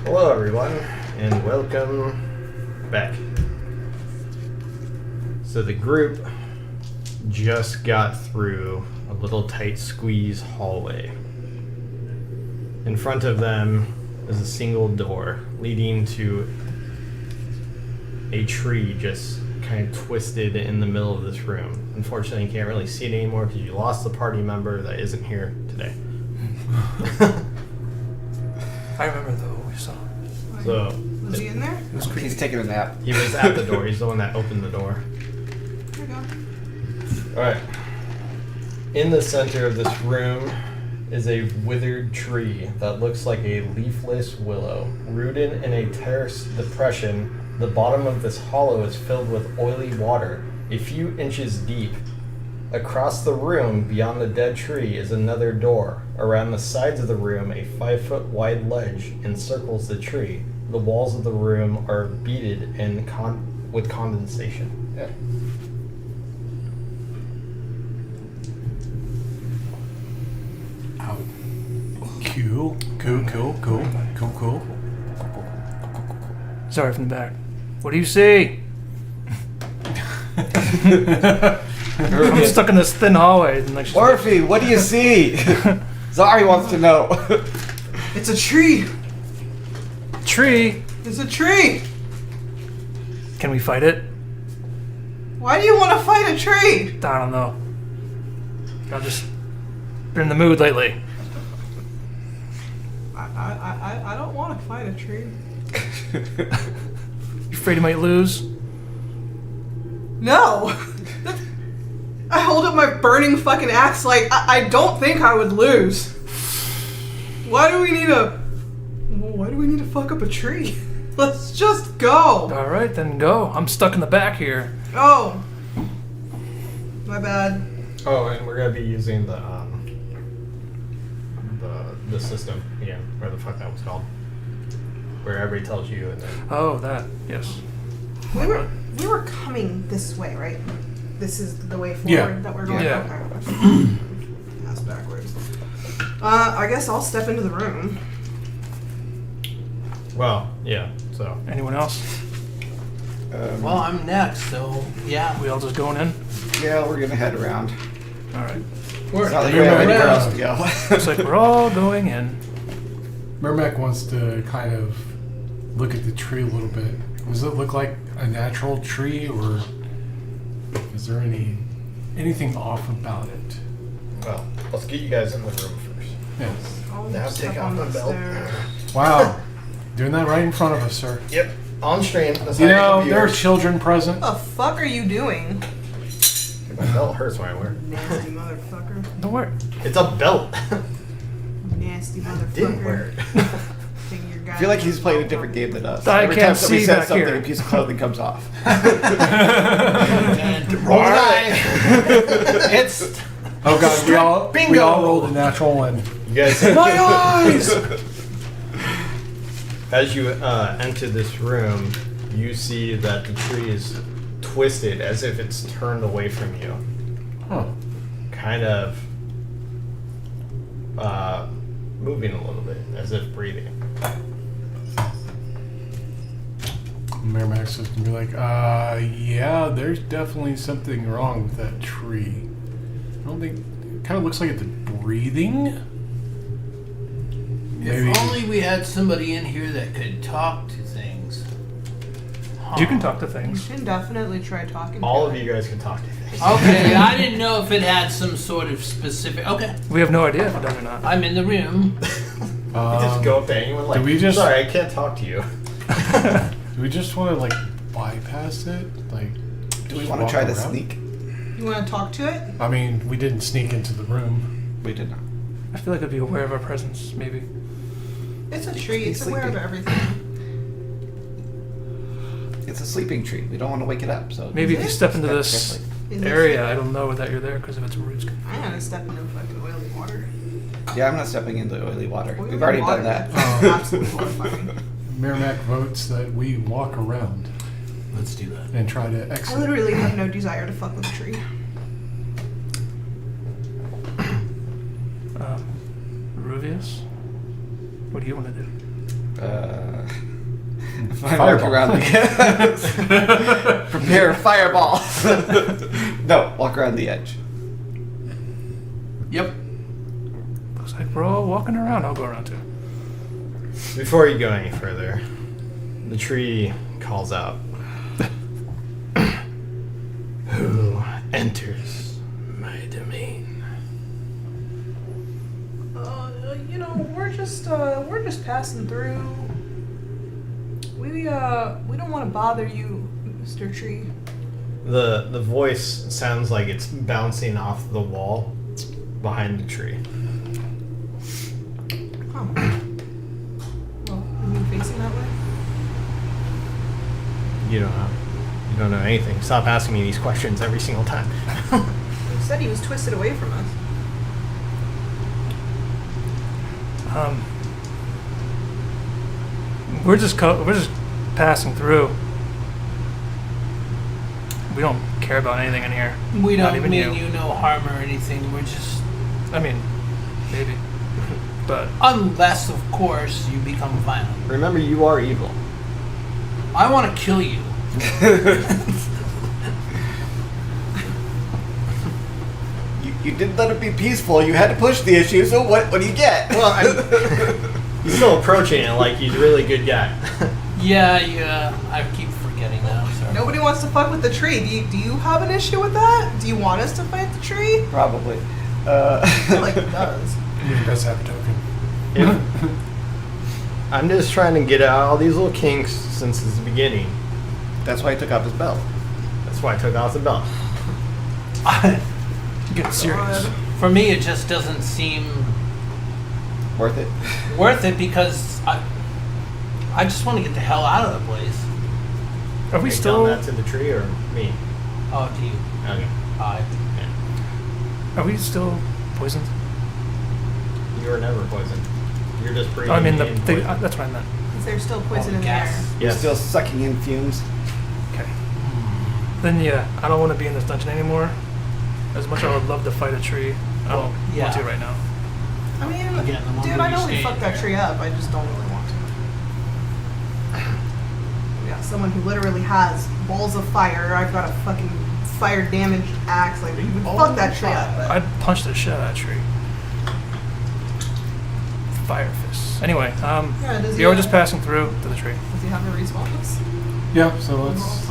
Hello everyone, and welcome back. So the group just got through a little tight squeeze hallway. In front of them is a single door leading to a tree just kind of twisted in the middle of this room. Unfortunately, you can't really see it anymore because you lost the party member that isn't here today. I remember though, we saw. So Was he in there? He's taking a nap. he was at the door. He's the one that opened the door. Here we go. Alright. In the center of this room is a withered tree that looks like a leafless willow. Rooted in a terraced depression, the bottom of this hollow is filled with oily water, a few inches deep. Across the room, beyond the dead tree, is another door. Around the sides of the room, a 5-foot wide ledge encircles the tree. The walls of the room are beaded and with condensation. Yeah. Cool. Sorry from the back. What do you see? I'm stuck in this thin hallway. And like, Orphe, what do you see? Zari wants to know. It's a tree. Tree. It's a tree. Can we fight it? Why do you want to fight a tree? I don't know. I've just been in the mood lately. I don't want to fight a tree. You afraid you might lose? No. I hold up my burning fucking axe like I don't think I would lose. Why do we need to fuck up a tree? Let's just go. All right, then go. I'm stuck in the back here. Oh. My bad. Oh, and we're gonna be using the system again, where the fuck that was called, where everybody tells you and then. Oh, that. Yes. We were coming this way, right? This is the way forward that we're going. Yeah. Okay. That's backwards. I guess I'll step into the room. Well, yeah. So Anyone else? Well, I'm next, so yeah. We all just going in? Yeah, we're gonna head around. All right. It's not like we have anywhere else to go. Looks like we're all going in. Mermac wants to kind of look at the tree a little bit. Does it look like a natural tree, or is there anything off about it? well, let's get you guys in the room first. Yes. I'll Now step take on off the my belt. stairs. Wow. Doing that right in front of us, sir. Yep. On stream. That's You how know, can there are viewers. children present. What the fuck are you doing? My belt hurts when I wear it. Nasty motherfucker. Don't worry. It's a belt. Nasty motherfucker. Didn't wear it. Finger guy. I feel like he's playing a different game than us. I Every can't time somebody see says back something, here. a piece of clothing comes off. And Roll the die. it's Oh god, we all Bingo! rolled a natural one. You guys. My eyes! As you enter this room, you see that the tree is twisted as if it's turned away from you. Huh. Kind of moving a little bit, as if breathing. Mermac's just gonna be like, yeah, there's definitely something wrong with that tree. I don't think, it kind of looks like it's breathing. Maybe. if only we had somebody in here that could talk to things. You can talk to You things. can definitely try talking All to of it. you guys can talk to things. Okay, I didn't know if it had some sort of specific. Okay, We have no idea if it does or not. I'm in the room. You just go up to anyone like, we just- sorry, I can't talk to you. Do we just want to, like, bypass it? Like, Do we just want to walk try to around? sneak? You want to talk to it? I mean, we didn't sneak into the room. We did not. I feel like I'd be aware of our presence, maybe. It's a tree. He's It's aware of sleeping. everything. It's a sleeping tree. We don't want to wake it up. So Maybe if you step into Step this carefully. Is it- area, I don't know that you're there because of its roots. I gotta step into fucking oily water. Yeah, I'm not stepping into oily water. Oily We've already water. done that. Absolutely horrifying. Mermac votes that we walk around Let's do that. and try to I exit. literally have no desire to fuck with a tree. Ruvius, what do you want to do? Walk around the Prepare fireballs. No, walk around the edge. Yep. Looks like we're all walking around. I'll go around too. Before you go any further, the tree calls out. Who enters my domain? We're just passing through. We don't want to bother you, Mr. Tree. The voice sounds like it's bouncing off the wall behind the tree. Oh. Well, are you facing that way? You don't know. You don't know anything. Stop asking me these questions every single time. You said he was twisted away from us. We're just passing through. We don't care about anything in here. We Not don't even mean you. you no harm or anything. We're just... I mean, maybe, but Unless, of course, you become violent. Remember, you are evil. I want to kill you. You didn't let it be peaceful. You had to push the issue. So what do you get? Well, he's still approaching it like he's a really good guy. Yeah. I keep forgetting that. I'm sorry. Nobody wants to fuck with the tree. Do you have an issue with that? Do you want us to fight the tree? Probably. I feel like it does. You guys have a token. I'm just trying to get out all these little kinks since the beginning. That's why he took off his belt. That's why I took off the belt. get serious. For me, it just doesn't seem Worth it. worth it because I just want to get the hell out of the place. Are we Are you still? telling that to the tree or me? Oh, to you. Okay. Hi. Are we still poisoned? You were never poisoned. You're just breathing I mean, in poison. that's what I meant. Is there still poison Oh, in the gas. air? You're Yes. still sucking in fumes. Okay. Then yeah, I don't want to be in this dungeon anymore. As much as I would love to fight a tree, I don't Yeah. want to right now. I mean, Again, the dude, longer I you know we stay fucked that there. tree up. I just don't really want to. We got someone who literally has balls of fire. I've got a fucking fire damaged axe. Like, we would Balls fuck that of tree up. But I'd punch the shit out of that tree. Fire fists. Anyway, yeah, does he yeah, we're have- just passing through to the tree. Does he have a response? Yeah, so let's.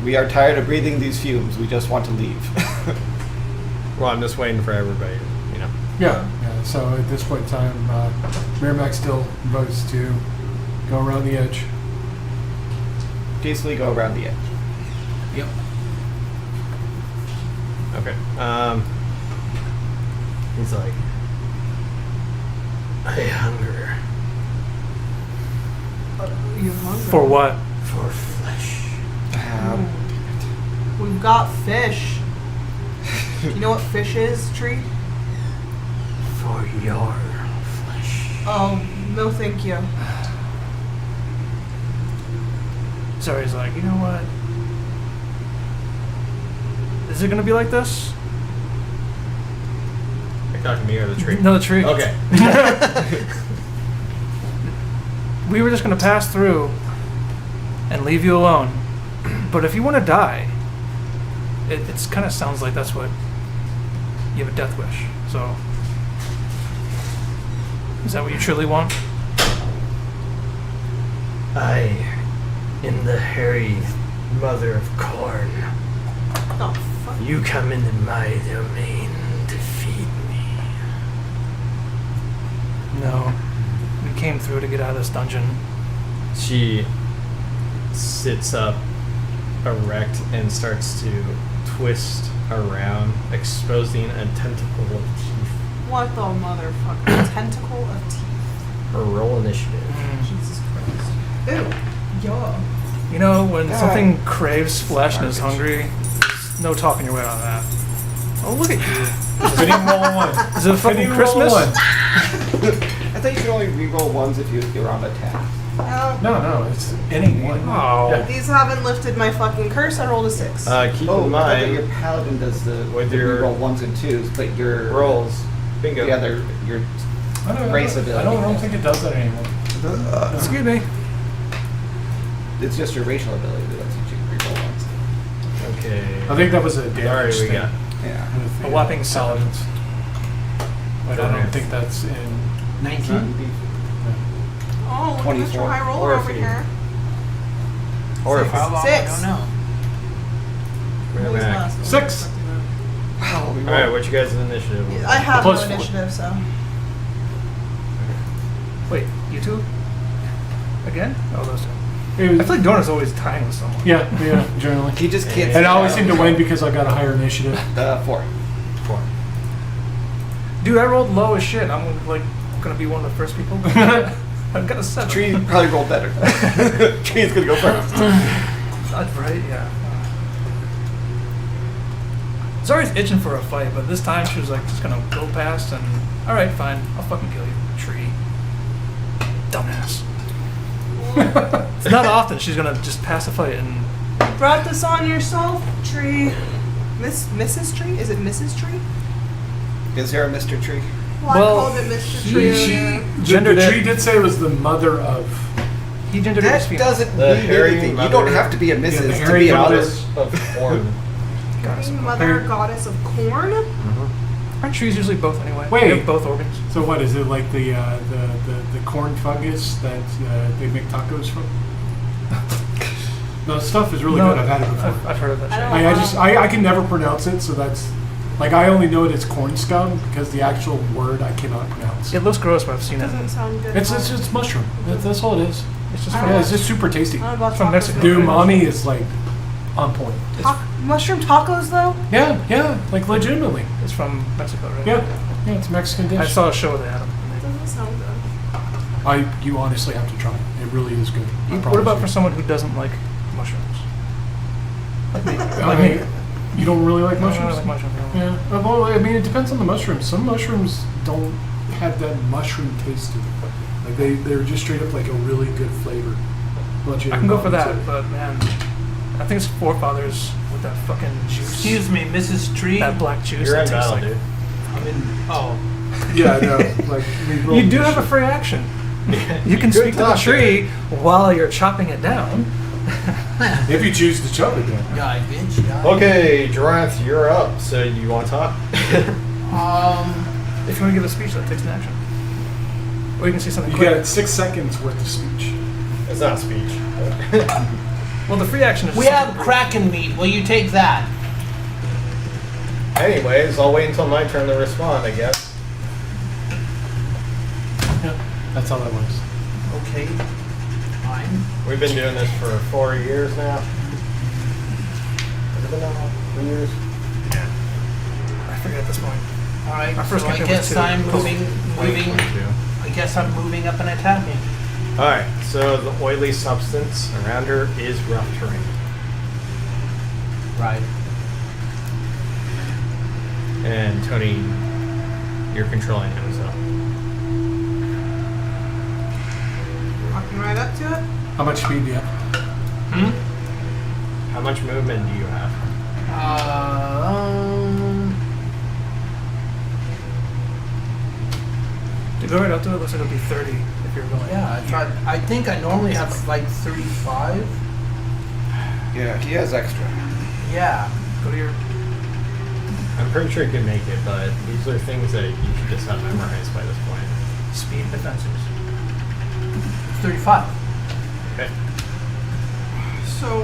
We are tired of breathing these fumes. We just want to leave. Well, I'm just waiting for everybody, you know. Yeah. So at this point in time, Merrimack still votes to go around the edge. Peacefully go around the edge. Yep. Okay. He's like, I hunger You hungry? For what? for flesh. We've got fish. You know what fish is, tree? For your flesh. Oh, no thank you. So he's like, you know what? Is it gonna be like this? Are you talking to me or the tree? No, the tree. Okay. We were just gonna pass through and leave you alone. But if you want to die, it's kind of sounds like that's what you have a death wish. So is that what you truly want? I am the hairy mother of corn. Oh, fuck. You come into my domain to feed me. No, we came through to get out of this dungeon. She sits up erect and starts to twist around, exposing a tentacle of teeth. What the motherfucker? Tentacle of teeth. Her roll initiative. Jesus Christ. Ew. Yeah. You know, when God. something craves flesh and is hungry, there's no talking your way out of that. Oh, look at you. Fitting roll one. Is it fucking Fitting roll Christmas? one. I thought you could only reroll ones if you're on attack. No, it's any one. Oh. Yeah. These haven't lifted my fucking curse. I rolled a 6. Keep Oh, in I thought that your mind, paladin does the With your reroll ones and twos, but your rolls. Bingo. the other your I don't Race I ability. don't think it does that anymore. Excuse me. It's just your racial ability that lets you reroll ones. Okay. I think that was a damage Sorry, we thing. got. Yeah. with the A whopping 7. paladins. But I don't think that's in. 19. Oh, look at Mr. 24. High Roller over Orphe. here. Horrifying. How long? I 6. don't know. We're Always back. last. 6. Wow. We Alright, rolled. what's you guys' initiative? I have Plus no 4. initiative, so. Wait, you two? Again? Oh, those two. It was- I feel like Dorna's always tying with someone. yeah, generally. He just can't. And I always seem to win because I got a higher initiative. 4. 4. Dude, I rolled low as shit. I'm like gonna be one of the first people. I've got a 7. Tree probably rolled better. Tree's gonna go first. That's right, yeah. Zari's itching for a fight, but this time she was like just gonna go past and alright, fine, I'll fucking kill you, tree. Dumbass. It's not often she's gonna just pass a fight and Brought this on yourself, Tree. Mrs. Tree? Is it Mrs. Tree? Is there a Mr. Tree? Well, Well, I called it Mr. Tree. gendered the it. tree did say it was the mother of. he gendered it as That female. doesn't The mean hairy anything. You mother- don't have to be a Mrs. the to hairy be a mother. Goddess of corn. Goddess. Mother goddess of corn? Aren't trees usually both anyway? Wait. They have both organs. So what is it like the corn fungus that they make tacos from? No, the stuff is really good. I've had it before. I've heard of that I shit. don't- I can never pronounce it, so that's like I only know it as corn scum because the actual word I cannot pronounce. It looks gross, but I've seen it. Doesn't sound good. It's mushroom. That's all it is. It's just I from, don't Yeah, it's just super tasty. I don't know about From tacos, Mexico. The but- umami is like on point. Mushroom tacos, though? Yeah, like legitimately. it's from Mexico, right? Yeah, it's a Mexican dish. I saw a show they had them. Doesn't sound good. You honestly have to try it. It really is good. I What promise about you. for someone who doesn't like mushrooms? Like me. I Like mean, me. you don't really like I don't mushrooms? really like mushrooms. No. Yeah. Well, I mean, it depends on the mushrooms. Some mushrooms don't have that mushroom taste to them. Like they're just straight up like a really good flavor. Bunch of I can go for that, umami to it. but man, I think it's forefathers with that fucking juice. Excuse me, Mrs. Tree. That black juice. You're that in tastes battle, like. dude. I'm in. Oh. Yeah, no. Like we rolled You do have a this free action. You can Good speak to the talk, tree while you're chopping it down. shit. If you choose to chop it down. Yeah, bitch. Yeah. Okay, Jorath, you're up. So you want to talk? If you want to give a speech, that takes an action. Or you can say something You quick. got 6 seconds worth of speech. It's not speech. Well, the free action is. We have Kraken meat. Will you take that? Anyways, I'll wait until my turn to respond, I guess. Yeah, that's how that works. Okay. Fine. We've been doing this for 4 years now. Has it been that long? 3 years? I forget at this point. All right. Our first so I campaign was guess 2. I'm moving. 2022. I guess I'm moving up and attacking. Alright, so the oily substance around her is rough terrain. Right. And Tony, you're controlling him, so. Walking right up to it. How much speed do you have? How much movement do you have? To go right up to it, looks like it'll be 30 if you're going. Yeah. I think I normally have like 35. Yeah, he has extra. Yeah. Go to your. I'm pretty sure you can make it, but these are things that you should just have memorized by this point. Speed defenses. 35. Okay. So,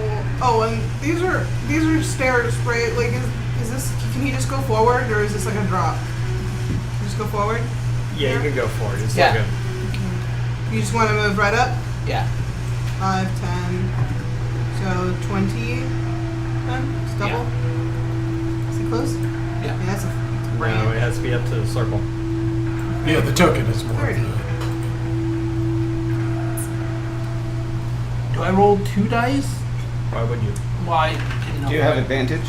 and these are stairs, right? Like, is this? Can he just go forward, or is this like a drop? Just go forward. Yeah, you can go forward. It's Yeah. like You just want to move right up. Yeah. 5, 10, so 20. Then it's double. Is it close? Yeah. That's a a, no, range. it has to be up to the circle. Yeah, the token is more. 30. Do I roll 2 dice? Why would you? Why? Didn't know. Do you have advantage?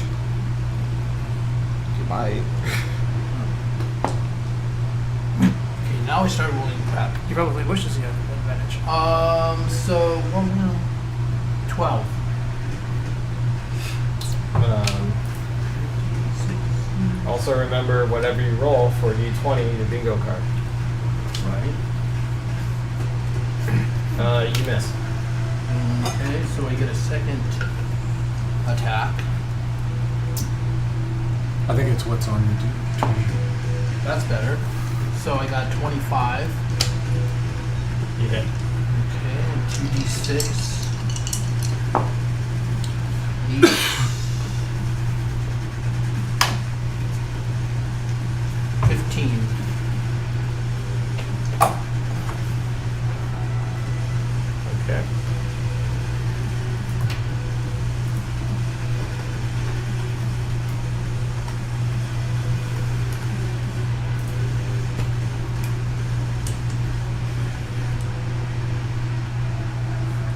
You might. Okay, now I start rolling crap. He probably wishes he had an advantage. So 12. Also remember, whatever you roll for D20, the bingo card. Right. You miss. Okay, so I get a second attack. I think it's what's on your 20. That's better. So I got 25. You hit. Okay, and 2d6. 8. 15. Okay.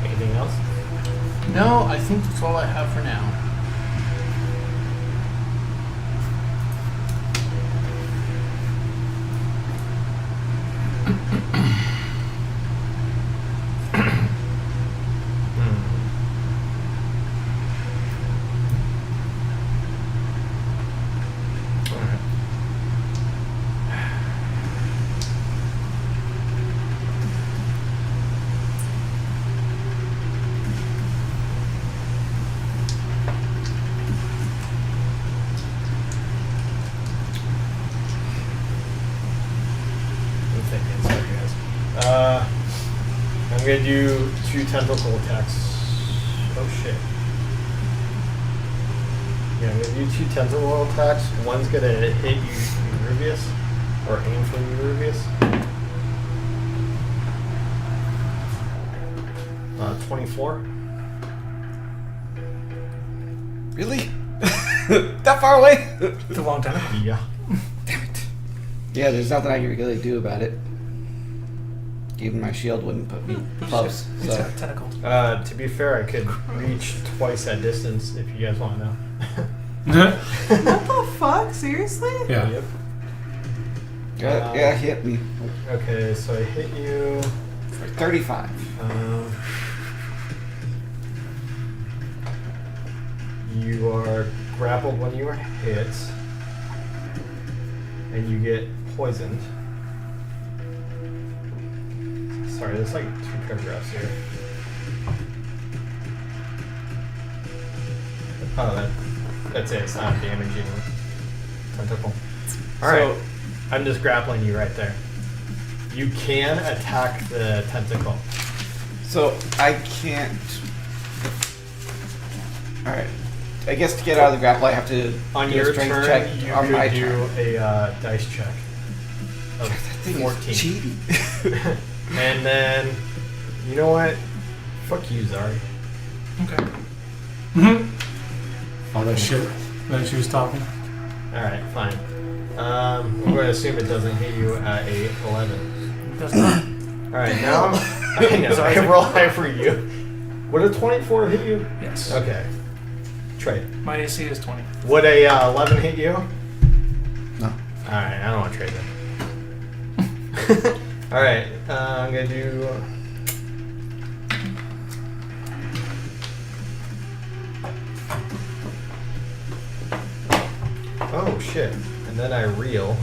Anything else? No, I think that's all I have for now. Alright. I'm thinking, sorry guys. I'm gonna do 2 tentacle attacks. Oh shit. Yeah, I'm gonna do 2 tentacle attacks. One's gonna hit you, Rubius, or aim for you, Rubius. 24. Really? That far away? It's a long time. Yeah. Damn it. Yeah, there's nothing I can really do about it. Even my shield wouldn't put me close. It's So. a tentacle. To be fair, I could reach twice that distance if you guys want to know. What the fuck? Seriously? Yeah. Yep. Yeah, hit me. Okay, so I hit you. For 35. You are grappled when you are hit, and you get poisoned. Sorry, there's like 2 paragraphs here. Oh, that's it. It's not damaging tentacle. All right, I'm just grappling you right there. You can attack the tentacle. So I can't. Alright. I guess to get out of the grapple, I have to On do a your strength turn, check you on my could do turn. a dice check of That thing 14. is cheating. And then, you know what? Fuck you, Zari. Okay. All that shit that she was talking. Alright, fine. I'm going to assume it doesn't hit you at a 11. It does not. Alright, now I know, I roll high for you. Would a 24 hit you? Yes. Okay. Trade. My AC is 20. Would a 11 hit you? No. Alright, I don't want to trade then. Alright, I'm going to do... Oh shit. And then I reel.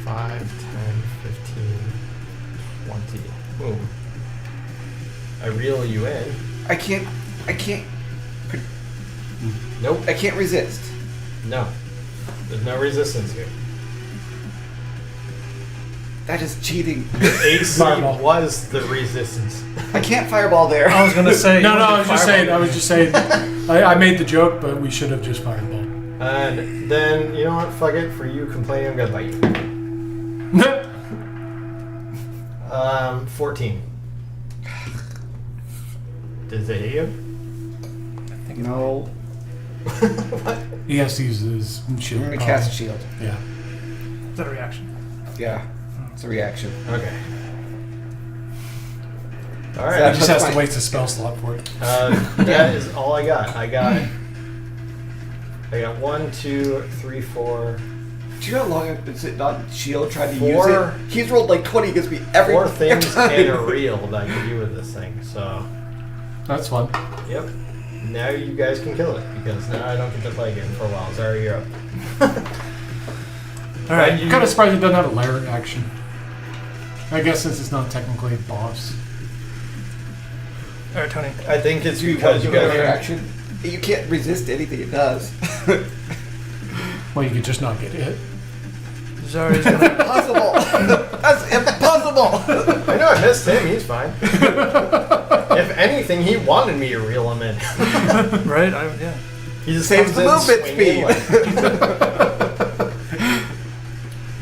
5, 10, 15, 20. Boom. I reel you in. I can't. Nope. I can't resist. No. There's no resistance here. That is cheating. AC Fireball. was the resistance. I can't fireball there. I was gonna say. No, you no, I wanted was just fireball. saying. I was just saying. I made the joke, but we should have just fireball. And then, you know what? Fuck it. For you complaining, I'm gonna bite you. 14. Does it hit you? No. What? He has to use his shield. I'm gonna cast shield. Yeah. Is that a reaction? Yeah. It's a reaction. Okay. So Alright. He just That's has to fine. waste a spell slot for it. That is all I got. I got 1, 2, 3, 4. Do you know how long I've been sitting on shield trying to Four- use it? He's rolled like 20 against me every 4 things time. and a reel that I can do with this thing. So, That's fun. yep. Now you guys can kill it because now I don't get to play again for a while. Sorry, you're up. All right. I'm kind of surprised it doesn't have a lair action. I guess since it's not technically a boss. All right, Tony. I think it's You because you another got action. You can't resist anything it does. Well, you could just not get hit. Zari's gonna. Impossible. That's impossible. I know I missed him. He's fine. If anything, he wanted me to reel him in. Right? Yeah. He just Saves comes the in movement swinging speed. like-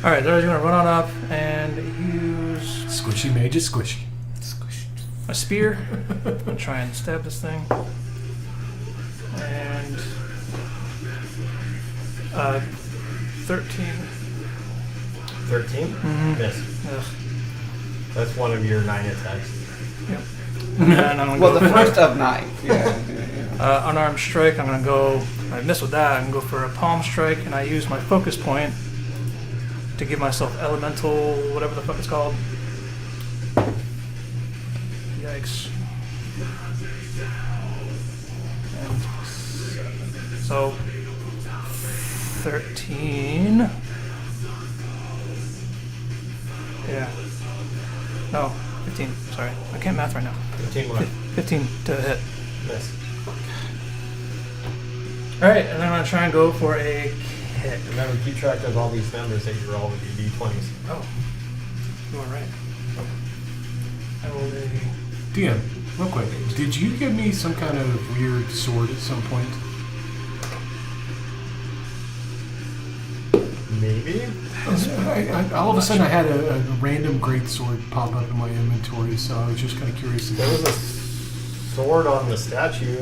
All right, Zari's gonna run on up and use Squishy made you squishy. a spear. I'm gonna try and stab this thing. And 13. 13? Mhm. Miss. Ugh. That's one of your 9 attacks. Yep. And then I'm gonna Well, go the for, first of 9. Yeah. unarmed strike. I'm gonna go. I miss with that. I can go for a palm strike, and I use my focus point to give myself elemental, whatever the fuck it's called. Yikes. And 7. So 13. Yeah. No, 15. Sorry, I can't math right now. 15 what? 15 to hit. Miss. All right, and then I'm gonna try and go for a hit. Remember, keep track of all these numbers that you roll with your d20s. Oh, you are right. I rolled a. DM, real quick. Did you give me some kind of weird sword at some point? Maybe? All of a sudden, I had a random great sword pop up in my inventory, so I was just kind of curious. There was a sword on the statue.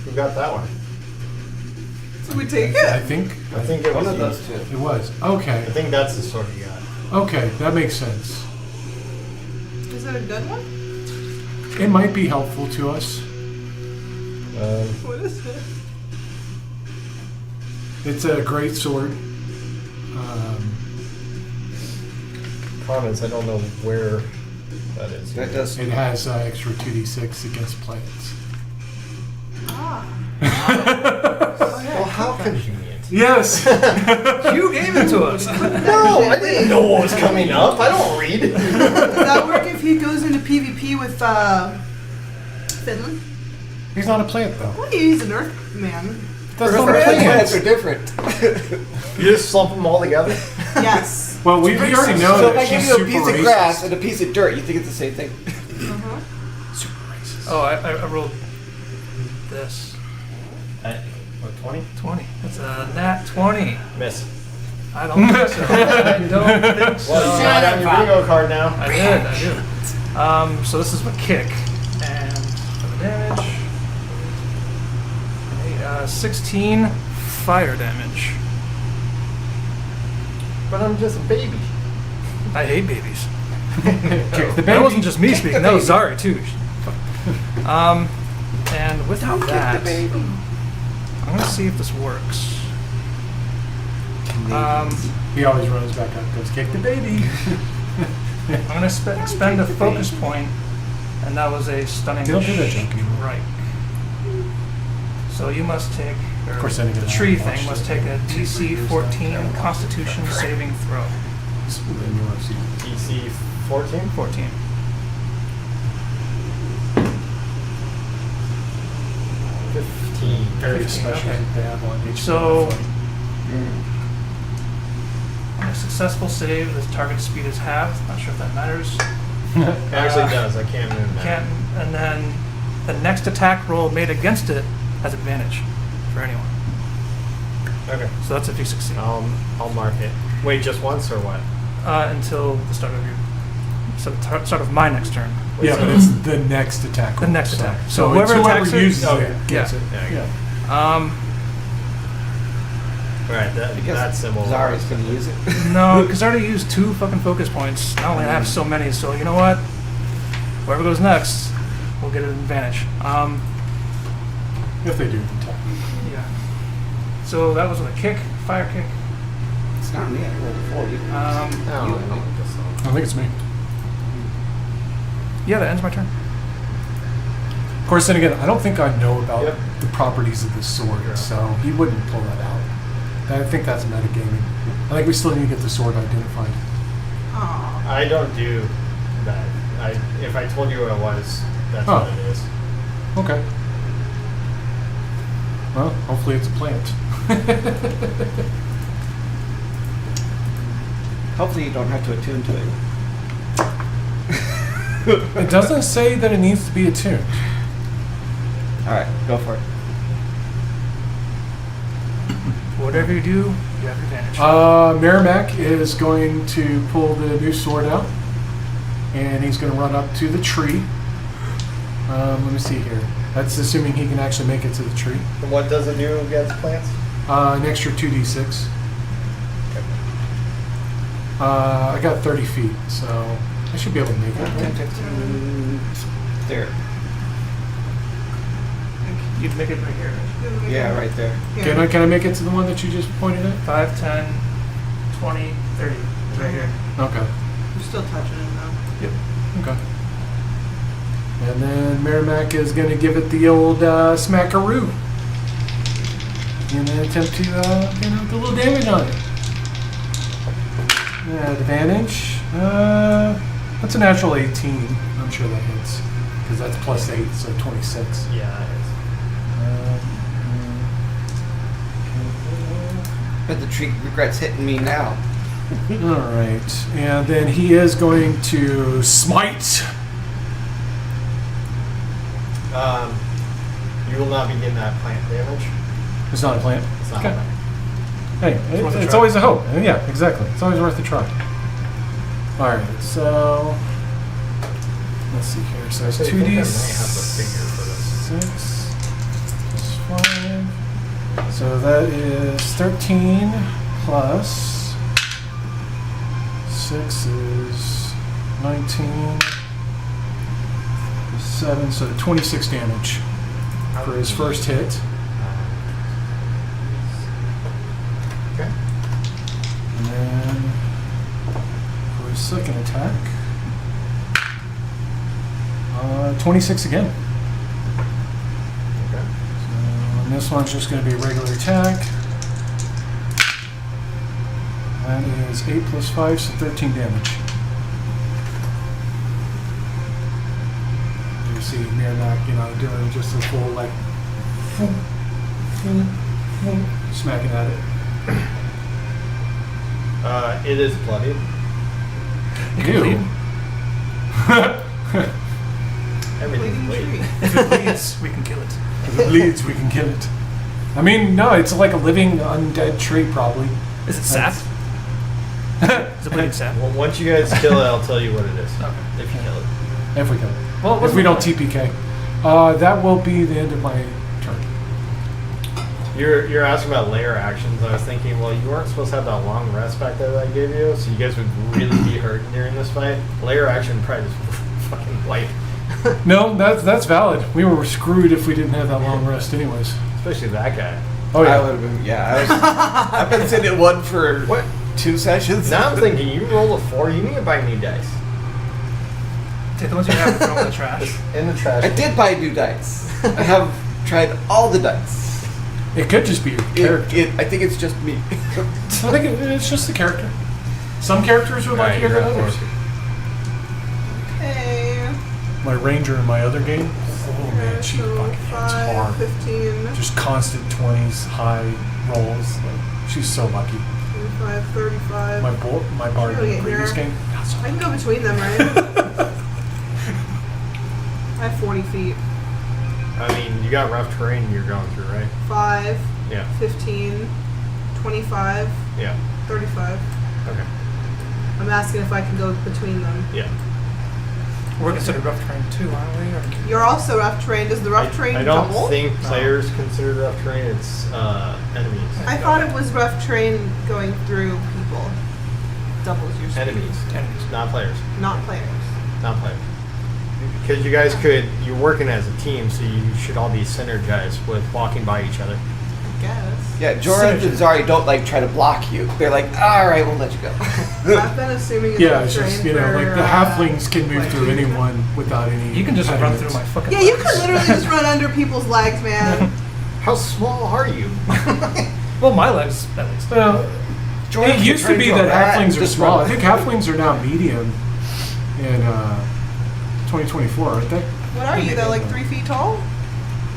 Who got that one? So we take I it. think I think it was One of you. those two. it was. I Okay. think that's the sword you got. Okay, that makes sense. Is it a good one? It might be helpful to us. What is it? It's a great sword. Comments, I don't know where that is. That does. It has extra 2d6 against planets. Ah. Well, how convenient. Yes! You gave it to us. No, I didn't know what was coming up. I don't read. Does that work if he goes into PvP with Finland? He's not a plant, though. Well, he's an Earth man. That's Earth not a planets plant. are different. You just slump them all together? Yes. Well, we already know So if that I give she's you a super piece racist. of grass and a piece of dirt, you think it's the same thing? Uh-huh. Super racist. Oh, I rolled this. What, 20? 20. It's a nat 20. Miss. I don't think so. I don't think so. Well, you got on your bingo card now. I did. So this is my kick. And for the damage, 16 fire damage. But I'm just a baby. I hate babies. Kick the That baby. wasn't just me speaking. That was Zari too. And with that, I'm gonna see if this works. He always runs back up, goes, kick the baby. I'm gonna expend a focus point, and that was a stunning They don't do that junk anymore. right. So you must take, or Of course, then again, the tree I haven't thing watched must it. take a DC 14 Constitution saving throw. Then you want to see. DC 14? 14. Very 15, special okay. that they have on HP. So- On a successful save, the target speed is halved. Not sure if that matters. It actually does. I can't move that. Can't, and then the next attack roll made against it has advantage for anyone. Okay. So that's if you succeed. I'll mark it. Wait, just once or what? Until the start of your, start of my next turn. Yeah, but it's the next attack. The next roll, attack. So So whoever it's attacks it- uses Okay. it gets Yeah. it. Yeah, I get it. Yeah. Alright, that Because symbol. Zari's going to use it. No, because I already used 2 fucking focus points. I only have so many, so you know what? Whoever goes next will get an advantage. If they do attack. Yeah. So that was with a kick, fire kick. It's not me. I rolled a 4. You can Oh, use it. no, You- I think it's me. Yeah, that ends my turn. Of course, then again, I don't think I know about Yep. the properties of the sword, Sure. so he wouldn't pull that out. I think that's metagaming. I think we still need to get the sword identified. Aw. I don't do that. If I told you what it was, that's Oh. what it is. Okay. Well, hopefully it's a plant. Hopefully you don't have to attune to it. It doesn't say that it needs to be attuned. All right, go for it. Whatever you do, you have advantage. Merrimack is going to pull the new sword out, and he's going to run up to the tree. Let me see here. That's assuming he can actually make it to the tree. And what does it do against plants? An extra 2d6. I got 30 feet, so I should be able to make it. 10, 15, there. You'd make it right here. Yeah, right there. Here. Can I make it to the one that you just pointed at? 5, 10, 20, 30. It's right here. Okay. You're still touching it though. Yep. Okay. And then Merrimack is going to give it the old smackaroo. And then attempt to, do a little damage on it. Advantage. That's a natural 18. I'm sure that hits. Because that's plus 8, so 26. Yeah, that is. But the tree regrets hitting me now. Alright. And then he is going to smite. You will not be getting that plant damage. It's not a plant. It's not Okay. a plant. Hey, worth a it's try. always a hope. Yeah, exactly. It's always worth a try. Alright, so let's see here. So it's Actually, I think I 2d6 may have the figure for this. plus 5. So that is 13 plus 6 is 19 plus 7, so 26 damage for his first hit. Okay. And then for his second attack, 26 again. Okay. And this one's just going to be a regular attack. That is 8 plus 5, so 13 damage. You see Mirnak, doing just a full, like, smacking at it. It is bloody. You can bleed. Everything's Bleeding bleeding. tree. If it bleeds, we can kill it. If it bleeds, we can kill it. I mean, no, it's like a living, undead tree, probably. Is it sap? Is it bleeding sap? Well, once you guys kill it, I'll tell you what it is. Okay. If you kill it. If we kill it. Well, If we don't TPK. That will be the end of my turn. You're asking about layer actions. I was thinking, well, you weren't supposed to have that long rest back there that I gave you, so you guys would really be hurt during this fight. Layer action probably just fucking wipe. No, that's valid. We were screwed if we didn't have that long rest anyways. Especially that guy. Oh, I yeah. would have been. Yeah, I've been sitting at one for What? 2 sessions. Now I'm thinking, you roll a 4, you need to buy new dice. Take the ones you have and throw them in the trash. In the trash. I did buy new dice. I have tried all the dice. It could just be your character. I think it's just me. I think it's just the character. Some characters are Alright, luckier you're than at others. 4. Okay. My ranger in my other game, oh man, she So fucking hits 5, hard. 15, Just constant 20s, high rolls. Like, she's so lucky. 25, 35. My bard Really in the previous here. game, not so I can go between them, right? I have 40 feet. I mean, you got rough terrain you're going through, right? 5, Yeah. 15, 25, Yeah. 35. Okay. I'm asking if I can go between them. Yeah. We're considered rough terrain too, aren't we? Or You're also rough terrain. Does the rough terrain I don't double? think players consider rough terrain. It's enemies. I thought it was rough terrain going through people. Doubles your speed. Enemies. enemies. Not players. Not players. Not players. Because you guys you're working as a team, so you should all be synergized with walking by each other. I guess. Yeah, Jorah and Zari don't like try to block you. They're like, all right, we'll let you go. I've been assuming it's Yeah, rough it's just, terrain for, like the halflings can move like through 2 years. anyone without any. You can just run impediments. through my fucking Yeah, you legs. can literally just run under people's legs, man. How small are you? Well, my legs, at least. Well, It used to be that halflings are small. I think halflings are now medium in 2024, aren't they? What are you though? Like 3 feet tall?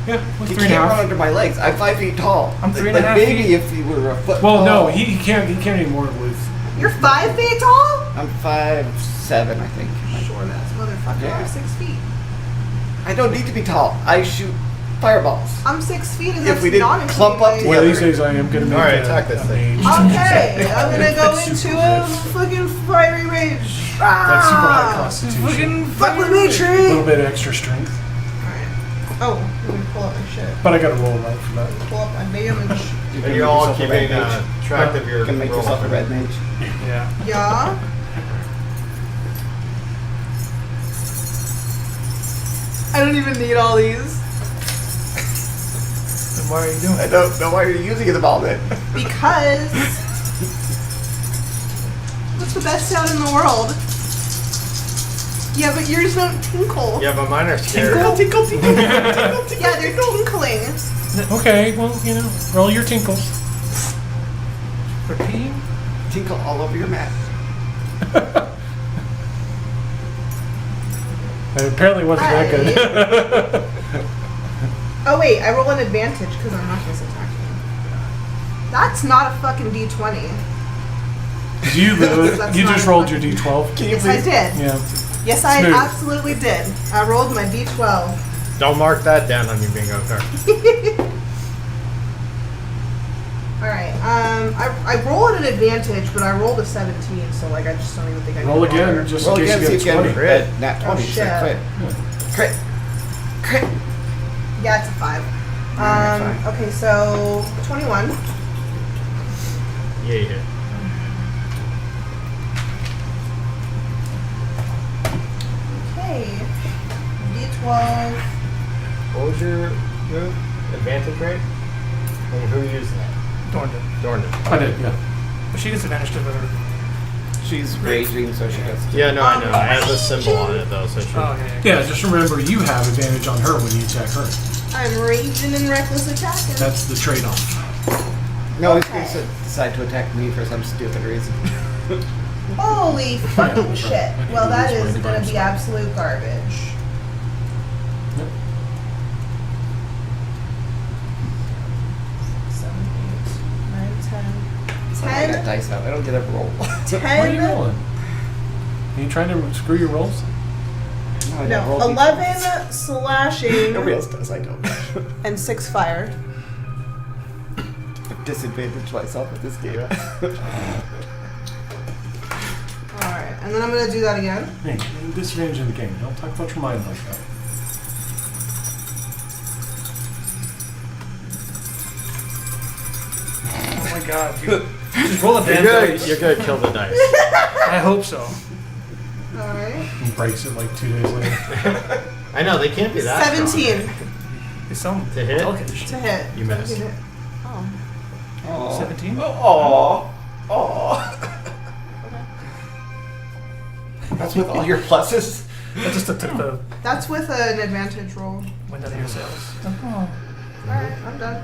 Yeah, like He 3.5. can't run under my legs. I'm 5 feet tall. I'm Like- 3.5 like maybe feet. if you were a foot Well, tall. no, he can't. He can't anymore with. You're 5 feet tall? I'm 5'7", I think. Sure, that's motherfucker. Yeah. I'm 6 feet. I don't need to be tall. I shoot fireballs. I'm 6 feet, and If that's we didn't not clump up intimidating. One of these together. days, I am gonna make Alright, a, attack this a thing. mage. Okay, I'm gonna go That's into super a good. fucking fiery rage. That's super high Ah! constitution. Fuck with me, A tree! little bit of extra strength, Alright. Oh, I'm gonna pull up my shit. but I got to roll right for that. Pull up my damage. And you're all keeping track of your You can make rolls. yourself a red mage. Yeah. Yeah. I don't even need all these. Then why are you doing I it? don't know why you're using it all then. Because that's the best sound in the world. Yeah, but yours don't tinkle. Yeah, but mine are scary. Tinkle, tinkle, tinkle, tinkle. Yeah, they're tinkling. Okay, well, you know, roll your tinkles. For peeing? Tinkle all over your mat. It apparently wasn't that good. Oh wait, I roll an advantage because I'm not just attacking. That's not a fucking D20. you That's you not just a rolled your fucking- d12. Can you Yes, I please? did. Yeah. Yes, I Smooth. absolutely did. I rolled my D12. Don't mark that down on your bingo card. Alright, I roll at an advantage, but I rolled a 17, so like I just don't even think I can Roll again, bother. just Roll in case again, see you if get you a get 20. Crit. Nat Oh, 20, so shit. crit. Crit. Yeah, it's a 5. Alright, fine. Okay, so 21. Yeah, you hit. Okay. D12. What was your move? Advantage rate? And who used that? Dorn did. Dorn did. I did, yeah. But she gets advantage to her. She's raging, so she gets to. Yeah, no, I know. I have a symbol on it though, so she. Oh, yeah. Yeah, just remember you have advantage on her when you attack her. I'm raging and reckless attacking. That's the trade-off. No, he's Okay. going to decide to attack me for some stupid reason. Holy fucking Yeah, shit. I Well, can that use is my gonna divine be spell. absolute garbage. Yep. 7, 8, 9, 10. I got 10. dice out. I don't get a roll. What are you 10. rolling? Are you trying to screw your rolls? I No, rolled 11 slashing Nobody else does. I don't. and 6 fire. Disadvantage myself at this game. Alright, and then I'm gonna do that again. Hey, disadvantage in the game. Don't talk about your mind like that. Oh my god, dude. Just roll a You're damn gonna, dice. you're gonna kill the dice. I hope so. Alright. He breaks it like 2 days later. I know, they can't be that strong. 17 It's some To hit? delicate to shit. hit. You missed. 17 hit. Oh. 17? That's with all your pluses. I just took the That's with an advantage roll. wind out of your sails. Alright, I'm done.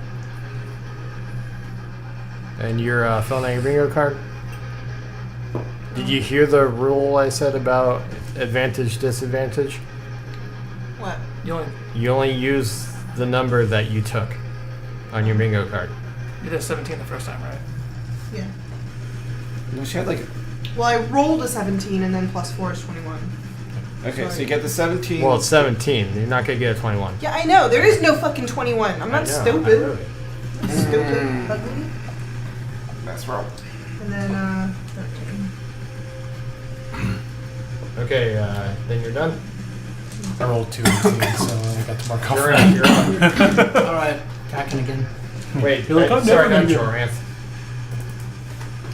And you're filling out your bingo card? Did you hear the rule I said about advantage, disadvantage? What? You only You only use the number that you took on your bingo card. you did 17 the first time, right? Yeah. No, she had like. Well, I rolled a 17 and then plus 4 is 21. Okay, so you get the 17. Well, it's 17. You're not gonna get a 21. Yeah, I know. There is no fucking 21. I'm I not know, stupid. Stupid. Ugly. That's wrong. And then, 13. Okay, then you're done. I rolled 2 18, so I got to mark off. You're up. You're up. Alright, attacking again. Wait, You're like, I'm sorry, never not gonna Joranth.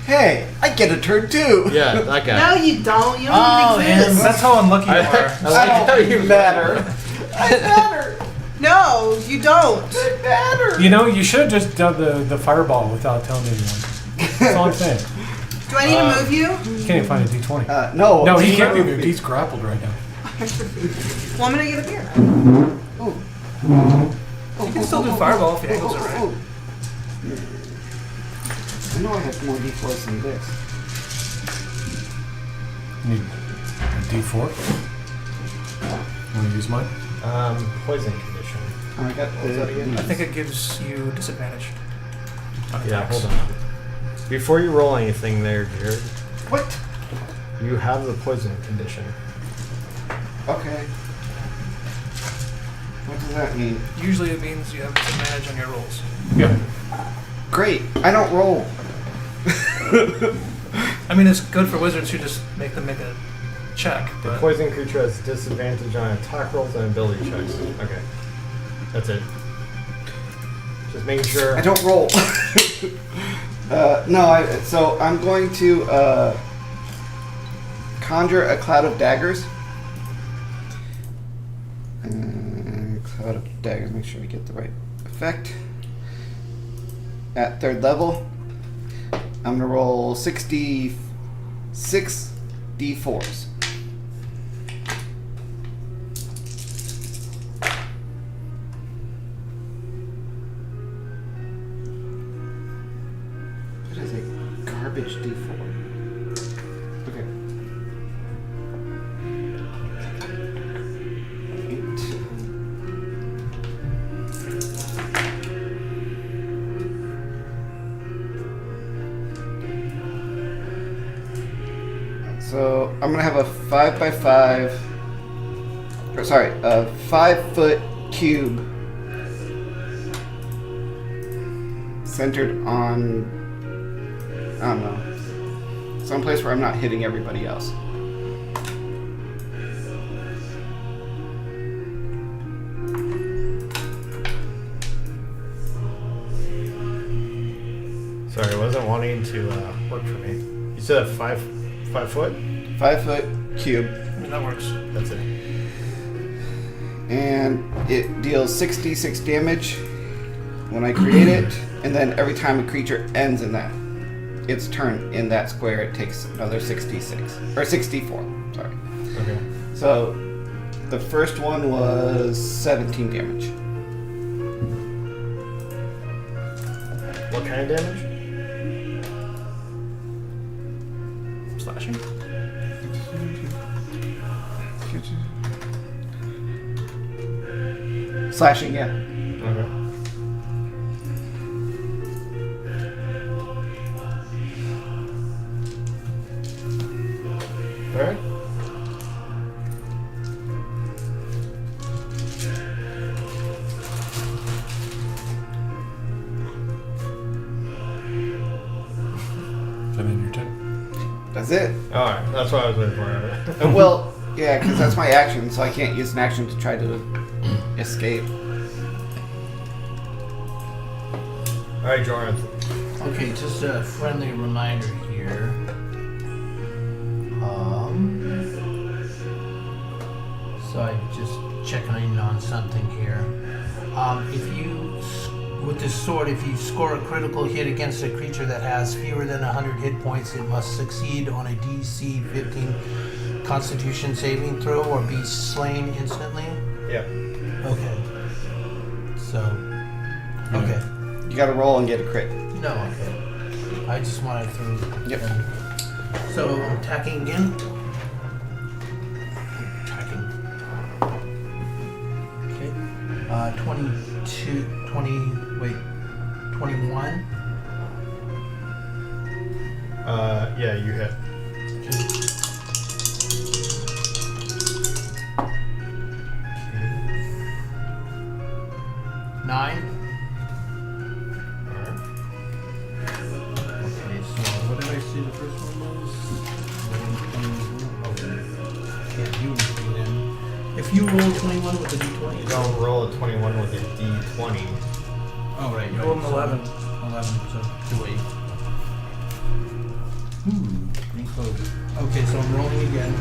Hey, I get a turn too. Yeah, that guy. No, you don't. You don't Oh, even exist. That's how unlucky you I are. like how you matter. I matter. No, you don't. I matter. You know, you should have just done the fireball without telling anyone. That's all I'm saying. Do I need to move you? You can't even find a d20. No. No, he can't move. He's grappled right now. Well, I'm gonna get a beer. You can still do fireball if he angles it right. I know I have more d4s than this. Need a D4. Want to use mine? Poison condition. Oh, I got What was that again? I think it gives you disadvantage. On Yeah, attacks. hold on. Before you roll anything there, Jared, What? you have the poison condition. Okay. What does that mean? Usually it means you have disadvantage on your rolls. Yeah. Great. I don't roll. I mean, it's good for wizards who just make them make a check. The But poison creature has disadvantage on attack rolls and ability checks. Okay. That's it. Just making sure. I don't roll. So I'm going to conjure a cloud of daggers. Cloud of daggers. Make sure we get the right effect. At 3rd level, I'm gonna roll 66 d4s. That is a garbage d4. Okay. 8. So I'm gonna have a 5x5, or sorry, a 5-foot cube centered on, I don't know, someplace where I'm not hitting everybody else. Sorry, I wasn't wanting to work for me. You said a 5 foot? 5-foot cube, I mean, that works. That's it. and it deals 66 damage when I create it, and then every time a creature ends in that, its turn in that square, it takes another 66 or 64. Sorry. Okay. So the first one was 17 damage. What kind of damage? Slashing. Slashing, yeah. Okay. Alright. And then your turn. That's it. Alright, that's what I was waiting for. Well, yeah, because that's my action, so I can't use an action to try to escape. Alright, Jordan. Okay, just a friendly reminder here. So I just checking on something here. If you, with this sword, if you score a critical hit against a creature that has fewer than 100 hit points, it must succeed on a DC 15 Constitution saving throw or be slain instantly. Yeah. Okay. So. Okay. You gotta roll and get a crit. No. Okay. I just wanted to. Yep. So attacking again. Attacking. Okay. 21. Yeah, you hit. Okay. 9. Alright. Okay, so what did I say the first one was? Okay. Can't do anything then. If you roll 21 with a d20. You don't roll a 21 with a d20. Oh, right. You rolled an 11. 11, so 2-8. Pretty close. Okay, so I'm rolling again.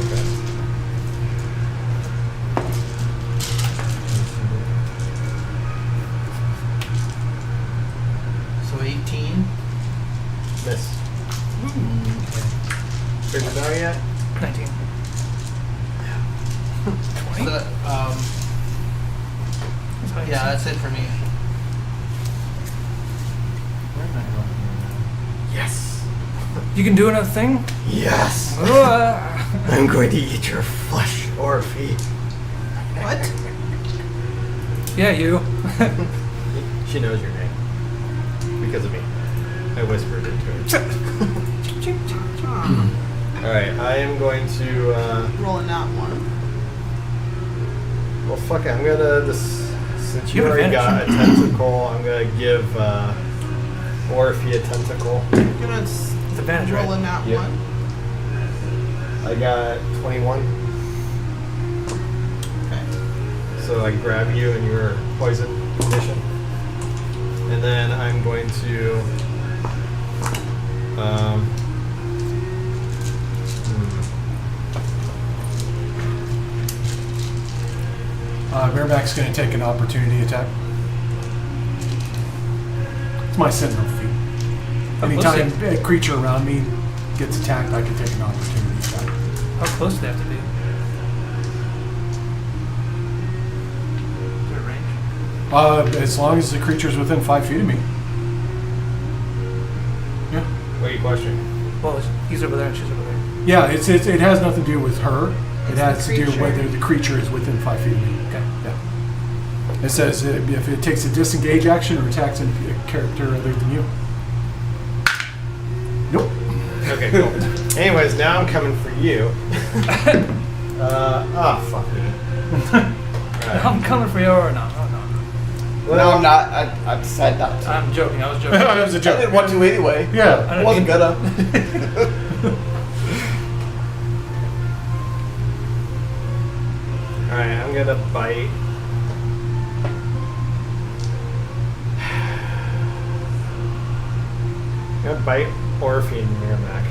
Okay. So 18. Miss. Figured it out yet? 19. So, yeah, that's it for me. Yes. You can do another thing? Yes. I'm going to eat your flesh, Orphe. What? Yeah, you. She knows your name. Because of me. I whispered it to her. Alright, I am going to, Rolling that one. well, fuck it. I'm gonna, since you You have already got a advantage. tentacle, I'm gonna give, Orphe a tentacle. I'm gonna It's advantage, roll right? in that Yep. one. I got 21. Okay. So I grab you in your poison condition. And then I'm going to Bareback's going to take an opportunity attack. It's my sentinel feat. Anytime a creature around me gets attacked, I can take an opportunity attack. How close do they have to be? Is there a range? As long as the creature's within 5 feet of me. Yeah. what are you questioning? Well, he's over there and she's over there. Yeah, it has nothing to do with her. It It's has the to do creature. whether the creature is within 5 feet of me. Okay. Yeah. It says if it takes a disengage action or attacks a character other than you. Nope. Okay, cool. Anyways, now I'm coming for you. Fuck me. Alright. I'm coming for you or no. No, I'm not. I said not to. I'm joking. I was joking. That was a I joke. didn't want to anyway. Yeah. I wasn't gonna. Alright, I'm gonna bite. I'm gonna bite Orphe and Miramac.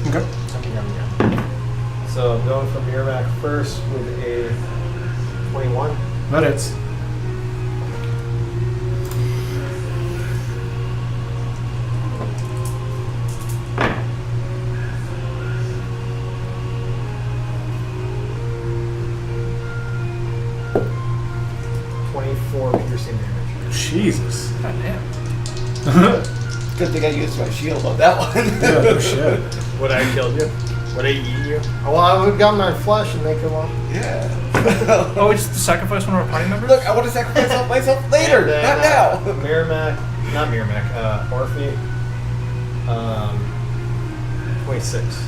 Okay. So I'm going for Miramac first with a 21. That hits. Piercing damage. Jesus. God damn. Good thing I used my shield on that one. Yeah, no shit. Would I kill you? Would I eat you? Oh, well, I would have got my flesh and make him all. Yeah. Oh, we just sacrifice one of our party members? Look, I want to sacrifice myself later, And then, not now. Not Miramac, Orphe. 26.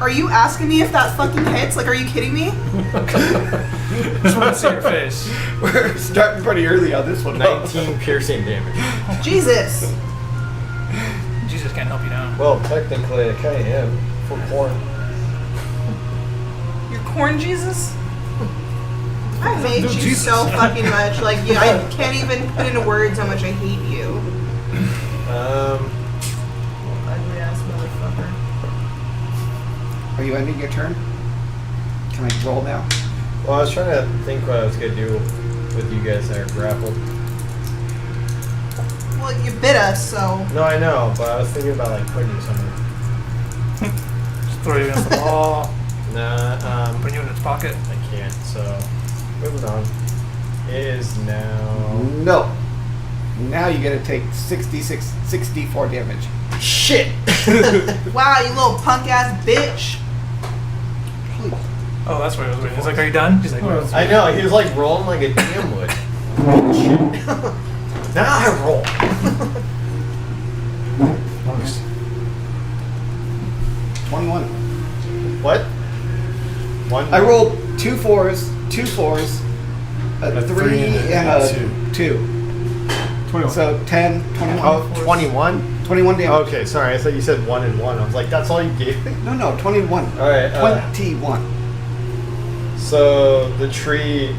Are you asking me if that fucking hits? Like, are you kidding me? Just want to see your face. We're starting pretty early on this one. 19 piercing damage. Jesus. Jesus can't help you down. Well, technically, I kind of am. For corn. You're corn Jesus? I hate Dude, you Jesus. so fucking much. Like, I can't even put into words how much I hate you. Ugly ass motherfucker. Are you ending your turn? Can I roll now? Well, I was trying to think what I was going to do with you guys that are grappled. Well, you bit us, so. No, I know, but I was thinking about, like, putting you somewhere. Just throw you against the wall, Nah, put you in its pocket. I can't, so moving on. It is now. No. Now you gotta take 64 damage. Shit! Wow, you little punk ass bitch. Oh, that's where I was waiting. He's like, are you done? He's like, Oh, well, I know, he was like rolling like a damn wood. Shit. Now I roll. Nice. 21. What? One. I rolled 2 4s, 2 4s, a A 3, three and a 2. 21. So 10, 21. Oh, 21? 21 damage. Okay, sorry, I thought you said 1 and 1. I was like, that's all you gave me? No, 21. Alright, 21. so the tree.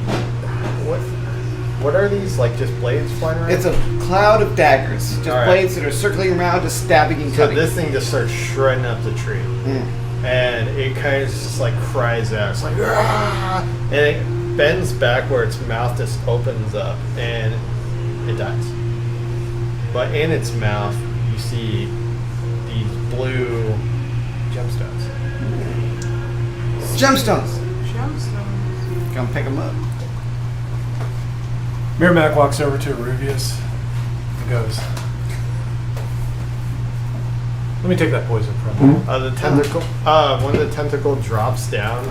What are these? Like just blades flying around? It's a cloud of daggers. Just All right. blades that are circling around, just stabbing and So cutting. this thing just starts shredding up the tree. Mm. And it kind of just like cries out. It's like, "Rah!" And it bends back where its mouth just opens up and it dies. But in its mouth, you see these blue gemstones. Gemstones. Gemstones. Come pick them up. Merrimack walks over to Rubius and goes, "Let me take that poison from you." The tentacle. When the tentacle drops down,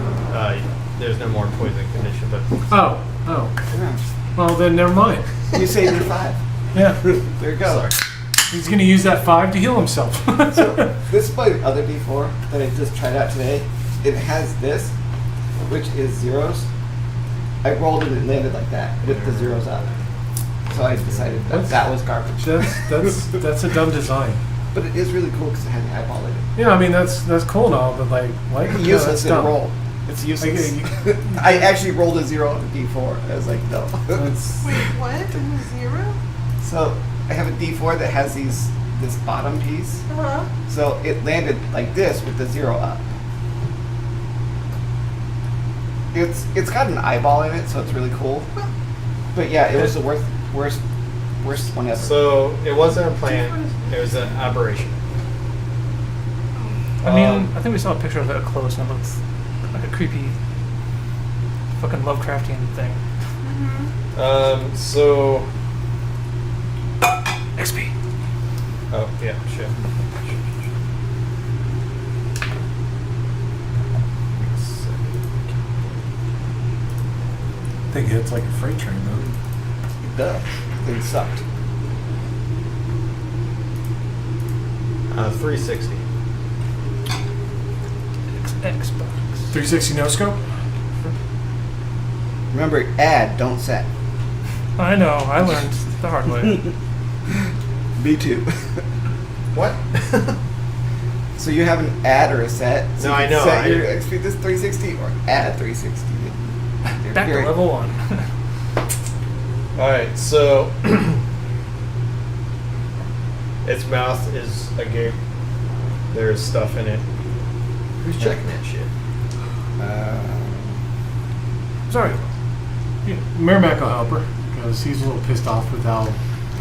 there's no more poison condition. But Oh. Yeah. Well, then never mind. You saved me 5. Yeah. There you go. sorry. He's going to use that 5 to heal himself. So this is my other D4 that I just tried out today. It has this, which is zeros. I rolled it and landed like that with the zeros up. So I decided that was garbage. That's a dumb design. But it is really cool because it had an eyeball in it. Yeah, I mean that's cool and all, but like Useless in a dumb. roll. It's useless. Like, I actually rolled a 0 on the D4. I was like, no. That's, Wait, what? It was 0? So I have a D4 that has this bottom piece. Uh-huh. So it landed like this with the 0 up. It's got an eyeball in it, so it's really cool. But yeah, it was the worst one ever. So it wasn't a plant. It was an aberration. I mean, I think we saw a picture of it up close and it looks like a creepy fucking Lovecraftian thing. So. XP. Oh yeah, shit. I think it's like a freight train though. Duh. Thing sucked. 360. Xbox. 360 no scope. Remember, add, don't set. I know. I learned the hard way. Me too. What? So you have an add or a set. So No, you I can know, Set I- your XP to 360 or add 360. Back to level 1. All right, so its mouth is agape. There's stuff in it. Who's checking that shit? Sorry. Merrimack will help her because he's a little pissed off with how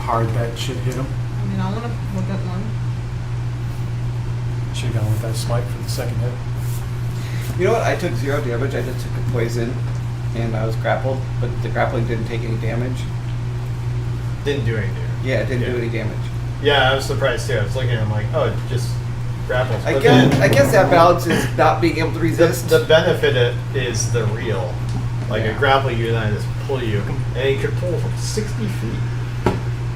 hard that shit hit him. I mean, I want to look at one. Should have gone with that smite for the second hit. You know what? I took 0 damage. I just took a poison, and I was grappled, but the grappling didn't take any damage. Didn't do anything. Yeah, it didn't do any damage. Yeah, I was surprised too. I was looking at him like, oh, it just grapples. I But guess then I guess that balance is not being able to resist. the benefit is the real. Like Yeah. a grapple you and I just pull you, and he could pull from 60 feet.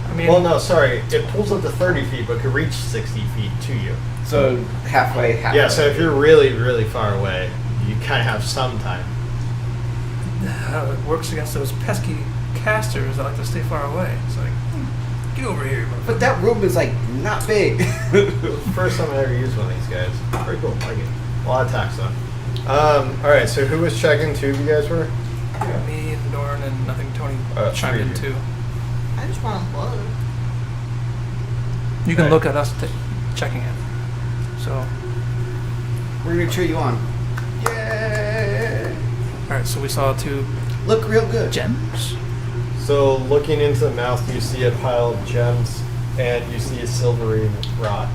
I mean, Well, no, sorry, it pulls up to 30 feet, but could reach 60 feet to you. So halfway. Yeah, so if you're really, really far away, you kind of have some time. how it works against those pesky casters that like to stay far away. It's like, get over here, motherfucker. But that room is like not big. First time I ever used one of these guys. Pretty cool. I like it. A lot of attacks though. Alright, so who was checking? 2 of you guys were? Me and Dorn and I think Tony chimed 3 in of you. too. I just want to look. You can Right. look at us checking it. So, We're gonna cheer you on. Yay! alright, so we saw 2 Look real good. gems. So looking into the mouth, you see a pile of gems, and you see a silvery rod.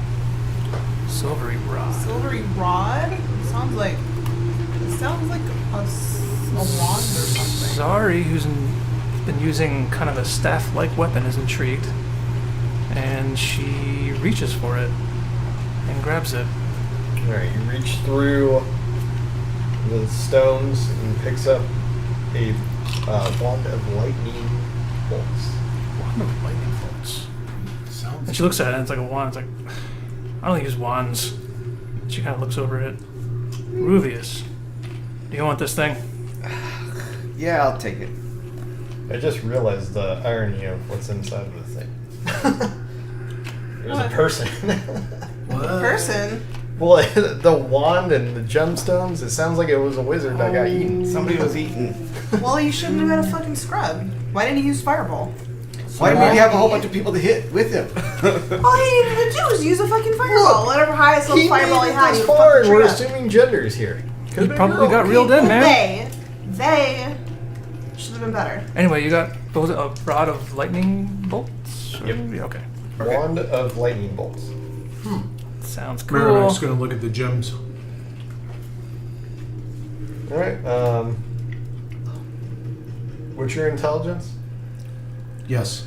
Silvery rod. Silvery rod? It sounds like a wand or something. Zari, who's been using kind of a staff-like weapon, is intrigued. And she reaches for it and grabs it. Alright, you reach through the stones and picks up a wand of lightning bolts. Wand of lightning bolts. Sounds. And she looks at it and it's like a wand. It's like, I don't use wands. She kind of looks over it. Ruvius, do you want this thing? Yeah, I'll take it. I just realized the irony of what's inside of the thing. It was a What? person. Person? Well, the wand and the gemstones, it sounds like it was a wizard that got eaten. Somebody was eating. Well, you shouldn't have been a fucking scrub. Why didn't he use fireball? Why did he have a whole bunch of people to hit with him? All he needed to do was use a fucking fireball. Whatever highest level He fireball made he it had, this he far, fucking and we're tree up. assuming genders here. He probably got reeled in, man. They should have been better. Anyway, you got both a rod of lightning bolts? Or- Yep. Yeah, okay. Wand of lightning bolts. Sounds cool. Merrimack's going to look at the gems. Alright, what's your intelligence? Yes.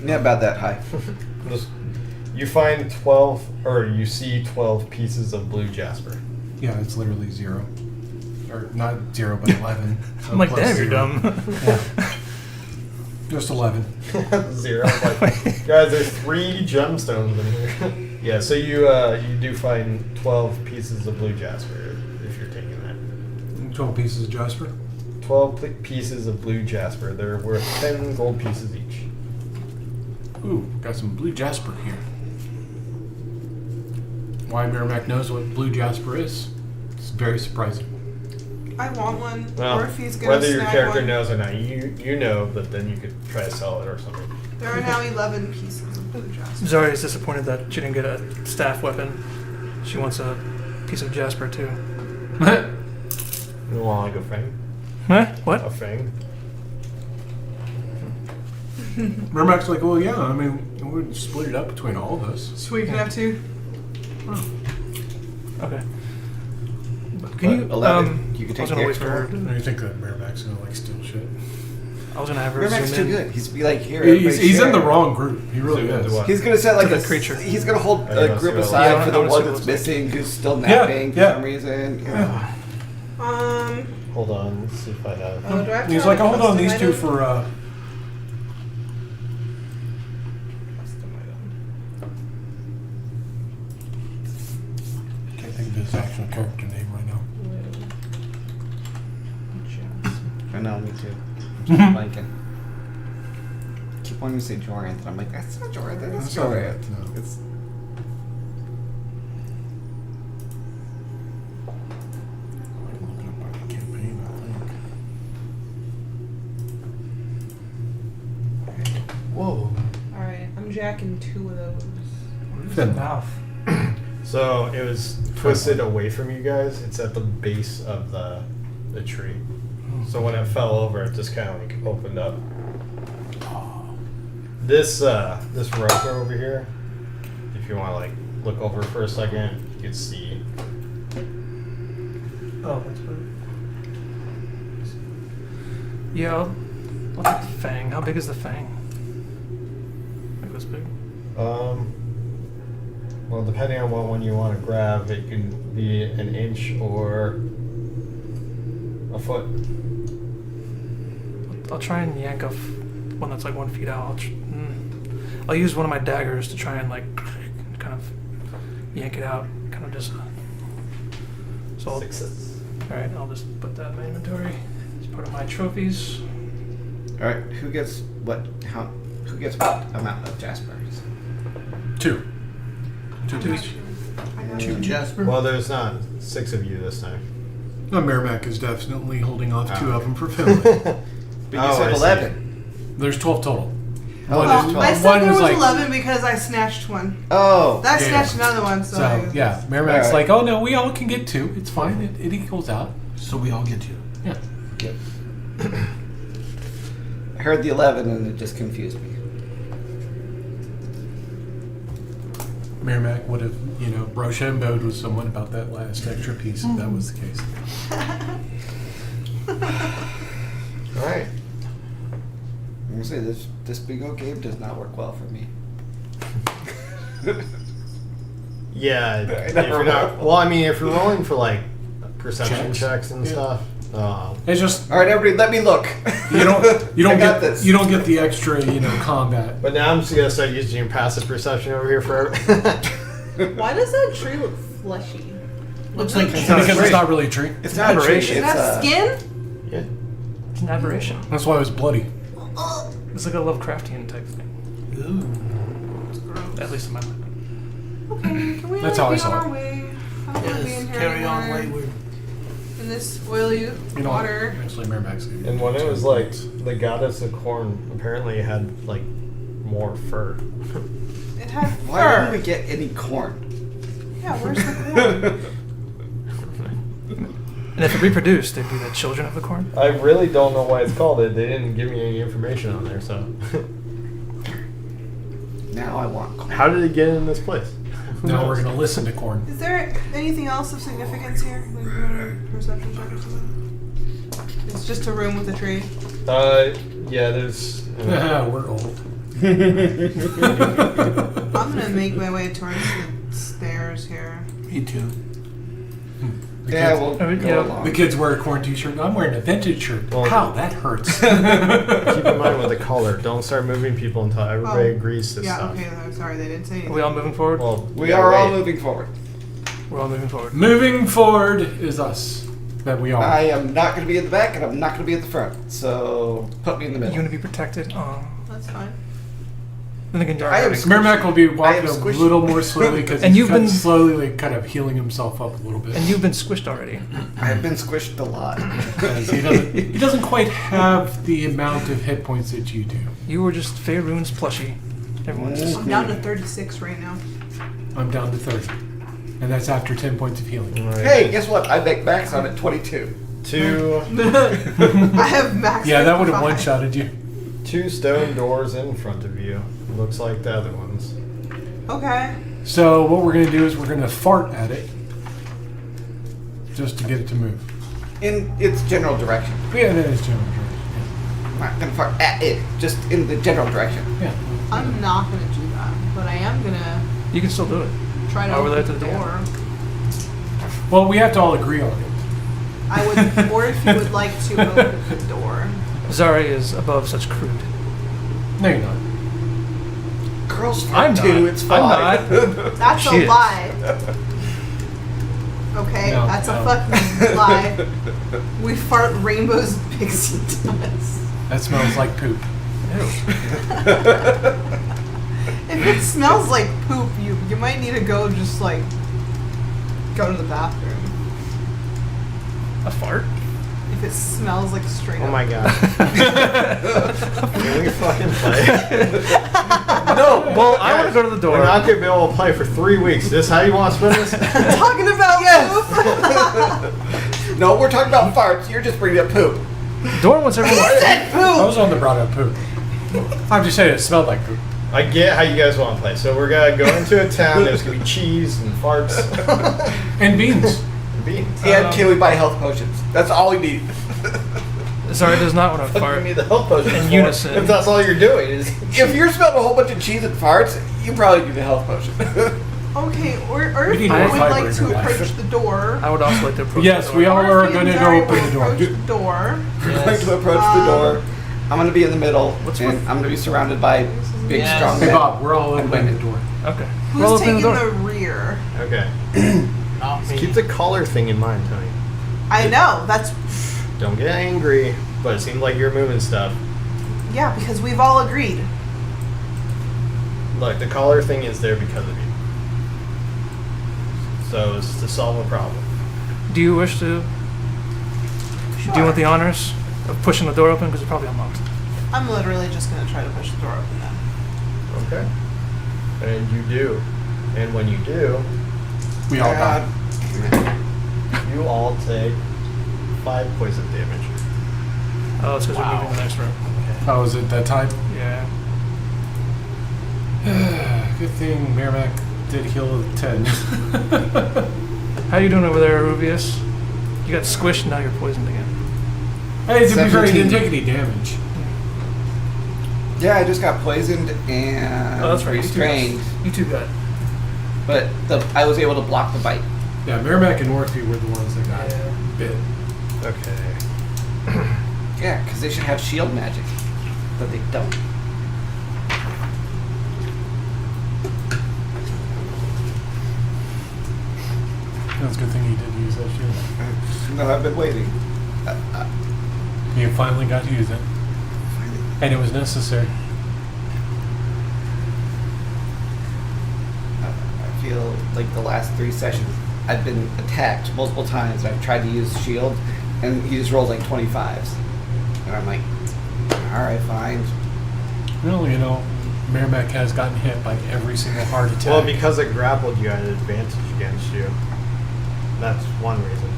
Yeah, about that high. Just, you find 12, or you see 12 pieces of blue jasper. Yeah, it's literally 0. Or not 0, but 11. So I'm like, plus damn, you're 0. dumb. Yeah. Just 11. 0. Like, guys, there's 3 gemstones in here. Yeah, so you do find 12 pieces of blue jasper if you're taking that. 12 pieces of jasper. 12 pieces of blue jasper. They're worth 10 gold pieces each. Ooh, got some blue jasper here. Why Merrimack knows what blue jasper is. It's very surprising. I want one. Well, or if he's gonna whether your snag character one. knows or not, you know, but then you could try to sell it or something. There are now 11 pieces of blue jasper. Zari is disappointed that she didn't get a staff weapon. She wants a piece of jasper too. You want like a fang? Huh? What? A fang? Merrimack's like, well, yeah, I mean, we'd split it up between all of us. So we can have 2. Okay. Can you? 11. You can I was take gonna the wait extra for her. one. Do you think that Merrimack's gonna like steal shit? I was gonna have her Merrimack's zoom too in. good. He's be like, here. He's everybody in share. the wrong group. He really Zoom into is. what? He's gonna set like To a the creature. He's gonna hold I a don't group see what- aside Yeah, for I the wanna one see what that's it looks missing, who's still Yeah, napping for yeah. some reason. Yeah. Hold on, let's see if I have. Do I have to He's have like, a hold on, custom these two item? for Custom item. can't think of his actual character name right now. I know, me too. Just blanking. Keep wanting to say Jorant, and I'm like, that's not Jorant, that's That's not Jorant. it, no. It's I'm looking up by the campaign, I think. Whoa. Alright, I'm jacking 2 of those. Then Mouth. So it was twisted away from you guys. It's at the base of the tree. So when it fell over, it just kind of like opened up. This roper over here, if you want to like look over for a second, you can see. Oh, that's good. Yeah, I'll take the fang. How big is the fang? Like this big? Well, depending on what one you want to grab, it can be an inch or a foot. I'll try and yank off one that's like 1 feet out. I'll use one of my daggers to try and like kind of yank it out. Kind of just. So all 6s. right, I'll just put that in my inventory. It's part of my trophies. all right. Who gets what? Who gets what amount of jaspers? 2. 2 each. I got 2 2. Jasper. Well, there's not 6 of you this time. No, Merrimack is definitely holding off 2 of them for Finley. But you Oh, said I see. 11. There's 12 total. Oh, One there's is- 12. I said one there was was like- 11 because I snatched one. Oh. That Yeah, snatched yeah. another one, so, So, yeah, Merrimack's Alright. like, oh no, we all can get 2. It's fine. It equals out. So we all get 2. Yeah. Yep. I heard the 11 and it just confused me. Merrimack would have, Rochambeaued with someone about that last extra piece if that was the case. All right. I'm gonna say this bingo game does not work well for me. Yeah, I if never you're not. roll. Well, I mean, if you're rolling for like perception Checks. checks and Yeah. stuff, It's just All right, everybody, let me look. you don't I got get this. you don't get the extra combat. but now I'm just gonna start using your passive perception over here for. Why does that tree look fleshy? Looks like Because Jasper. it's not really a tree. It's not a tree. aberration. Is It's that skin? Yeah. It's an aberration. That's why it was bloody. It's like a Lovecraftian type thing. Ooh. At least in my mind. Okay, can we That's how I be saw on it. our way? I don't wanna be in Yes, here carry on anymore. wayward. In this oily water. Actually, Merrimack's. And when it was like the goddess of corn, apparently had like more fur. It had Why fur. didn't we get any corn? Yeah, where's the corn? And if it reproduced, they'd be the children of the corn. I really don't know why it's called it. They didn't give me any information on there, so. Now I want corn. How did it get in this place? Now we're gonna listen to corn. Is there anything else of significance here? Like, you want a perception check or something? It's just a room with a tree. Yeah, there's. We're old. I'm gonna make my way towards the stairs here. Me too. The Yeah, kids, we'll I mean, go yeah. along. the kids wear a corn t-shirt. I'm wearing a vintage shirt. Well- Pow, that hurts. Keep in mind with the color. Don't start moving people until everybody agrees to Yeah, stuff. okay, I'm sorry, they didn't say Are anything. we all moving forward? Well, We yeah, are all wait. moving forward. We're all moving forward. Moving forward is us. That we are. I am not going to be in the back, and I'm not going to be at the front. So put me in the You middle. want to be protected? Oh. That's fine. Then again, you're I am already- Merrimack will be I walking am a squishy. little more slowly because And he's you've been- slowly like, kind of healing himself up a little bit. and you've been squished already. I have been squished a lot. Because he doesn't quite have the amount of hit points that you do. You were just Faerun's plushie. Everyone's just. I'm down to 36 right now. I'm down to 30. And that's after 10 points of healing. Alright. Hey, guess what? I make max on at 22. Two I have max. Yeah, that would have 55. one-shotted you. two stone doors in front of you. Looks like the other ones. Okay. So what we're going to do is we're going to fart at it. Just to get it to move. In its general direction. Yeah, that is general direction. I'm not going to fart at it, just in the general direction. Yeah. I'm not gonna do that, but I am gonna You can still do it. try to Over there open to the the door. Well, we have to all agree on it. I would, or if you would like to open the door. Zari is above such crude. No, you're not. Girls I'm fart too, not. it's I'm fine. That's She a is. lie. Okay, No, that's no. a fucking lie. We fart rainbows, pixie dust. That smells like poop. If it smells like poop, you might need to go just like go to the bathroom. A fart? If it smells like straight Oh up. my god. Can we fucking play? No. Well, I want to go to the door. We're not gonna be able to play for 3 weeks. Is this how you want to spend this? Talking about poop. No, we're talking about farts. You're just bringing up poop. Dorn wants everyone. Said I poop. was on the brought up poop. I'm just saying it smelled like poop. I get how you guys want to play. So we're gonna go into a town. There's gonna be cheese and farts And beans. and beans. And can we buy health potions? That's all we need. Zari does not want to What do fart. you need the health potion In for? unison. If that's all you're doing is If you're smelling a whole bunch of cheese and farts, you probably need a health potion. Okay, or We if need you more would fiber like in to your life. approach the door. I would also like to approach Yes, the door. we all or are if going to you go and open Zari the door. approach the door. We're going to approach the door. I'm going to be in the middle, What's and with- I'm going to be surrounded by big, Yes. strong Hey men. Bob, we're all And opening the women. door. Okay. We're all Who's opening taking the the door. rear? okay. Not me. Keep the collar thing in mind, Tony. I know, that's... Don't get angry, but it seems like you're moving stuff. Yeah, because we've all agreed. Look, the collar thing is there because of you. So it's to solve a problem. Do you wish to? Sure. Do you want the honors of pushing the door open? Because it's probably unlocked. I'm literally just going to try to push the door open then. Okay. And you do. And when you do, We all God. got you all take 5 poison damage. Oh, it's because Wow. we're moving to the next room. Oh, is it that time? Yeah. Good thing Merrimack did heal 10. How you doing over there, Rubius? You got squished and now you're poisoned again. Hey, to be fair, he 17. didn't take any damage. Yeah, I just got poisoned and Oh, that's right. restrained, You two got. but I was able to block the bite. Yeah, Merrimack and Orphe were the ones that got Yeah. bit. Okay. Yeah, because they should have shield magic, but they don't. That's a good thing he did use that shield. No, I've been waiting. You finally got to use it. And it was necessary. I feel like the last 3 sessions, I've been attacked multiple times. I've tried to use shield, and he just rolls like 25s. And I'm like, alright, fine. Well, you know, Merrimack has gotten hit by every single heart attack. Well, because it grappled you at an advantage against you. That's one reason.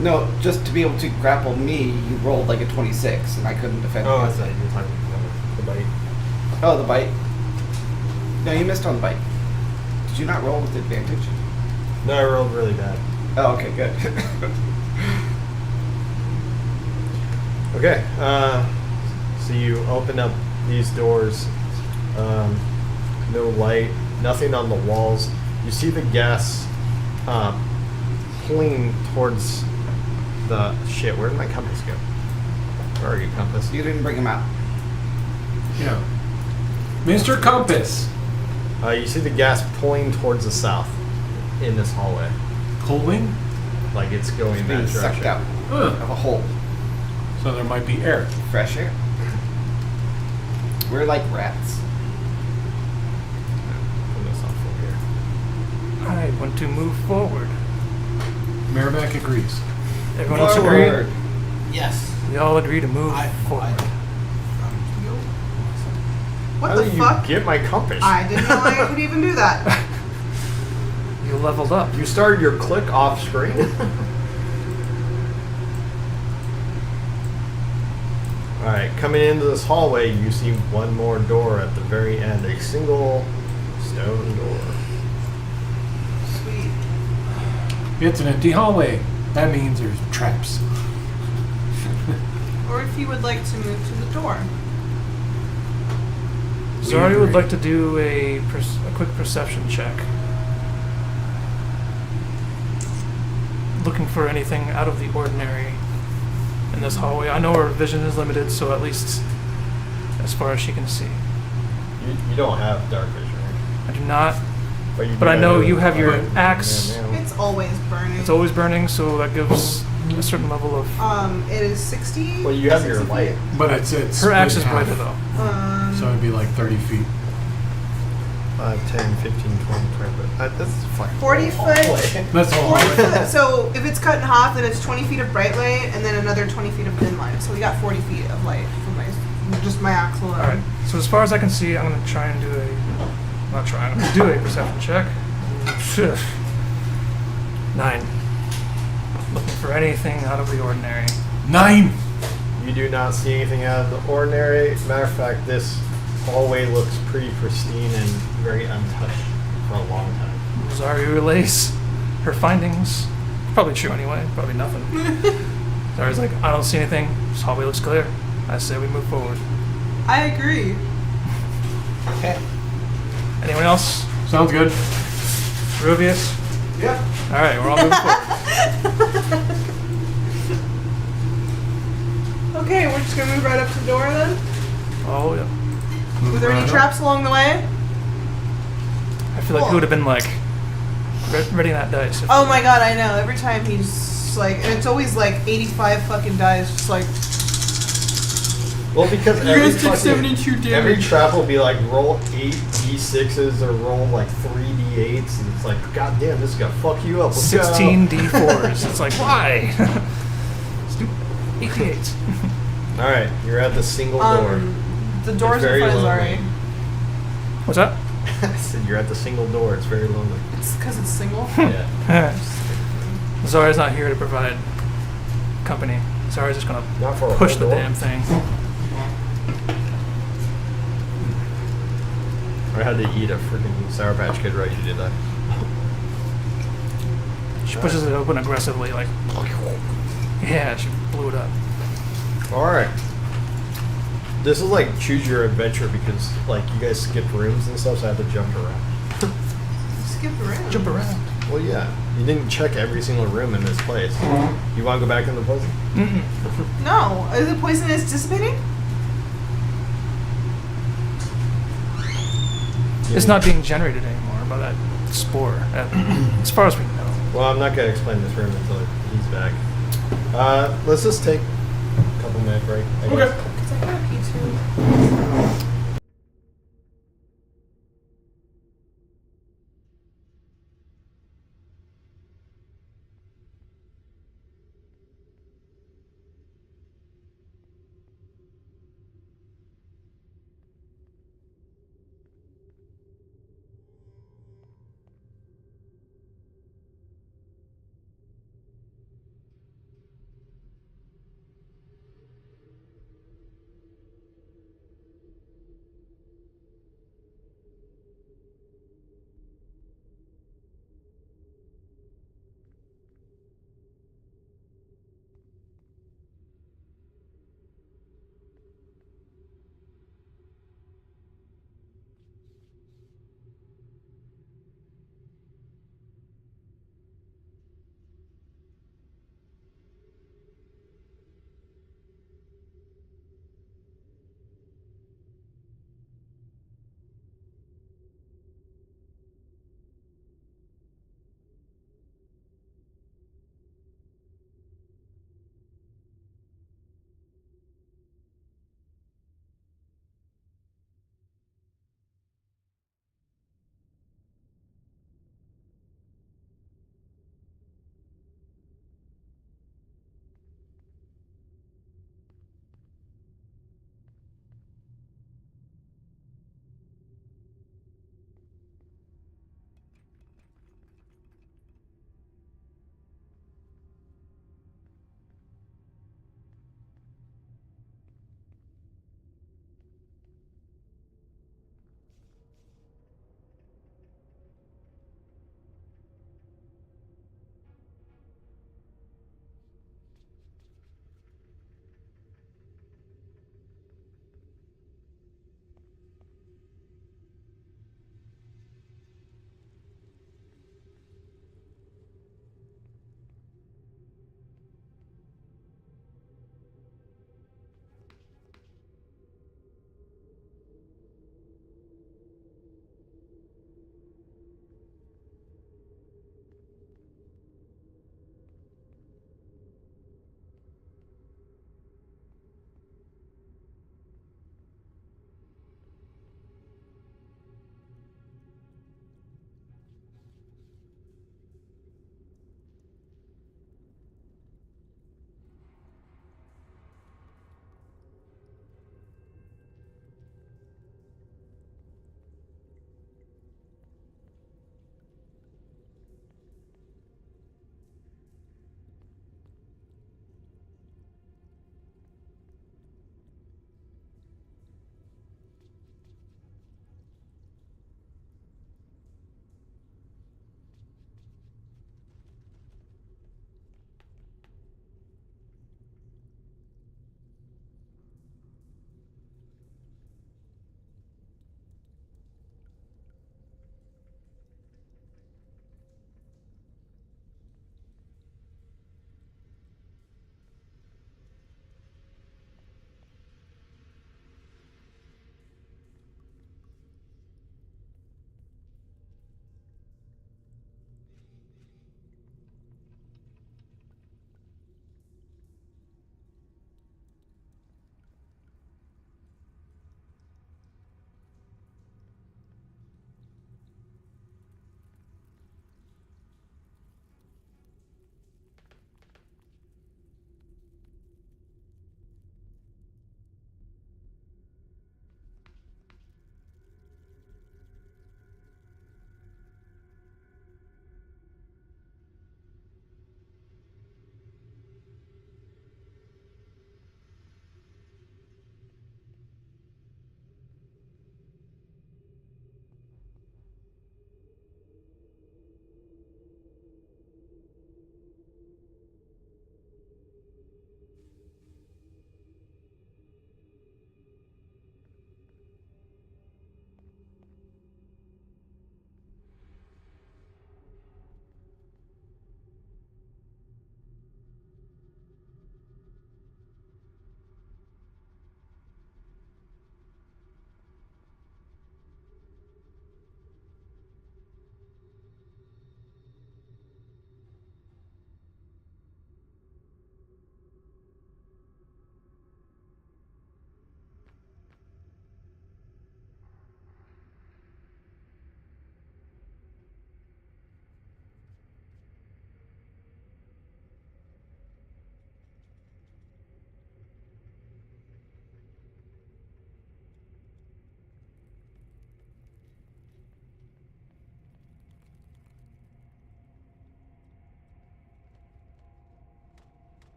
No, just to be able to grapple me, you rolled like a 26, and I couldn't defend Oh, I against thought it. you were talking about the bite. Oh, the bite. No, you missed on the bite. Did you not roll with advantage? No, I rolled really bad. Oh, okay, good. Okay. So you open up these doors. No light, nothing on the walls. You see the gas pulling towards the shit. Where did my compass go? Where are you, compass? You didn't bring him out. Yeah. Mr. Compass. You see the gas pulling towards the south in this hallway. Pulling? Like it's going It's that being direction. sucked out of a hole. So there might be air. Fresh air. We're like rats. Put this on full here. I want to move forward. Merrimack agrees. Everyone else Forward. agree? Yes. We all agree to move I forward. What How the did fuck? you get my compass? I didn't know I could even do that. You leveled up. You started your click off screen. Alright, coming into this hallway, you see one more door at the very end. A single stone door. Sweet. It's an empty hallway. That means there's traps. Or if you would like to move to the door. Zari would agree. like to do a quick perception check. Looking for anything out of the ordinary in this hallway. I know her vision is limited, so at least as far as she can see. You don't have dark vision, right? I do not, But, you but do I know have- you have your Yeah, axe. yeah. It's always burning. It's always burning, so that gives a certain level of. It is 60. Well, you have your 60 light. feet. But it's Her axe split is half. brighter though. So it'd be like 30 feet. 5, 10, 15, 20, 20. But that's fucking 40 foot. That's all. 40 foot. So if it's cut in half, then it's 20 feet of bright light and then another 20 feet of dim light. So we got 40 feet of light from just my axe alone. Alright, so as far as I can see, I'm gonna try and do a. Not try, I'm gonna do a perception check. 9. Looking for anything out of the ordinary. 9. You do not see anything out of the ordinary. Matter of fact, this hallway looks pretty pristine and very untouched for a long time. Zari relays her findings. Probably true anyway, probably nothing. Zari's like, I don't see anything. This hallway looks clear. I say we move forward. I agree. Okay. Anyone else? Sounds good. Rubius? Yep. Alright, we're all moving forward. Okay, we're just gonna move right up to the door then. Oh, yeah. Were there any traps along the way? I feel like he would have been like, ready that dice. if- Oh my god, I know. Every time he's like, and it's always like 85 fucking dice, just like. Well, because You're every gonna take fucking- 72 damage. every trap will be like roll 8 d6s or roll like 3 d8s, and it's like, god damn, this is gonna fuck you up. Let's 16 go. d4s. It's like, why? Stupid. 88. All right, you're at the single door. The door's It's in very front of lonely. Zari. What's that? I said you're at the single door. It's very lonely. It's because it's single. Yeah. Zari's not here to provide company. Zari's just gonna Not for a push whole the door. damn thing. I had to eat a freaking Sour Patch Kid right. You did that. She pushes it open aggressively, like, yeah, she blew it up. All right. This is like choose your adventure because like you guys skip rooms and stuff, so I had to jump around. Skip around. Jump around. Well, yeah, you didn't check every single room in this place. You want to go back in the poison? No. Is the poisonous dissipating? It's not being generated anymore by that spore, as far as we know. Well, I'm not gonna explain this room until he's back. Let's just take a couple minute break. I guess. Because I gotta pee too.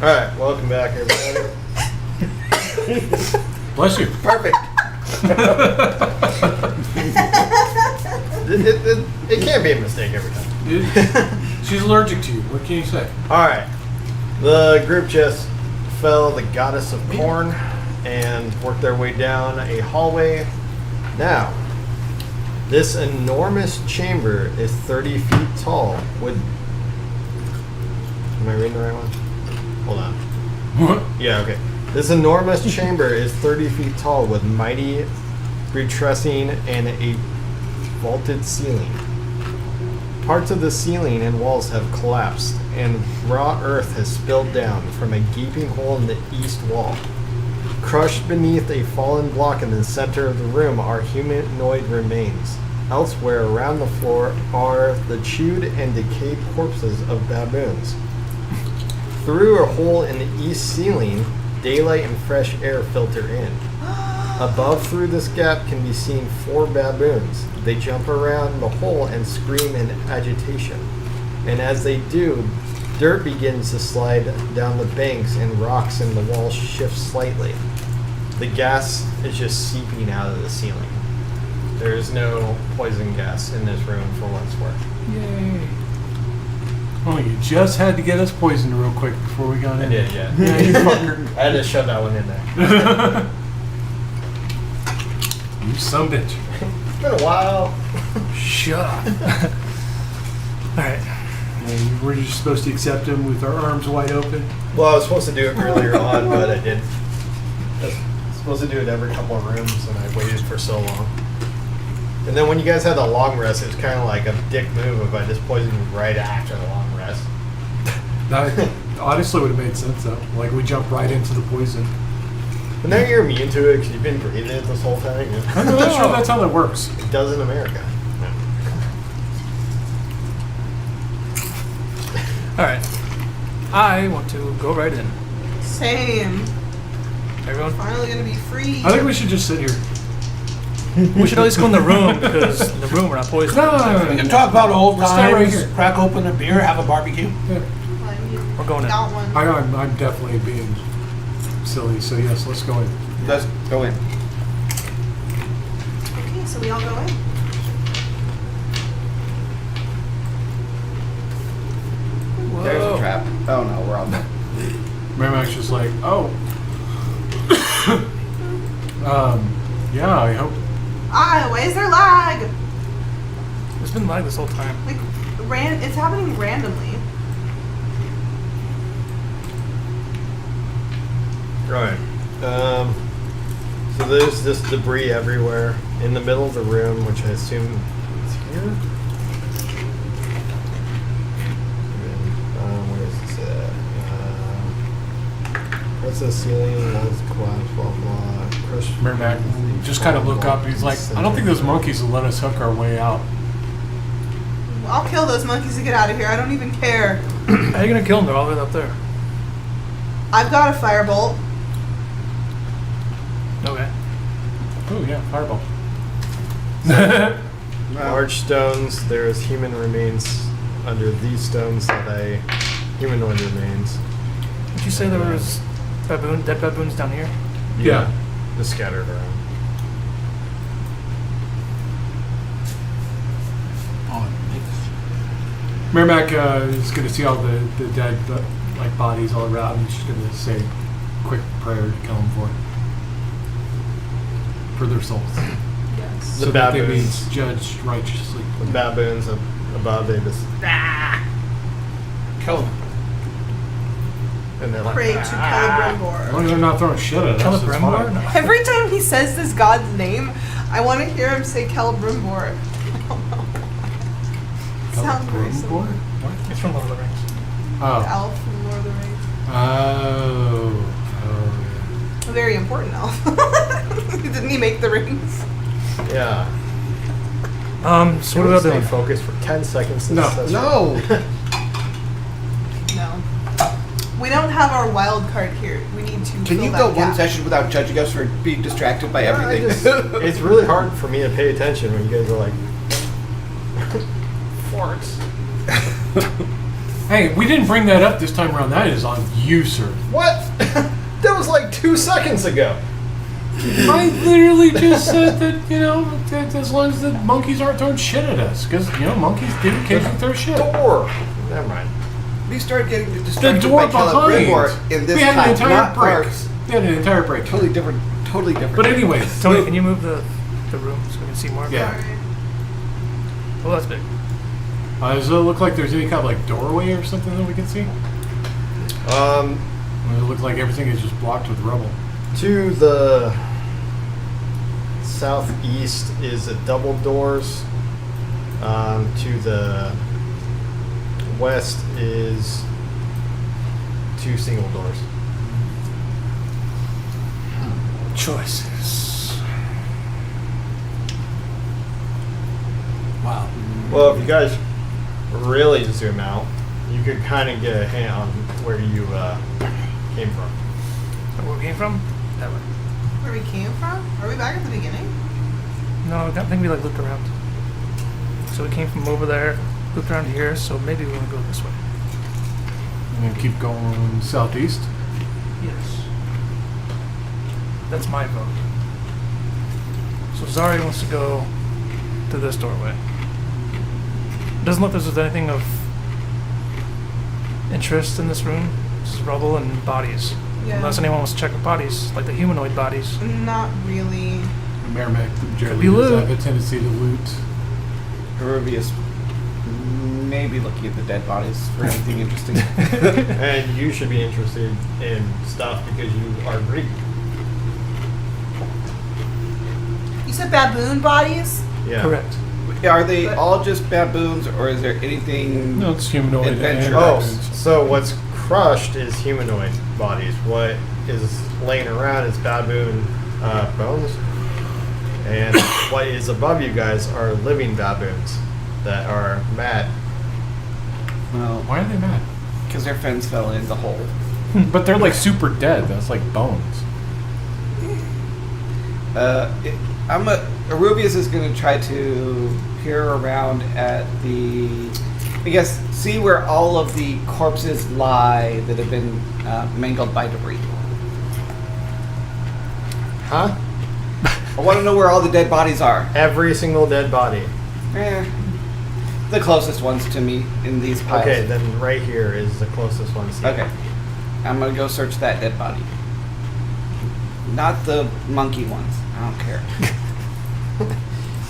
Alright, welcome back, everybody. Bless you. Perfect. It can't be a mistake every time. She's allergic to you. What can you say? Alright. The group just fell the goddess of corn and worked their way down a hallway. Now, this enormous chamber is 30 feet tall with... Am I reading the right one? Hold on. What? Yeah, okay. This enormous chamber is 30 feet tall with mighty buttressing and a vaulted ceiling. Parts of the ceiling and walls have collapsed, and raw earth has spilled down from a gaping hole in the east wall. Crushed beneath a fallen block in the center of the room are humanoid remains. Elsewhere around the floor are the chewed and decayed corpses of baboons. Through a hole in the east ceiling, daylight and fresh air filter in. Above through this gap can be seen 4 baboons. They jump around the hole and scream in agitation. And as they do, dirt begins to slide down the banks and rocks in the wall shift slightly. The gas is just seeping out of the ceiling. There is no poison gas in this room for what it's worth. Yay. Oh, you just had to get us poisoned real quick before we got I in. did, yeah. Yeah, you fucker. I had to shove that one in there. You son of a bitch. It's been a while. Shut up. Alright. And we're just supposed to accept him with our arms wide open. Well, I was supposed to do it earlier on, but I didn't. I was supposed to do it every couple of rooms, and I waited for so long. And then when you guys had the long rest, it was kind of like a dick move if I just poisoned you right after the long rest. That honestly would have made sense though. Like we jumped right into the poison. But now you're immune to it because you've been breathing it this whole time. I'm not sure that's how that works. It does in America. Alright. I want to go right in. Same. Everyone? Finally gonna be free. I think we should just sit here. We should at least go in the room because in the room we're not poisoned. No. We can talk about old We'll stay right times, here. crack open a beer, have a barbecue. Yeah. We're going in. Got one. I'm definitely being silly, so yes, let's go in. Let's go in. Okay, so we all go in. There's a trap. Oh no, we're all done. Merrimack's just like, oh. Yeah, I hope. Ah, why is there lag? It's been lag this whole time. Like, it's happening randomly. Right. So there's this debris everywhere in the middle of the room, which I assume is here. Where is this at? What's the ceiling? Walls collapse, blah blah. Crushed. Merrimack just kind of look up. He's like, I don't think those monkeys will let us hook our way out. I'll kill those monkeys to get out of here. I don't even care. How are you gonna kill them? They're all the way up there. I've got a firebolt. Okay. Oh yeah, fireball. Large stones. There is human remains under these stones humanoid remains. Did you say there was dead baboons down here? Yeah. Just scattered around. Merrimack is going to see all the dead like bodies all around. And she's going to say a quick prayer to kill them for their souls. Yes. The So that they be baboons. judged righteously. The baboons above, they just Kill them. and they're like Pray to As Celebrimbor. long as they're not throwing shit at us, it's Celebrimbor? fine. No. Every time he says this god's name, I want to hear him say Celebrimbor. I don't know. Sounds very similar. What? It's from Lord of the Rings. The Oh. elf from Lord of the Rings. Oh. A very important elf. Didn't he make the rings? yeah. So what about Stay doing? focused for 10 seconds. No. No. No. We don't have our wild card here. We need to. Can fill you that go one gap. session without judging us for being distracted by I everything? just- it's really hard for me to pay attention when you guys are like farts. Hey, we didn't bring that up this time around. That is on you, sir. What? That was like 2 seconds ago. I literally just said that as long as the monkeys aren't throwing shit at us, because monkeys do occasionally throw shit. Door. Never mind. We started getting The distracted door by Caleb behind. in this We had an time, entire not break. parks. We had an entire break. Totally different. But anyways, Tony, can you move the room so we can see more? yeah. Oh, that's big. Does it look like there's any kind of like doorway or something that we can see? Or does it look like everything is just blocked with rubble? To the southeast is a double doors. To the west is 2 single doors. Choices. Wow. Well, if you guys really zoom out, you could kind of get a hint on where you came from. Where we came from? That way. Where we came from? Are we back at the beginning? No, I think we like looped around. So we came from over there, looped around here, so maybe we want to go this way. And then keep going southeast. Yes. That's my vote. So Zari wants to go to this doorway. Doesn't look as if there's anything of interest in this room. Just rubble and bodies. Yeah. Unless anyone wants to check the bodies, like the humanoid bodies. Not really. Merrimack generally be does loot. have a tendency to loot. Herovius maybe looking at the dead bodies for anything interesting. And you should be interested in stuff because you are Greek. You said baboon bodies? Yeah. Correct. Are they all just baboons, or is there anything? No, it's humanoid. Adventure. Oh, baboons. so what's crushed is humanoid bodies. What is laying around is baboon bones. And what is above you guys are living baboons that are mad. Well, Why are they mad? because their fins fell in the hole. But they're like super dead. That's like bones. Arubius is going to try to peer around at see where all of the corpses lie that have been mangled by debris. Huh? I want to know where all the dead bodies are. Every single dead body. The closest ones to me in these piles. Okay, then right here is the closest one. to you. Okay. I'm going to go search that dead body. Not the monkey ones. I don't care.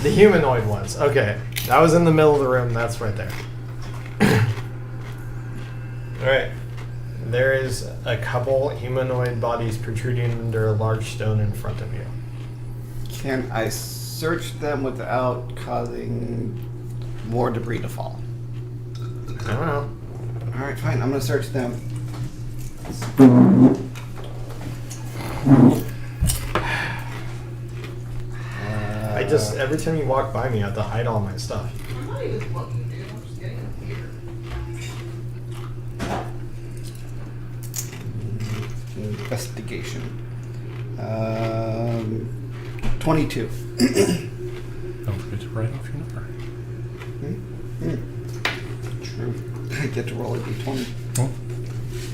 The humanoid ones. Okay. That was in the middle of the room. That's right there. Alright. There is a couple humanoid bodies protruding under a large stone in front of you. Can I search them without causing more debris to fall? I don't know. Alright, fine. I'm going to search them. I just, every time you walk by me, I have to hide all my stuff. I'm not even looking, dude. I'm just getting up here. Investigation. 22. Don't forget to write off your number. True. I get to roll a d20. Well,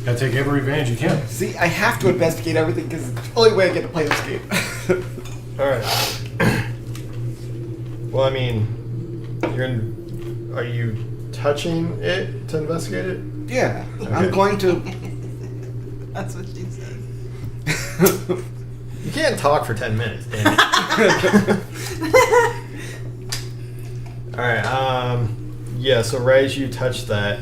gotta take every advantage you can. See, I have to investigate everything because it's the only way I get to play this game. Alright. Well, I mean, are you touching it to investigate it? Yeah, Okay. I'm going to. That's what she said. You can't talk for 10 minutes, damn it. Alright, yeah, so right as you touch that,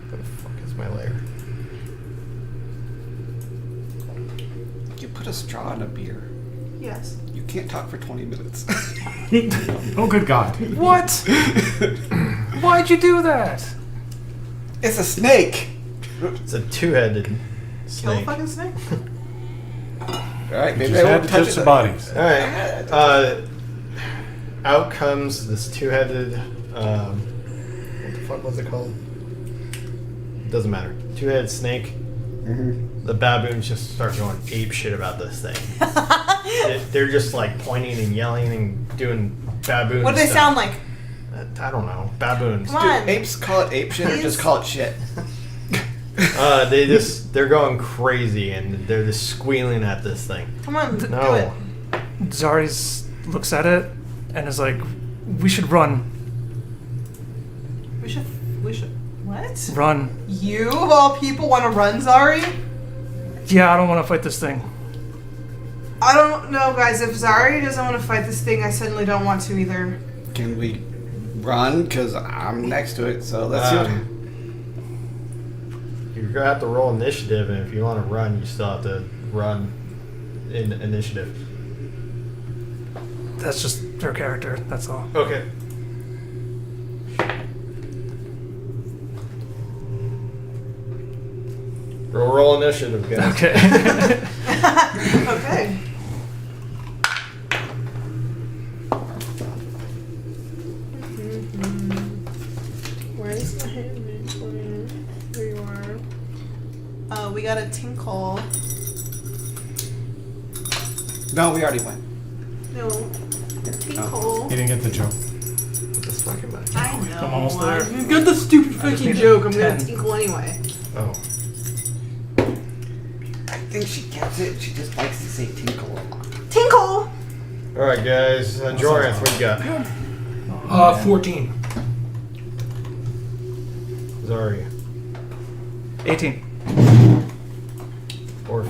where the fuck is my layer? You put a straw in a beer. Yes. You can't talk for 20 minutes. Oh, good God. What? Why'd you do that? It's a snake. It's a two-headed Kill a snake. fucking snake. Alright, maybe Just I had won't to touch touch it. the bodies. Alright, out comes this two-headed, what the fuck was it called? Doesn't matter. Two-headed snake. Mhm. The baboons just start going ape shit about this thing. They're just like pointing and yelling and doing baboon What do they stuff. sound like? I don't know, baboons. Come on. Do apes call it ape shit or just call it shit? They're going crazy and they're just squealing at this thing. Come on, do it. No. Zari looks at it and is like, we should run. We should. What? Run. You of all people want to run, Zari? Yeah, I don't want to fight this thing. I don't know, guys. If Zari doesn't want to fight this thing, I certainly don't want to either. Can we run? Because I'm next to it, so let's do it. You're gonna have to roll initiative, and if you want to run, you still have to run in initiative. That's just her character, that's all. Okay. Roll initiative, guys. Okay. Okay. Where's my inventory? There you are. We got a tinkle. No, we already went. No. Tinkle. You didn't get the joke. This fucking back. I know. I'm almost there. You got the stupid I just fucking need a joke. I'm gonna 10. tinkle anyway. Oh. I think she gets it. She just likes to say tinkle a lot. Tinkle! Alright, guys. Joranth, what you got? 14. Zari. 18. Or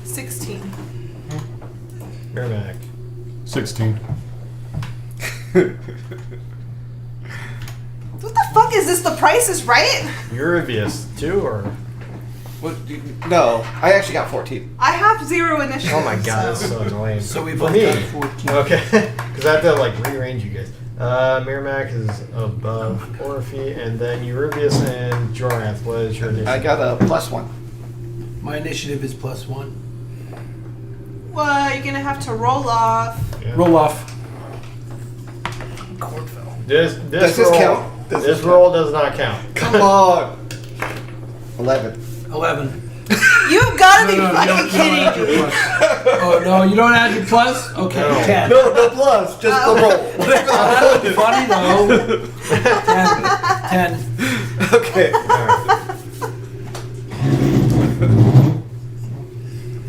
16. Merrimack. 16. What the fuck is this? The Price is Right? Eurybius, 2 or? What? No, I actually got 14. I have 0 initiative. Oh my god, that's so annoying. So we For both me. got 14. Okay, because I have to like rearrange you guys. Merrimack is above Orphe, and then Eurybius and Joranth. What is your initiative? I got a +1. My initiative is +1. Well, you're gonna have to roll off. Yeah. Roll off. Cord fell. This Does roll, this count? This roll does not count. Come on. 11. 11. You've gotta be No, you fucking don't kidding add your me. plus. Oh no, you don't add your plus? Okay, No. 10. No, no plus, just the roll. Whatever That would be funny though. 10. 10. Okay. Alright.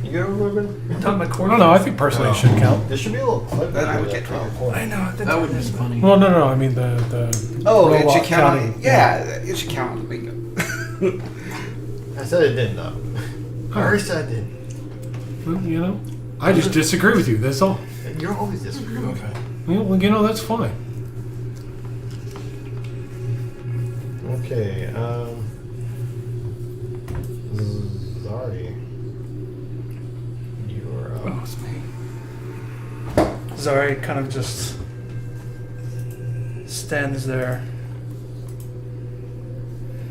You go, Ruben? Top my cord. I don't know. I think personally it should count. There should be a little clip. Then I would there get for 12. recording. I know. That would be funny. Well, no. I mean the Oh, it roll should off count on, counting. yeah, it should count on the bingo. I said it didn't, though. I already said it didn't. Well, you know, I just disagree with you. That's all. You're always disagreeing. Okay. Well, you know, that's fine. Okay, Zari. You're up. Oh, it's me. Zari kind of just stands there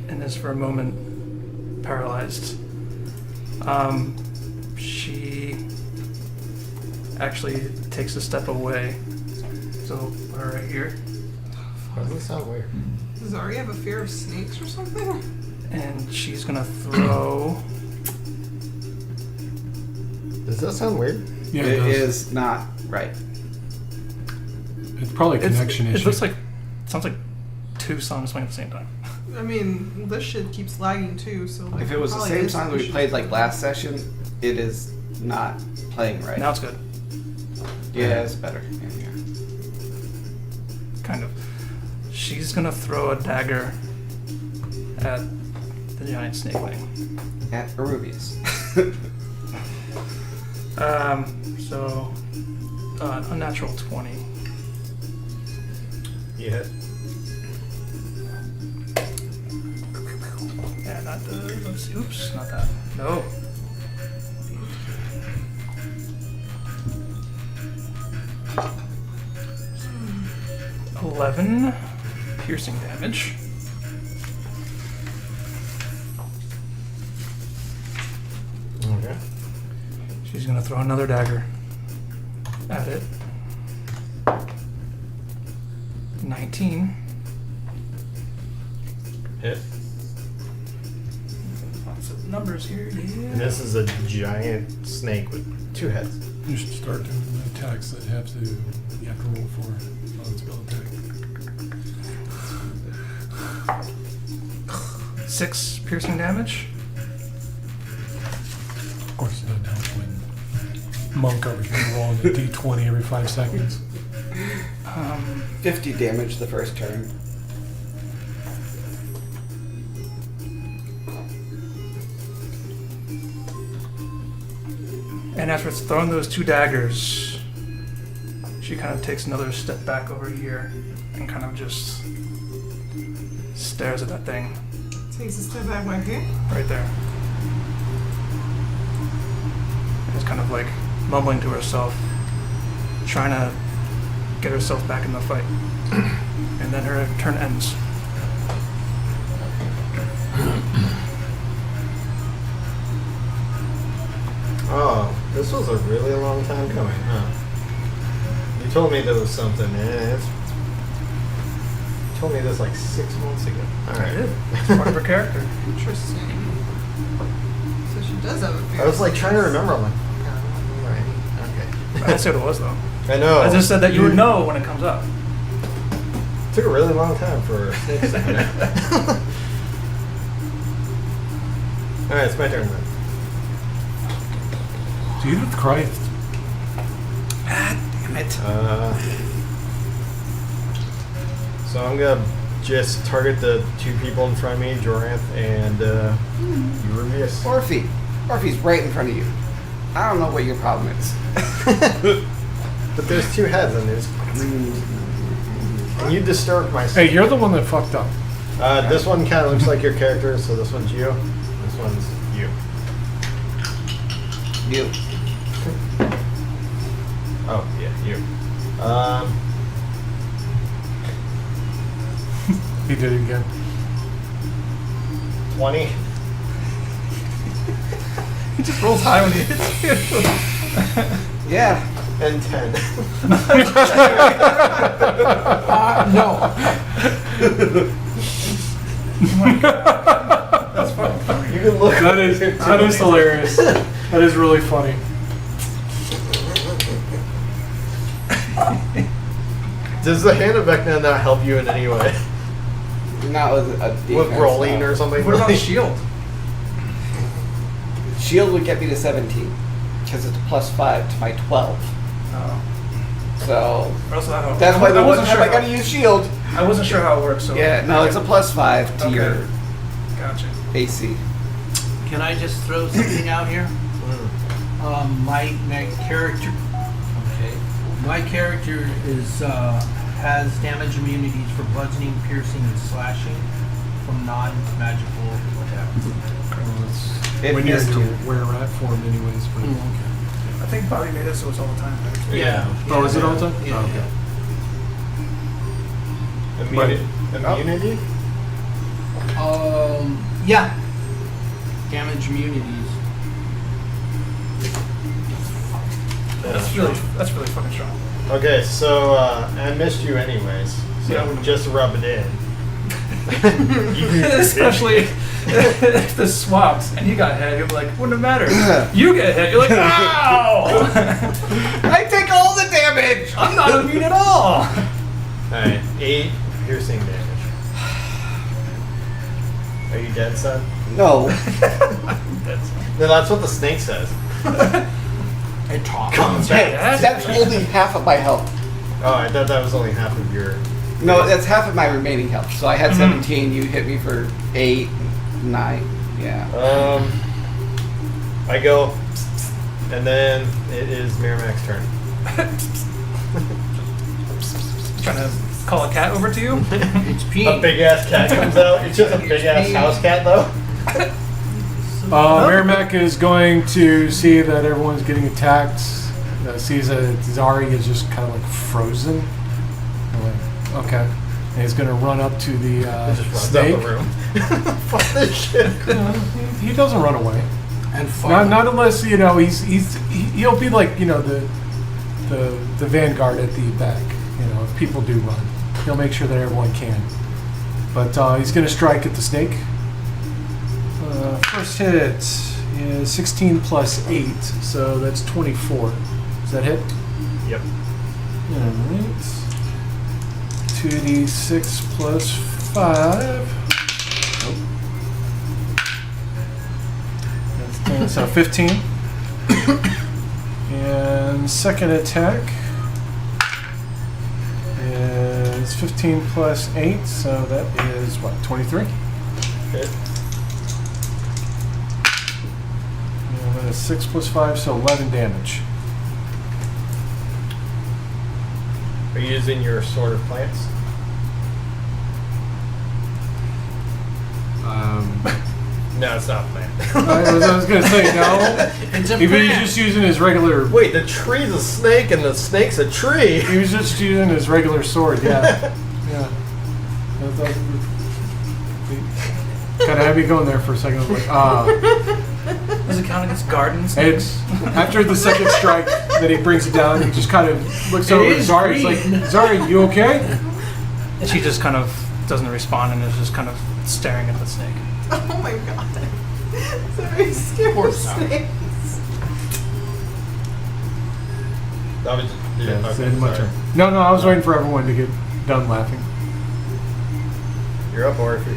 and is for a moment paralyzed. She actually takes a step away. So put her right here. Why does this sound weird? Does Zari have a fear of snakes or something? And she's gonna throw. Does that sound weird? Yeah, It it does. is not right. It's probably a connection It issue. looks like sounds like two songs playing at the same time. I mean, this shit keeps lagging too, so like. If it was the probably same is song an that we issue. played like last session, it is not playing right. Now it's good, Yeah, it's better. Yeah, yeah. kind of. She's gonna throw a dagger at the giant snakeling. At Arubius. So unnatural 20. You hit. Yeah, not the. Let's see. Oops, not that. No. 11 piercing damage. Okay. She's gonna throw another dagger at it. 19. Hit. Lots of numbers here. And Yeah. this is a giant snake with 2 heads. You should start doing the attacks that you have to roll for on its spell attack. 6 piercing damage. Of course, you know that when Monk over here rolling a d20 every 5 seconds. 50 damage the first turn. And after it's thrown those 2 daggers, she kind of takes another step back over here and kind of just stares at that thing Takes a step back right here. right there. And just kind of like mumbling to herself, trying to get herself back in the fight. And then her turn ends. Oh, this was a really long time coming, huh? You told me there was something, and you told me this like 6 months ago. Alright. It's part of her character. Interesting. So she does have a beard. I was like trying to remember, I'm like, God, I don't remember any. Okay. I didn't say what it was though. I know. I just said that you would know when it comes up. It took a really long time for snakes to come out. Alright, it's my turn then. Jesus Christ. Damn it. So I'm gonna just target the 2 people in front of me, Joranth and Eurybius. Orphe's right in front of you. I don't know what your problem is. But there's 2 heads and there's. And you disturbed my. Hey, you're the one that fucked up. This one kind of looks like your character, so this one's you. This one's you. You. Oh yeah, you. He did it again. 20. He just rolls high when he hits you. Yeah. And 10. No. Oh my God. That's fucking funny. You can look. That is hilarious. That is really funny. Does the hand of Vecna not help you in any way? Not with a defense. With rolling or something? What about shield? Shield would get me to 17. Because it's +5 to my 12. Oh. So Also that helps. that's why the I one wasn't time sure I gotta how- use shield. I wasn't sure how it works. So Yeah, no, it's a +5 to Okay. your Gotcha. AC. Can I just throw something out here? My character. Okay. My character is has damage immunities for bludgeoning, piercing, and slashing from non-magical attacks. It When you're in missed your you. were-rat form anyways. But I think Bobby made it so it's all the time. Right? Yeah. Oh, is it all the time? Yeah. Oh, okay. Immunity? Yeah. Damage immunities. That's really fucking strong. Okay, so I missed you anyways. So Yeah. just rub it in. Especially if this swaps and you got hit, you'll be like, wouldn't have mattered. You get hit, you're like, ow! I take all the damage! I'm not immune at all. Alright, 8 piercing damage. Are you dead, son? No. No, that's what the snake says. It talks. Hey, that's only half of my health. Oh, I thought that was only half of your. No, that's half of my remaining health. So I had 17, you hit me for 8, 9. Yeah. I go, and then it is Merrimack's turn. Trying to call a cat over to you? It's peeing. A big ass cat comes out. It's just a big ass house cat, though. Merrimack is going to see that everyone's getting attacked. Sees that Zari is just kind of like frozen. Like, okay. And he's going to run up to the Just runs snake. out the room. Fuck this shit. He doesn't run away. And fire. Not unless he'll be like the vanguard at the back. If people do run, he'll make sure that everyone can. But he's going to strike at the snake. First hit is 16 plus 8, so that's 24. Does that hit? Yep. Alright. 2d6 plus 5. So 15. And second attack is 15 plus 8, so that is what, 23? Hit. And then a 6 plus 5, so 11 damage. Are you using your sword of plants? No, it's not a plant. I was going to say no. It's a He was plant. just using his regular. Wait, the tree's a snake and the snake's a tree. He was just using his regular sword. Yeah. Yeah. Kind of had me going there for a second. I was like, Does it count against garden And snakes? after the second strike that he brings it down, he just kind of looks over at is Zari. He's like, Zari, you okay? And she just kind of doesn't respond and is just kind of staring at the snake. Oh my god. Sorry, scared Poor of Sally. snakes. That was Yeah, it's okay, my sorry. turn. No, I was waiting for everyone to get done laughing. You're up, Orphy.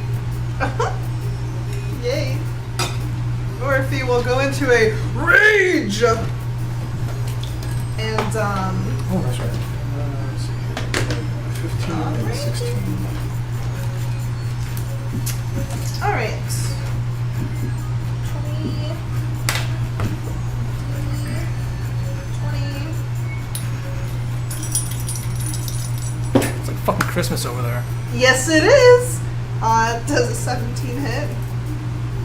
Yay. Orphy will go into a rage. And Oh, that's right. Let's see. 15 and 16. all right. 20. It's like fucking Christmas over there. Yes, it is. Does a 17 hit?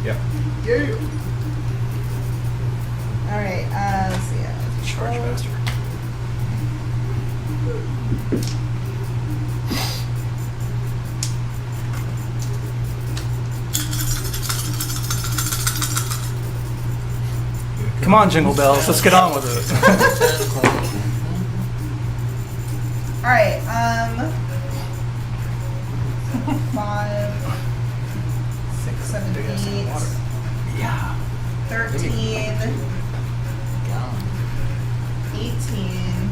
Yep. Yeah. All right. Let's see. Charge 12. master. Come on, Jingle Bells, let's get on with it. All right. 5, 6, 7, 8, Yeah. 13, 18.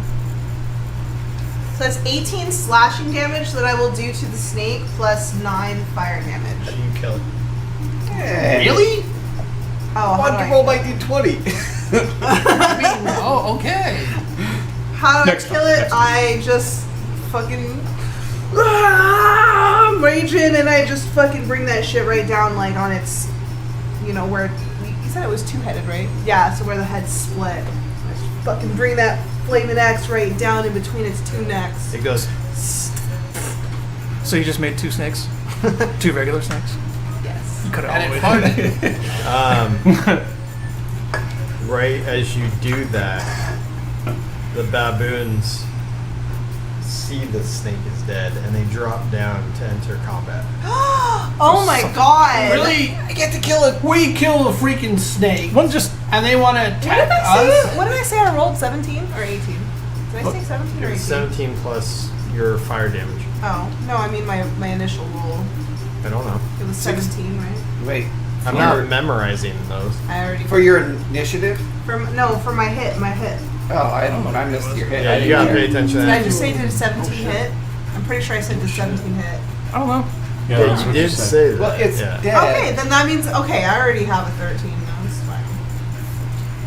So that's 18 slashing damage that I will do to the snake plus 9 fire How damage. do you kill it? Really? Oh, Why'd you roll my d20? Oh, okay. How do Next I kill time, it? next time. I just fucking I'm raging, and I just fucking bring that shit right down, like on its, where you said it was two-headed, right? Yeah, so where the head's split. I just fucking bring that flaming axe right down in between its two necks. It goes. So you just made 2 snakes? 2 regular snakes? Yes. You cut it all And the it way farted. Right as you do that, the baboons see the snake is dead and they drop down to enter combat. Oh my god! Really? I get to kill it. We kill a freaking snake. One just And they want to What attack did I us? say? What did I say? I rolled 17 or 18? Did I say 17 or 18? 17 plus your fire damage. Oh no, I mean my initial roll. I don't know. It was 17, right? Wait. I'm not memorizing those. I already For your initiative? for my hit. Oh, I missed your hit. Yeah, you gotta pay attention to Did I that. just say did a 17 hit? I'm pretty sure I said the 17 hit. I don't know. Yeah, Yeah, that's you what did said. say that. Well, it's yeah. dead. Okay, then that means I already have a 13 now. It's fine.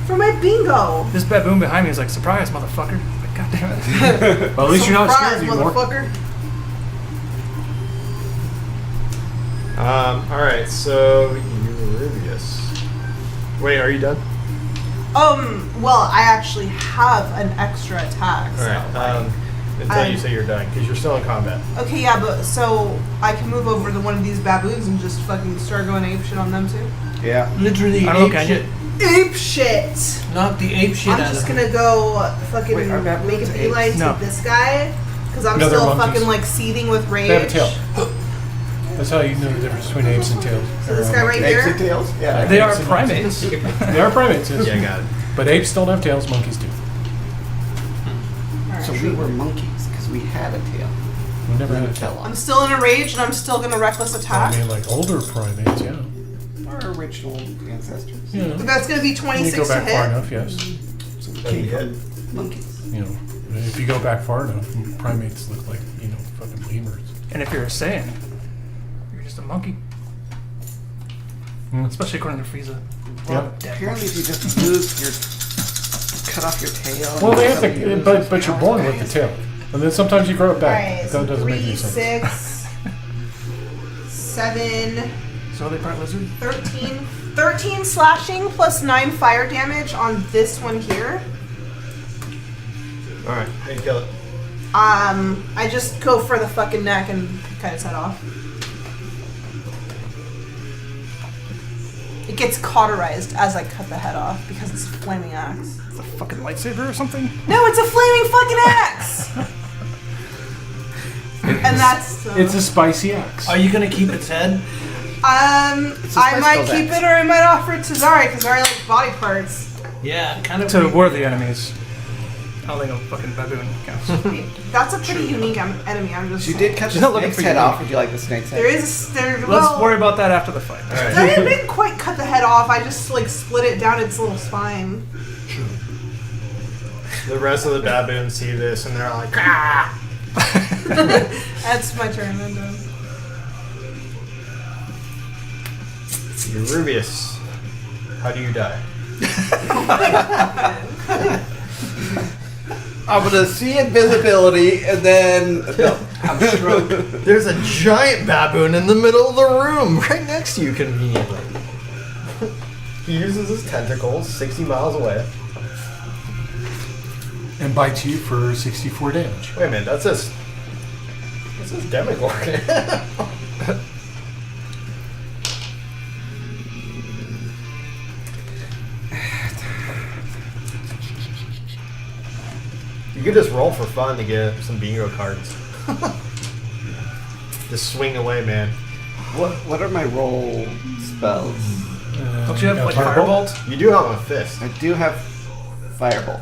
For my bingo. This baboon behind me is like, surprise, motherfucker. Like, God damn it. Well, at least you're not Surprise, scared anymore. motherfucker. Alright, so Eurybius. Wait, are you done? Well, I actually have an extra attack. So Alright, until you say you're done, because you're still in combat. okay, yeah, but so I can move over to one of these baboons and just fucking start going ape shit on them too. Yeah. Literally I don't know, ape can you? shit. Ape shit. Knock the ape shit I'm out just of gonna go fucking Wait, are baboons make a apes? beeline No. to this guy because I'm No, they're still monkeys. fucking like seething with rage. They have a tail. That's how you know the difference between apes and tails. So this guy right Eggs here. and tails? Yeah. They are Apes and primates. They are primates, yes. Yeah, got it. But apes don't have tails, monkeys do. Alright. So we were monkeys because we had a tail. We never had a Fell tail. I'm off. still in a rage and I'm still gonna reckless I attack. mean, like older primates, yeah. Our original ancestors. You know, That's gonna be you 26 go to back far hit. enough, yes. So we But you came hit. from monkeys. You know, if you go back far enough, primates look like, fucking lemurs. And if you're a Saiyan, you're just a monkey. Especially according to Frieza. Yep. Dead Apparently, if monkeys. you just lose your, cut off your tail. and Well, they have somebody to, loses but you're power. born with the tail, and then sometimes you grow it back. Alright, that so doesn't make 3, any sense. 6, 7, So are they part lizard? 13. 13 slashing plus 9 fire damage on this one here. Alright, how you kill it? I just go for the fucking neck and cut its head off. It gets cauterized as I cut the head off because it's a flaming axe. It's a fucking lightsaber or something? No, it's a flaming fucking axe! And that's... It's a spicy axe. Are you gonna keep its head? I Spice might Girls keep axe. it or I might offer it to Zari because Zari likes body parts. Yeah, kind of. To worthy enemies. I don't think a fucking baboon counts. That's a pretty unique enemy, I'm just She saying. did cut She's the not looking snake's for head you. off. Would you like the snake's head? There is Let's well, worry about that after the fight. Alright. I didn't quite cut the head off, I just like split it down its little spine. The rest of the baboons see this and they're like, ah! That's my turn, I'm done. You're Rubius. How do you die? I'm gonna see invisibility and then. No. There's a giant baboon in the middle of the room, right next to you conveniently. He uses his tentacles 60 miles away. And bites you for 64 damage. Wait a minute, that's his Demogorgon. You could just roll for fun to get some bingo cards. Just swing away, man. What are my roll spells? Don't you have like Firebolt? Firebolt? You do have a fist. I do have Firebolt.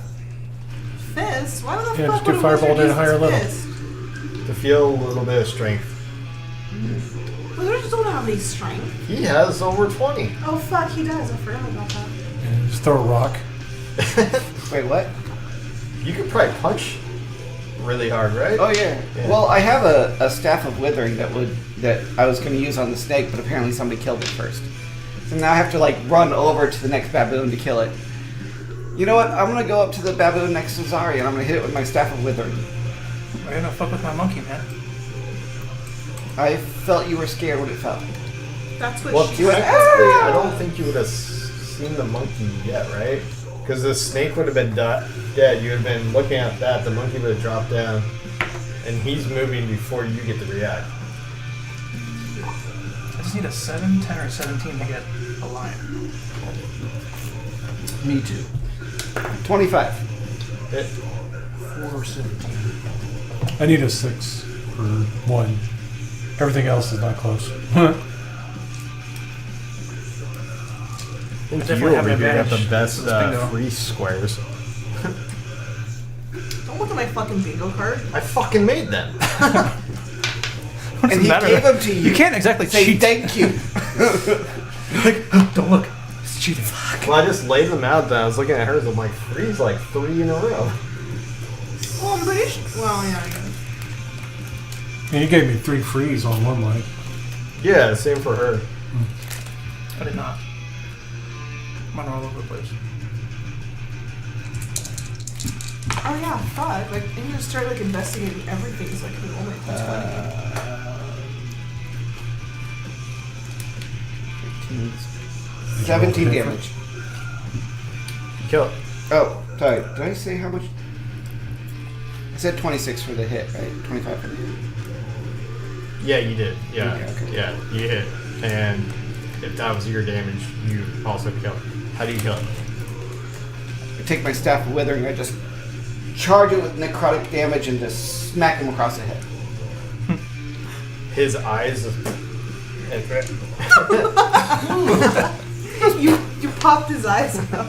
Fist? Why the Yeah, fuck just do would a Firebolt wizard at a use higher his level. fist? To feel a little bit of strength. Wizards don't have any strength. He has over 20. Oh fuck, he does. I forgot about that. And just throw a rock. Wait, what? You could probably punch really hard, right? Oh yeah. Yeah. Well, I have a staff of withering that I was going to use on the snake, but apparently somebody killed it first. So now I have to like run over to the next baboon to kill it. You know what? I'm gonna go up to the baboon next to Zari and I'm gonna hit it with my staff of withering. Why you gonna fuck with my monkey, man? I felt you were scared when it fell. That's what Well, she technically, said. I don't think you would have seen the monkey yet, right? Because the snake would have been dead. You would have been looking at that. The monkey would have dropped down, and he's moving before you get to react. I just need a 7, 10, or 17 to get a lion. Me too. 25. Hit. 4 17. I need a 6 for 1. Everything else is not close. Definitely have an You got advantage. the best This bingo. free squares. Don't look at my fucking bingo card. I fucking made them. What does And it he matter? gave them to you. You can't exactly Say cheat. thank you. Don't look. It's cheating. Well, I just laid them out. Then I was looking at hers. I'm like, three's like 3 in a row. Well, I'm pretty sure. Well, yeah, I guess. And you gave me 3 frees on one leg. Yeah, same for her. I did not. Mine are all over the place. Oh yeah, fuck. Like, I need to start like investigating everything so I can roll my d20. 17 damage. Kill it. Oh, sorry. Did I say how much? I said 26 for the hit, right? 25 for the hit. Yeah, you did. Yeah, Okay. yeah, you hit. And if that was your damage, you also kill it. How do you kill it? I take my staff of withering, I just charge it with necrotic damage and just smack him across the head. His eyes. You popped his eyes out.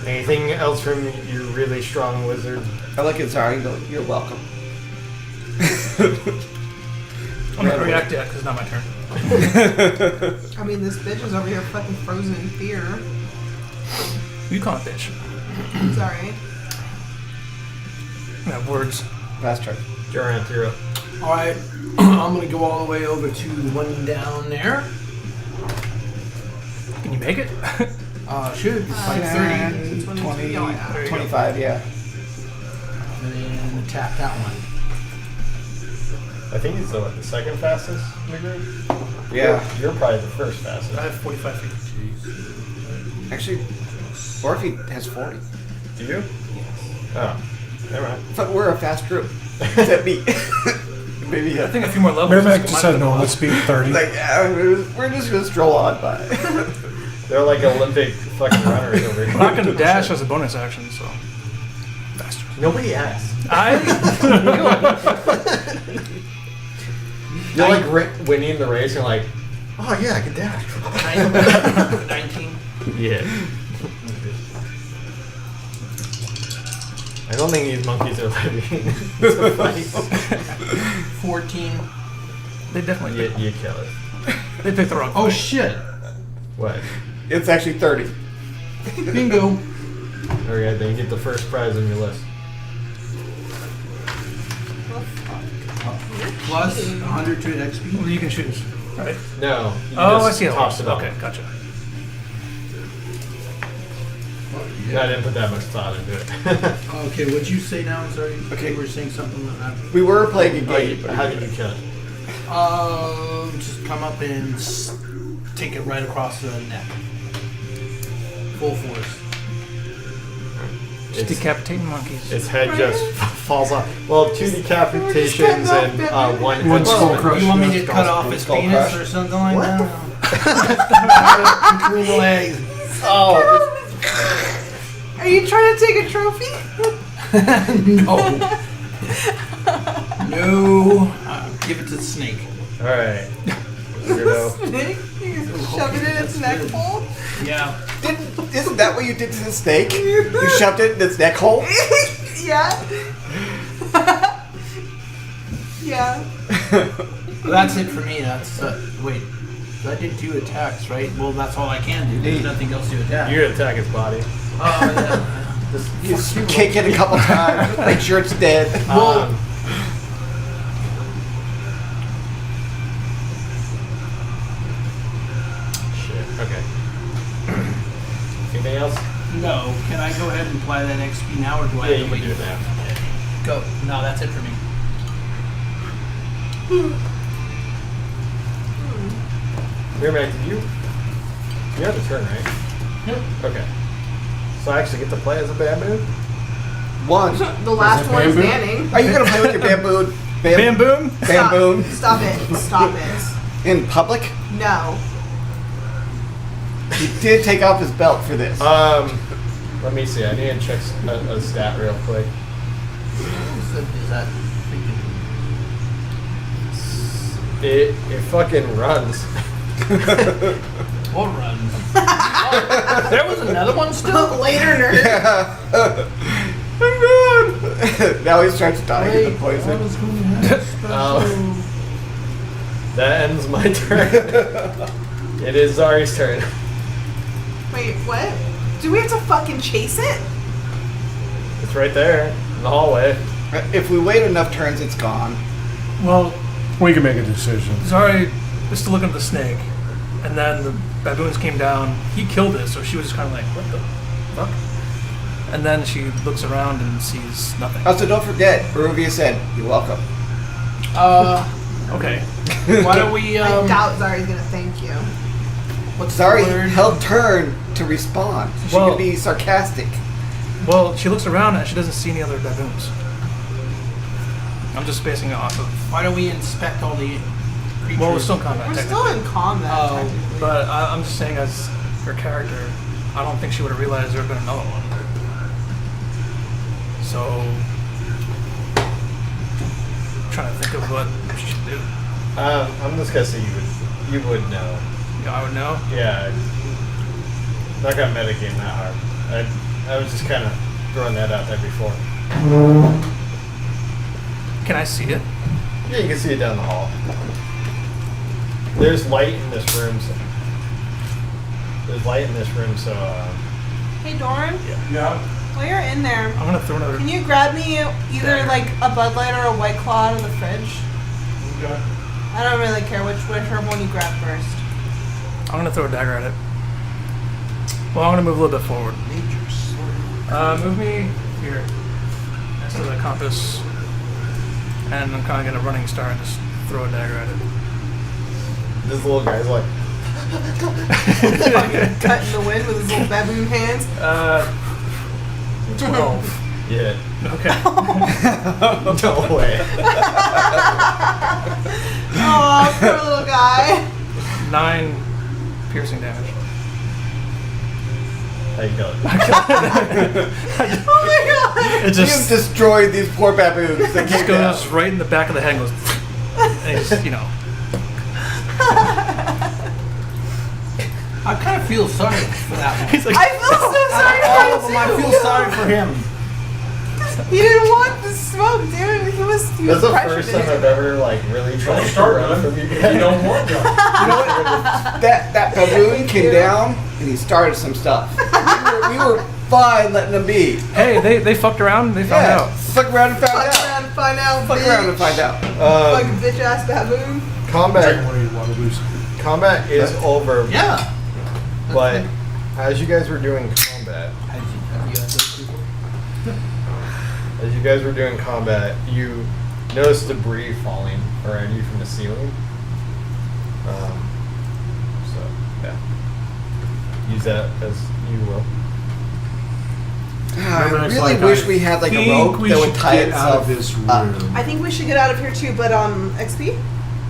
Anything else from your really strong wizard? I look at Zari and go, you're welcome. I'm not gonna react yet because it's not my turn. I mean, this bitch is over here fucking frozen in fear. You call it bitch. Sorry. I have words. Last turn. Durant, you're up. Alright, I'm gonna go all the way over to the one down there. Can you make it? Should. It's like 30. 20, 20, yeah. 25, yeah. And then attack that one. I think he's the second fastest in the group. Yeah. You're probably the first fastest. I have 45 feet. Actually, or if he has 40. Do you? Oh, never mind. But we're a fast group. Except me. Maybe I think a few more levels. Merrimack might just said have no, been let's speak 30. like, yeah, we're just gonna stroll on by. They're like Olympic fucking runners over here. Well, I can dash as a bonus action, so faster. Nobody asked. You're like winning the race. You're like, oh yeah, I can dash. 19. Yeah. I don't think these monkeys are living. 14. They definitely You kill it. they picked the wrong. Oh fight. shit. What? It's actually 30. Bingo. Okay, then you get the first prize on your list. Plus 100 to XP. Well, you can choose, right? No. You Oh, I just see. toss it up. Okay, gotcha. I didn't put that much thought into it. Okay, what'd you say now? I'm sorry. Okay. You were saying something that happened. We were playing a Oh, game. how did you kill it? Just come up and take it right across the neck. Full force. Just decapitating monkeys. Its head just falls off. Well, 2 decapitations and one One skull head. crush. You want me to Skull- cut off his skull penis crush. or something like What that? Between the legs. Oh, Are you trying to take a trophy? No. No. Give it to the snake. Alright. Weirdo. Snake? You shove it in its neck hole? Yeah. isn't that what you did to the snake? You shoved it in its neck hole? Yeah. Yeah. That's it for me. That's wait. I did 2 attacks, right? Well, that's all I can do. There's nothing else to attack. You attack its body. Oh, yeah. You kick it a couple times, make sure it's dead. Shit. Okay. Anything else? No. Can I go ahead and apply that XP now, or do I Yeah, have you to can wait? do that. Go. No, that's it for me. Miramac, did you have a turn, right? Yep. Okay. So I actually get to play as a bamboo? One. The last it one bamboo? standing. Are you gonna play with your bamboo? Bamboom? Bamboo Stop it. Stop it. in public? No. He did take off his belt for this. Let me see. I need to check a stat real quick. Is that It fucking runs. what runs? There was another one still. Later, nerd. I'm good. Now he's trying to die in the poison. That ends my turn. It is Zari's turn. Wait, what? Do we have to fucking chase it? It's right there in the hallway. If we wait enough turns, it's gone. Well, We can make a decision. Zari was still looking at the snake, and then the baboons came down. He killed it, so she was just kind of like, what the fuck? And then she looks around and sees nothing. Also, don't forget, Baruvia said, "You're welcome." Okay. Why don't we? I doubt Zari's gonna thank you. What's Sorry, the word? held turn to respond. She Well- could be sarcastic. Well, she looks around and she doesn't see any other baboons. I'm just basing it off of. Why don't we inspect all the creatures? Well, we're still in combat, We're technically. still in combat, Oh. technically. But I'm just saying, as her character, I don't think she would have realized there had been another one. So, I'm trying to think of what she should do. I'm just gonna say you would know. Yeah, I would know. Yeah. Not gonna metagame that hard. I was just kind of throwing that out there before. Can I see it? Yeah, you can see it down the hall. There's light in this room. So Hey, Doran, Yeah. while you're in there, I'm gonna throw another. can you grab me either Dagger. like a Bud Light or a White Claw out of the fridge? don't care. Whichever one you grab first. I'm gonna throw a dagger at it. Well, I'm gonna move a little bit forward. Major sword. Move me here, next to the compass, and I'm kind of gonna running start and just throw a dagger at it. This little guy's like, Fucking cut in the wind with his little baboon hands. 12. yeah. Okay. No way. Oh, poor little guy. 9 piercing damage. How you kill it? Oh my god. It You've just destroyed these poor baboons. They just came down. goes right in the back of the head and goes, and it's, you know. I kind of feel sorry for that one. He's like, I feel so sorry All of for them, I him feel too. sorry for him. He didn't want the smoke, dude. He was That's the pressured first time into I've it. ever like really tried to start run running. from you You guys. don't want to. You know what? That baboon came down and he started some stuff. We were fine letting him be. hey, they fucked around and they found Yeah. out. Fuck around and find Fuck out. around and find out. Fuck around and find out. Fucking bitch ass baboon. Combat Waterloo's. combat is over, Yeah. but as you guys were doing combat, Have you had those people? as you guys were doing combat, you noticed debris falling around you from the ceiling. So yeah, use that as you will. I Remember, it's really like, wish I we had like a think rope we that would should tie get out itself of this up. room. I think we should get out of here too, but XP?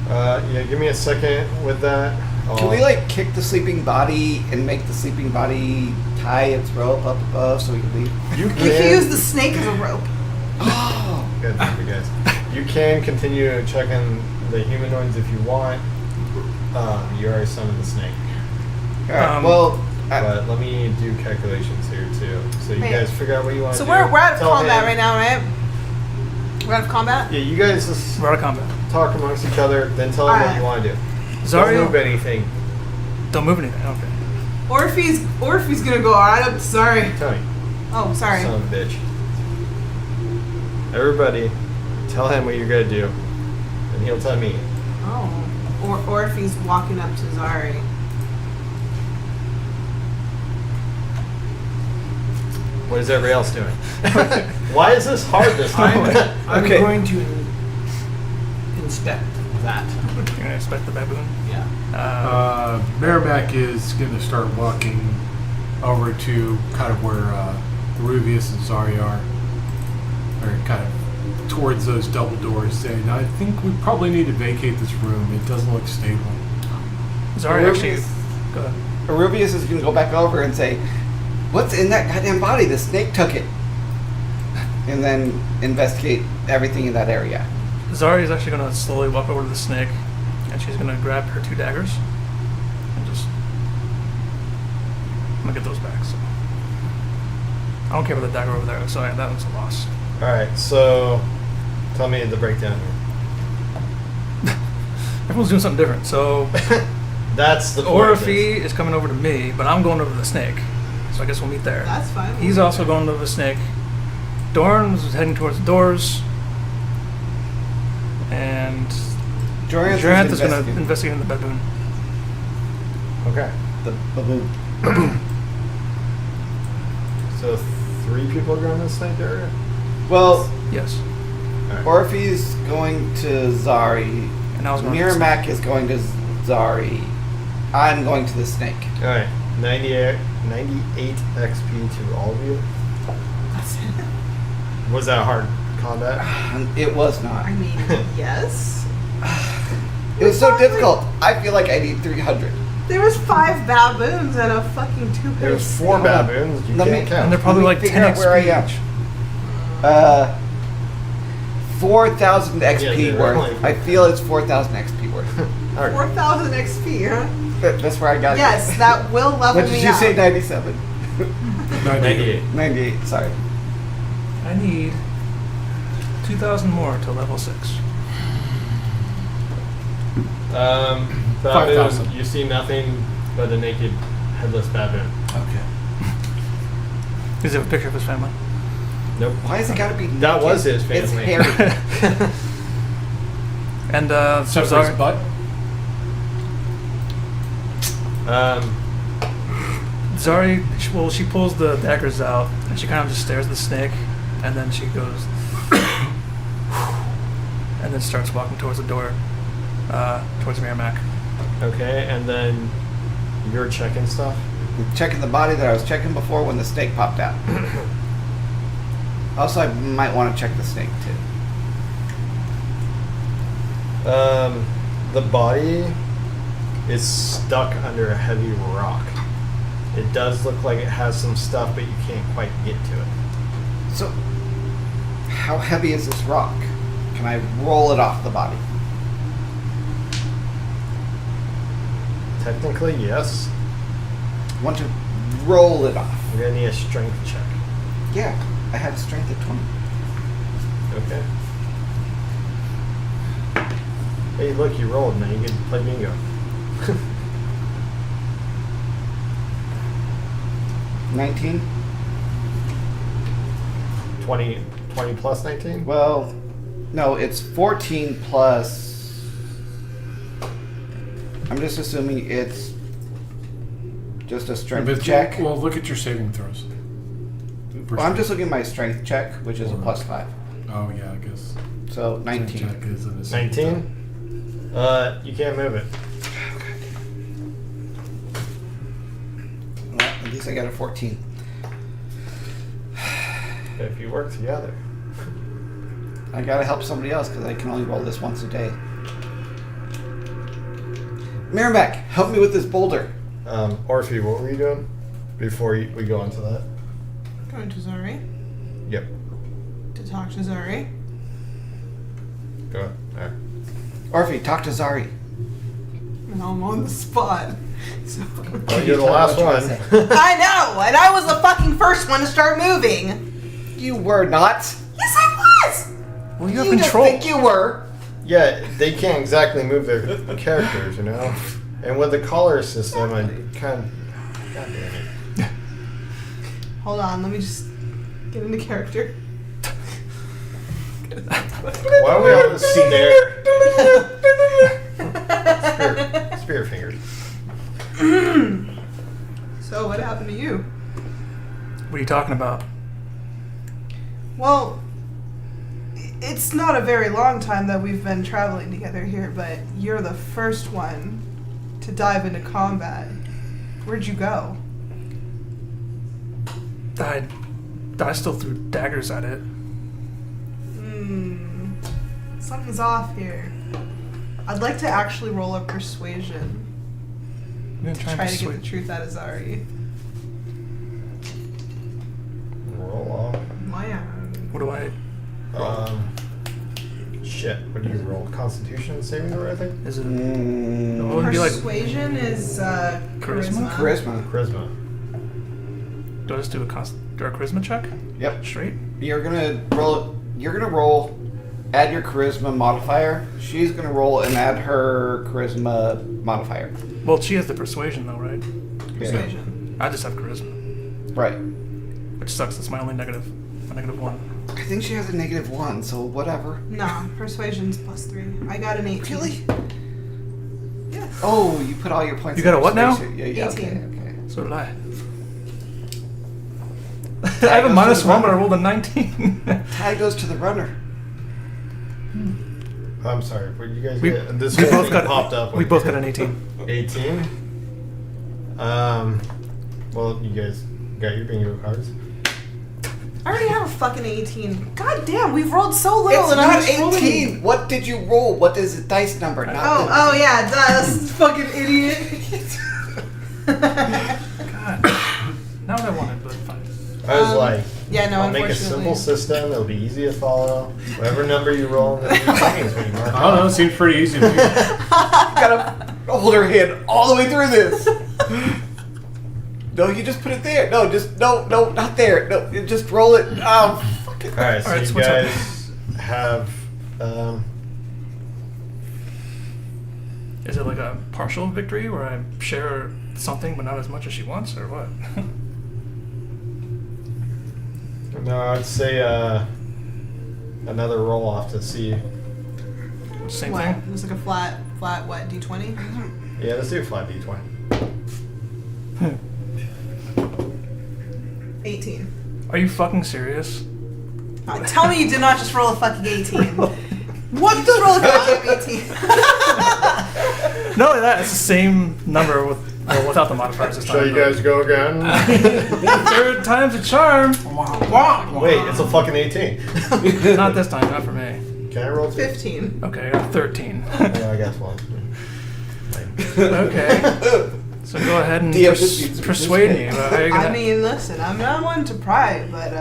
Yeah, give me a second with that. Can we like kick the sleeping body and make the sleeping body tie its rope up above so we can leave? You We can use the snake as a rope. Oh, Good for you guys. You can continue checking the humanoids if you want. You already summoned the snake. all right. Um, Well, But let me do calculations here too. So you Wait. guys figure out what you want to So do. we're out of Tell combat him- right now, right? We're out of combat? Yeah, you guys just We're out of combat. talk amongst each other, then tell him what Alright. you want to do. Don't move Zario, anything. don't move anything. Okay. Or if he's gonna go, alright, I'm sorry. Tell me. Oh, sorry. Son of a bitch. Everybody, tell him what you're gonna do, and he'll tell me. Oh. Or if he's walking up to Zari. What is everybody else doing? Why is this hard this time? I'm Okay. going to inspect that. You're gonna expect the baboon. Yeah. Merrimack is going to start walking over to kind of where Rubius and Zari are kind of towards those double doors, saying, I think we probably need to vacate this room. It doesn't look stable. Zari actually. Go ahead. Rubius is going to go back over and say, what's in that goddamn body? The snake took it. And then investigate everything in that area. Zari is actually going to slowly walk over to the snake, and she's going to grab her 2 daggers, and just. I'm going to get those back. So I don't care about the dagger over there. So yeah, that one's a loss. Alright, so tell me the breakdown here. Everyone's doing something different. So That's the point. Orphe is coming over to me, but I'm going over to the snake. So I guess we'll meet there. That's fine. He's also going over the snake. Dorn's heading towards the doors. And Joranth is going to investigate in the baboon. Okay. the baboon. So 3 people are going to the snake area? Well, Yes. Orphe's going to Zari. And I was going to the snake. Miramac is going to Zari. I'm going to the snake. Alright. 98 XP to all of you. That's it. Was that hard combat? It was not. I mean, yes. It was so difficult. I feel like I need 300. There was 5 baboons and a fucking 2 There was 4 baboons. You Let can't me- count. And they're probably Let like me 10 figure out where I XP am. each. 4,000 they XP were worth. only- I feel it's 4,000 XP worth. Alright. 4,000 XP, huh? That's where I got Yes, it. that will level What did me you up. say, 97? 98. 98, sorry. I need 2,000 more to level 6. Baboon, 5,000. you see nothing but a naked, headless baboon. Okay. Does he have a picture of his family? Nope. Why has it got to be That was his It's family. hairy. And so Except for his Zari, butt. Zari, she pulls the daggers out and she kind of just stares at the snake, and then she goes, and then starts walking towards the door, towards Merrimack. Okay, and then you're checking stuff. I'm checking the body that I was checking before when the snake popped out. Also, I might want to check the snake too. The body is stuck under a heavy rock. It does look like it has some stuff, but you can't quite get to it. So, how heavy is this rock? Can I roll it off the body? Technically, yes. I want to roll it off. You're gonna need a strength check. Yeah, I have strength at 20. Okay. Hey, look, you rolled. Now you can play bingo. 19? 20 plus 19? Well, no, it's 14 plus. I'm just assuming it's just a strength check. Well, look at your saving throws. Well, I'm just looking at my strength check, which is a plus 5. Oh, yeah, I guess. So 19. Check is in the same 19? You can't move it. Well, at least I got a 14. If you work together. I gotta help somebody else because I can only roll this once a day. Merrimack, help me with this boulder. Orphe, what were you doing before we go into that? Going to Zari. Yep. To talk to Zari. Go ahead. All right. Orphe, talk to Zari. And I'm on the spot. So Oh, you're the last one. I know, and I was the fucking first one to start moving. You were not. Yes, I was. Well, you have You control. just think you were. Yeah, they can't exactly move their characters, you know? And with the collar system, I kind of... God damn it. Hold on, let me just get into character. Why are we all just there? Spear fingers. So, what happened to you? What are you talking about? Well, it's not a very long time that we've been traveling together here, but you're the first one to dive into combat. Where'd you go? I still threw daggers at it. Something's off here. I'd like to actually roll a persuasion. I'm gonna Try to get the truth out of Zari. Roll off. My What do I? Shit. What do you roll? Constitution saving throw, I think? Is it? It would be like. Persuasion is charisma. Charisma. Charisma. Do I just do a charisma check? Yep. Straight. You're gonna roll. You're gonna roll. Add your charisma modifier. She's gonna roll and add her charisma modifier. Well, she has the persuasion though, right? Persuasion. I just have charisma, Right. which sucks. That's my only negative. A -1. I think she has a -1, so whatever. Nah, persuasion's +3. I got an 18. Really? Yeah. Oh, you put all your points. You got in a what now? persuasion. Yeah, 18. okay. So did I. I have a -1, but I rolled a 19. Tie goes to the runner. I'm sorry, but you guys We- get... This we whole both thing got. popped up. We both got an 18. 18? Well, you guys got your bingo cards. I already have a fucking 18. God damn, we've rolled so little. It's and I'm not just rolling- 18. What did you roll? What is the dice number? Not Oh yeah, that's fucking idiot. God. Not what I wanted, but fine. I was like, Yeah, no, I'll make a unfortunately. simple system. It'll be easy to follow. Whatever number you roll, the settings when you mark I don't know. It seems pretty easy to me. gotta hold her hand all the way through this. No, you just put it there. No, just no, not there. No, you just roll it. Oh, fuck it. All right, so All right, you so what's up? guys have. Is it like a partial victory where I share something but not as much as she wants, or what? No, I'd say another roll off to see Same What? thing. It's like a flat what? D20. Yeah, let's do a flat d20. 18. Are you fucking serious? Tell me you did not just roll a fucking 18. What? You just roll a goddamn 18. Not only that, it's the same number without the modifiers this time. Shall you guys go again? Third time's a charm. Wait, it's a fucking 18. Not this time, not for me. Can I roll 2? 15. Okay, I got 13. Yeah, I guess one. Okay. So go ahead and DM just needs to persuade me. participate. About how you're gonna... I mean, listen, I'm not one to pry, but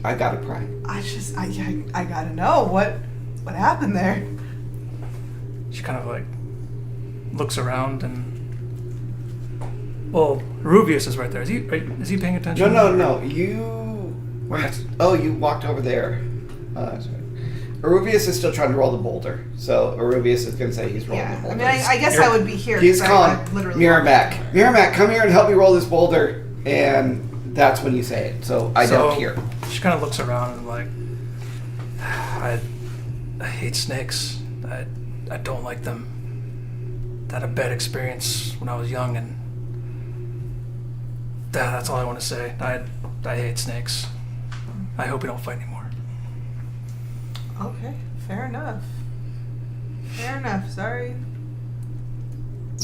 I gotta pry. I gotta know what happened there. She kind of like looks around and. Well, Rubius is right there. Is he paying attention? No. You. Oh, you walked over there. Arubius is still trying to roll the boulder, so Arubius is going to say he's rolling the Yeah, I boulder. mean, I guess I would be here. He's 'cause calling I literally Miramac. Miramac, come here and help me roll this boulder. And that's when you say it. So I don't hear. She kind of looks around and like, I hate snakes. I don't like them. I had a bad experience when I was young, and that's all I want to say. I hate snakes. I hope we don't fight anymore. Okay, fair enough. Fair enough. Sorry.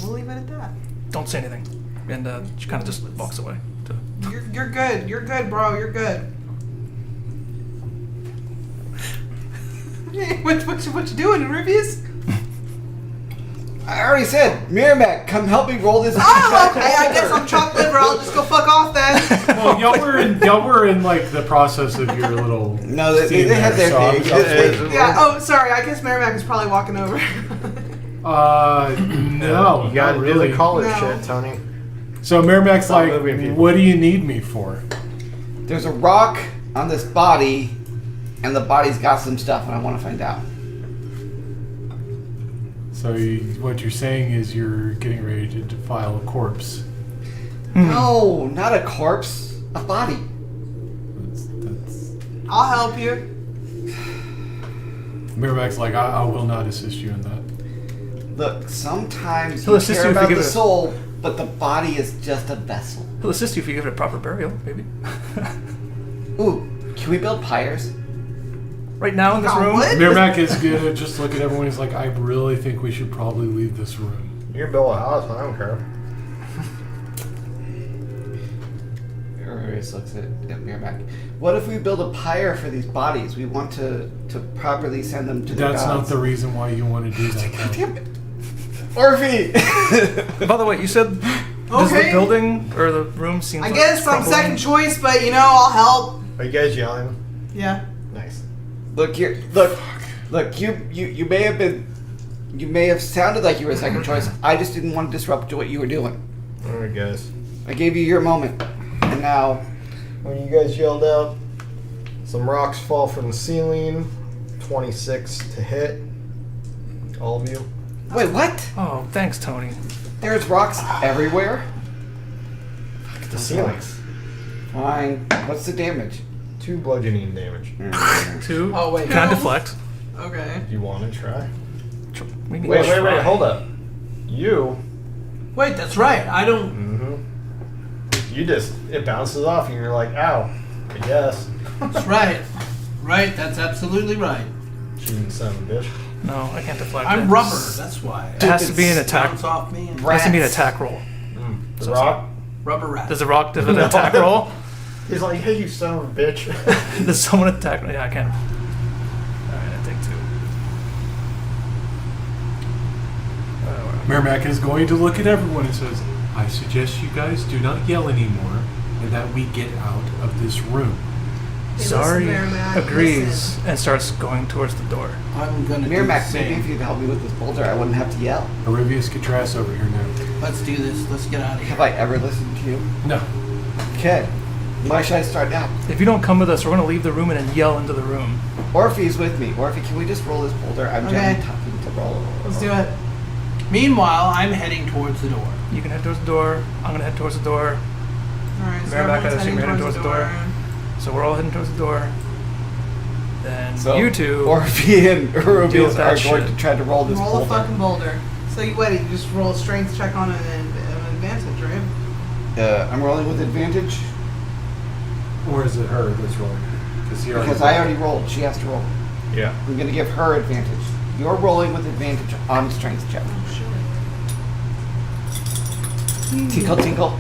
We'll leave it at that. Don't say anything. And she kind of just walks away. You're good. You're good, bro. You're good. Hey, what you doing, Rubius? I already said, Miramac, come help me roll this. Oh, okay. I guess I'm chopped liver. I'll just go fuck off then. Well, y'all were in like the process of your little. No, they scene had there, their so I'm thing. just waiting. Yeah. Oh, sorry. I guess Merrimack is probably walking over. No, You gotta not do really. the collar No. shit, Tony. So Mirmac's Stop like, moving people. what do you need me for? There's a rock on this body, and the body's got some stuff, and I want to find out. So what you're saying is you're getting ready to defile a corpse. No, not a corpse, a body. That's I'll help you. Mirmac's like, I will not assist you in that. Look, sometimes He'll you assist care you if you about give the it a- soul, but the body is just a vessel. He'll assist you if you give it a proper burial, maybe. Ooh, can we build pyres? Right now in this Oh, room. what? Mirmac is gonna just look at everyone. He's like, I really think we should probably leave this room. You can build a house, I don't care. Arius looks at Miramac. What if we build a pyre for these bodies? We want to properly send them to the That's not gods. the reason why you want to do that. though. Damn it. Orphe! By the way, you said does the Okay. building or the room seems I like guess it's I'm crumbling? second choice, but I'll help. Are you guys yelling? Yeah. Nice. Look here. Look. You may have been. You may have sounded like you were a second choice. I just didn't want to disrupt what you were doing. Alright, guys. I gave you your moment, and now When you guys yelled out, some rocks fall from the ceiling. 26 to hit. All of you. wait. What? Oh, thanks, Tony. There's rocks everywhere. The ceilings. Fine. What's the damage? 2 bludgeoning damage. 2. Oh, wait. Can I deflect? Okay. Do you want to try? We need Wait, to try. hold up. You. Wait, that's right. I don't. Mm-hmm. You just, it bounces off and you're like, ow. I guess. That's right. Right, that's absolutely right. Cheating son of a bitch. No, I can't deflect. I'm it. rubber, that's why. It has to be an attack. Bounce off me and It has to be an Rats. attack roll. The So rock. rubber rat. Does the rock do an attack roll? He's like, hey, you son of a bitch. Does someone attack? Yeah, I can. Alright, I take 2. Mirmac is going to look at everyone and says, I suggest you guys do not yell anymore and that we get out of this room. Hey, Sorry listen, Merrimack, agrees listen. and starts going towards the door. I'm gonna do the Miramac, maybe if same. you'd help me with this boulder, I wouldn't have to yell. Arivius Catras over here now. Let's do this. Let's get out of Have here. I ever listened to you? No. Okay. Why should I start now? If you don't come with us, we're going to leave the room and then yell into the room. Orphe's with me. Orphe, can we just roll this boulder? I'm Okay. gently talking to roll. Let's do it. Meanwhile, I'm heading towards the door. You can head towards the door. I'm going to head towards the door. All right. So Merrimack, I everyone's assume heading you're heading towards the door. So we're all heading towards the door. then So, you two. Orphe and Deal Rubius with that are going shit. to try to roll this Roll a boulder. fucking boulder. So you just roll a strength check on an advantage, right? I'm rolling with advantage Or is it her that's rolling? because I already rolled. She has to roll. Yeah. I'm going to give her advantage. You're rolling with advantage on strength check. Tinkle, tinkle.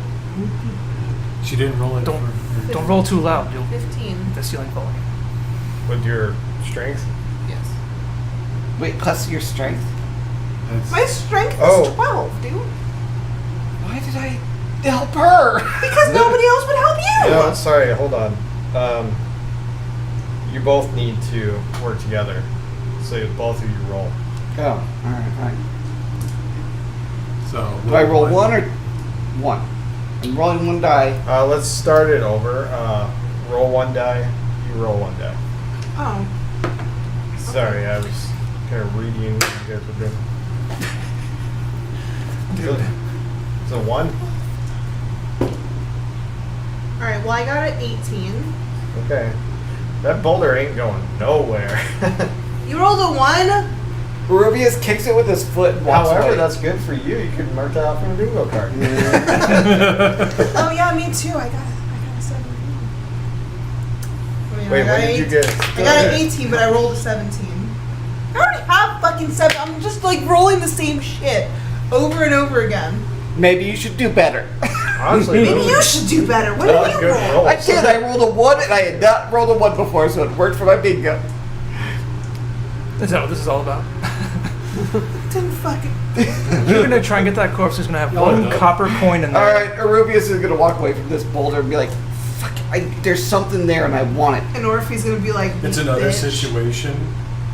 She didn't roll it. Don't- for- Don't roll too loud. You'll 15. the ceiling falling. With your strength? Yes. Wait, plus your strength? That's- My strength is Oh. 12, dude. Why did I help her? Because nobody else would help you. No, sorry, hold on. You both need to work together. So both of you roll. Oh, alright, fine. So Do I roll one or one? I'm rolling one die. Let's start it over. Roll one die. You roll one die. Oh. Sorry, I was kind of reading what you guys were doing. So one? Alright, well, I got an 18. Okay. That boulder ain't going nowhere. You rolled a 1? Rubius kicks it with his foot and walks However, away. that's good for you. You could mark that off in a bingo card. Oh, yeah, me too. I got a 17. Wait, what did you get? I got an 18, but I rolled a 17. I already have fucking 7. I'm just like rolling the same shit over and over again. Maybe you should do better. Honestly, Maybe those- you should do better. What those did are you good roll? rolls. I did. I rolled a 1 and I had not rolled a 1 before, so it worked for my bingo. Is that what this is all about? Didn't fucking. You're gonna try and get that corpse who's gonna have Oh, one no. copper coin in there. Alright, Rubius is going to walk away from this boulder and be like, fuck, there's something there and I want it. And Orphe's gonna be like, It's another bitch. situation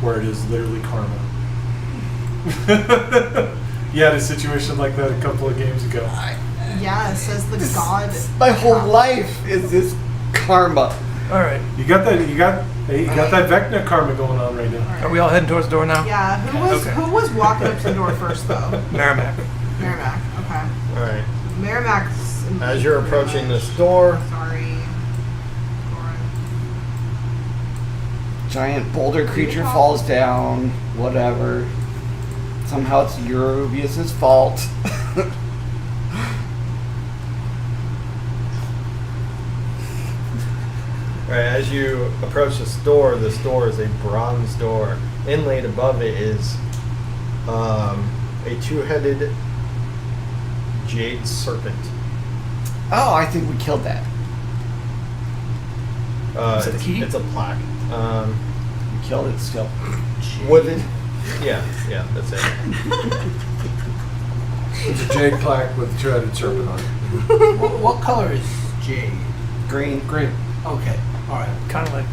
where it is literally karma. You had a situation like that a couple of games ago. Yeah, it says the god. My whole life is this karma. All right. You got that Vecna karma going on right now. Are we all heading towards the door now? Yeah, Okay. who was walking up to the door first though? Merrimack. Merrimack. Okay. Alright. Merrimack's. As you're approaching this door, Sorry. Giant boulder creature falls down, whatever. Somehow it's Rubius's fault. right, as you approach this door is a bronze door. Inlaid above it is a two-headed jade serpent. Oh, I think we killed that. Is it a key? It's a plaque. We killed it still. Wooden. Yeah, that's it. It's a jade plaque with a two-headed serpent on it. What color is jade? Green. Great. Okay, all right. Kind of like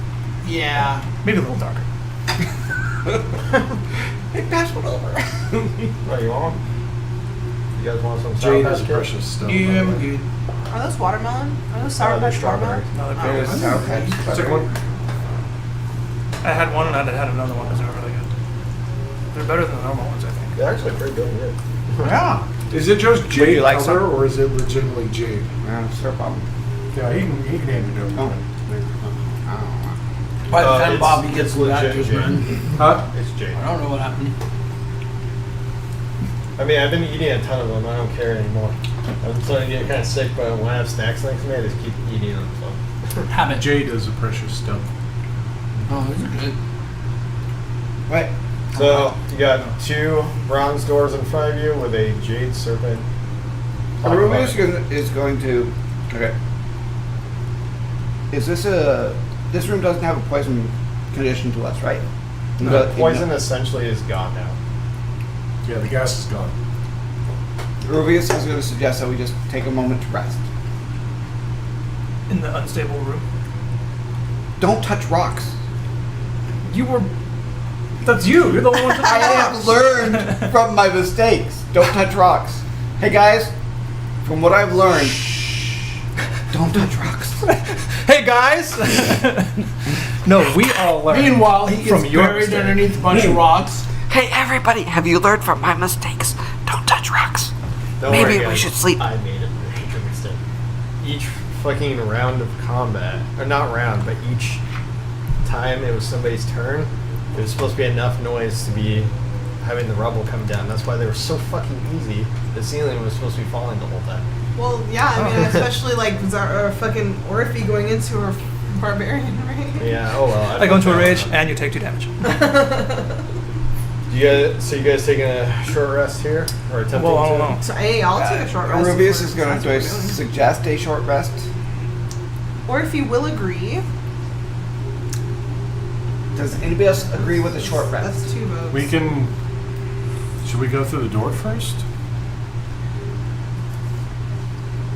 Yeah. maybe a little darker. Hey, pass one over. Oh, you want? You guys want some Sour Jade Patch is a Kids? precious stone. Yeah, by the I'm way. good. Are those watermelon? Are those sour they're patch watermelon? strawberry. No, they're There's pretty Sour good. Patch. Took one. I had one and I had another one because they were really good. They're better than the normal ones, I think. They're actually pretty good. Yeah. Yeah. Is it just jade like color some? or is it legitimately jade? Sir Bob. Yeah, he can hand it over. Oh. By the time It's- Bobby gets it's the legit doctor's jade. run, Huh? It's jade. I don't know what happened. I mean, I've been eating a ton of them. I don't care anymore. I'm starting to get kind of sick, but when I have snacks next to me, I just keep eating them. So. Habit. Jade is a precious stone. Oh, those are good. What? So you got two bronze doors in front of you with a jade serpent. Rubius is going to. Okay. Is this a. This room doesn't have a poison condition to us, right? The poison essentially is gone now. Yeah, the gas is gone. Rubius is going to suggest that we just take a moment to rest. In the unstable room. Don't touch rocks. You were. That's you. You're the one. I have learned from my mistakes. Don't touch rocks. Hey guys, from what I've learned, don't touch rocks. Hey guys. No, we all learned. Meanwhile, he from gets your buried mistake. underneath a bunch of rocks. Hey everybody, have you learned from my mistakes? Don't touch rocks. Don't Maybe worry, we guys. should sleep. I made a major mistake. Each fucking round of combat, or not round, but each time it was somebody's turn, it was supposed to be enough noise to be having the rubble come down. That's why they were so fucking easy. The ceiling was supposed to be falling the whole time. Well, yeah, I mean, especially like fucking Orphe going into her barbarian rage. Yeah. Oh well. I go into a rage, and you take 2 damage. So you guys taking a short rest here, or attempting Well, I don't to? know. So, hey, I'll take a short rest. Rubius before is going decides to what we're doing. suggest a short rest. Orphe will agree. Does anybody else agree with a short rest? That's 2 votes. We can. Should we go through the door first?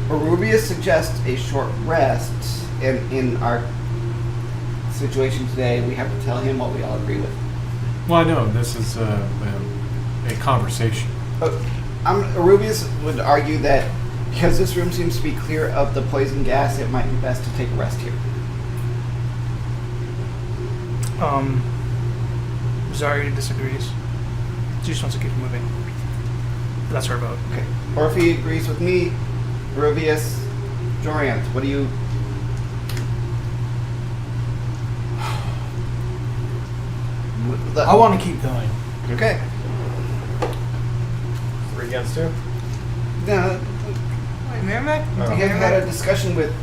Rubius suggests a short rest, and in our situation today, we have to tell him what we all agree with. Well, I know this is a conversation. Rubius would argue that because this room seems to be clear of the poison gas, it might be best to take a rest here. Zarya disagrees. She just wants to keep moving. That's her vote. Okay. Orphe agrees with me. Rubius, Jorant, what do you? I want to keep going. Okay. 3 against 2. No, Wait, Merrimack? Oh. we have had a discussion with.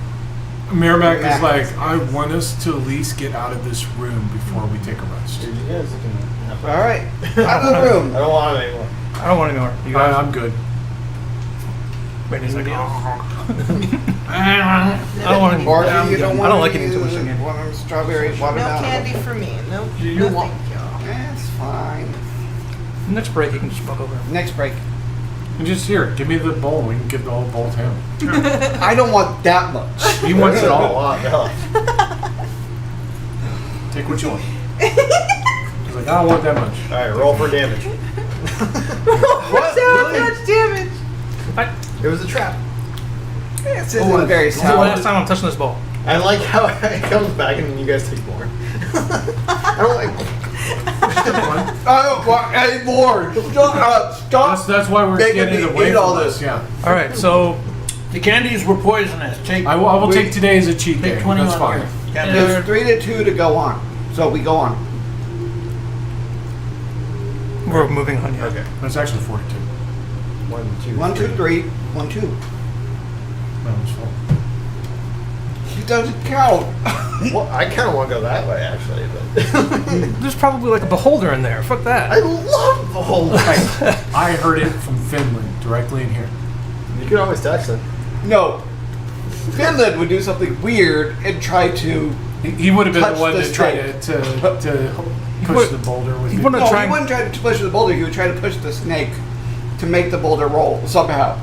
Merrimack is Merrimack. like, I want us to at least get out of this room before we take a rest. You guys can have All right, out of the room. I don't want it anymore. I don't want any more. You guys? I'm good. Wait a second. I don't want any more. Orphe, you don't want I don't like any, eating too much again. Want strawberry No watermelon? candy for me. No, You no want- thank you. That's fine. Next break, you can just walk over. Next break. And just here, give me the bowl. We can give the whole bowl to him. I don't want that much. He wants it a all. lot. No. Take what you want. He's like, I don't want that much. All right, roll for damage. What's so much damage? It was a trap. This isn't very This is the sound. last time I'm touching this ball. I like how it comes back and then you guys take more. I don't like. I don't want any more. Stop. That's why we're Making getting me away eat from all this. this. Yeah. All right, so The candies were poisonous. Take. I will take today as a cheat day. Take 20 That's on fine. your candy. It's 3 to 2 to go on. So we go on. we're moving on. Yeah. Okay. That's actually 42. 1, 2, 1, 2, 3. 1, 2. No, it's full. It doesn't count. Well, I kind of want to go that way actually, but There's probably like a beholder in there. Fuck I that. love beholders. I heard it from Finland, directly in here. You can always text them. No. Finland would do something weird and try to. He would have been Touch the one the to try snake. to push would- the boulder with he you. wouldn't No, try- he wouldn't try to push the boulder. He would try to push the snake to make the boulder roll somehow.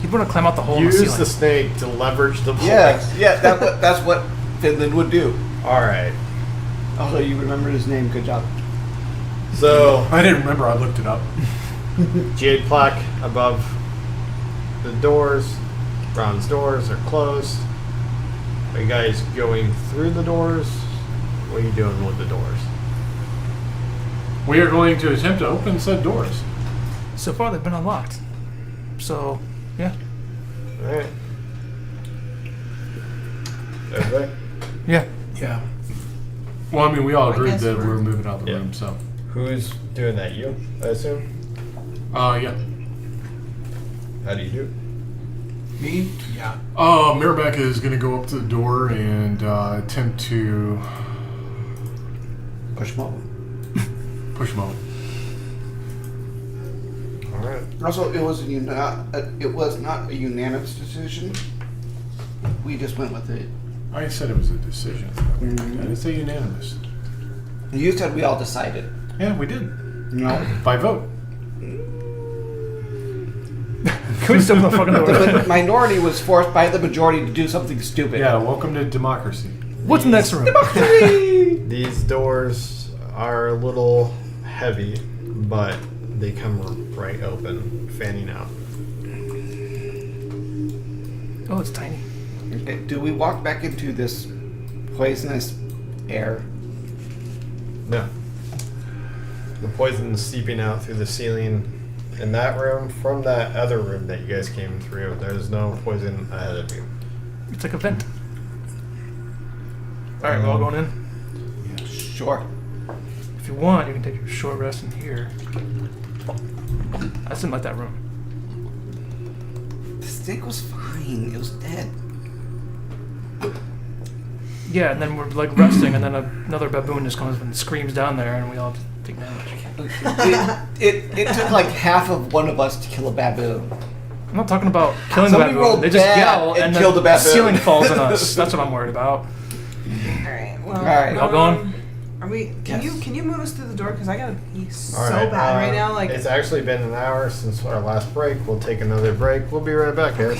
You'd want to climb out the hole in the Use ceiling. the snake to leverage the. Yes. Yeah. That's what Finland would do. All right. Also, you remembered his name. Good job. So I didn't remember. I looked it up. jade plaque above the doors. Bronze doors are closed. Are you guys going through the doors? What are you doing with the doors? We are going to attempt to open said doors. So far, they've been unlocked. So, yeah. All right. Everybody. Yeah. Yeah. Well, I mean, we all I agreed guess that we're- we're moving out of the Yeah. room, so. Who's doing that? You, I assume. Yeah. How do you do it? Me? Yeah. Mirabek is going to go up to the door and attempt to Push him over. push him out. All right. Also, it was not a unanimous decision. We just went with it. I said it was a decision. I didn't say unanimous. You said we all decided. Yeah, we did. No. By vote. Can we just open the fucking door? The minority was forced by the majority to do something stupid. Yeah, welcome to democracy. What's in the next room? These doors are a little heavy, but they come right open, fanning out. Oh, it's tiny. Okay, do we walk back into this poisonous air? No. The poison is seeping out through the ceiling in that room from that other room that you guys came through. There's no poison ahead of you. It's like a vent. All right, we're all going in. Sure. If you want, you can take a short rest in here. I just didn't like that room. The stick was fine. It was dead. Yeah, and then we're like resting, and then another baboon just comes and screams down there, and we all just take damage. It took like half of one of us to kill a baboon. I'm not talking about killing Somebody the baboon. rolled They just bad yell, and and killed the the baboon. ceiling falls on us. That's what I'm worried about. Alright, well. Alright. Y'all going? Are we? Can you move us through the door? Because I gotta pee so All right, bad right now. Like, it's actually been an hour since our last break. We'll take another break. We'll be right back, guys.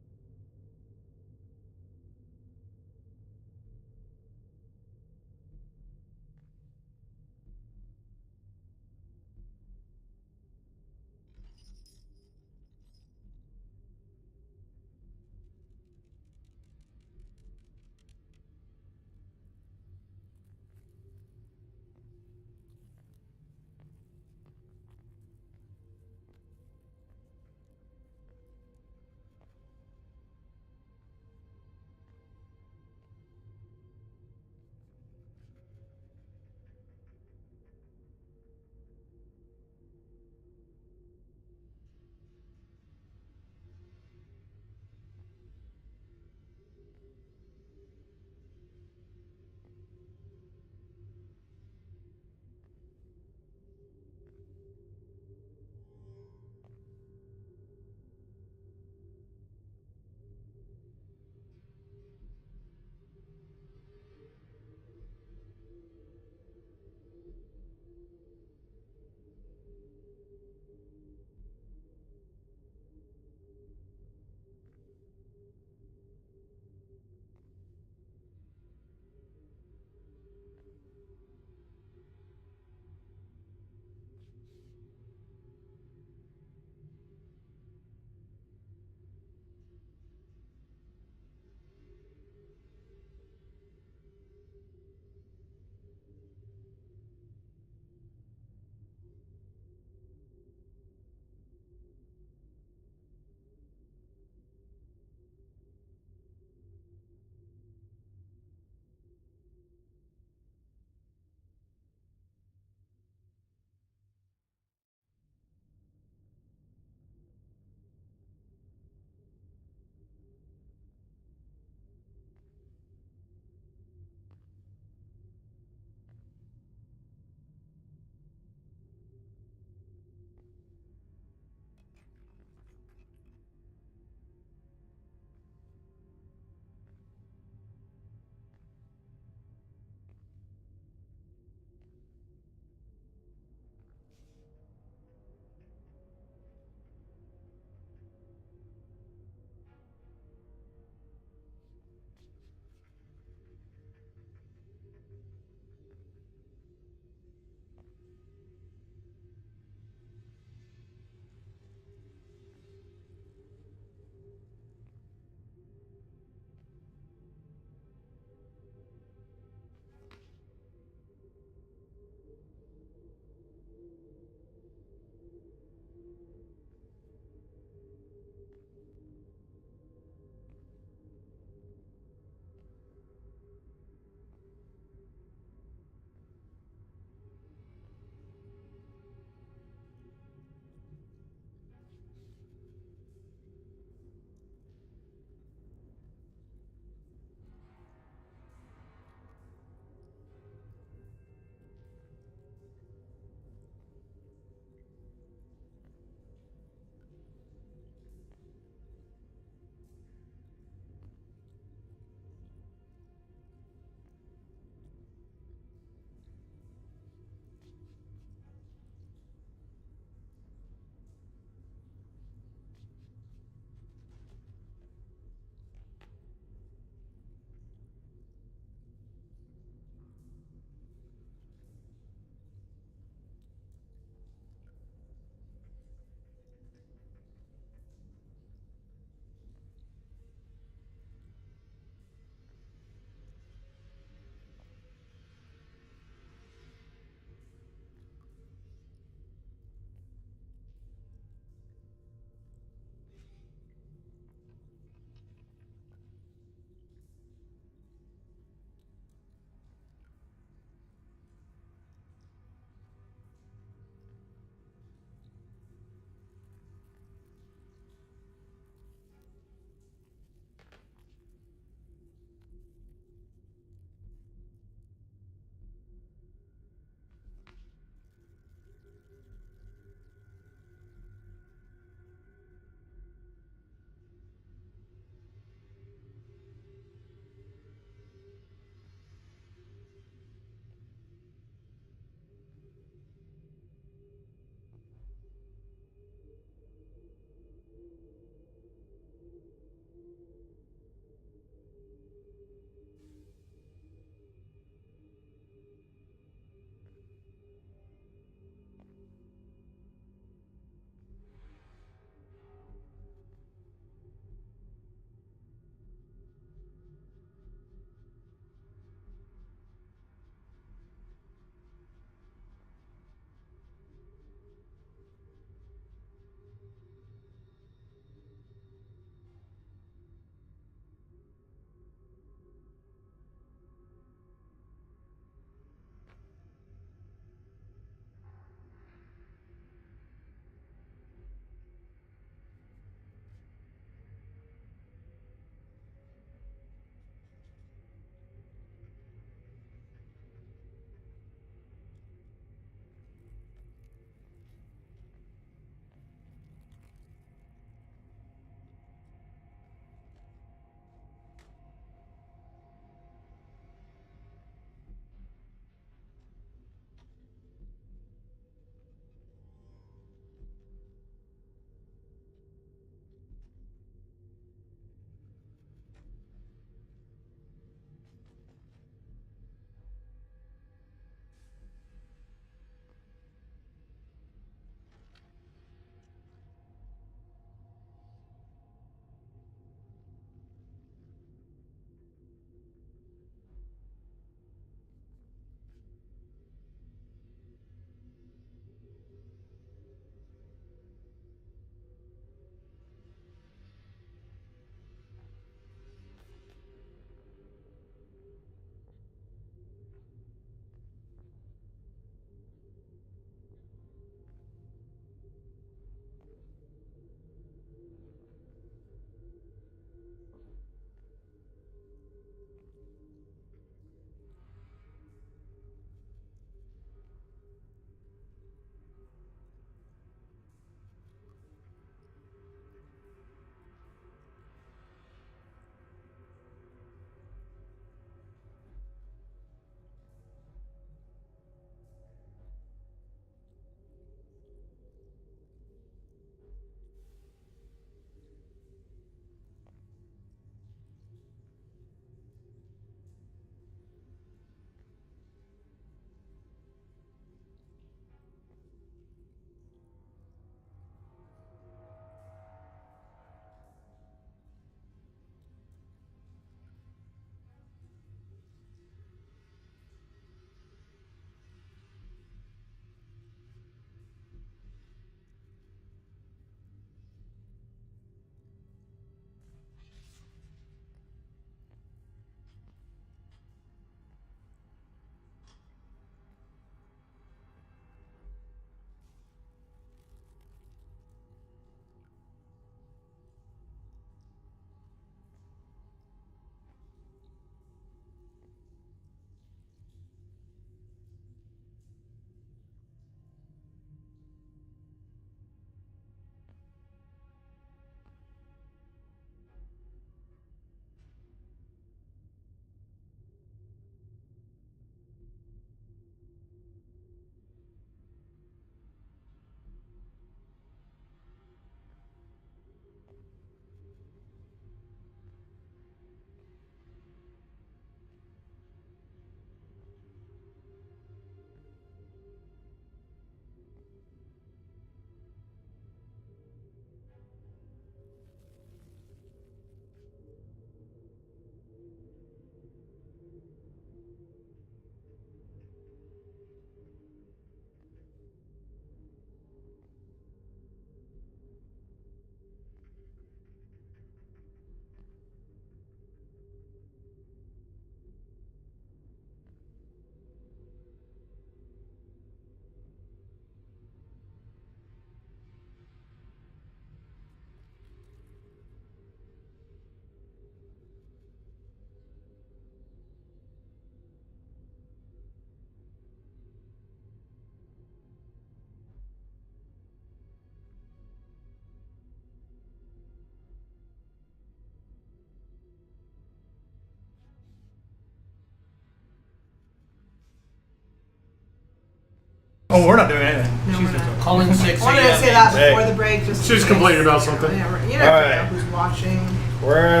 Oh, we're not doing anything. No, She's we're just not. Calling 6 I wanted to a.m. say that Hey. before the break. Just She was in case. complaining about something. Yeah, right. You All never right. know who's watching. We're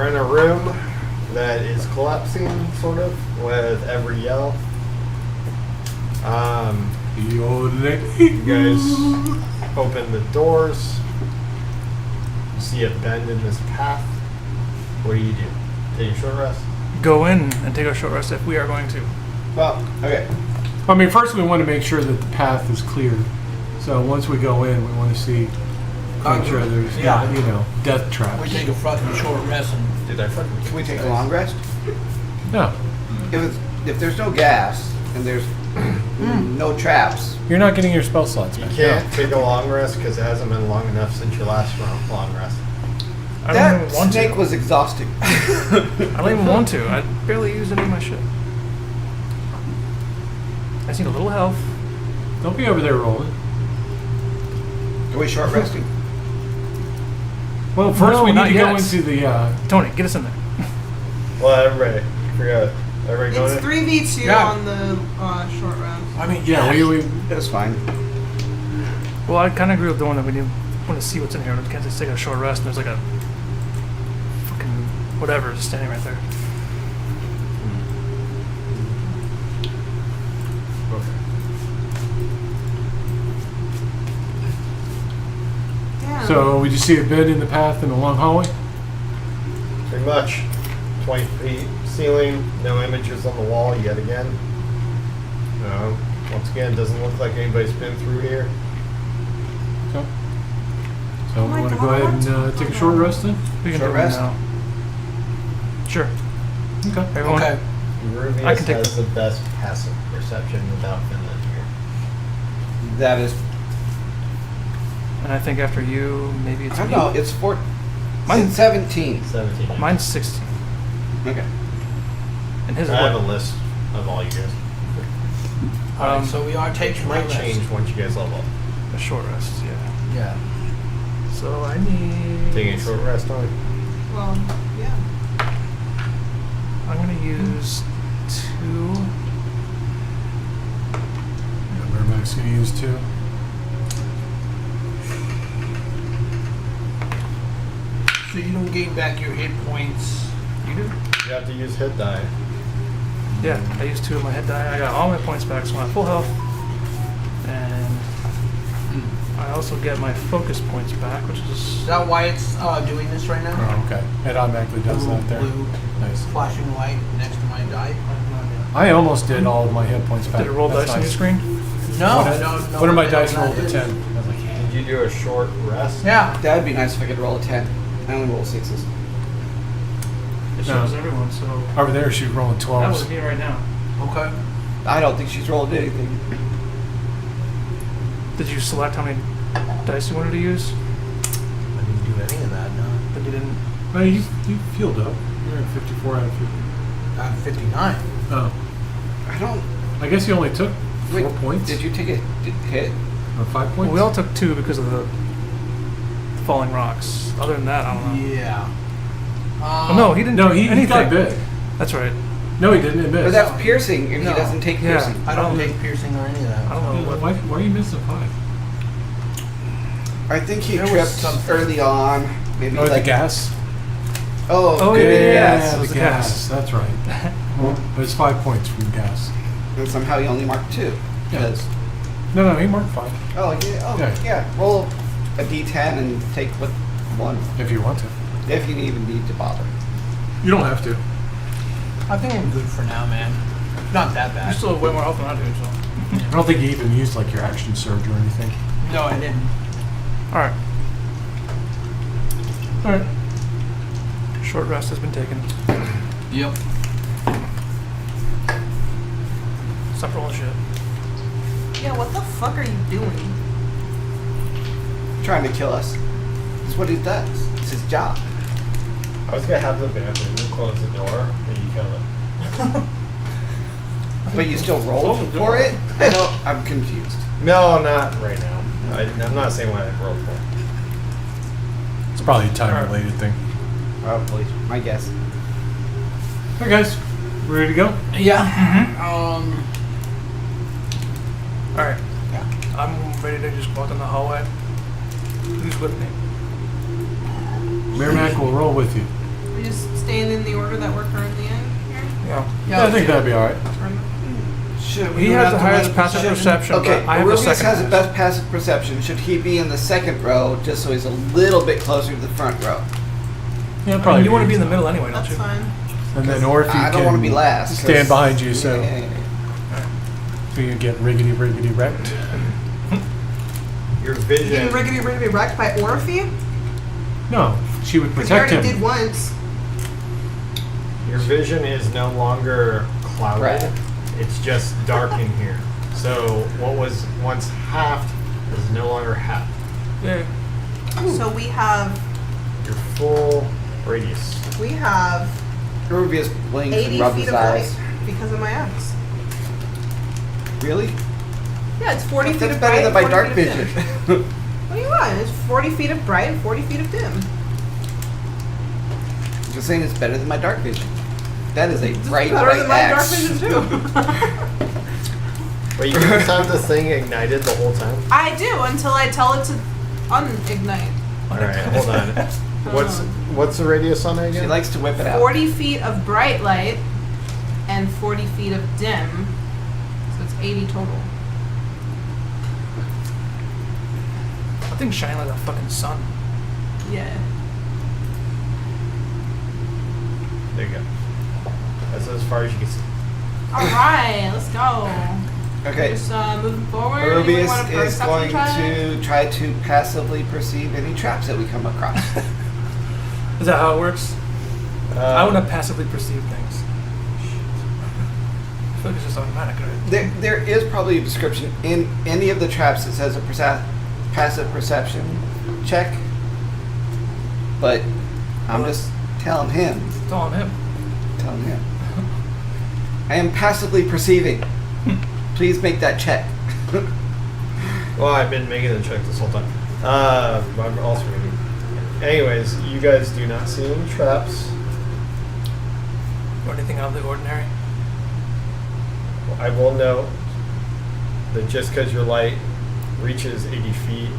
in a room that is collapsing, sort of, with every yell. You guys open the doors. You see a bend in this path. What do? Take a short rest? go in and take a short rest if we are going to. Well, okay. I mean, first we want to make sure that the path is clear. So once we go in, we want to see, make sure there's not, death We traps. take a fucking short rest and Did I fucking? Can we take a long rest? No, If there's no gas and there's no traps, you're not getting your spell slots You back. can't take a long rest because it hasn't been long enough since your last long rest. I don't that even want snake to. was exhausting. I don't even want to. I barely used any of my shit. I just need a little health. Don't be over there rolling. Are we short resting? Well, first No, we need not to go yet. into the. Tony, get us in there. Well, everybody, forgot. Everybody going It's in? 3v2 Yeah. on the short round. I mean, Yeah, we That's fine. Well, I kind of agree with the one that we need. Want to see what's in here. We can't just take a short rest and there's like a fucking whatever just standing right there. Damn. So we just see a bed in the path in a long hallway. Pretty much. 20 feet ceiling, no images on the wall yet again. No. Once again, doesn't look like anybody's been through here. So Oh we my want to go God. ahead and take a short rest then. We can Short do it rest? now. Sure. Okay. Everyone. okay. Ruvius I can take has the best passive perception without Finland here. That is. And I think after you, maybe it's I don't me. know. It's Mine- it's 17. 17. Mine's 16. Okay. And his is I have a what? list of all you guys. Alright, so we are Which taking might a rest. change once you guys level up. A short rest, yeah. Yeah. So I need. Taking a short rest on. Well, yeah. I'm gonna use 2. Yeah, Merrimack's gonna use 2. So you don't gain back your hit points. You do? You have to use hit die. Yeah, I used 2 of my hit die. I got all my points back, so I'm at full health. And I also get my focus points back, which Is is. that why it's doing this right now? Oh, okay. It automatically does that there. Blue Nice. flashing light next to my die. I almost did all of my hit points back. Did it roll That's dice on your nice. screen? No, What I are- don't know. What are my what the hell dice that rolled to is. 10? I was like, yeah. Did you do a short rest? Yeah. That would be nice if I could roll a 10. I only roll 6s. It No. shows everyone, so. Over there, she's rolling That 12s. was me right now. Okay. I don't think she's rolled anything. Did you select how many dice you wanted to use? I didn't do any of that, no. But you didn't. No, you filled up. You're at 54 out of 50. I'm 59. Oh. I don't. I guess you only took 4 Wait, points? Did you take a hit? Or 5 points? Well, we all took 2 because of the falling rocks. Other than that, I don't know. Yeah. Oh, no, he didn't No, take he anything. got bit. That's right. No, he didn't admit. But that's piercing, and No. he doesn't take Yeah. piercing. I don't take piercing or any of that. I don't know what. Why are you missing 5? I think he There was tripped something. early on. Maybe Oh, like the gas? Oh, Oh, maybe yeah, the yeah, gas. it was the the gas. gas. That's right. But it's 5 points from gas. And somehow he only marked 2. Yeah. Because No, he marked 5. yeah. Yeah. Roll a d10 and take what 1 If you want to. if you even need to bother. You don't have to. I think I'm good for now, man. Not that You bad. still have way more health than I do, so. I don't think you even used like your action surge or anything. No, I didn't. Alright. Alright. Short rest has been taken. Yep. Stop rolling shit. Yeah, what the fuck are you doing? Trying to kill us. That's what he does. It's his job. I was gonna have the bandit close the door and you kill it. But you still roll for it? I don't. I'm confused. No, not right now. I'm not saying what I rolled for. It's probably a time related thing. Probably. My guess. Alright, guys. Ready to go? Yeah. Alright. I'm ready to just go out in the hallway. Who's with me? Merrimack will roll with you. We just staying in the order that we're currently in here? Yeah. I think that'd be alright. Should He we has have the to highest let- passive should- perception, Okay, but I have the Rubius second has the highest. best passive perception. Should he be in the second row just so he's a little bit closer to the front row? Yeah, I mean, you want to be in the middle anyway, don't That's you? fine. And then, or if you I don't can want to be last. stand 'cause- behind you, so Yeah. so you get riggedy wrecked. Your You vision. getting riggedy wrecked by Orphe? No, she would Because you protect already him. did once. Your vision is no longer clouded. Right. It's just dark in here. So what was once halved is no longer half. Yeah. So we have Your full radius. Rubius blinks 80 and rubs feet his of light eyes. because of my axe. Really? Yeah, it's 40 feet That's of better bright than and my 40 dark feet of vision. dim. What do you want? It's 40 feet of bright and 40 feet of dim. Just saying it's better than my dark vision. That is a It's bright, better bright than my dark axe. vision too. Wait, you just have this thing ignited the whole time? I do until I tell it to unignite. Alright, hold on. What's the radius on it She again? likes to whip it out. 40 feet of bright light and 40 feet of dim. So it's 80 total. I think shine like the fucking sun. Yeah. There you go. That's as far as you can see. Alright, let's go. Okay. Just moving forward. Anyone want Rubius a is perception going check? to try to passively perceive any traps that we come across. Is that how it works? I Uh, want to passively perceive things. I feel like it's just automatic, right? There is probably a description in any of the traps that says a passive perception check, but I'm just telling him. It's all on him. Telling him. I am passively perceiving. Please make that check. Well, I've been making the check this whole time. I'm also making. Anyways, you guys do not see any traps. Or anything out of the ordinary. I will note that just because your light reaches 80 feet,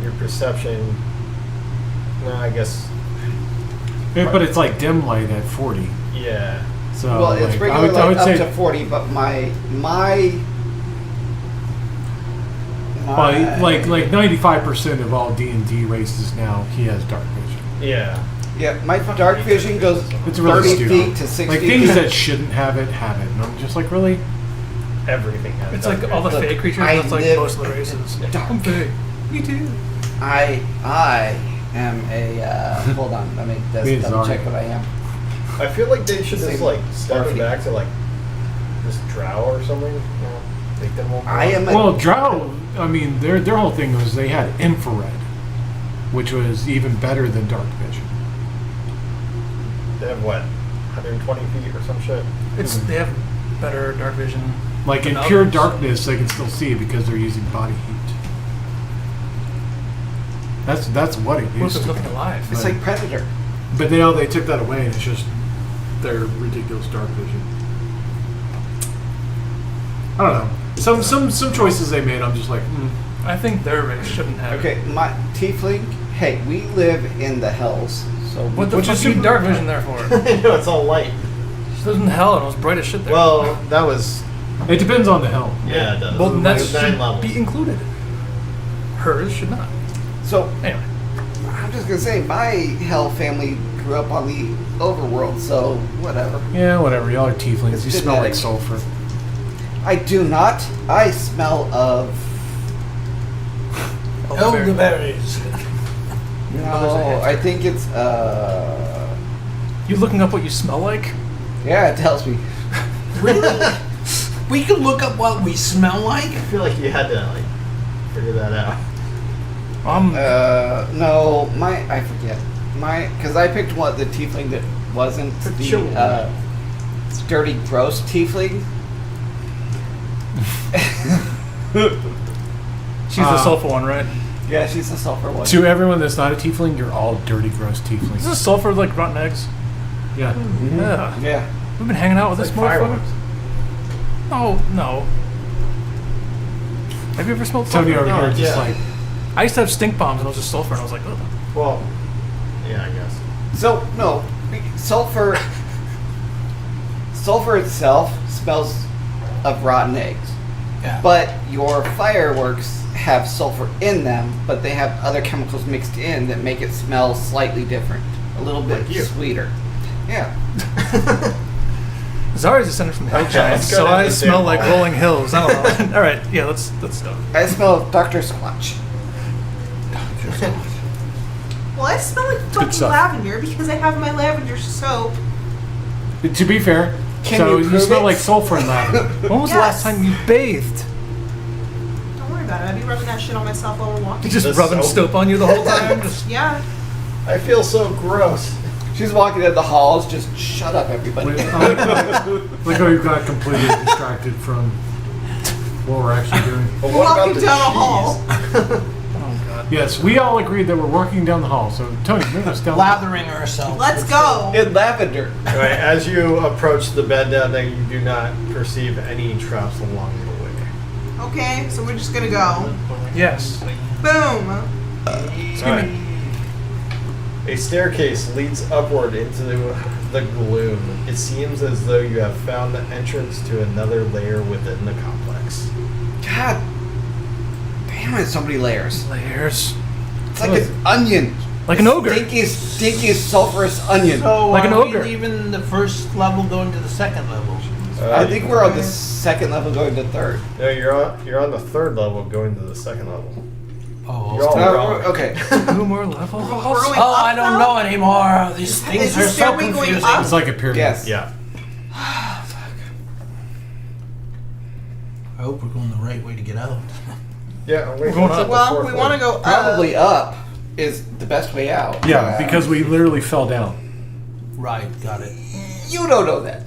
your perception, no, I guess, Yeah, but it's like dim light at 40. yeah. So Well, it's like, regular I would light say up to 40, but my well, like 95% of all D&D races now, he has dark vision. Yeah. yeah, my dark vision goes It's really 30 stupid. feet to 60 Like feet. things that shouldn't have it, and I'm just like, really? Everything has It's dark like all the vision. Look, fake creatures, I that's like live most of the races. dark. I'm fake. Me too. I am a hold on, let me Me just and double check Zari. what I am. I feel like they should just Same like step it Orphe. back to like this drow or something. You know, make them more. I am a Well, Drow, I mean, their whole thing was they had infrared, which was even better than dark vision. They have what, 120 feet or some shit. It's they have better dark vision. Like in than pure others. darkness, they can still see because they're using body heat. That's what it What if used there's to nothing be. alive? it's like Predator. But now they took that away, and it's just their ridiculous dark vision. I don't know. Some choices they made, I'm just like, I think their race shouldn't have. Okay, my tiefling. Hey, we live in the hells, so What the Which fuck is is your super- dark vision there for? I know it's all light. She lives in hell and it was bright as shit there. Well, that was it depends on the helm. yeah. It does. well, that Like 9 should levels. be included. Hers should not. So Anyway, I'm just gonna say my hell family grew up on the overworld, so whatever. Yeah, whatever. Y'all are tieflings. It's You smell like genetic. sulfur. I do not. I smell of Elderberries. no. I think it's you looking up what you smell like? yeah. It tells me. Really? We can look up what we smell like. I feel like you had to like figure that out. No, I forget because I picked one the tiefling that wasn't Chult. the dirty, gross tiefling. She's the sulfur one, right? Yeah, she's the sulfur one. To everyone that's not a tiefling, you're all dirty, gross Is tieflings. this sulfur like rotten eggs? Yeah. Mhm. Yeah. Yeah. We've been hanging out with It's this like motherfucker. fireworks. Oh, no. Have you ever smelled sulfur? Tony over No, here just yeah. like, I used to have stink bombs and it was just sulfur and I was like, ugh. Well, yeah, I guess. So no, sulfur. Sulfur itself smells of rotten eggs, Yeah. but your fireworks have sulfur in them, but they have other chemicals mixed in that make it smell slightly different, a little bit Like you. sweeter. Yeah. Zara's descended from hill Okay, giants, let's go so down I the smell same like hall. rolling hills. I don't know. All right, yeah, let's go. I smell Dr. Squatch. Well, I smell like fucking stuff. lavender because I have my lavender soap. to be fair, Can so you you prove smell it? like sulfur and lavender. When was the last Yes. time you bathed? Don't worry about it. I'd be rubbing that shit on myself while we're walking. Just The rubbing soap? soap on you the whole time? Just Yeah. I feel so gross. She's walking in the halls, just shut up, everybody. Wait, like how you got completely distracted from what we're actually doing. But We're what about walking the down a cheese? hall. oh god. Yes, we all agreed that we're working down the hall. So Tony, move us down. Lathering ourselves. Let's go. In lavender. All right, as you approach the bed down there, you do not perceive any traps along the way. Okay, so we're just gonna go. Yes. Boom. Excuse Alright. me. A staircase leads upward into the gloom. It seems as though you have found the entrance to another layer within the complex. God damn it, so many layers. Layers. It's like an onion. Like an ogre. Stinky, sulfurous onion. So Like an are ogre. we leaving the first level going to the second level? I think we're on the second level going to third. No, you're on the third level, going to the second level. Oh, You're all wrong. Okay. 2 more levels? We're going Oh, up I don't now? know anymore. These things Is the are so stairway going confusing. up? It's like a pyramid. Yes. Yeah. I hope we're going the right way to get out. Yeah, wait, going what's up. the Well, fourth we one? want to go Probably up is the best way out. Yeah, because we literally fell down. Right, got it. You don't know that.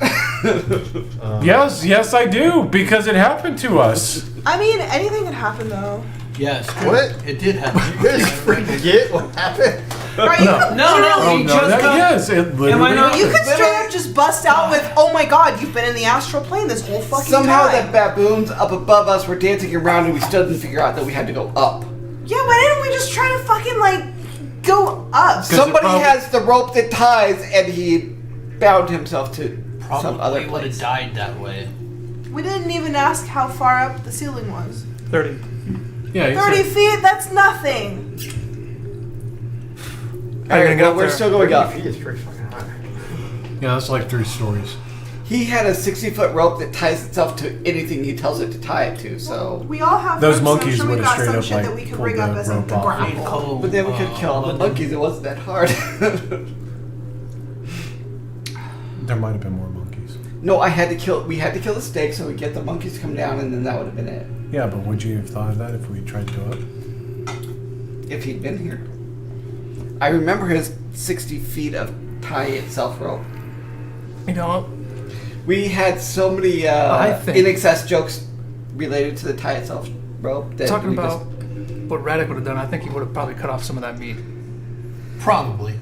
Yes, I do, because it happened to us. I mean, anything can happen though. Yes. What? It did happen. You guys forget what happened? Right? You could No, literally- we just got- yes, it literally Am I not- You happened. could straight up just bust out with, "Oh my god, you've been in the astral plane this whole fucking Somehow time." that baboons up above us were dancing around and we still didn't figure out that we had to go up. Yeah, why didn't we just try to fucking like go up? Somebody probably- has the rope that ties and he bound himself to some other Probably would have place. died that way. We didn't even ask how far up the ceiling was. 30. Yeah, 30 feet? That's nothing. How you gonna Alright, get well, up we're there? still going up. Feet is pretty fucking high. yeah, that's like 3 stories. He had a 60-foot rope that ties itself to anything he tells it to tie it to, so... We all have Those ropes, so I'm monkeys sure we would've got straight some up, shit like, that we could pulled rig up the as like rope the off. Need grapple. coal, But then we could kill all the London. monkeys, it wasn't that hard. There might have been more monkeys. No, we had to kill the snake so we get the monkeys to come down and then that would have been it. Yeah, but would you have thought of that if we tried to go up? If he'd been here. I remember his 60 feet of tie itself rope. You know, We had so many I think- in excess jokes related to the tie itself rope that talking we about what Radek would have done, I think he would have probably cut off some of that meat. Probably.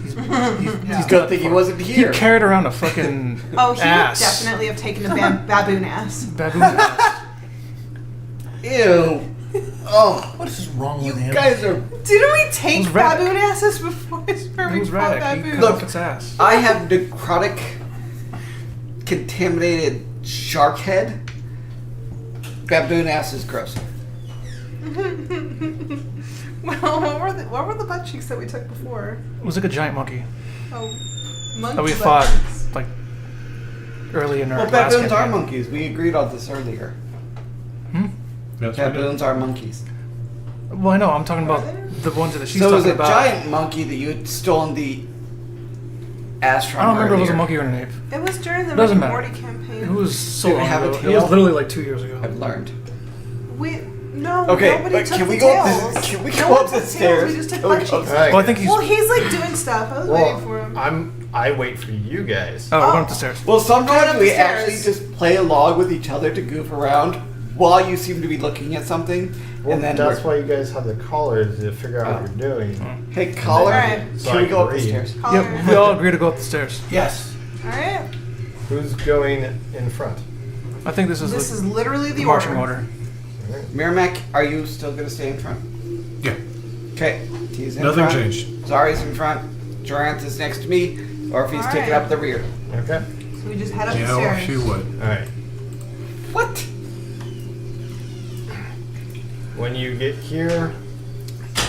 He's just good thing he wasn't He here. carried around a fucking Oh, he ass. would definitely have taken a baboon ass. Baboon ass. Ew. Oh, What is wrong you with him? guys are. Didn't we take Who's Radek? baboon asses before we It was fought Radek. He baboons? cut off its ass. I have necrotic, contaminated shark head. Baboon ass is grosser. Well, what were the butt cheeks that we took before? It was like a giant monkey Oh, monkey that we butt fought cheeks. like early in our Well, last baboons are campaign. monkeys. We agreed on this earlier. That's what Baboons are monkeys. Well, I know. I'm talking about the ones that she's So it was talking a about. giant monkey that you had stolen the ass from I don't remember if it was a earlier. monkey or an ape. It was during the Doesn't Rick and matter. Morty campaign. It was so Did it long have a ago. It tail? was literally like 2 years ago. I've learned. No, Okay, nobody but took can the we go up tails. the- can we No go one up took the tails, stairs? We just took Can we butt go cheeks. Alright. Well, I think he's. Well, he's like doing stuff. I was waiting for him. I wait for you guys. Oh, we're going up the stairs. Well, Going up sometimes the we stairs. actually just play along with each other to goof around while you seem to be looking at something, Well, and then that's we're- why you guys have the collars to figure out what you're doing. Hey, caller, Alright. So can I we go up the agree. stairs? Yeah, we all agree to go up the stairs. Yes. Alright. Who's going in front? I think this is This the is literally the marching order. order. Merrimack, are you still going to stay in front? Yeah. Okay. He's in Nothing front. changed. Zari's in front. Joranth is next to me. Or if he's taking Alright. up the rear. Okay. So we just head up the Yeah, or stairs. she would. All right. What? When you get here,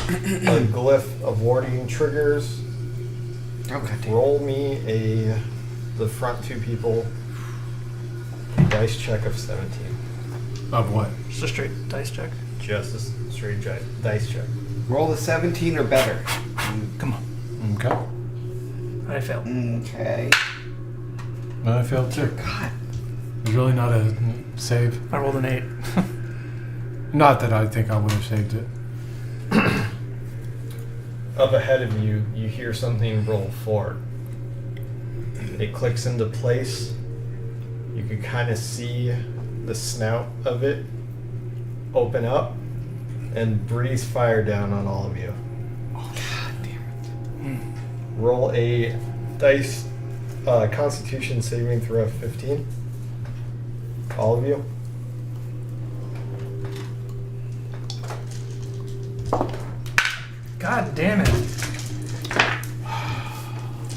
a glyph of warding triggers. Oh, God damn. Roll me the front two people dice check of 17. Of what? Just a straight dice check. Just a straight dice check. Roll a 17 or better. Come on. Okay. I failed. Okay. I failed too. God. There's really not a save. I rolled an 8. Not that I think I would have saved it. Up ahead of you, you hear something roll forward. It clicks into place. You can kind of see the snout of it open up and breeze fire down on all of you. God damn it. Roll a dice Constitution saving throw of 15. All of you. God damn it. It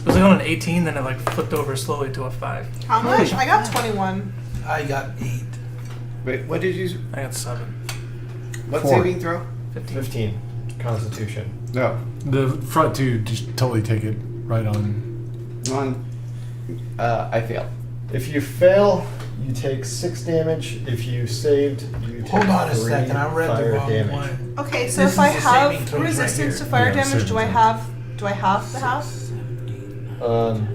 was like on an 18, then it like flipped over slowly to a 5. How much? I got 21. I got 8. Wait, what did you... I got 7. What 4. saving throw? 15. 15. Constitution. No. The front two just totally take it right on. I failed. If you fail, you take 6 damage. If you saved, you take Hold on a 3 second, I read the fire wrong damage. one. Okay, so This if I is the saving have throws right resistance here. to fire Yeah, damage, saving do I throw. have the half? Um,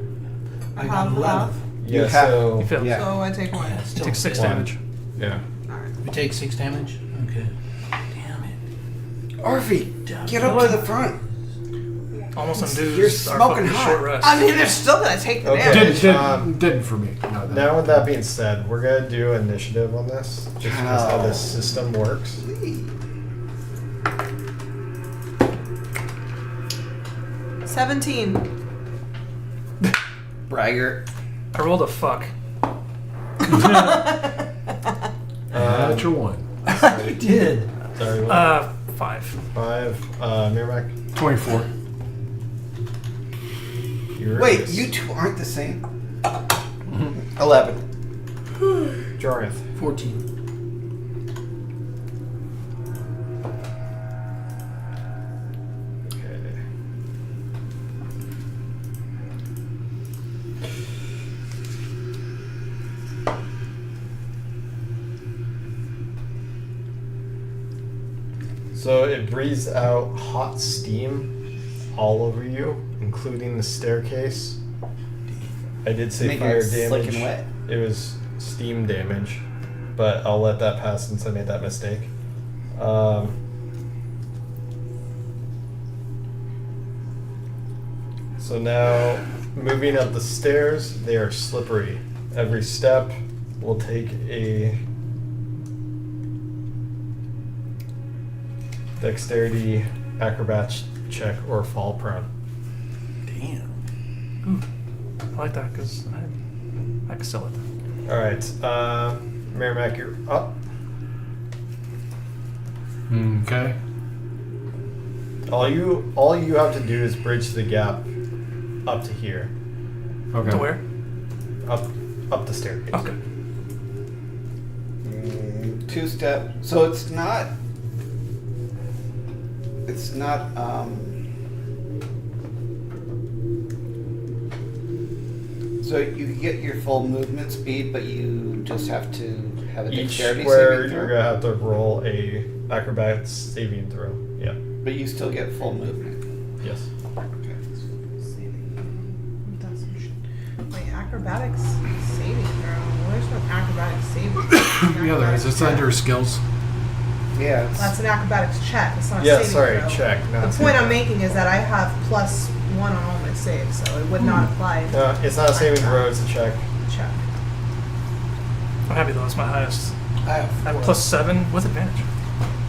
I got 11. yeah, You have- so You failed. Yeah. So I take 1. Yeah, You still take 6 One. damage. yeah. We take 6 damage? Okay. Damn it. Orphe, get up to the front. Almost undoes You're our smoking fucking hot. short rest. I mean, they're still gonna take the Okay. damage. Didn't for me. No, Now, with that being said, we're gonna do initiative on this, just because how this system works. 17. Braggart. I rolled a fuck. Natural one. You did. Sorry, what? 5. 5. Miramac. 24. Wait, you two aren't the same? 11. Jorinth. 14. Okay. So it breathes out hot steam all over you, including the staircase. I did say Making fire it slick damage. and wet. It was steam damage, but I'll let that pass since I made that mistake. So now, moving up the stairs, they are slippery. Every step will take a dexterity, acrobats check, or fall prone. Damn. I like that because I can sell it. All right, Merrimack, you're up. Okay. All you have to do is bridge the gap up to here, Okay. To where? up the staircase. Okay. 2 step. So it's not. It's not. So you can get your full movement speed, but you just have to have a Each dexterity square, saving you're throw. gonna have to roll a acrobats saving throw. Yeah. But you still get full movement. Yes. Wait, acrobatics saving throw. Where's no acrobatics saving? Yeah, there is. It's under skills. Yeah. That's an acrobatics check. It's not a Yeah, saving sorry, throw. check. Not The point I'm making is that I have +1 on all my saves, so it would not apply. No, it's not a saving throw. It's a check. Check. I'm happy though. That's my highest. I have I have 4. +7 with advantage.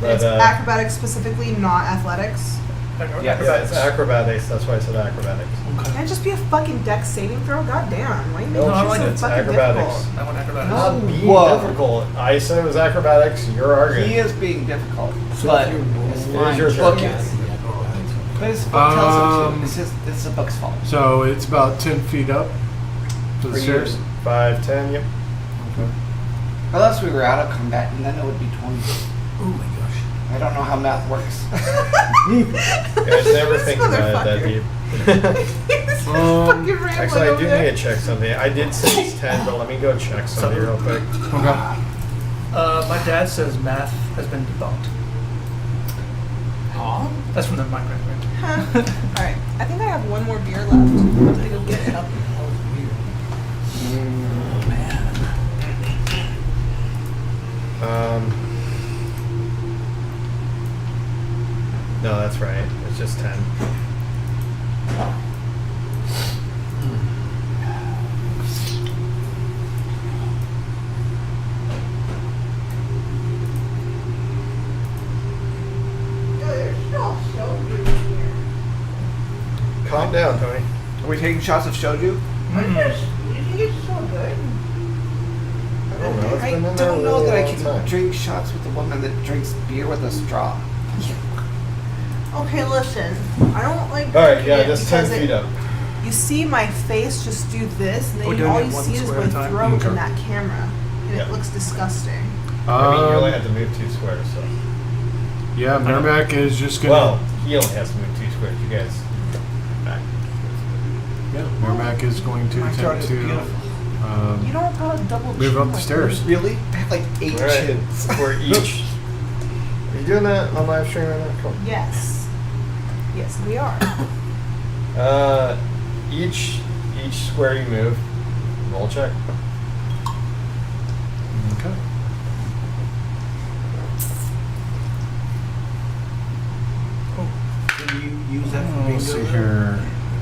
But It's acrobatics specifically, not athletics. Yes. Yeah, it's acrobatics. That's why I said acrobatics. Can it just be a fucking dex saving throw? God damn. Why are you No, making I it like so it's fucking acrobatics. difficult? I want acrobatics. Not being Whoa. difficult. I said it was acrobatics. You're arguing. He is being difficult, So but if you roll- his It is line your book turn. is. But his book tells him to. It's the book's fault. So it's about 10 feet up to the For you. stairs. 5, 10, yep. Okay. Unless we were out of combat, and then it would be 20. Oh my gosh. I don't know how math works. Guys, never think about it that deep. This fucking rambling Actually, I over do there. need to check something. I did say it's 10, but let me go check something real quick. Okay. My dad says math has been debunked. Huh? That's from the Minecraft game. Huh. Alright, I think I have one more beer left. I'm gonna go get it. That was weird. Oh man. No, that's right. It's just 10. Calm down, Tony. Are we taking shots of shoju? You think it's so good? I don't know. It's I been in there don't a know really that I long can time. drink shots with a woman that drinks beer with a straw. Okay, listen. I don't like. All right, yeah, drinking it just 10 because feet up. You see my face just do this, and We're then doing all it you one see is square my at a time? throat Okay. in that camera, and Yeah. it looks disgusting. I mean, you only Um, have to move 2 squares, so. yeah, Merrimack is just gonna. Well, he only has to move 2 squares. You guys. Back. Yeah, Merrimack is going to My throat attempt is to beautiful. You don't gotta double move chin up the like stairs. Really? I have like 8 All right. chins. For each. Are you doing that on live stream right now? Cool. that. Yes. Yes, we are. Each square you move, roll check. Okay. Can you use that for bingo? Let's see here.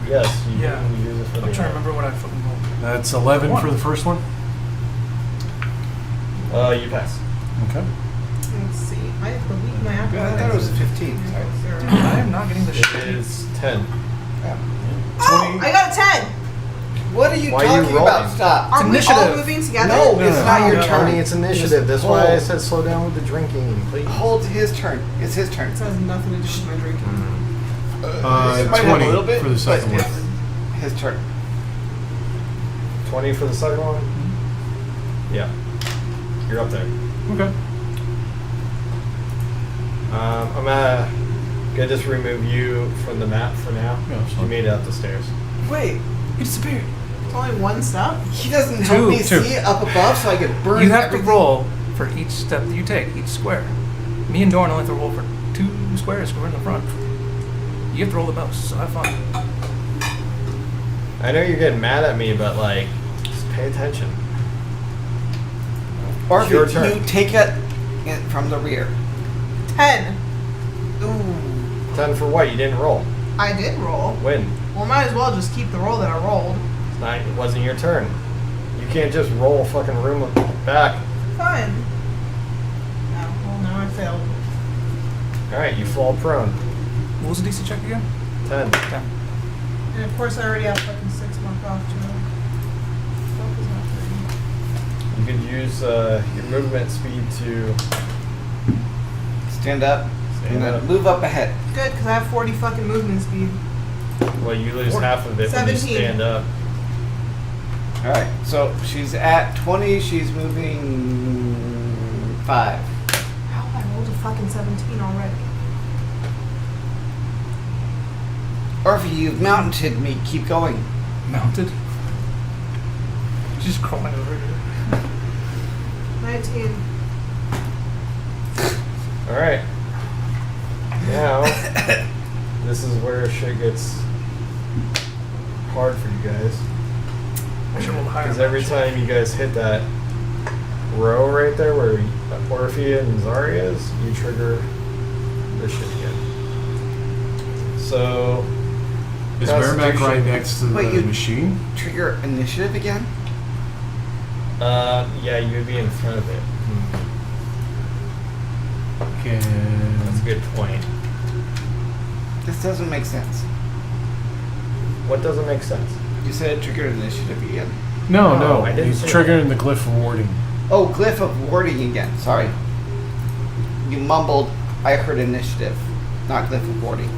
Yes, you Yeah. can use it for I'm the. trying to remember what I fucking rolled. That's 11 for the first one. You pass. Okay. Let's see. I believe my I acrobatics. thought it was 15. Zero. Dude, I am not getting the It shit. is 10. Oh, I got a 10. What are you Why are you talking about? rolling? Stop. Are we all initiative. moving together? No, it's not your Tony, turn. it's initiative. That's Just why I hold. said slow down with the drinking, please. Hold his turn. It's his turn. This has nothing to do with my drinking. It might have 20 a little bit, for the second but one. it's his turn. 20 for the second one? Yeah. You're up there. Okay. I'm gonna just remove you from the map for now. Yeah, that's You fine. made it up the stairs. Wait, He disappeared. it's only one step? He doesn't help me Two. see up above so I can burn You have everything. to roll for each step that you take, each square. Me and Dorn only have to roll for 2 squares because we're in the front. You have to roll the most, so have fun. I know you're getting mad at me, but like, just pay attention. Or It's your if turn. you take it from the rear. 10. Ooh. 10 for what? You didn't roll. I did roll. Win. Well, might as well just keep the roll that I rolled. It wasn't your turn. You can't just roll a fucking room back. Fine. No, well, now I failed. Alright, you fall prone. What was the DC check again? 10. 10. And of course, I already have fucking 6 months off, Joe. Fuck is not You could use your movement speed to Stand up. stand and then up. move up ahead. good, because I have 40 fucking movement speed. Well, you lose half of it when you 17. stand up. Alright, so she's at 20, she's moving 5. How? I rolled a fucking 17 already. Orphe, you've mounted me, keep going. Mounted. She's crawling over here. 19. Alright. Now, this is where shit gets hard for you guys. I should roll higher. Because every time you guys hit that row right there where Orphe and Zari is, you trigger this shit again. So, Is Merrimack Constitution. right next to Wait, the you- machine? Trigger initiative again? yeah, you would be in front of it. That's a Can good point. This doesn't make sense. What doesn't make sense? You said it triggered initiative again. No, No, no. I didn't He's say triggering the glyph of warding. Oh, glyph of warding again. Sorry. You mumbled. I heard initiative, not glyph of warding.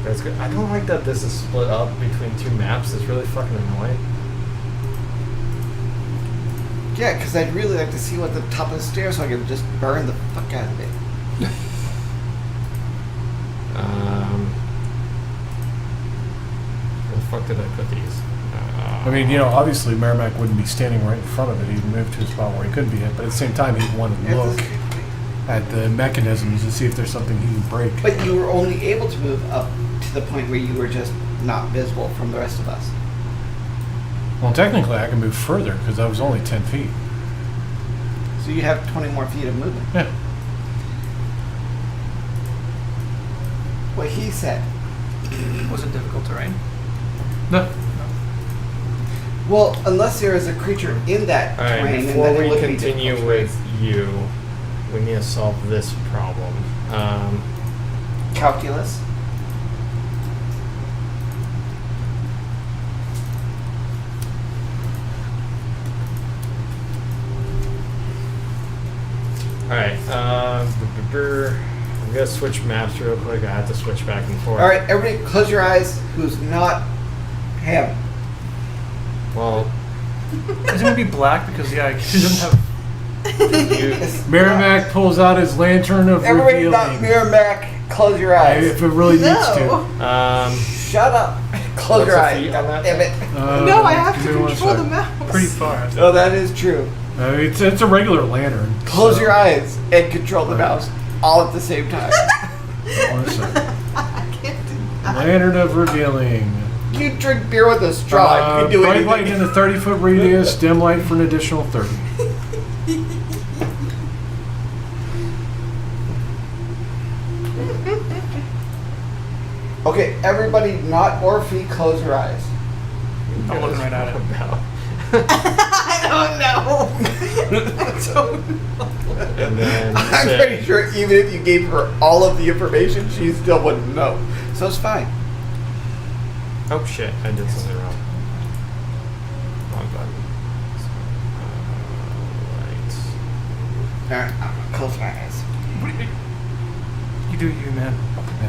That's good. I don't like that this is split up between 2 maps. It's really fucking annoying. Yeah, because I'd really like to see what the top of the stairs so I could just burn the fuck out of it. Where the fuck did I put these? I mean, obviously Merrimack wouldn't be standing right in front of it. He'd move to a spot where he couldn't be hit, but at the same time, he'd want to look at the mechanisms and see if there's something he can break. But you were only able to move up to the point where you were just not visible from the rest of us. Well, technically, I can move further because I was only 10 feet. So you have 20 more feet of movement. Yeah. What he said. Was it difficult terrain? No. Well, unless there is a creature in that Alright, terrain, before and then we it would be continue difficult with you, we need to solve this problem. calculus. Alright, I'm gonna switch maps real quick. I have to switch back and forth. All right, everybody, close your eyes. Who's not him? Well, Is it gonna be black because he doesn't have. you, Merrimack pulls out his lantern of Everybody revealing. not Merrimack, close your eyes. If it really needs to. No. Shut up. Close What's your the eyes. feet on that Damn it. No, I have give to me one control the sec. mouse. Pretty far. Oh, that is true. It's a regular lantern. Close so- your eyes and control the mouse all at the same time. One sec. I can't do that. Lantern of revealing. You drink beer with a straw. You can do bright anything. light in a 30-foot radius, dim light for an additional 30. Okay, everybody, not Orphe, close your eyes. I'm looking right at it. about. I don't know. I don't know. And then I'm sit. pretty sure even if you gave her all of the information, she still wouldn't know. So it's fine. Oh shit, I did something wrong. Wrong button. Right. Alright, I'm gonna close my eyes. You do you, man.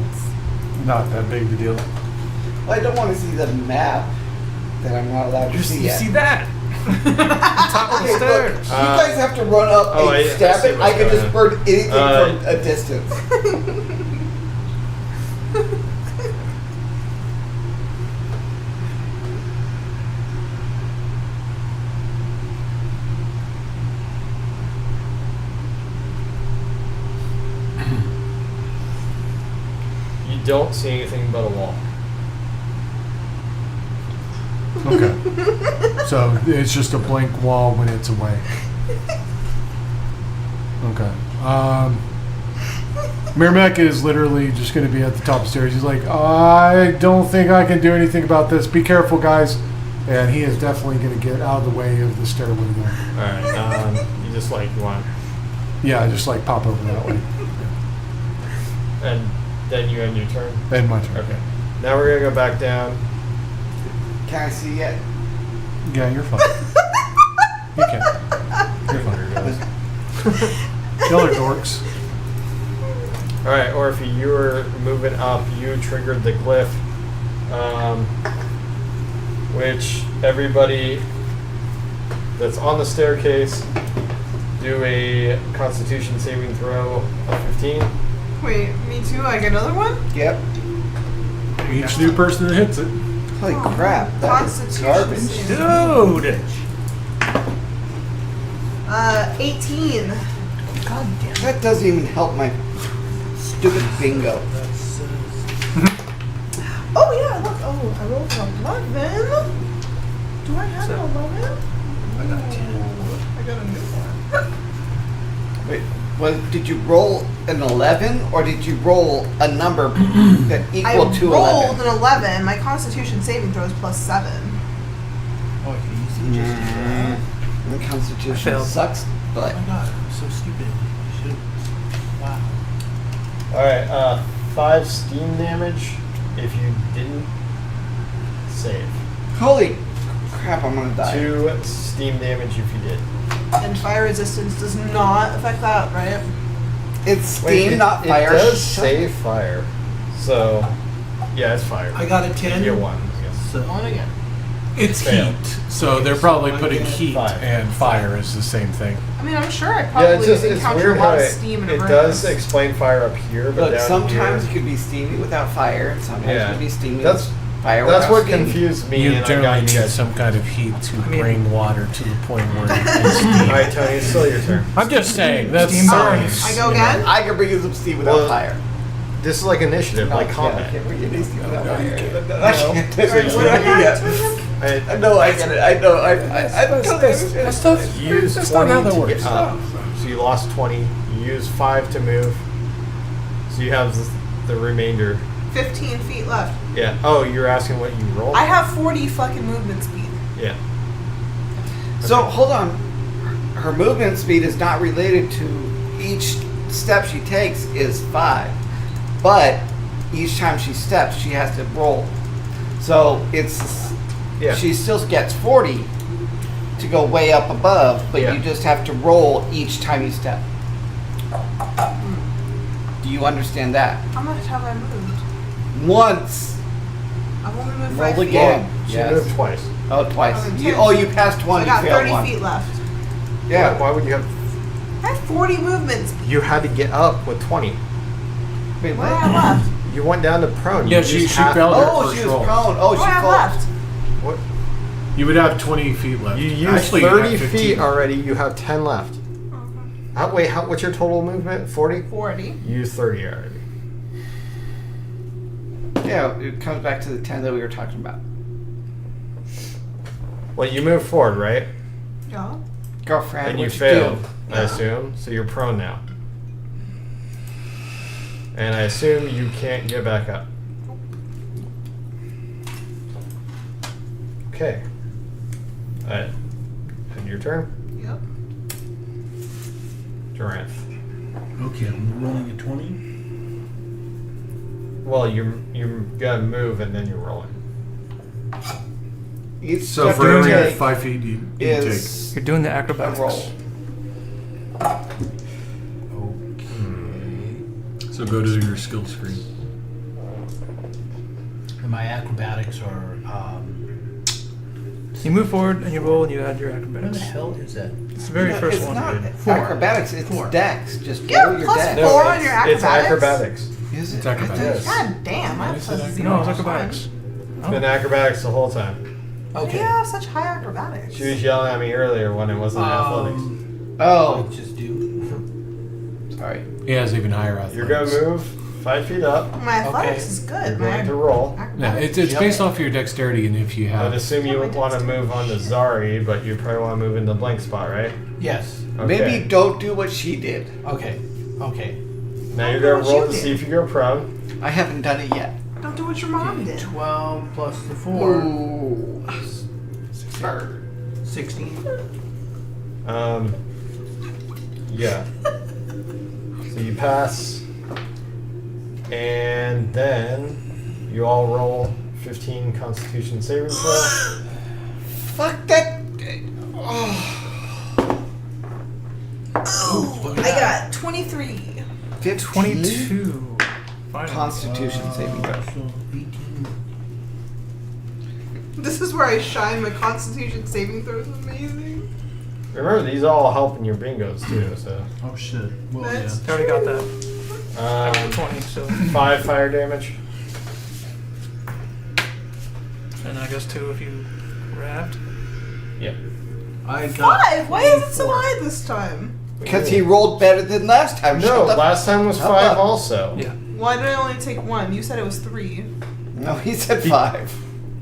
It's not that big of a deal. Well, I don't want to see the map that I'm not allowed to see You yet. see that? Top of the Okay, look, stairs. you guys have to run up oh, and I stab see it. what's I can going just on. burn anything Uh, from a distance. You don't see anything but a wall. Okay. So it's just a blank wall when it's away. Okay. Merrimack is literally just going to be at the top of the stairs. He's like, I don't think I can do anything about this. Be careful, guys. And he is definitely going to get out of the way of the stairway there. Alright, you just like want. Yeah, just like pop over that way. And then you end your turn. And my turn. Okay. Now we're gonna go back down. Can I see it? Yeah, you're fine. You can. You're fine. Y'all are dorks. Alright, Orphe, you were moving up. You triggered the glyph. Which everybody that's on the staircase do a Constitution saving throw of 15. Wait, me too? I get another one? Yep. Each new person that hits it. Holy Oh, crap. That is Constitution garbage. saving. Dude! 18. God damn. That doesn't even help my stupid bingo. Oh, yeah, look. Oh, I rolled an 11. Do I have an 11? I got 10. I got a new one. Wait, did you roll an 11 or did you roll a number that I equal to rolled 11? an 11. My Constitution saving throw is +7. Oh, I could use it just as The I Constitution failed. sucks, Oh but my god, I'm so stupid. I should. Wow. Alright, 5 steam damage if you didn't save. Holy crap, I'm gonna die. 2 steam damage if you did. And fire resistance does not affect that, right? It's steam, not fire. It does save fire. So, yeah, it's fire. I got a You 10. get 1, I guess. So, On again. It's Failed. heat, so they're probably putting Okay. heat 5. and fire is the same thing. I mean, I'm sure I Yeah, probably it's just it's encountered weird a how lot of it, steam in a it room. does explain fire up here, but Look, down sometimes it here, could be steamy without fire, and sometimes Yeah. it could be steamy That's- with fire that's without what steam. confused me. You and I generally got you need guys. some kind of heat to mean- bring water to the point where it is All steam. right, Tony, it's still your turn. I'm just saying, that's Steam science. I go you know. again? I can bring you some steam without Well, fire. This is like initiative, like Yeah, I combat. can't bring you any steam without No, you fire. can't. I can't. So you- What do I got? I No, I get it. I know. I That's use that's 20 not how that to works. get up. So you lost 20. You use 5 to move. So you have the remainder. 15 feet left. Yeah. Oh, you're asking what you rolled? I have 40 fucking movement speed. Yeah. So hold on. Her movement speed is not related to each step she takes is 5, but each time she steps, she has to roll. So it's Yeah. she still gets 40 to go way up above, but Yeah. you just have to roll each time you step. Do you understand that? How much have I moved? Once. I've only moved Roll 5 feet. again. She Yes. moved twice. Oh, twice. Oh, You, 10. you passed So one. I got you failed 30 one. feet left. Yeah. Why would you have? I have 40 movement speed. You had to get up with 20. Wait, What do I what? have left? You went down to prone. Yeah, You she used half- failed her Oh, first she was roll. prone. Oh, What do she I have fell. left? What? You would have 20 feet left. You used Actually, you 30 have 15. feet already. You have 10 left. Wait, what's your total movement? 40? 40. You used 30 already. Yeah, it comes back to the 10 that we were talking about. Well, you moved forward, right? Yeah. Girlfriend, And you what you failed, do? I assume. So you're prone now. And I assume you can't get back up. Okay. Alright. And your turn? Yep. Durant. Okay, I'm rolling a 20. Well, you're gonna move and then you're rolling. Each So step for you every take 5 feet you take. is You're doing the a acrobatics. roll. Okay. So go to your skill screen. and my acrobatics are. You move forward and you roll and you add your Where the acrobatics. hell is that? It's the very No, first it's one. not Four. acrobatics, it's Four. dex. Just Yeah, roll your plus dex. four. on it's, your it's acrobatics? acrobatics. Is it? It's acrobatics. Yes. God damn, I have Minus such it, zero. No, it's on mine. acrobatics. It's been acrobatics the whole time. Okay. Yeah, such high acrobatics. She was yelling at me earlier when it wasn't athletics. Oh, I just do. sorry. He has even higher athletics. You're gonna move 5 feet up. My athletics Okay. is You're good. going My to roll. No, acrobatics. it's based off your dexterity, and if you I'd have. assume you want to move on to Zari, but you probably want to move in the blank spot, right? Yes. Okay. Maybe don't do what she did. Okay. Okay. Now you're do gonna what roll you to did. see if you go prone. I haven't done it yet. Don't do what your mom did. 12 plus the 4. Ooh. 16. Yeah. So you pass, and then you all roll 15 Constitution saving throw. Fuck that. I got 23. 15 22. Finally. Constitution saving throw. So 18. This is where I shine. My Constitution saving throw is amazing. Remember, these all help in your bingos too. So Oh shit. Well, That's- I already got that. 20, so. 5 fire damage. And I guess 2 if you grabbed. Yep. I got 5? Why is it so 24. high this time? Because he rolled better than last time. No, Shut the- last time was Shut 5 up. also. Yeah. Why did I only take 1? You said it was 3. No, he said 5.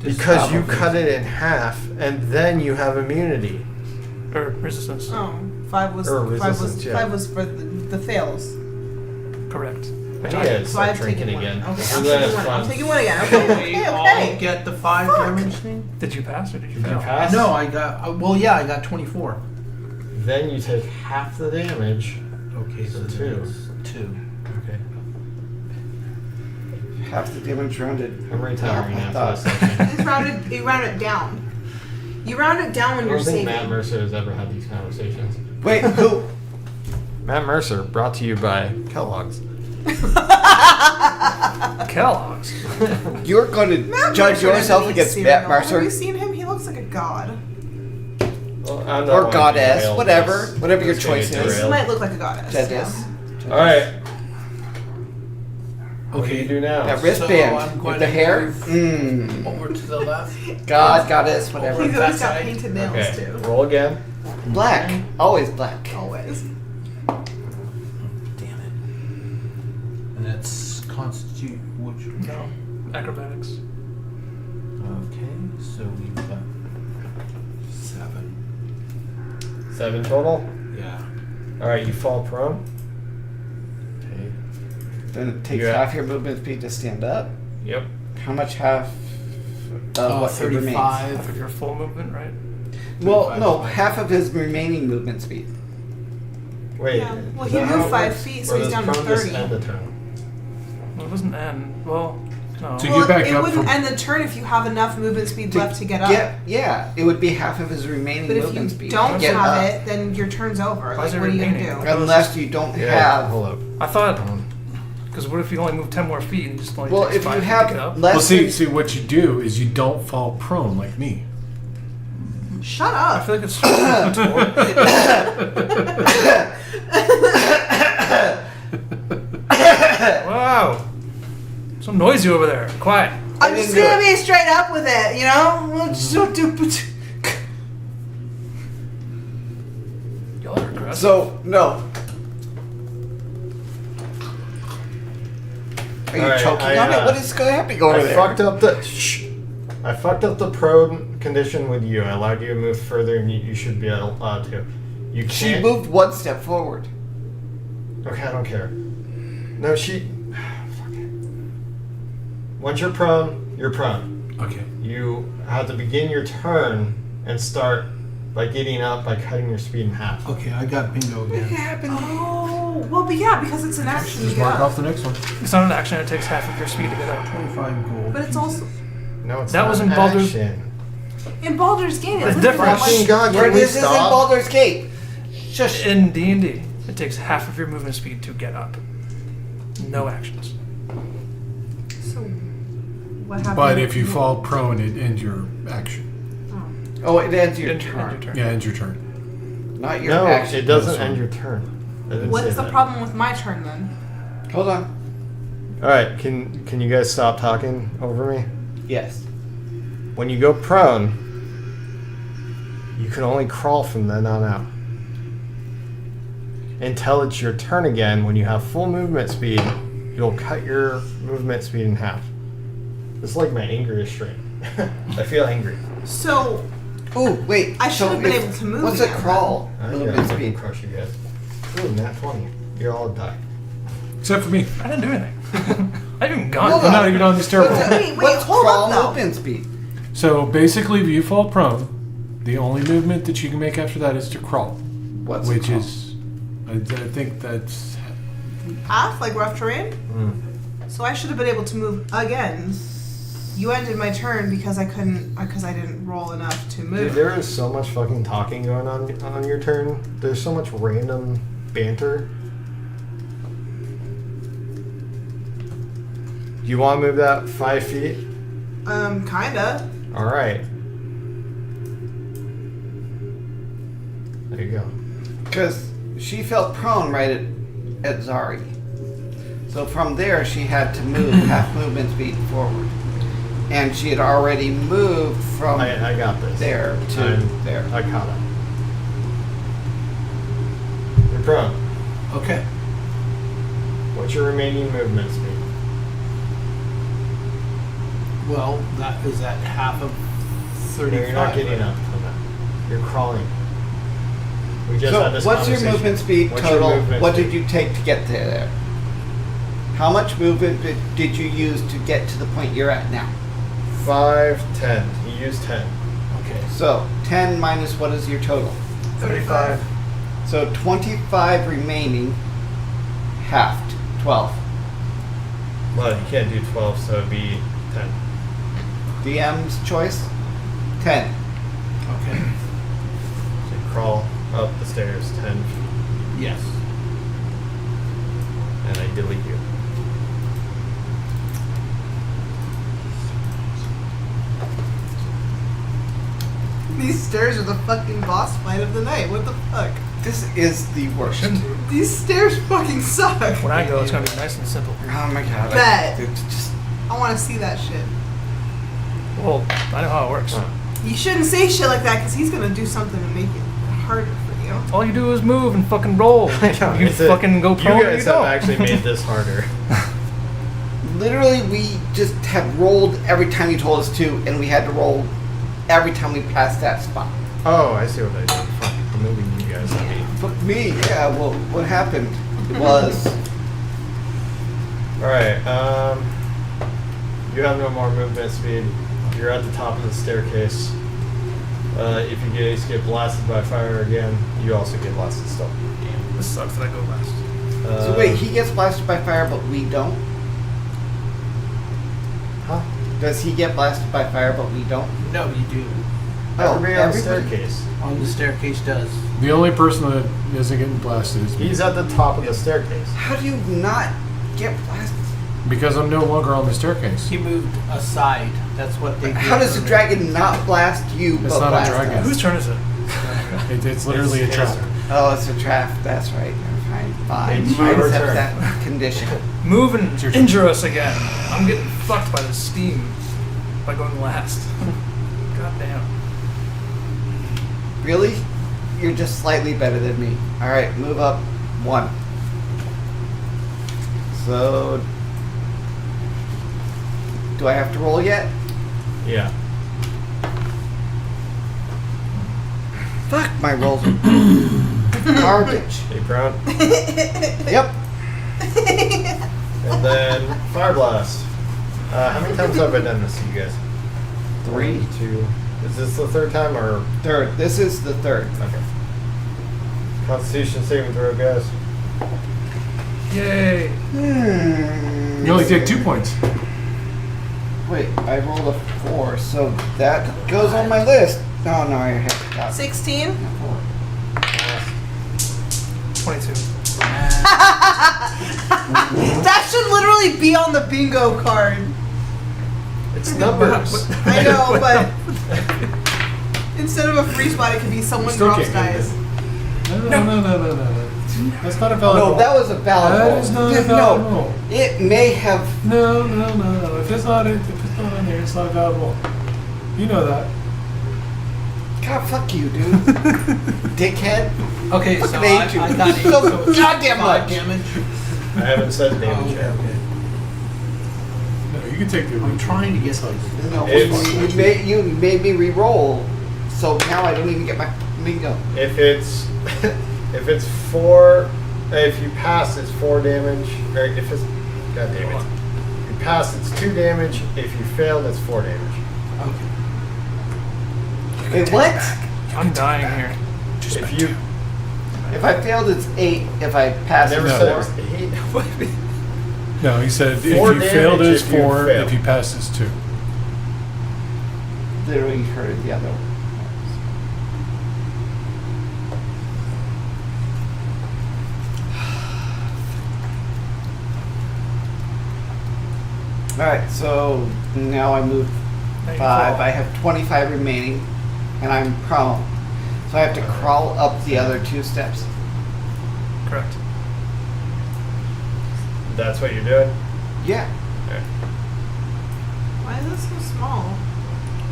Because you Probably. cut it in half, and then you have immunity. Or resistance. Oh, 5 was Or 5 resistance, was yeah. 5 was for the fails. Correct. I need to So start I've drinking taken again. one. Okay, So I'm then taking it's one. fun. I'm taking one again. We Okay, all okay. get the 5 Fuck. damage thing? Did you pass or did you Did you fail? pass? No, I got. Well, yeah, I got 24. Then you take half the damage. Okay, so So then 2. it's 2. Okay. Half the damage rounded. I'm retiring I after thought. this section. You round it down. You round it down when I you're don't think saving. Matt Mercer has ever had these conversations. Wait, who? Matt Mercer, brought to you by Kellogg's. Kellogg's. You're going to judge Mercer yourself doesn't eat against cereal. Matt Mercer? Have you seen him? He looks like a god. Well, I'm not Or one to goddess, derail whatever. this. Whatever your Let's get choice it is. He derailed. might look like a goddess. Jadis. Alright. What do you Okay. do now? That So wristband I'm going with the to hair. move Over to the left. God, goddess, whatever. He's always got That side. painted nails Okay, too. roll again. Black. Always black. Always. Damn it. And that's constitute which? No. Acrobatics. Okay, so we've got 7. 7 total. Yeah. Alright, you fall prone. Okay. Then it takes Yeah. half your movement speed to stand up. Yep. How much half of what remains? 35. Half of your full movement, right? Well, 35. no, half of his remaining movement speed. Wait. Yeah, well, is he that how moved it 5 works? feet, Or so he's does down to prone just 30. end the turn? Well, it doesn't end. Well, no. To Well, get back it up wouldn't from- end the turn if you have enough movement speed left to get up. Yeah, it would be half of his remaining But if movement you speed. don't to get have up. it, then your turn's over. Why Like, is it what are you gonna remaining? do? Unless you don't Yeah, have. hold up. I thought, because what if you only move 10 more feet and just only Well, takes if 5 you feet have to get up? less Well, see, than, what you do is you don't fall prone like me. Shut I up. feel like it's Wow. Some noisy over there. Quiet. I'm didn't just do gonna it. be straight up with it, you know? Well, just don't do. Y'all are aggressive. so no. Are you Alright, choking I, on it? What is going to happen over I there? fucked up the. Shh. I fucked up the prone condition with you. I allowed you to move further, and you should be allowed to. You can't. She moved one step forward. Okay, I don't care. No, she. Fuck it. Once you're prone, you're prone. Okay. You have to begin your turn and start by getting up by cutting your speed in half. Okay, I got bingo again. Oh, well, but yeah, because it's an action to Just get mark up. off the next one. It's not an action, it takes half of your speed to get up. 25 gold. But it's also No, it's That not was in an Baldur's- action. in Baldur's Gate. It's It's different. Fucking God, Where can we this is in stop? Baldur's Gate. Shush. In D&D, it takes half of your movement speed to get up. No actions. So, what happened? But if you fall prone, it ends your action. Oh, it ends your End turn. your turn. Yeah, ends your turn. Not your No, action. it doesn't That's end fine. your turn. I didn't say What's the that. problem with my turn then? Hold on. All right, can you guys stop talking over me? Yes. When you go prone, you can only crawl from then on out. Until it's your turn again, when you have full movement speed, you'll cut your movement speed in half. This is like my anger restraint. I feel angry. So, Oh, wait. I should have been if- able to move What's a again, crawl? I Movement gotta fucking speed. crush you guys. Ooh, nat 20. You're all die. Except for me. I didn't do anything. I haven't even gone. Hold I'm on. not even on this terrible. Wait, What's hold crawl up, though. movement speed? So basically, if you fall prone, the only movement that you can make after that is to crawl, What's which crawl? is, I think that's Half, like rough terrain? Mm. So I should have been able to move again. You ended my turn because I couldn't, because I didn't roll enough to Dude, move. there is so much fucking talking going on your turn. There's so much random banter. Do you want to move that 5 feet? Kinda. All right. There you go. Because she felt prone right at Zari. So from there, she had to move half movement speed forward. And she had already moved from I got this. there to I'm- there. I caught it. You're prone. Okay. What's your remaining movement speed? Well, that is at half of No, 35. you're not getting up from that. You're crawling. We just So had this what's your conversation. movement speed What's your total? movement What speed? did you take to get there? How much movement did you use to get to the point you're at now? 5, 10. You used 10. Okay. So 10 minus what is your total? 35. So 25 remaining, halved, 12. Well, you can't do 12, so it'd be 10. DM's choice. 10. Okay. So you crawl up the stairs 10 feet, Yes. and I delete you. These stairs are the fucking boss fight of the night. What the fuck? This is the worst. Shouldn't be. These stairs fucking suck. When I go, it's gonna be nice and simple. Oh my god. Bet. It's just I want to see that shit. Well, I know how it works. You shouldn't say shit like that because he's gonna do something to make it harder for you. All you do is move and fucking roll. You It's a- fucking go prone You or you guys have don't. actually made this harder. literally we just have rolled every time you told us to, and we had to roll every time we passed that spot. Oh, I see what I did. Fuck, I'm moving you guys. I mean. Fuck me, yeah, well, what happened was... Alright, you have no more movement speed. You're at the top of the staircase. If you get blasted by fire again, you also get blasted still. Damn, this sucks that I go last. So wait, he gets blasted by fire, but we don't? Huh? Does he get blasted by fire, but we don't? No, you do. Everybody on the everybody? staircase. On the staircase does. The only person that isn't getting blasted is me. He's at the top of the staircase. How do you not get blasted? Because I'm no longer on the staircase. He moved aside. That's what they do. How does the dragon not blast you, It's but not a blast dragon. us? Whose turn is it? It's literally a trap. Oh, it's a trap. That's right. Fine. Fine. It's I your accept turn. that condition. Move and It's your turn. injure us again. I'm getting fucked by the steam by going last. God damn. Really? You're just slightly better than me. Alright, move up 1. So... Do I have to roll yet? Yeah. Fuck, my rolls are garbage. Are you proud? Yep. And then Fire Blast. How many times have I done this to you guys? 3. 1, 2. Is this the third time or? Third. This is the third. Okay. Constitution saving throw, guys. Yay. You only take 2 points. Wait, I rolled a 4, so that goes on my list. Oh no, I have got 16? 22. That should literally be on the bingo card. It's numbers. I know, but instead of a free spot, it could be someone Still drops can't get dice. No. That's not a valid roll. No, that was a valid That roll. is not a valid No, roll. it may have... No. If it's not on there, it's not a valid roll. You know that. God, fuck you, dude. Dickhead. Okay, so Fucking hate you. I got 8. So So it's goddamn 5 much. damage. I haven't said damage Oh, yet. okay. No, you can take the. I'm trying to get those. No, It's- you made me re-roll, so now I don't even get my bingo. If it's if you pass, it's 4 damage. Or if it's god damn it. If you pass, it's 2 damage. If you fail, it's 4 damage. Okay. Wait, what? I'm dying here. If you If I failed, it's 8. If I passed, never it's said 4. it was 8. No, he said if 4 you failed, damage it's if you 4. fail. If you pass, it's 2. Literally heard the other one. Alright, so now I moved 5. I have 25 remaining, and I'm prone. So I have to crawl up the other 2 steps. Correct. That's what you're doing. Yeah. Okay. Why is this so small?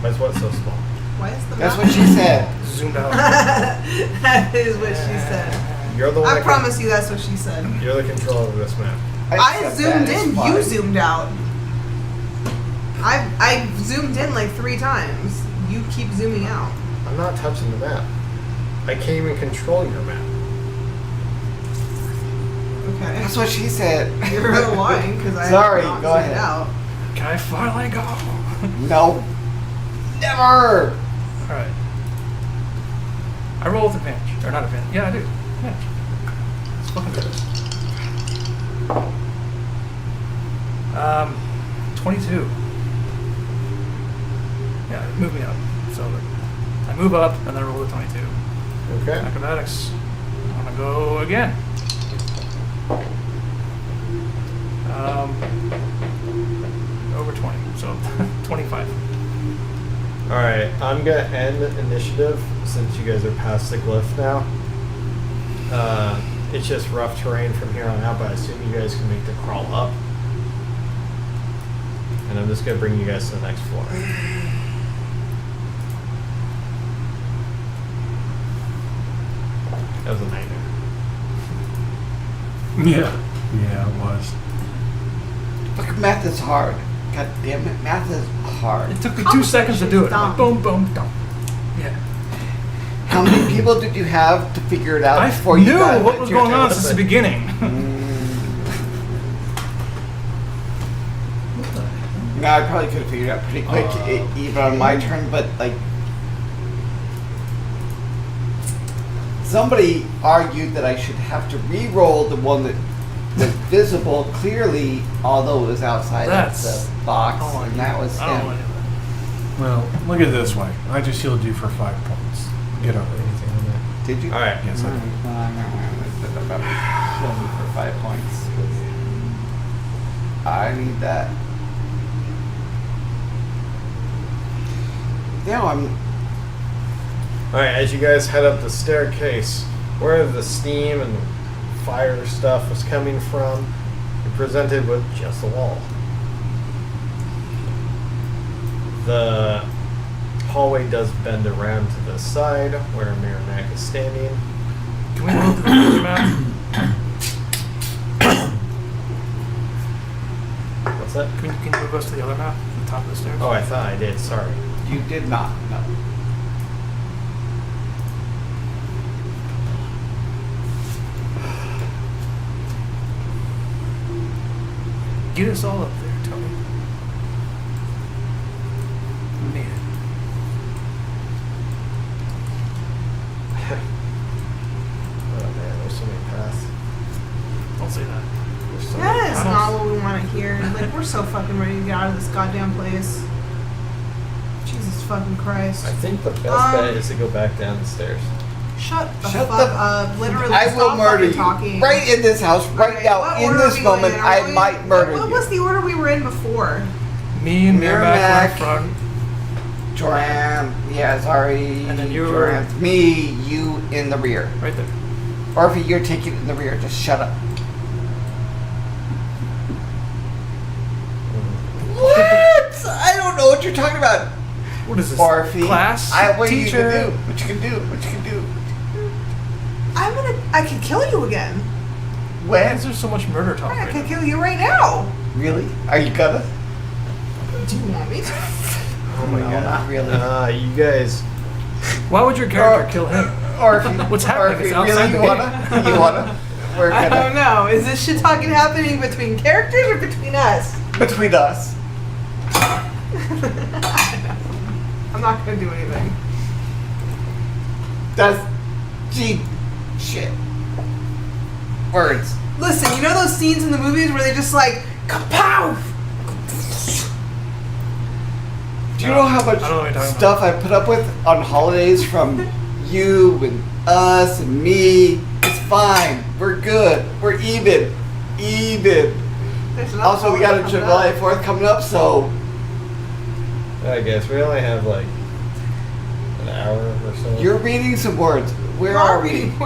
That's what's so small. Why is the That's map- what she said. Zoomed out. That is what she said. You're the one. I that promise you that's what she said. You're the controller of this map. I accept zoomed that as in, fine. you zoomed out. I zoomed in like 3 times. You keep zooming out. I'm not touching the map. I can't even control your map. Okay. That's what she said. You're lying because I Sorry, have not go zoomed ahead. out. Can I finally go? No. Never. Alright. I roll with advantage. Or not advantage. Yeah, I do. Advantage. Let's fucking do this. 22. Yeah, move me up. So I move up and then roll the 22. Okay. Acrobatics. I'm gonna go again. Over 20, so 25. Alright, I'm gonna end initiative since you guys are past the glyph now. It's just rough terrain from here on out, but I assume you guys can make the crawl up. And I'm just gonna bring you guys to the next floor. That was a nightmare. Yeah. Yeah, it was. Fucking math is hard. God damn it, math is hard. It took me 2 seconds to do it. I'm like, boom, boom, boom. Yeah. How many people did you have to figure it out I before you knew got what it? was going on since the beginning. No, I probably could have figured it out pretty quick, even on my turn, but like... Somebody argued that I should have to re-roll the one that was visible clearly, although it was outside of the box, and that was I don't him. want to do that. Well, look at it this way. I just healed you for 5 points. Get over anything on that. Did you? Alright. Yes, I did. Heal me for 5 points. I need that. Now I'm... Alright, as you guys head up the staircase, where the steam and fire stuff was coming from, you're presented with just a wall. The hallway does bend around to the side where Merrimack is standing. Can we move to the other map? What's that? Can you move us to the other map? The top of the stairs? Oh, I thought I did, sorry. You did not, no. Get us all up there, Tony. We made it. Oh man, there's so many paths. Don't say that. There's so That many is paths. not what we want to hear. Like, we're so fucking ready to get out of this goddamn place. Jesus fucking Christ. I think the best bet is to go back down the stairs. Shut the Shut fuck the- up. Literally, I will stop murder fucking you. talking. Right in this house, right Okay, now, what in order this are we going moment, in? I Are we- might murder What you. was the order we were in before? Me and Merrimack were Merrimack. in front. Joanne, yeah, sorry. And then you were- Joanne, me, you in the rear. Right there. Or if you're taking it in the rear, just shut up. What? I don't know what you're talking about. What is this? Barfy. Class? What Teacher? you can do. What you can do. What you can do. I could kill you again. Why When? is there so much murder talk I right could now? kill you right now. Really? Are you gonna? Do you want me to? Oh my No, god. not really. You guys. Why would your character kill him? Or if you, What's or happening? if It's you outside really the wanna, you wanna. We're I don't gonna know. Is this shit talking happening between characters or between us? between us. I'm not gonna do anything. That's gee shit. Words. Listen, you know those scenes in the movies where they just like kapow? Do you know how much I don't know what you're talking stuff I put up with on holidays from you and us and me? It's fine. We're good. We're even. Even. There's another Also, we got a holiday coming July up. 4th coming up, so I guess we only have like an hour or so. you're reading some words. Where We're are reading. we?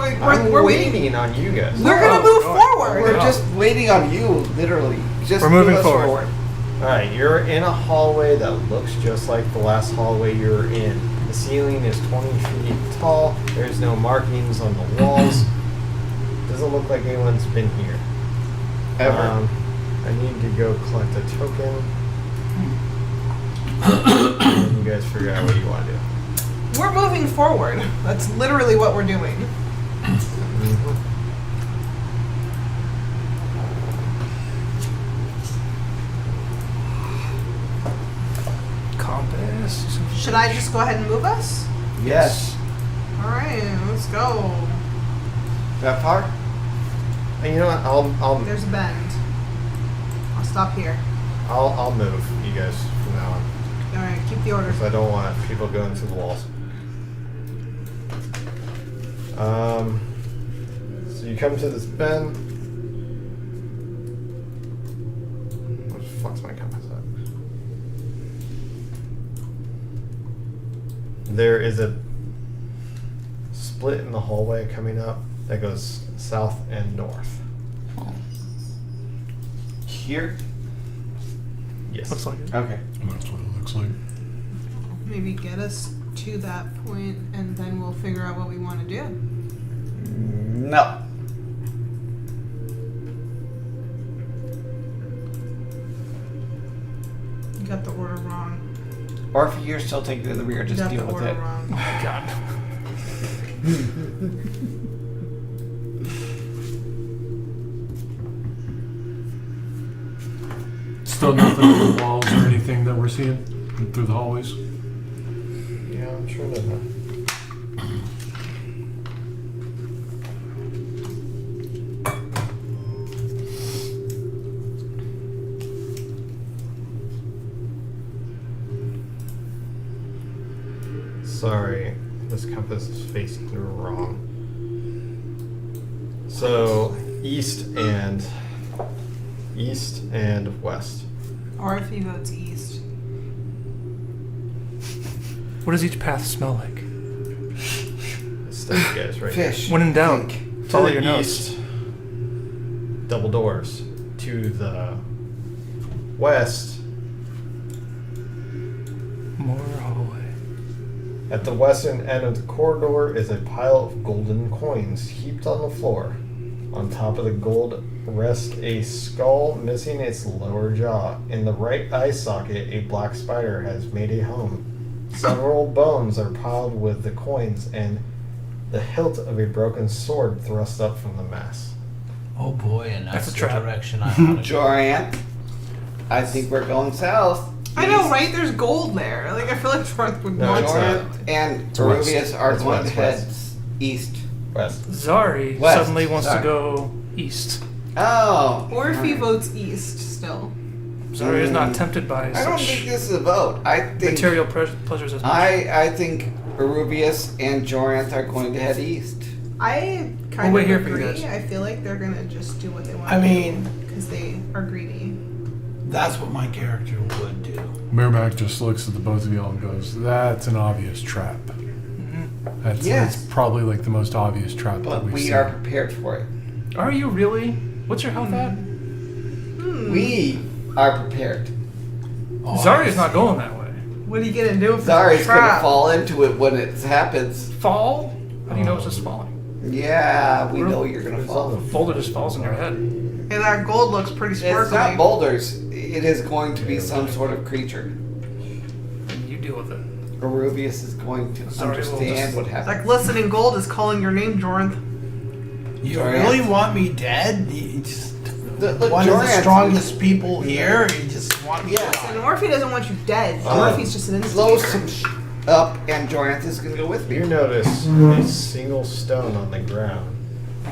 We're waiting. waiting on you guys. We're gonna move forward. We're just waiting on you, literally. Just We're move moving us forward. Alright, you're in a hallway that looks just like the last hallway you were in. The ceiling is 20 feet tall. There's no markings on the walls. Doesn't look like anyone's been here. Ever. I need to go collect a token. And you guys figure out what you want to do. We're moving forward. That's literally what we're doing. Compass. Should I just go ahead and move us? Yes. All right, let's go. That far? And you know what? I'll There's a bend. I'll stop here. I'll move you guys from now on. Alright, keep the order. Because I don't want people going through the walls. So you come to this bend. What the fuck's my compass at? There is a split in the hallway coming up that goes south and north. Here? Yes. Looks like it. Okay. That's what it looks like. Maybe get us to that point and then we'll figure out what we want to do. No. You got the order wrong. Or if you're still taking it in the rear, You just got deal the with order it. wrong. Oh my god. Still nothing on the walls or anything that we're seeing through the hallways. Yeah, I'm sure there's not. Sorry, this compass is facing wrong. So east and west. Or if he votes east. What does each path smell like? Step you guys right here. Fish. When in doubt, Pink. To follow the your nose. east, double doors. To the west, More hallway. at the western end of the corridor is a pile of golden coins heaped on the floor. On top of the gold rests a skull missing its lower jaw. In the right eye socket, a black spider has made a home. Several bones are piled with the coins and the hilt of a broken sword thrust up from the mass. Oh boy, and that's That's a the trap. direction I want to go. Jorant. I think we're going south. I know, right? There's gold there. Like, I feel like Schwartz would No, want it's to. Jorant and It's west. Peruvius are It's going west, to head west. east. West. Zari West, suddenly wants sorry. to go east. Oh. Or if he alright. votes east still. Zari is not tempted by I don't such think this is a vote. I think material pleasures as much. I think Peruvius and Jorant are going to head east. I We'll kind wait of here for you agree. guys. I feel like they're gonna just do what they want. I mean, because they are greedy. that's what my character would do. Merrimack just looks at the both of y'all and goes, "That's an obvious trap." That's Yes. probably like the most obvious trap that But we've we seen. are prepared for it. Are you really? What's your health at? We are prepared. Oh, Zari I is not see. going that way. What are you gonna do if Zari's it's a going to trap? fall into it when it happens. Fall? How do you know it's just falling? Yeah, we know you're going to It's on fall. the Boulder just falls in your head. Hey, that gold looks pretty sparkly. It's not boulders. It is going to be some sort of creature. And you deal with it. Peruvius is going to Sorry, we'll understand just- what It's happened. like listening gold is calling your name, Jordan. You Jorant. really want me dead? You just, Look, one of the Jorant- strongest people here. You just want me Yeah. And dead. Morphe doesn't want you dead. Oh. Morphe's just an Blow instigator. some up, and Jorant is going to go with You me. notice a single stone on the ground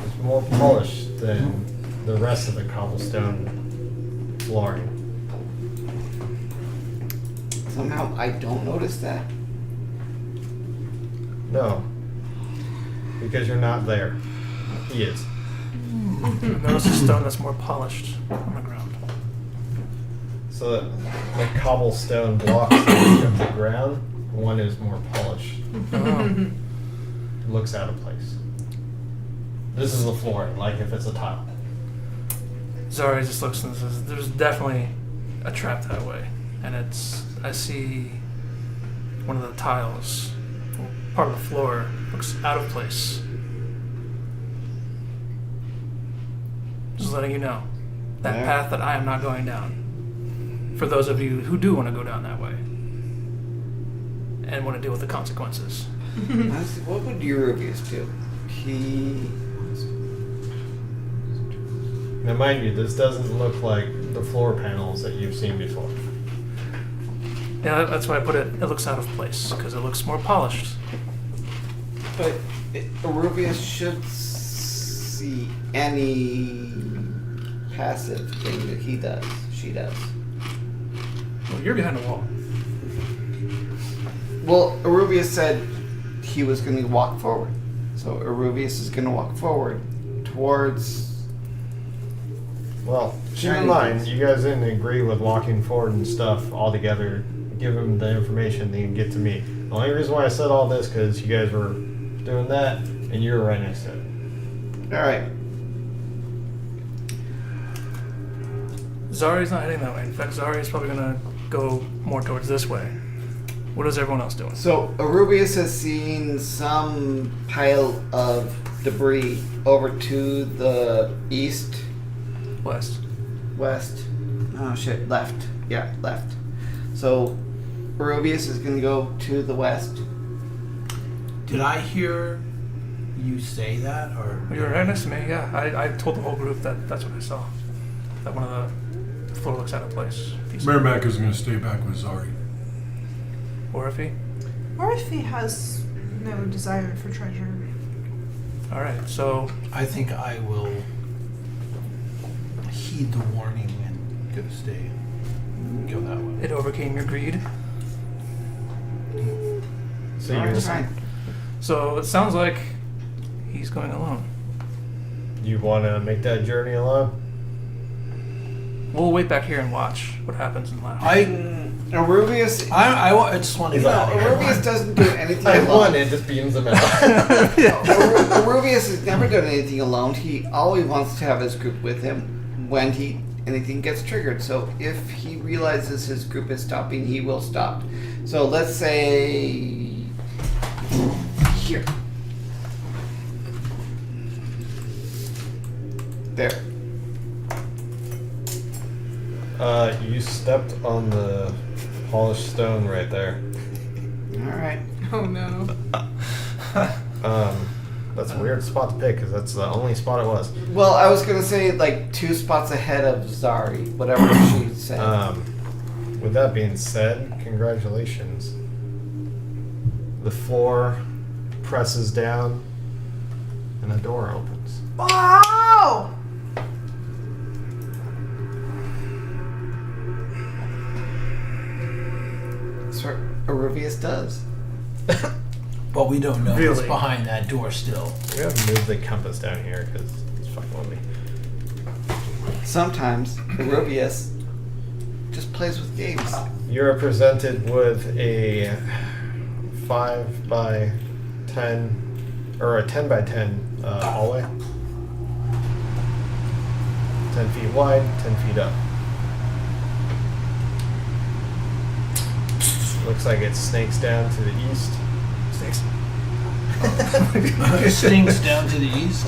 is more polished than the rest of the cobblestone flooring. Somehow I don't notice that. No, because you're not there. He is. Notice a stone that's more polished on the ground. So that the cobblestone blocks that of the ground, one is more polished. Oh. Looks out of place. This is the flooring, like if it's a tile. Zari just looks and says, "There's definitely a trap that way." And I see one of the tiles, part of the floor, looks out of place. Just letting you know. That Yeah. path that I am not going down. For those of you who do want to go down that way. And want to deal with the consequences. Honestly, what would Peruvius do? He... Now, mind you, this doesn't look like the floor panels that you've seen before. Yeah, that's why I put it, it looks out of place, because it looks more polished. But Peruvius should see any passive thing that he does, she does. Well, you're behind the wall. Well, Arubius said he was going to walk forward. So Arubius is going to walk forward towards... Well, keep Shiny in mind, things. you guys didn't agree with walking forward and stuff all together. Give him the information, then you can get to me. The only reason why I said all this, because you guys were doing that, and you were right next to it. Alright. Zari's not heading that way. In fact, Zari's probably gonna go more towards this way. What is everyone else doing? So Arubius has seen some pile of debris over to the east, West. west. Oh shit, left. Yeah, left. So Arubius is going to go to the west. Did I hear you say that, or You were right next to me, yeah. I told the whole group that that's what I saw. That one of the floor looks out of place. Merrimack is going to stay back with Zari. Or if he. Or if he has no desire for treasure. Alright, so I think I will heed the warning and go that way. it overcame your greed. So you're Fine. So it sounds like he's going alone. You want to make that journey alone? We'll wait back here and watch what happens in the lab. Arubius... I just want to No, get out of here. Arubius doesn't do anything I alone. won, it just beams him out. Arubius has never done anything alone. He always wants to have his group with him when anything gets triggered. So if he realizes his group is stopping, he will stop. So let's say here. There. You stepped on the polished stone right there. Alright. Oh no. That's a weird spot to pick because that's the only spot it was. Well, I was gonna say like 2 spots ahead of Zari, whatever she said. With that being said, congratulations. The floor presses down and a door opens. Wow! That's what Arubius does. But we don't know what's Really? behind that door still. We have to move the compass down here because it's fucking with me. Sometimes Arubius just plays with games. You're presented with a 5 by 10 or a 10 by 10 hallway. 10 feet wide, 10 feet up. Looks like it snakes down to the east. Snakes. Stinks down to the east.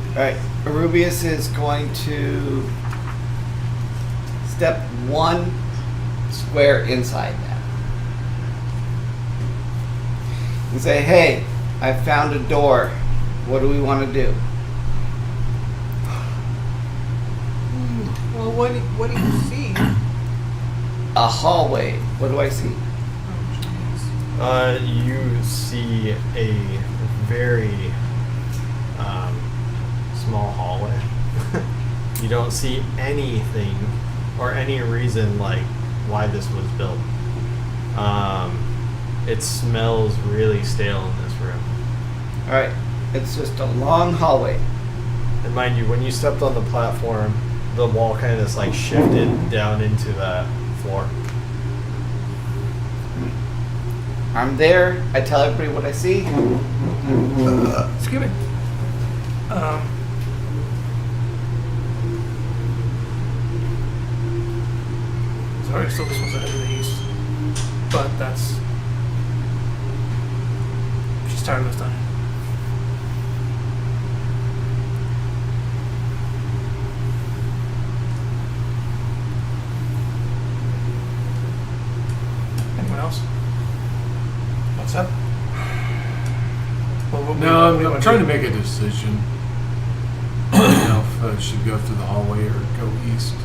Alright, Arubius is going to step 1 square inside that. And say, hey, I found a door. What do we want to do? Well, what do you see? A hallway. What do I see? Oh, You see a very small hallway. You don't see anything or any reason like why this was built. It smells really stale in this room. Alright, it's just a long hallway. And mind you, when you stepped on the platform, the wall kind of just like shifted down into that floor. I'm there. I tell everybody what I see. Excuse me. Sorry, still this one's ahead of the east. But that's... She's tired of us done. Anyone else? What's up? Well, No, I'm trying to make a decision. If I should go through the hallway or go east.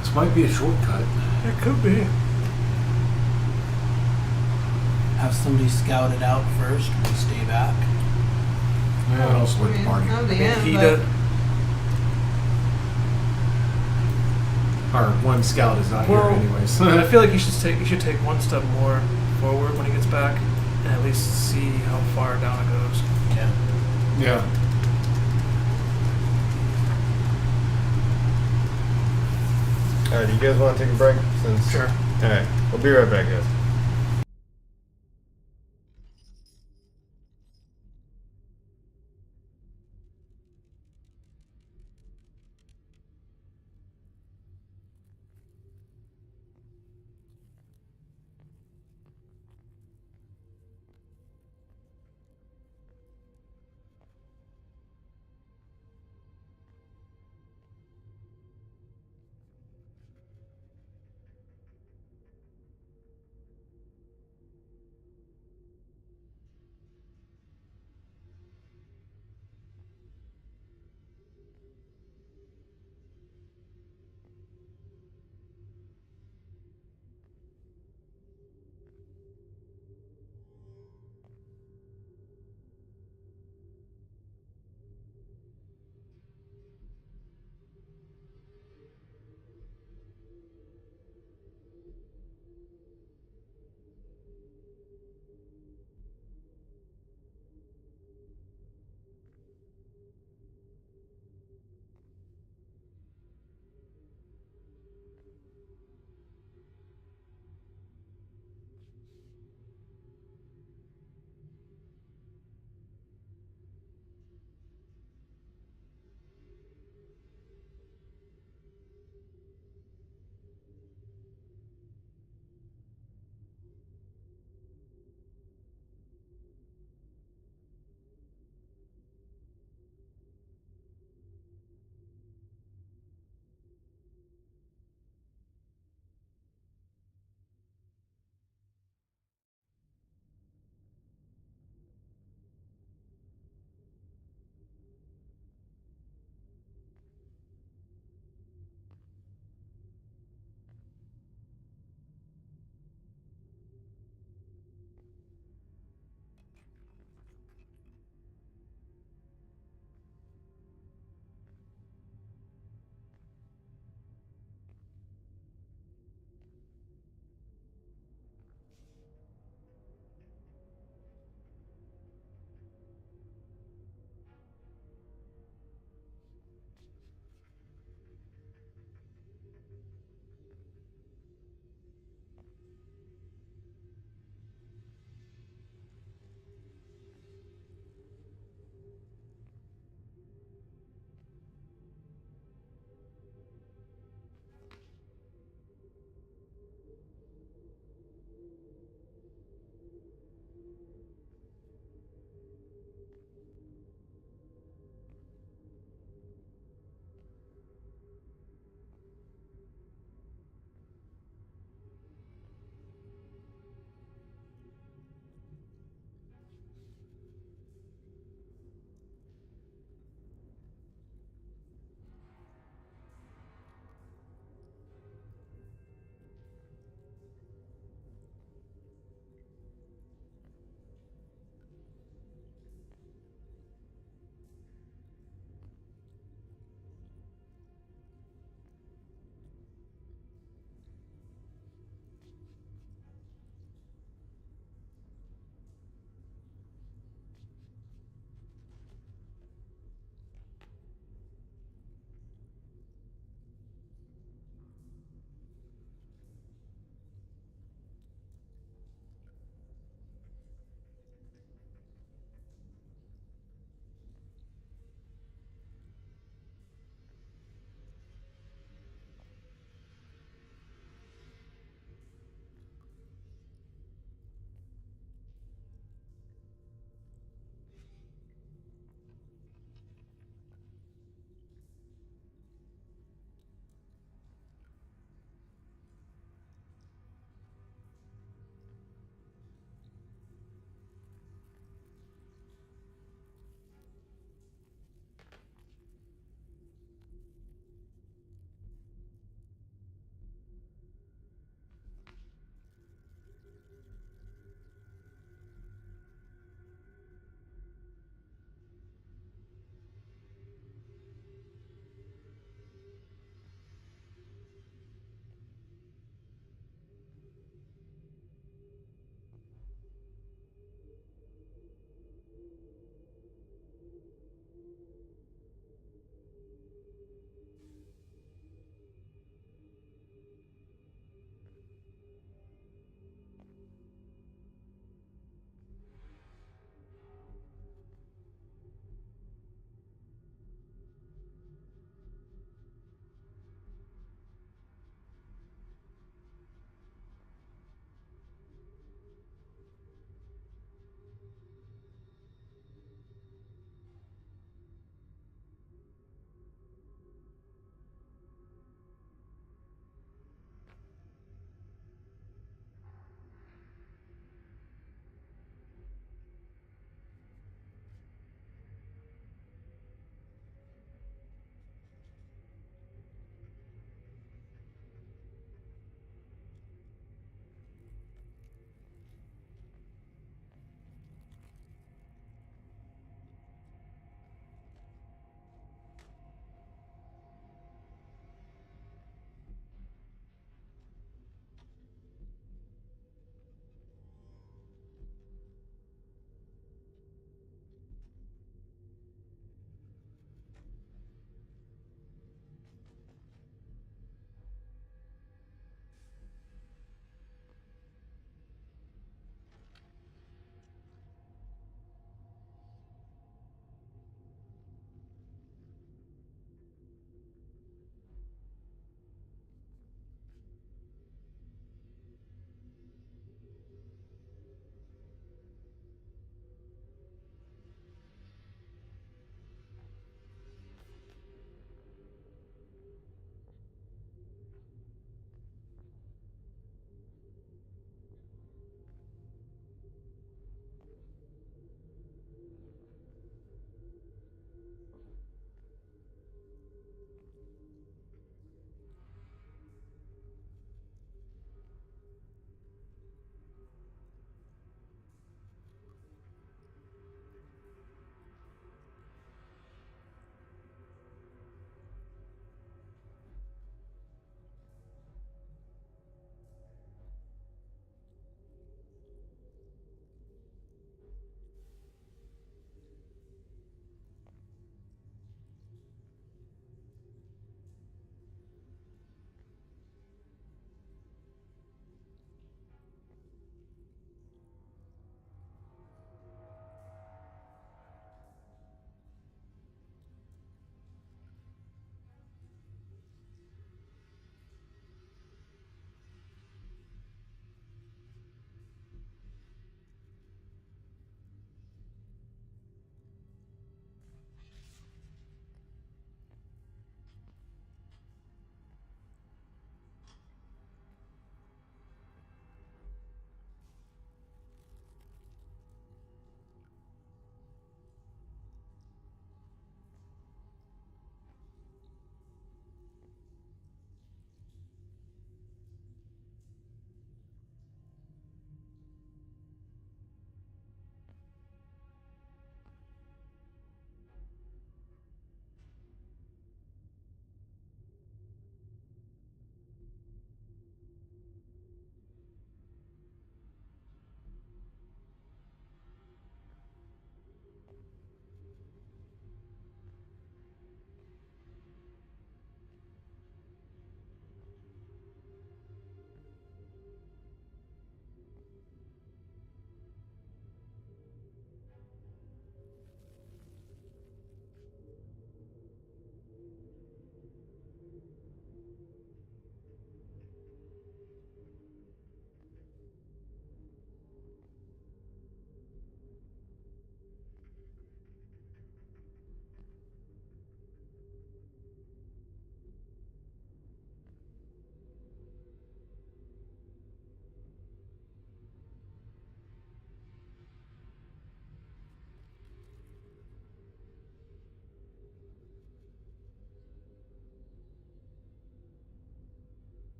This might be a shortcut. It could be. Have somebody scout it out first. We stay back. Yeah, I'll split the party. I'm the I mean, end, he but does. Our one scout is not Well, here anyways. I feel like he should take one step more forward when he gets back, and at least see how far down it goes. Yeah. yeah. Alright, do you guys want to take a break? Sure. Alright, we'll be right back, guys.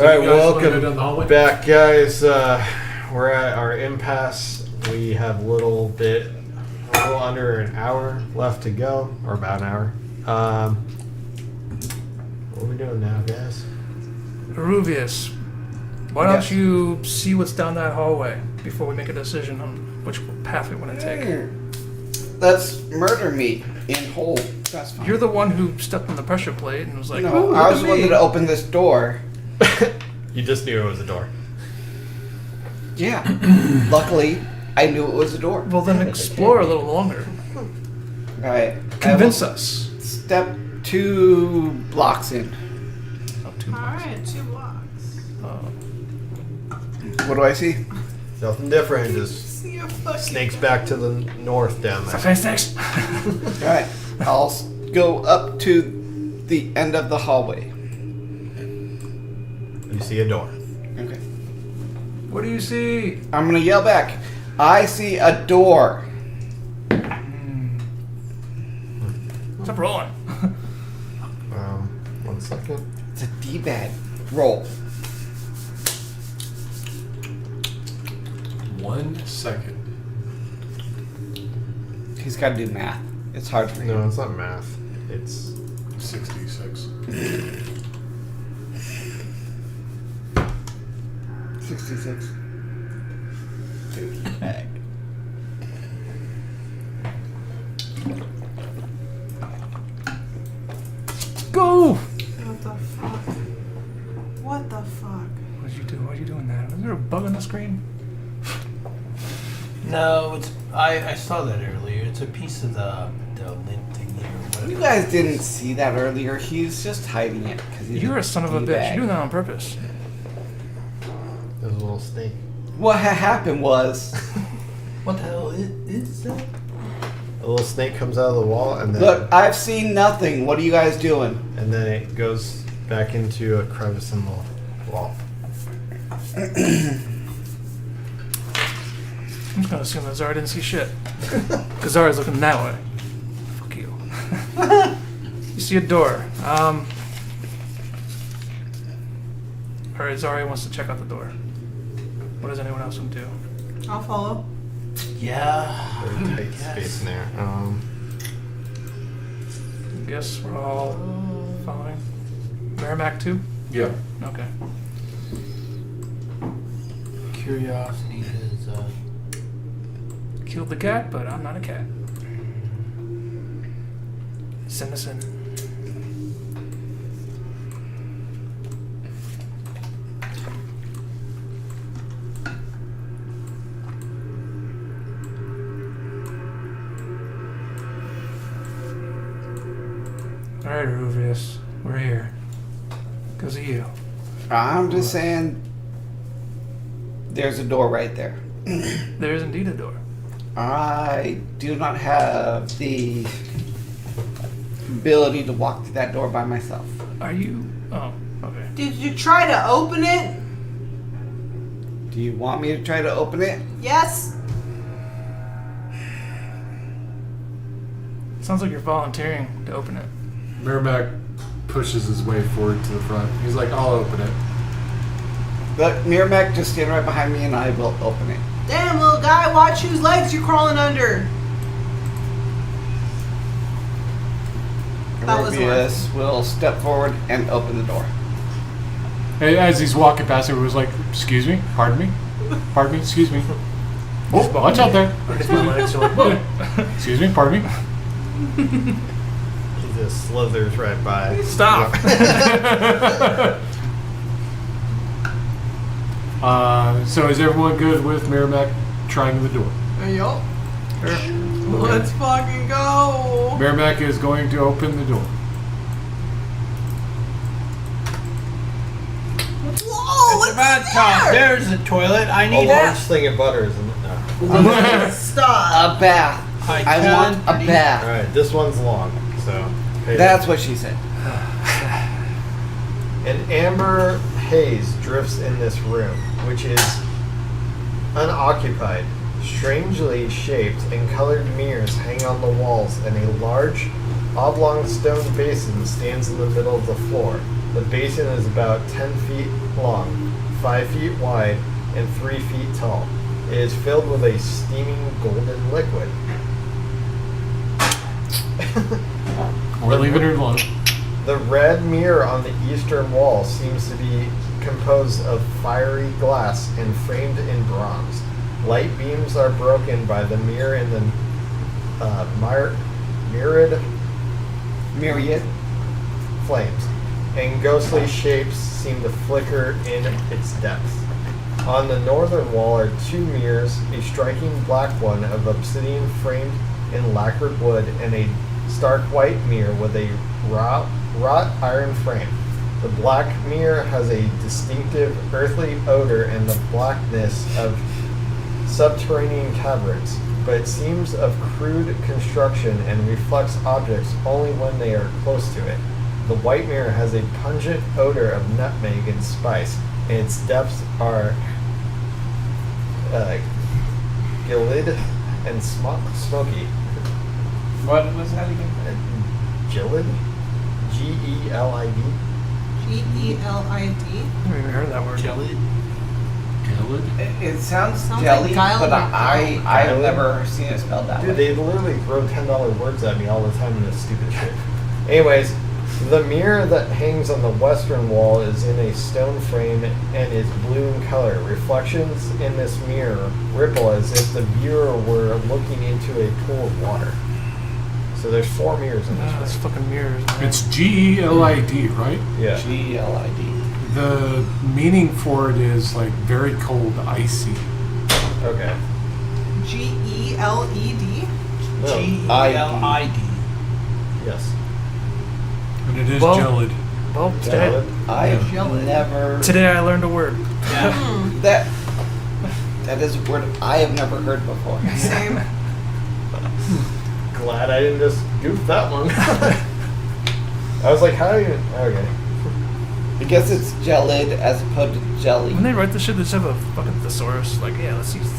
All right, you guys wanna go welcome down the hallway? back, guys. We're at our impasse. We have a little under an hour left to go, or about an hour. What are we doing now, guys? Ruvius, why Yes. don't you see what's down that hallway before we make a decision on which path we want to take? Let's murder me in whole. That's fine. You're the one who stepped on the pressure plate and was like, no, "Oh, look I at was the one me." that opened this door. You just knew it was a door. Yeah. Luckily, I knew it was a door. Well, then explore a little longer. Right. Convince us. Step 2 blocks in. Oh, 2 blocks. Alright, 2 blocks. What do I see? Nothing different. Just See a fucking snakes back to the north down there. Okay, thanks. Alright. I'll go up to the end of the hallway. You see a door. Okay. What do you see? I'm gonna yell back. I see a door. Stop rolling. 1 second. It's a D-bag. Roll. 1 second. He's got to do math. It's hard for him. No, it's not math. It's 66. 66. D-bag. Go! What the fuck? What the fuck? What'd you do? Why'd you doing that? Was there a bug on the screen? No, it's I saw that earlier. It's a piece of the lint thingy or whatever. You guys didn't see that earlier. He's just hiding it because he's You're a son of a bitch. D-bag. You're doing that on purpose. there's a little snake. What happened was, What the hell is that? A little snake comes out of the wall, and then look, I've seen nothing. What are you guys doing? and then it goes back into a crevice in the wall. I'm just gonna assume that Zara didn't see shit. Because Zara's looking that way. Fuck you. You see a door. Alright, Zara wants to check out the door. What does anyone else want to do? I'll follow. Yeah. Very tight Yes. space in there. I guess we're all following. Merrimack too? Yeah. Okay. Curiosity is Killed the cat, but I'm not a cat. Send us in. Alright, Ruvius. We're here. Because of you. I'm just saying, there's a door right there. There is indeed a door. I do not have the ability to walk through that door by myself. Are you... Oh, okay. Did you try to open it? Do you want me to try to open it? Yes. Sounds like you're volunteering to open it. Merrimack pushes his way forward to the front. He's like, I'll open it. But Miramac, just stand right behind me and I will open it. Damn, little guy, watch whose legs you're crawling under. That was Rubius will step forward and open the door. And as he's walking past, it was like, excuse me, pardon me, excuse me. Oh, watch out there. My legs are like, whoa. Excuse me, pardon me. He just slithers right by. Stop. So is everyone good with Merrimack trying the door? Yup. Let's fucking go. Merrimack is going to open the door. Whoa, it's what's about in time. there? There's a toilet. I A need large that. thing of butter is in it. No. Stop. A bath. I want a All bath. right, this one's long, so. pay That's what she said. An amber haze drifts in this room, which is unoccupied. Strangely shaped and colored mirrors hang on the walls, and a large, oblong stone basin stands in the middle of the floor. The basin is about 10 feet long, 5 feet wide, and 3 feet tall. It is filled with a steaming golden liquid. We're leaving her alone. The red mirror on the eastern wall seems to be composed of fiery glass and framed in bronze. Light beams are broken by the mirror in the myriad flames, and ghostly shapes seem to flicker in its depths. On the northern wall are 2 mirrors, a striking black one of obsidian framed in lacquered wood, and a stark white mirror with a wrought iron frame. The black mirror has a distinctive earthly odor and the blackness of subterranean caverns, but it seems of crude construction and reflects objects only when they are close to it. The white mirror has a pungent odor of nutmeg and spice, and its depths are gilded and smoky. What was that again? Gilded? G-E-L-I-D? G-E-L-I-D. I never even heard that word. Jelly. It sounds Sounds jelly, like guile but or I've guile. never seen it spelled that Dude, way. they literally throw $10 words at me all the time in this stupid shit. Anyways, the mirror that hangs on the western wall is in a stone frame and is blue in color. Reflections in this mirror ripple as if the viewer were looking into a pool of water. So there's 4 mirrors in Ah, it's this fucking mirrors, man. It's GELID, right? room. Yeah. G-L-I-D. The meaning for it is like very cold, icy. Okay. G-E-L-E-D. No. G-E-L-I-D. Yes. And it is Well- gelid. Well, today, Valid. I've Jelly. never... today I learned a word. That is a word I have never heard before. Same. Glad I didn't just goof that one. I was like, how do you... Okay. I guess it's gelid as opposed to jelly. When they write this shit, they just have a fucking thesaurus. Like, yeah, let's use.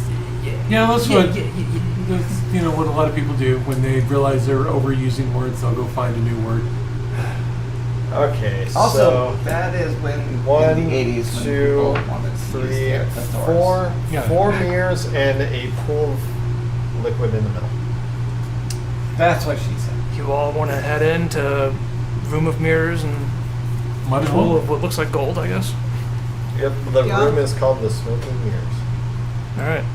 Yeah. Yeah, that's what that's, you know what a lot of people do when they realize they're overusing words. They'll go find a new word. Okay, Also, so... that is when in 1, the 80s when 2, people wanted to use 3, their thesaurus. 4. Yeah. 4 mirrors and a pool of liquid in the middle. That's what she said. You all want to head into room of mirrors and Might as pool well. of what looks like gold, I guess. Yep, the Yeah. room is called the Smoking Mirrors. All right.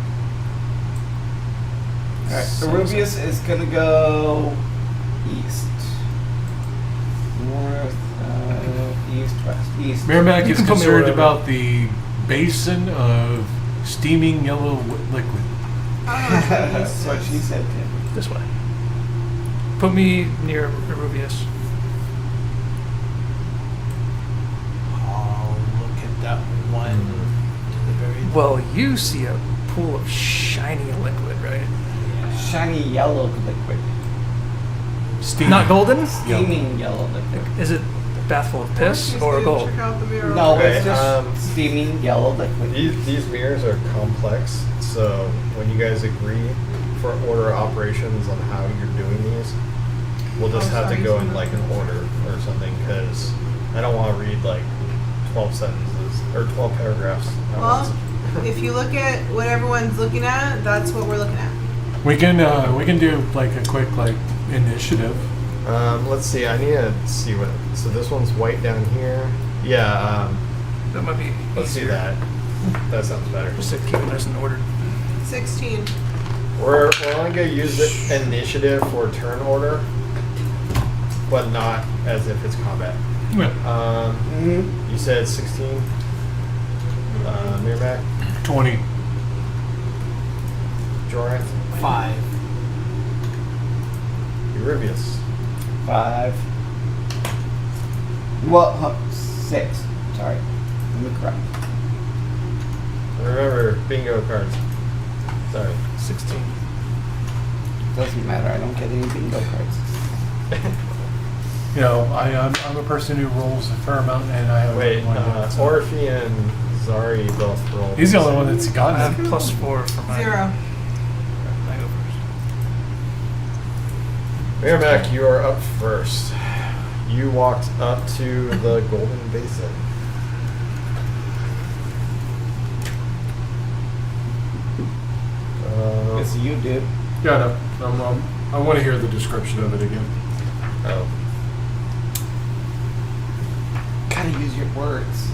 Alright, Arubius is gonna go east. North, east, west. East. Merrimack You is can put me concerned wherever. about the basin of steaming yellow liquid. That's what she said, Tim. This way. Put me near Rubius. I'll look at that one to the very Well, you see a pool of shiny liquid, right? Shiny yellow liquid. Steaming. Not golden? Steaming yellow liquid. Is it a bath full of piss She's or gonna gold? Check out the mirror. No, Okay, it's just steaming yellow liquid. These mirrors are complex, so when you guys agree for order operations on how you're doing these, we'll just Oh, have to sorry, go in someone- like an order or something, because I don't want to read like 12 sentences or 12 paragraphs at Well, once. if you look at what everyone's looking at, that's what we're looking at. We can do like a quick like initiative. Let's see. I need to see what. So this one's white down here. Yeah. That might be Let's see easier. that. That sounds better. Just to keep it nice and ordered. 16. We're only gonna use the initiative for turn order, but not as if it's combat. Yeah. Mm-hmm. You said 16. Miramac, 20. Joranth, 5. Eurybius. 5. Well, 6. Sorry. Let me correct. Remember, bingo cards. Sorry. 16. Doesn't matter. I don't get any bingo cards. You know, I'm a person who rolls a fair amount, and I have Wait, one hand, so- Orphe and Zari both rolled. He's the only one that's I gotten have it. +4 for my. 0. I go first. Miramac, you are up first. You walked up to the golden basin. It's you, dude. Yeah, no. I want to hear the description of it again. Oh. Gotta use your words.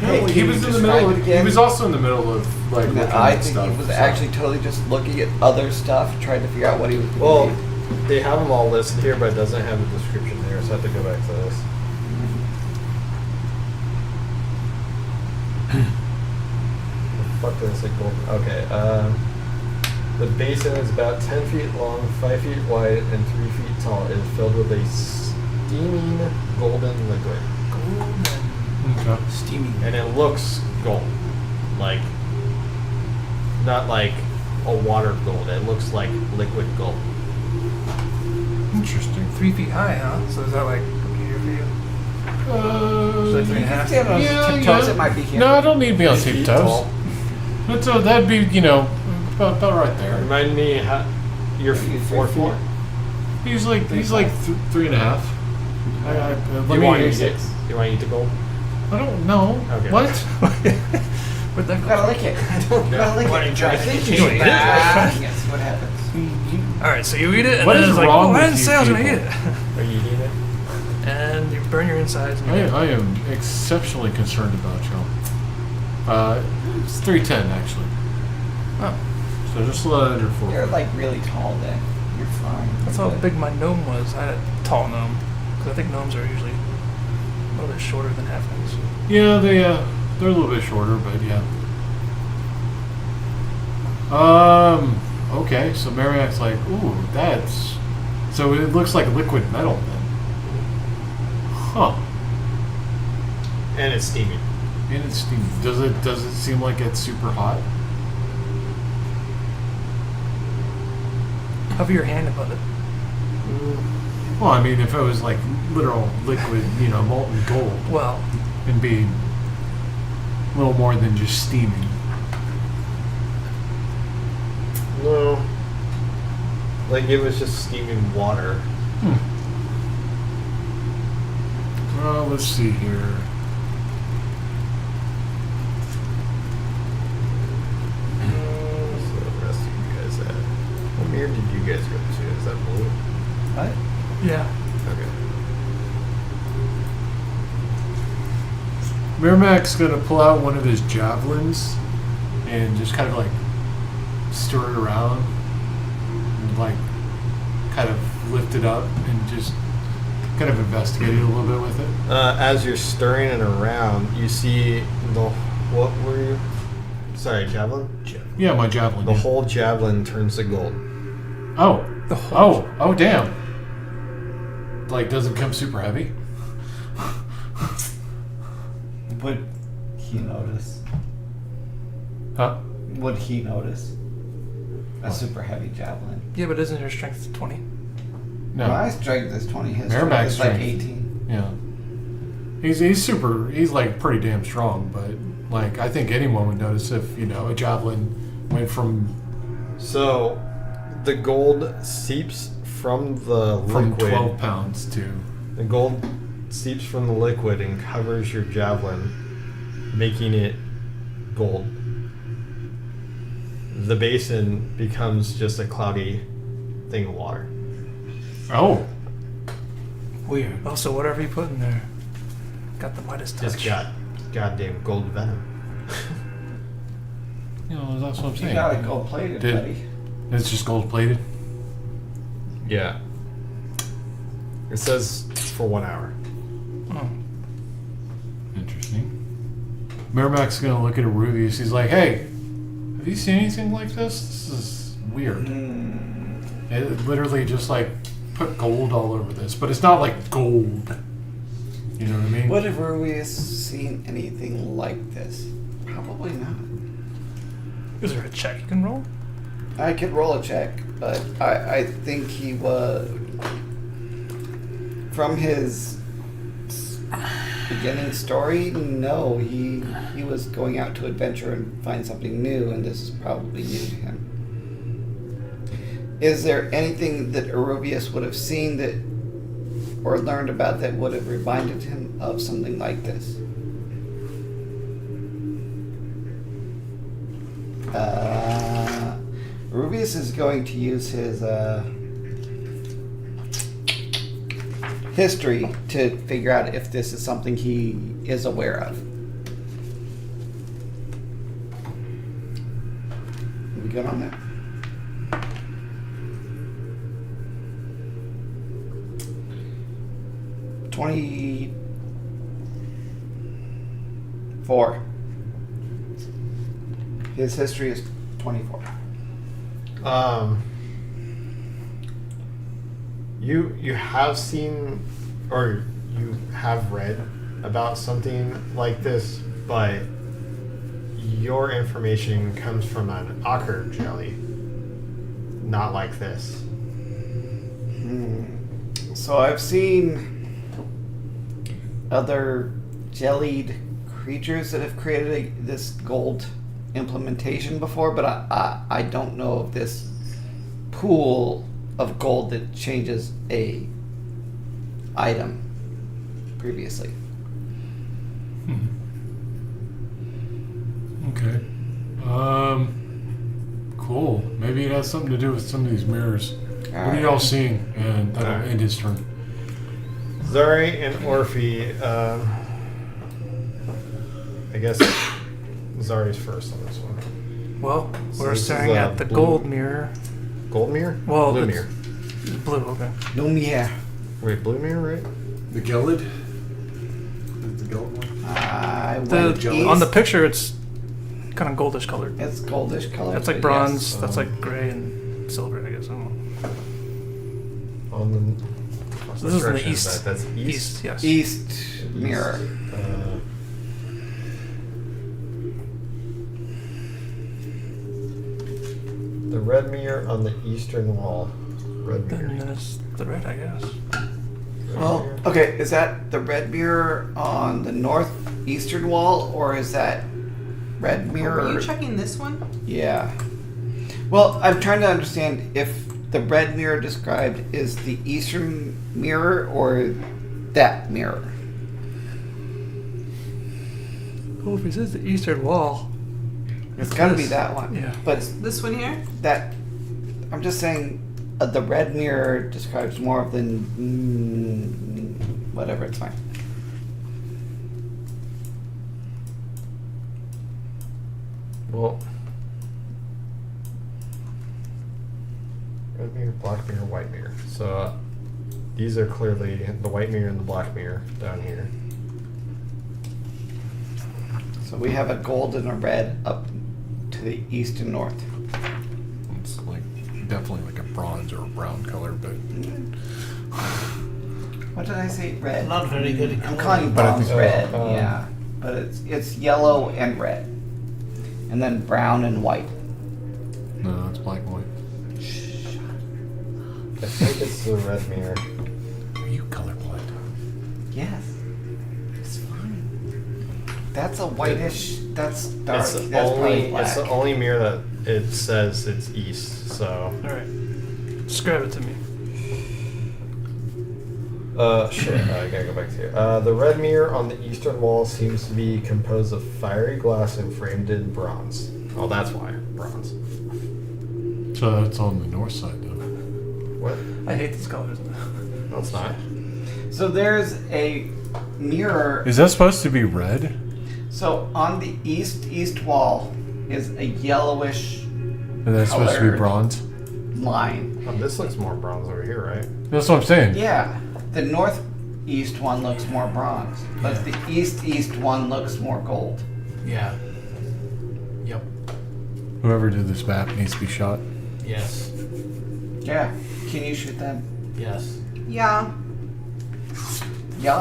Yeah, Hey, he can was you in the describe middle. it again? He was also in the middle of like. No, looking I at think stuff, he was so. actually totally just looking at other stuff, trying to figure out what he was Well, doing. they have them all listed here, but it doesn't have a description there, so I have to go back to this. The fuck did I say golden? Okay, the basin is about 10 feet long, 5 feet wide, and 3 feet tall. It is filled with a steaming golden liquid. Okay. Steamy. And it looks gold. Like, not like a water gold. It looks like liquid gold. Interesting. 3 feet high, huh? So is that like here for you? Is that 3.5? Stand on Yeah, tiptoes, yeah. it might be here. No, I don't need to be on 3 feet tiptoes. tall. That'd be, about right there. Remind me, you're 4 feet. He's like 3.5. Let You me want to use eat it? You want to eat the gold? I don't know. Okay. What? Where'd that You go? gotta lick it. You gotta lick Why it. don't you try I it? think You you should eat it? Yes, see what happens. All right, so you eat it, and What then is it's like, wrong oh, I with didn't you say I was gonna eat people? it. Are you eating it? And you burn your insides. And I am exceptionally concerned about you. It's 310 actually. Oh, So just a little under 4. You're like really tall then. You're fine. that's how big my gnome was. I had a tall gnome, because I think gnomes are usually a little bit shorter than halflings. Yeah, they're a little bit shorter, but yeah. Okay, so Mariak's like, ooh, that's... So it looks like liquid metal then. Huh. And it's steaming. And it's steamy. Does it seem like it's super hot? Hover your hand above it. Well, I mean, if it was like literal liquid, molten gold, Well, it'd be a little more than just steaming. No. Like it was just steaming water. Well, let's see here. What's the rest of you guys at? What mirror did you guys go to? Is that blue? What? yeah. Okay. Mirmac's gonna pull out one of his javelins and just kind of like stir it around and like kind of lift it up and just kind of investigate it a little bit with it. As you're stirring it around, you see the what were you? Sorry, javelin. Yeah, my javelin. The yeah. whole javelin turns to gold. Oh. The whole. Oh, damn. Like, does it become super heavy? Would he notice? Huh? Would he notice? A super heavy javelin. Yeah, but isn't your strength 20? No. My strength is 20. His Merrimack's strength is like strength. 18. Yeah. He's like pretty damn strong, but like I think anyone would notice if, a javelin went from So, the gold seeps from the liquid. 12 pounds to The gold seeps from the liquid and covers your javelin, making it gold. The basin becomes just a cloudy thing of water. Oh. Weird. Oh, so whatever you put in there got the Midas touch. It's got goddamn gold venom. That's what I'm You saying. gotta go plate it, Did- buddy. It's just gold plated. Yeah. It says for 1 hour. Oh. Interesting. Merrimack's gonna look at Aruvius. He's like, "Hey, have you seen anything like this? This is weird." It literally just like put gold all over this, but it's not like gold. You know what I mean? Would have Rubius seen anything like this? Probably not. Is there a check you can roll? I could roll a check, but I think he was from his beginning story. No, he was going out to adventure and find something new, and this is probably new to him. Is there anything that Arubius would have seen that or learned about that would have reminded him of something like this? Rubius is going to use his history to figure out if this is something he is aware of. We good on that? $24. His history is 24. You have seen or you have read about something like this, but your information comes from an ochre jelly, not like this. So I've seen other jellied creatures that have created this gold implementation before, but I don't know of this pool of gold that changes a item previously. Okay. Cool. Maybe it has something to do with some of these mirrors. What are y'all seeing? And that'll end his turn. Zari and Orphe, I guess Zari's first on this one. Well, So we're this is, staring at the blue. gold mirror. Gold mirror? Well, Blue it's- mirror. Blue, okay. Lumiere. Wait, blue mirror, right? The Gelid? The Gelid one? I went On the east. picture, it's kind of goldish colored. It's goldish color. That's like but bronze. yes. That's like gray and silver, I guess. I don't know. On the. So this is in the direction east. that? That's east. East, yes. East mirror. The red mirror on the eastern wall. Red mirror. Then it's the red, I guess. Red Well, mirror. okay, is that the red mirror on the northeastern wall, or is that red mirror? Are you checking this one? Yeah. Well, I'm trying to understand if the red mirror described is the eastern mirror or that mirror. Oh, if it says the eastern wall. It's got to be this. that one. Yeah. But This one here? that, I'm just saying, the red mirror describes more of the whatever. It's fine. Well. Red mirror, black mirror, white mirror. So these are clearly the white mirror and the black mirror down here. So we have a gold and a red up to the east and north. It's like definitely like a bronze or a brown color, but What did I say? Red. Not very good at I'm coloring. calling But I bronze think- red. Oh, Yeah, but it's yellow and red, and then brown and white. no, it's black and white. I think it's the red mirror. Are you colorblind? Yes, it's fine. That's a whitish. That's dark. It's the That's probably only black. it's the only mirror that it says it's east. So All right. Describe it to me. shit. I gotta go back to here. The red mirror on the eastern wall seems to be composed of fiery glass and framed in bronze. Oh, that's why bronze. So that's on the north side, though. What? I hate these colors. No, it's not. So there's a mirror. Is that supposed to be red? So on the east wall is a yellowish And that's supposed to be Colored. bronze? line. Oh, this looks more bronze over here, right? That's what I'm saying. Yeah, the northeast one looks more bronze, but the east one looks more gold. Yeah. Yep. Whoever did this map needs to be shot. Yes. Yeah. Can you shoot them? Yes. Yeah. Yeah.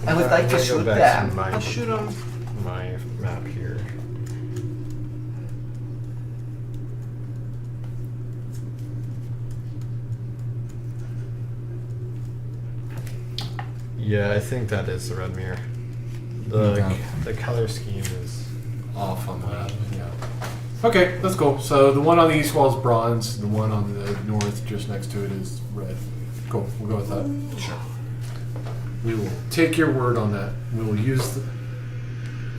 I would like to I'm gonna go shoot back them. to my, I'll shoot him. my map here. Yeah, I think that is the red mirror. Okay. The color scheme is Off on the map. Yeah. Okay, that's cool. So the one on the east wall is bronze. The one on the north, just next to it, is red. Cool. We'll go with that. Sure. We will take your word on that. We will use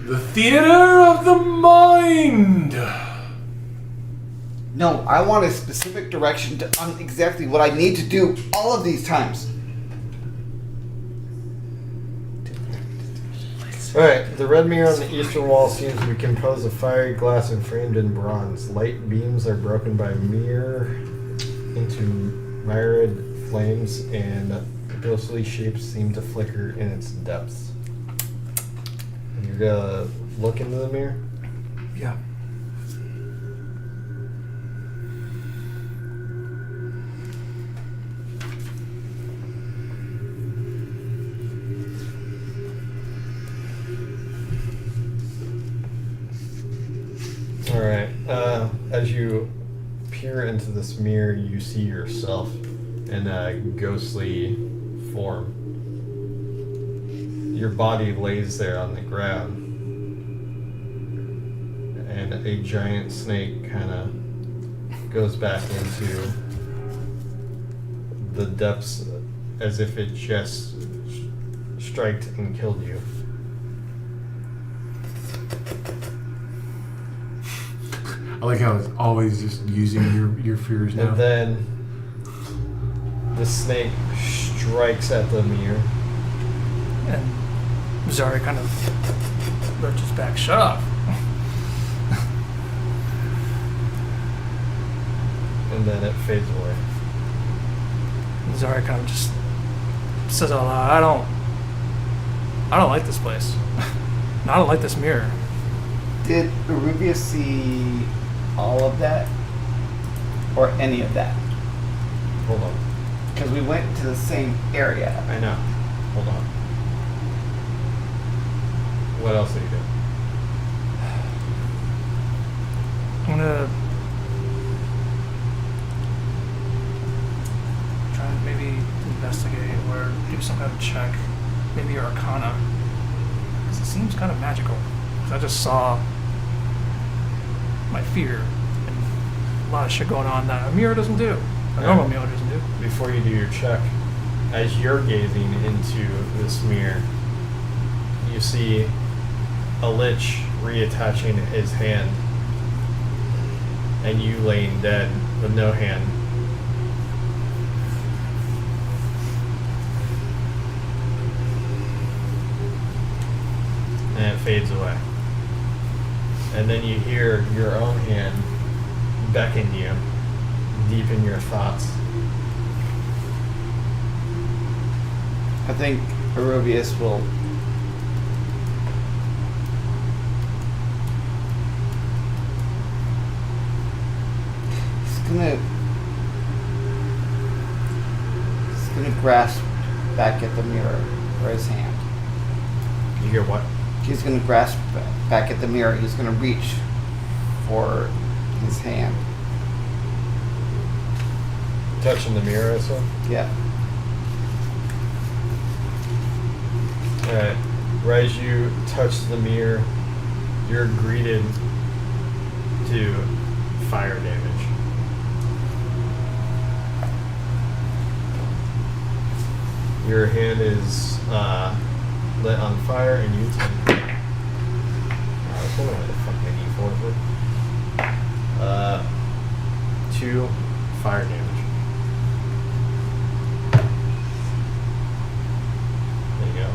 the theater of the mind. No, I want a specific direction on exactly what I need to do all of these times. Alright, the red mirror on the eastern wall seems to be composed of fiery glass and framed in bronze. Light beams are broken by mirror into myriad flames, and ghostly shapes seem to flicker in its depths. You're gonna look into the mirror? Yeah. Alright, as you peer into this mirror, you see yourself in a ghostly form. Your body lays there on the ground, and a giant snake kind of goes back into the depths as if it just striked and killed you. I like how it's always just using your fears now. And then the snake strikes at the mirror. And Zari kind of lurches back. Shut up. And then it fades away. Zari kind of just says out loud, I don't like this place. I don't like this mirror. Did Arubia see all of that? Or any of that? Hold on. Because we went to the same area. I know. Hold on. What else did you do? I'm gonna try and maybe investigate or do some kind of check, maybe your Arcana, because it seems kind of magical. Because I just saw my fear and a lot of shit going on that a mirror doesn't do. A normal mirror doesn't do. Before you do your check, as you're gazing into this mirror, you see a lich reattaching his hand, and you laying dead with no hand. And it fades away. And then you hear your own hand beckon you deep in your thoughts. I think Arubius will he's gonna grasp back at the mirror for his hand. You hear what? He's gonna grasp back at the mirror. He's gonna reach for his hand. Touching the mirror, I saw. Yeah. Alright. Right as you touch the mirror, you're greeted to fire damage. Your hand is lit on fire, and you take. I was wondering what the fuck I need for. 2 fire damage. There you go.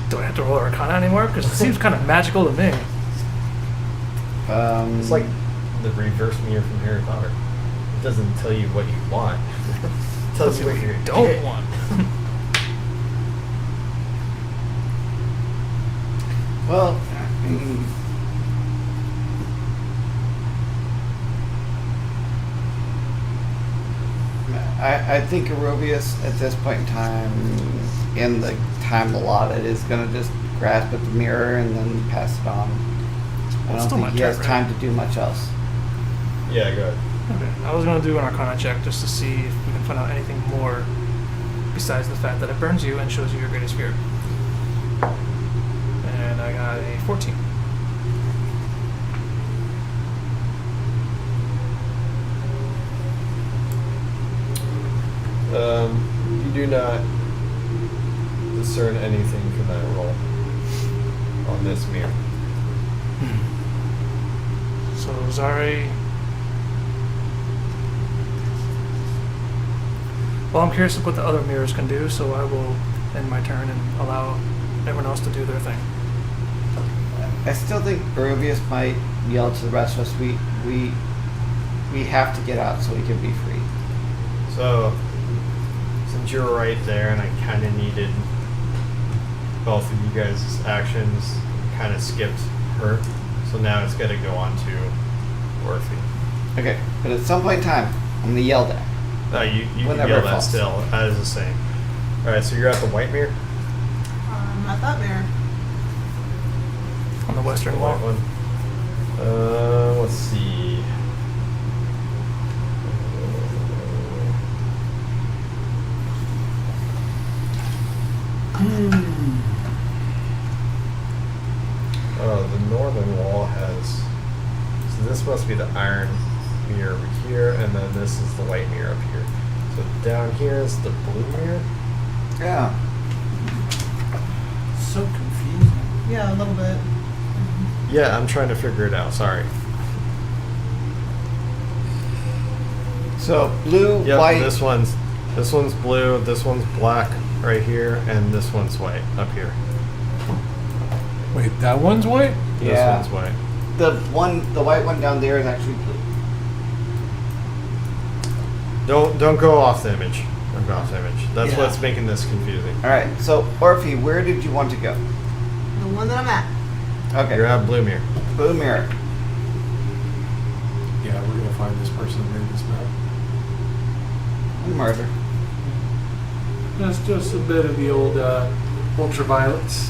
Do I have to roll Arcana anymore? Because it seems kind of magical to me. It's like the reverse mirror from Harry Potter. It doesn't tell you what you want. It tells you what you don't want. Well, I think Arubius at this point in time, in the time allotted, is going to just grasp at the mirror and then pass it on. I don't think he has time to do much else. Yeah, go ahead. Okay. I was going to do an Arcana check just to see if we can find out anything more besides the fact that it burns you and shows you your greatest fear. And I got a 14. You do not discern anything from that roll on this mirror. So Zari. Well, I'm curious what the other mirrors can do, so I will end my turn and allow everyone else to do their thing. I still think Barovius might yell to the rest of us, we have to get out so we can be free. So, since you were right there and I kind of needed both of you guys' actions, kind of skipped her. So now it's got to go on to Orphe. Okay, but at some point in time, I'm gonna yell that. You can Whenever yell it that falls. still. That is the same. Alright, so you're at the white mirror? At that mirror. On the western The wall. white one. Let's see. Oh, the northern wall has. So this must be the iron mirror over here, and then this is the white mirror up here. So down here is the blue mirror. Yeah. So confusing. Yeah, a little bit. Yeah, I'm trying to figure it out. Sorry. So blue, Yep, white. this one's blue, this one's black right here, and this one's white up here. Wait, that one's white? This Yeah. one's white. The white one down there is actually blue. Don't go off the image. Don't go off the image. That's Yeah. what's making this confusing. All right. So Orphe, where did you want to go? The one that I'm at. Okay. You're at blue mirror. Blue mirror. Yeah, we're gonna find this person who made this map. Murder. That's just a bit of the old ultraviolets.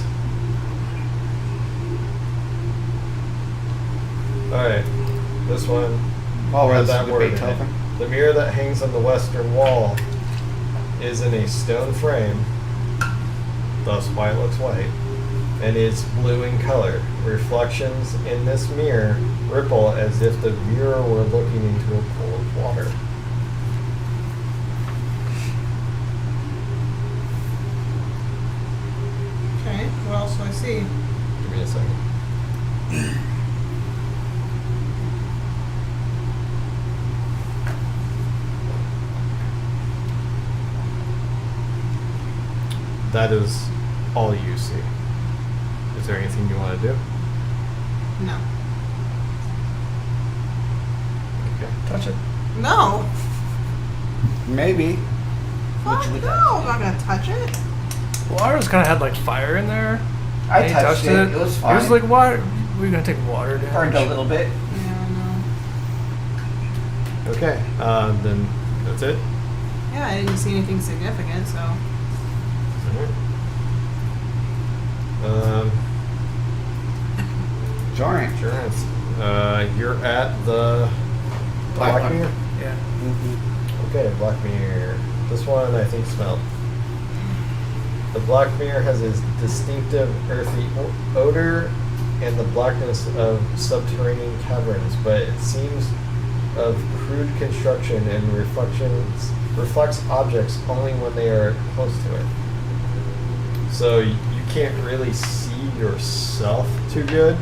Alright. This one Oh, had that's that the word in it. Beethoven. The mirror that hangs on the western wall is in a stone frame, thus why it looks white, and is blue in color. Reflections in this mirror ripple as if the viewer were looking into a pool of water. Okay, what else do I see? Give me a second. That is all you see. Is there anything you want to do? No. Okay. Touch it. No. Maybe. Fuck no, I'm not gonna touch it. Well, ours kind of had like fire in there. I And he touched it. It was fine. He was like, "Why? We're gonna take water damage." Burned a little bit. Yeah, no. Okay. Then that's it. Yeah, I didn't see anything significant, so. Um, Jarring. sure. You're at the Black black one. mirror. Yeah. Okay, black mirror. This one I think smelled. The black mirror has a distinctive earthy odor and the blackness of subterranean caverns, but it seems of crude construction and reflects objects only when they are close to it. So you can't really see yourself too good,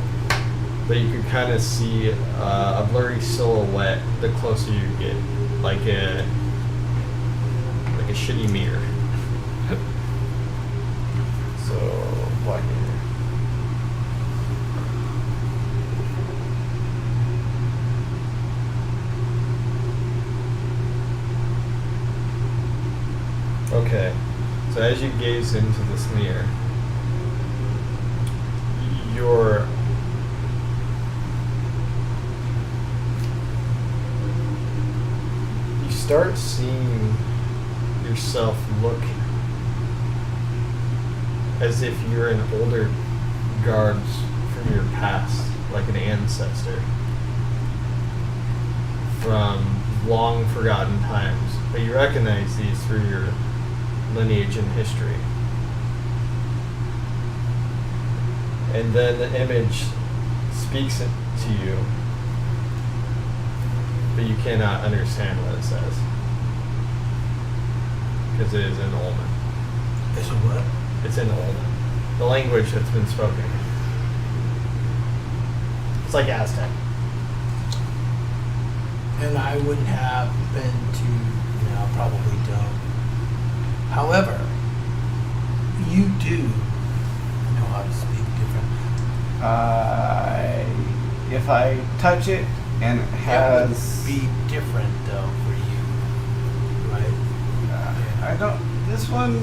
but you can kind of see a blurry silhouette the closer you get, like a shitty mirror. So black mirror. Okay, so as you gaze into this mirror, you start seeing yourself look as if you're an older guards from your past, like an ancestor from long forgotten times, but you recognize these through your lineage and history. And then the image speaks it to you, but you cannot understand what it says. because it is in Olden. Is it what? It's in Olden. The language that's been spoken. It's like Aztec. And I wouldn't have been to, no, probably don't. However, you do know how to speak different. If I touch it and it It has, would be different though for you, right? I don't. This one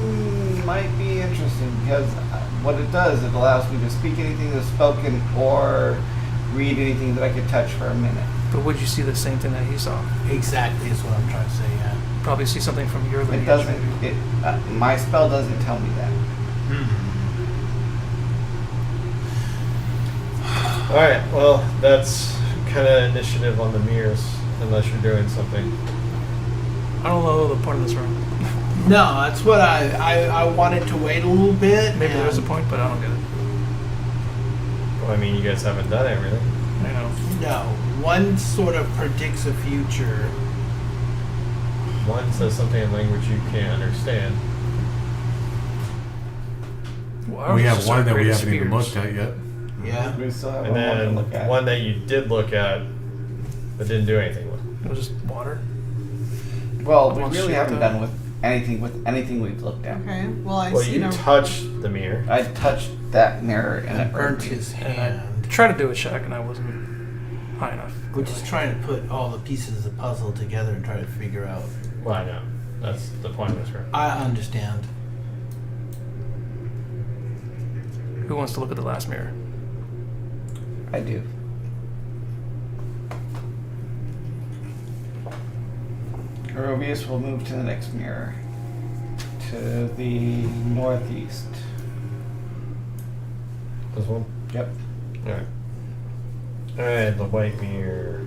might be interesting because what it does, it allows me to speak anything that's spoken or read anything that I could touch for a minute. But would you see the same thing that he saw? Exactly is what I'm trying to say. Yeah. Probably see something from your lineage. It doesn't. maybe. It my spell doesn't tell me that. Alright, well, that's kind of initiative on the mirrors, unless you're doing something. I don't know the point of this room. No, that's what I wanted to wait a little bit. Maybe and there's a point, but I don't get it. Well, I mean, you guys haven't done it, really. I know. No, one sort of predicts a future. One says something in language you can't understand. Well, We ours have just one our that we greatest haven't even fears. looked at yet. Yeah. We still have And one more to then look at. one that you did look at, but didn't do anything with. It was just water. Well, we Well, really shit, haven't though. done with anything we've looked at. Okay. Well, I Well, see you no. touched the mirror. I touched that mirror and And it burnt burned me. his And I hand. tried to do a check, and I wasn't high enough. We're just trying to put all the pieces of the puzzle together and try to figure out. Well, I know. That's the point of this room. I understand. Who wants to look at the last mirror? I do. Arobius will move to the next mirror. To the northeast. This one? Yep. Alright. Alright, the white mirror.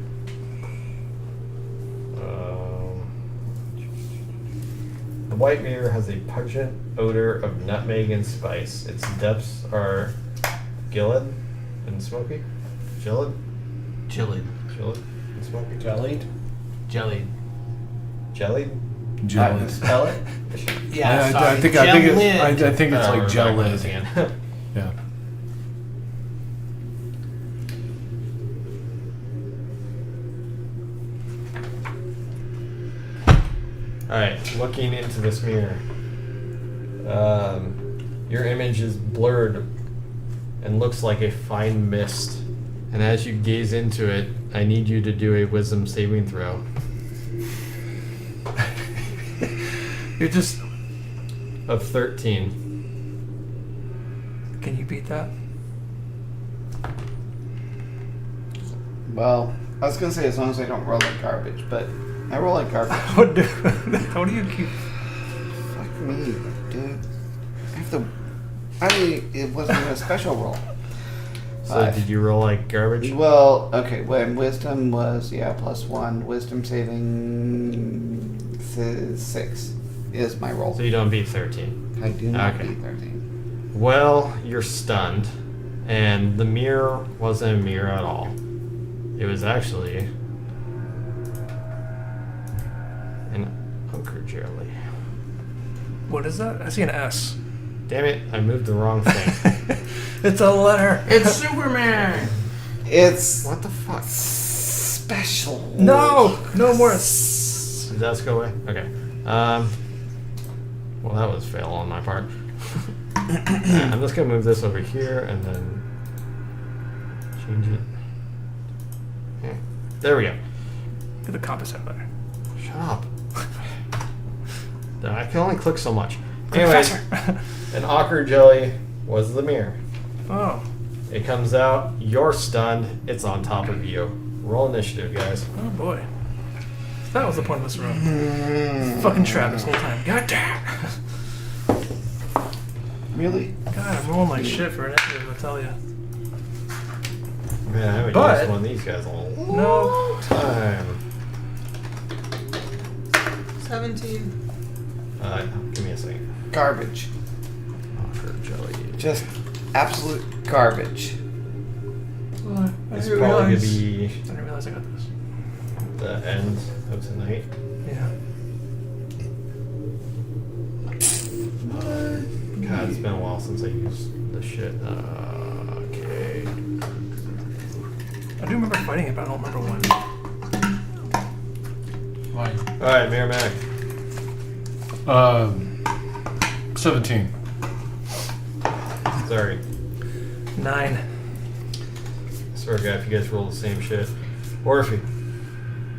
The white mirror has a pungent odor of nutmeg and spice. Its depths are gilled and smoky. Gilled? Chillied. Gilled and smoky. Jellied? Jellied. Jellied? I Gel can spell it. Yeah, sorry. I think it's like gel lid. Again. Yeah. Alright, looking into this mirror. Your image is blurred and looks like a fine mist. And as you gaze into it, I need you to do a wisdom saving throw. You're just. Of 13. Can you beat that? Well, I was gonna say as long as I don't roll like garbage, but I roll like garbage. How do you keep? Fuck me, dude. I have to. I mean, it wasn't a special roll. So Five. did you roll like garbage? Well, okay, when wisdom was, +1, wisdom saving 6 is my roll. So you don't beat 13. I do not Okay. beat 13. Well, you're stunned. And the mirror wasn't a mirror at all. It was actually an ochre jelly. What is that? I see an S. Damn it, I moved the wrong thing. It's a letter. It's Superman! It's What the fuck? special. No, no more S. Did that go away? Okay. Well, that was fail on my part. I'm just gonna move this over here and then change it. Yeah. There we go. Get the compass out there. Shut up. I can only click so much. Anyway, an ochre jelly was the mirror. Oh. It comes out, you're stunned, it's on top of you. Roll initiative, guys. Oh boy. That was the point of this room. Fucking trap this whole time. God damn. Really? God, I'm rolling like shit for initiative, I tell you. Man, I haven't But- used one of these guys in a long No. time. 17. Give me a second. Garbage. Ochre jelly. Just absolute garbage. Well, I It's didn't probably gonna realize. be I didn't realize I got this. the end of tonight. Yeah. once I use the shit. Okay. I do remember fighting it, but I don't remember when. Right. Alright, Merrimack. 17. Sorry. 9. Sorry, guy, if you guys roll the same shit. Orphe.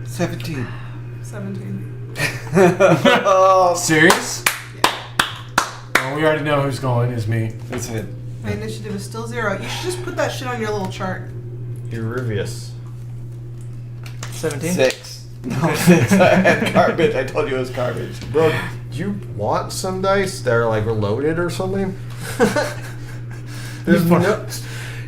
17. 17. Oh, Serious? Well, we already know who's going. Is me. that's it. My initiative is still 0. You should just put that shit on your little chart. Eruvius. 17? 6. No, 6. I had garbage. I told you it was garbage. Bro, do you want some dice that are like loaded or something? There's no.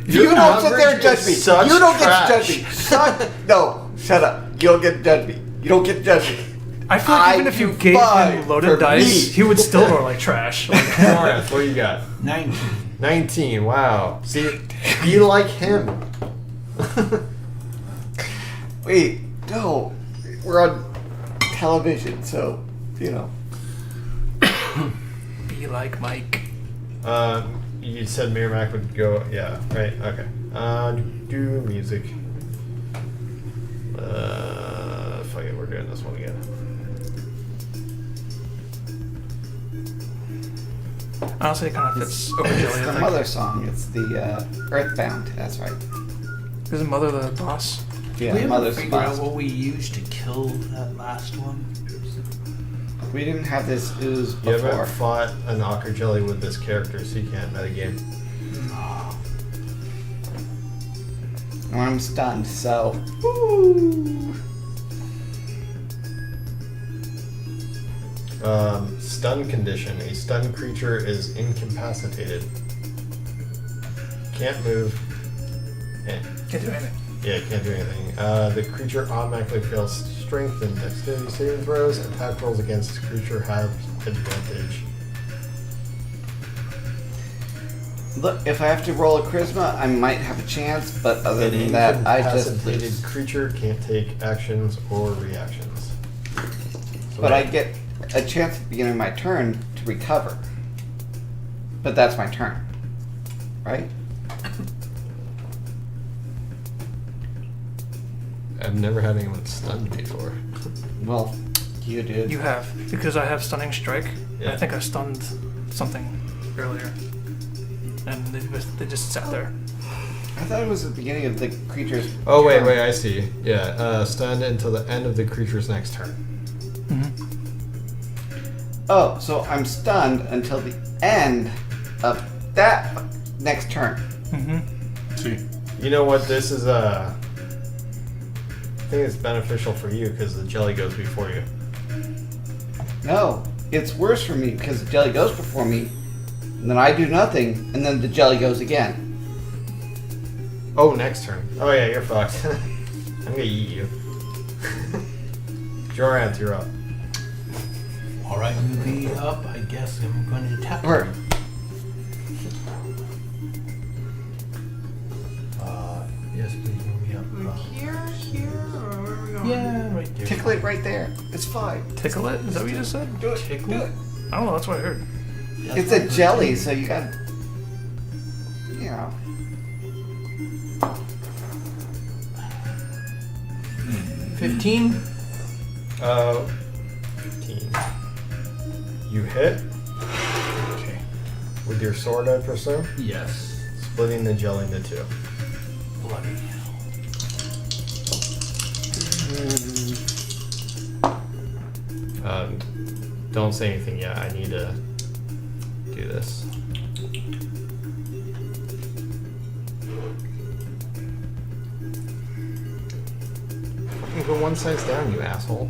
You don't sit there and judge me. Such You don't trash. get to judge me. No, shut up. You don't get to judge me. You don't get to judge me. I feel like even if you gave him loaded dice, he would still roll like trash. Like, Lawrence, what do you got? 19. 19. Wow. See, be like him. Wait, no. We're on television, so, you know. be like Mike. You said Merrimack would go. Yeah. Right. Okay. Do music. Fuck it. We're doing this one again. Honestly, it kind of fits over Jelly. It's I the think. Mother song. It's the Earthbound. That's right. Isn't Mother the boss? Yeah, we ever Mother's figure out boss. what we used to kill that last one? We didn't have this ooze You before. haven't fought an Ocker Jelly with this character, so you can't metagame. Or I'm stunned, so. Woo! Stun condition. A stunned creature is incapacitated. Can't move. Can't do anything. Yeah, can't do anything. The creature automatically fails strength and dexterity saving throws. Attack rolls against this creature have advantage. Look, if I have to roll a charisma, I might have a chance, but other An than that, I just incapacitated lose. creature can't take actions or reactions. So But I get a chance at the beginning of my turn to recover. But that's my turn. Right? I've never had anyone stunned before. Well, you did. You have, because I have Stunning Strike. Yeah. I think I stunned something earlier. And they just sat there. I thought it was the beginning of the creature's Oh wait, turn. wait, I see. Yeah, stunned until the end of the creature's next turn. Mm-hmm. Oh, so I'm stunned until the end of that next turn. Mm-hmm. See. You know what? This is I think it's beneficial for you because the jelly goes before you. No, it's worse for me because the jelly goes before me, and then I do nothing, and then the jelly goes again. Oh, next turn. Oh yeah, you're fucked. I'm gonna eat you. Jorant, you're up. Alright, movie up. I guess I'm going to attack. Or Yes, please move me up. Like here, or where are we going? Yeah, right there. tickle it right there. It's fine. Tickle it? Is that what you just said? Do it. Tickle? Do it. I don't know, that's what I heard. That's It's a fine. jelly, so you got, you know. 15. 15. You hit Okay. with your sword, I presume, Yes. splitting the jelly into two. Bloody hell. Don't say anything yet. I need to do this. Fucking go one size down, you asshole.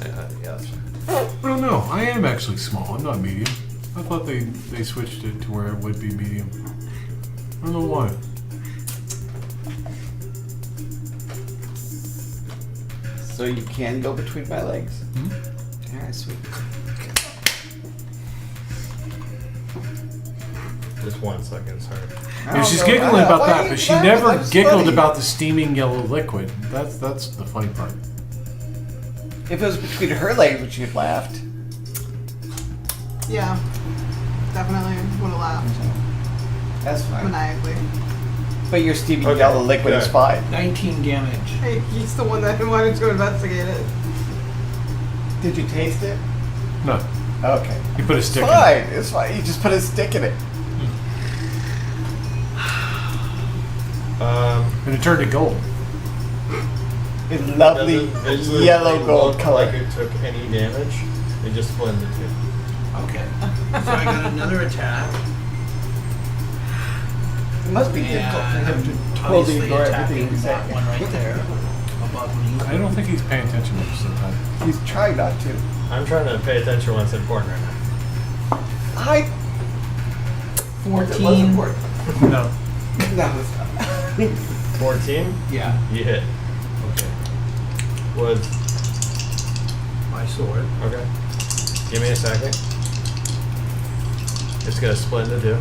Yeah, that's fine. I don't know. I am actually small. I'm not medium. I thought they switched it to where it would be medium. I don't know why. So you can go between my legs. Hmm? Alright, sweet. Just 1 second, sorry. Yeah, she's giggling about that, but she never giggled about the steaming yellow liquid. That's the funny part. If it was between her legs, would she have laughed? Yeah. Definitely would have laughed. That's fine. Maniacally. But your Stevie Okay, Yellow liquid is good. fine. 19 damage. Hey, he's the one that wanted to investigate it. Did you taste it? No, Okay. he put a stick in it. Fine. It's fine. You just put a stick in it. And it turned to gold. It's lovely doesn't visually yellow gold look color. like it took any damage. It just split into two. Okay. So I got another attack. It must be difficult for him to totally Obviously ignore attacking everything you that say. one right there above me. I don't think he's paying attention most of the time. He's trying not to. I'm trying to pay attention when it's important right now. I. 14. No. No, it's not. 14, Yeah. you hit. Okay. With, My sword. okay. Give me a second. It's gonna split into two.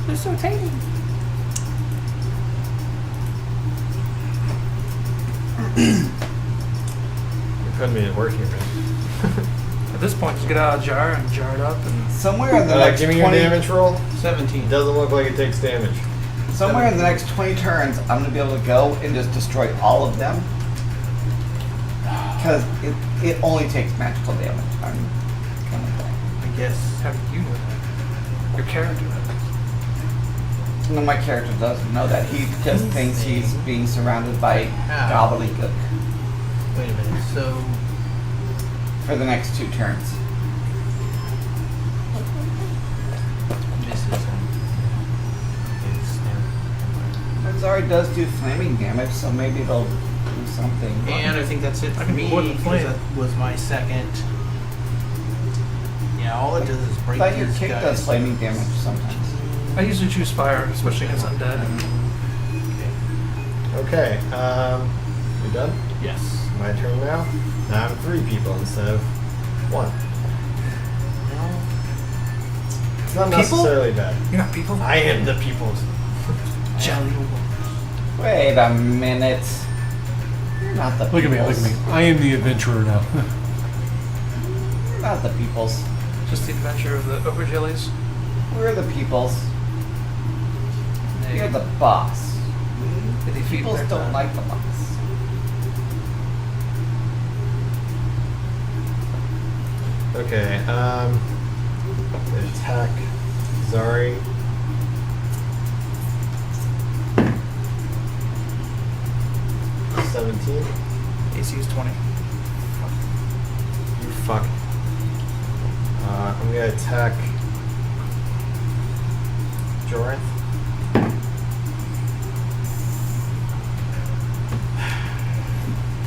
They're so tiny. It couldn't be working right. At this point, just get out of the jar and jar it up and Somewhere in the next Give me 20. your damage roll. 17. It doesn't look like it takes damage. Somewhere in the next 20 turns, I'm gonna be able to go and just destroy all of them. Because it only takes magical damage. I'm kind of thing. I guess. how do you know that? Your character does. No, my character doesn't know that. He just thinks he's being surrounded by gobbledygook Wait a minute. So for the next 2 turns. misses him. Zari does do flaming damage, so maybe it'll do something. And I think that's it for I can me. more than because flame. That was my second. Yeah, all it does is I break thought your these kick guys. does flaming damage sometimes. I usually choose fire, especially against undead. Okay, you done? Yes. My turn now? Now I'm 3 people instead of 1. It's not People? necessarily bad. You're not people? I am the people. Jelly. Wait a minute. You're not the Look at me, look at me. I am the adventurer now. You're not the peoples. Just the adventure of the ogre jellies. We're the peoples. They, You're the boss. they defeat Peoples their don't time. like the boss. Okay, attack Zari. $17. AC is 20. You fuck. I'm gonna attack Jorath.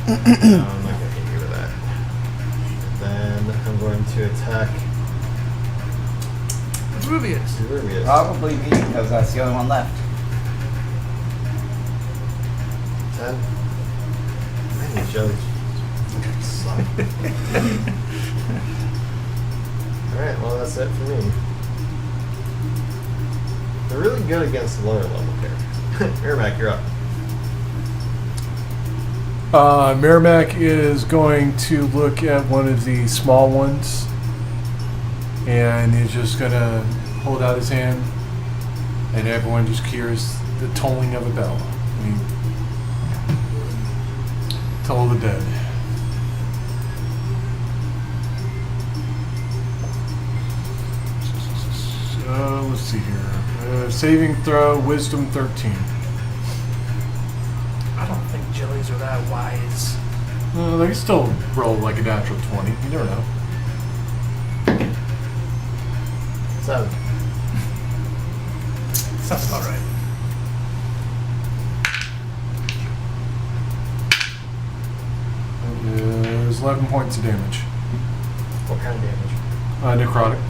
No, I'm not gonna hit you with that. Then I'm going to attack It's Rubius. Rubius. Probably me, because that's the only one left. 10. Man, these jellies suck. Alright, well that's it for me. They're really good against lower level characters. Ermac, you're up. Merrimack is going to look at one of the small ones and he's just going to hold out his hand and everyone just hears the tolling of a bell. I mean, toll the dead. So, let's see here. Saving throw, wisdom 13. I don't think jellies are that wise. They can still roll like a natural 20. You never know. 7. Sounds about right. That is 11 points of damage. What kind of damage? Necrotic.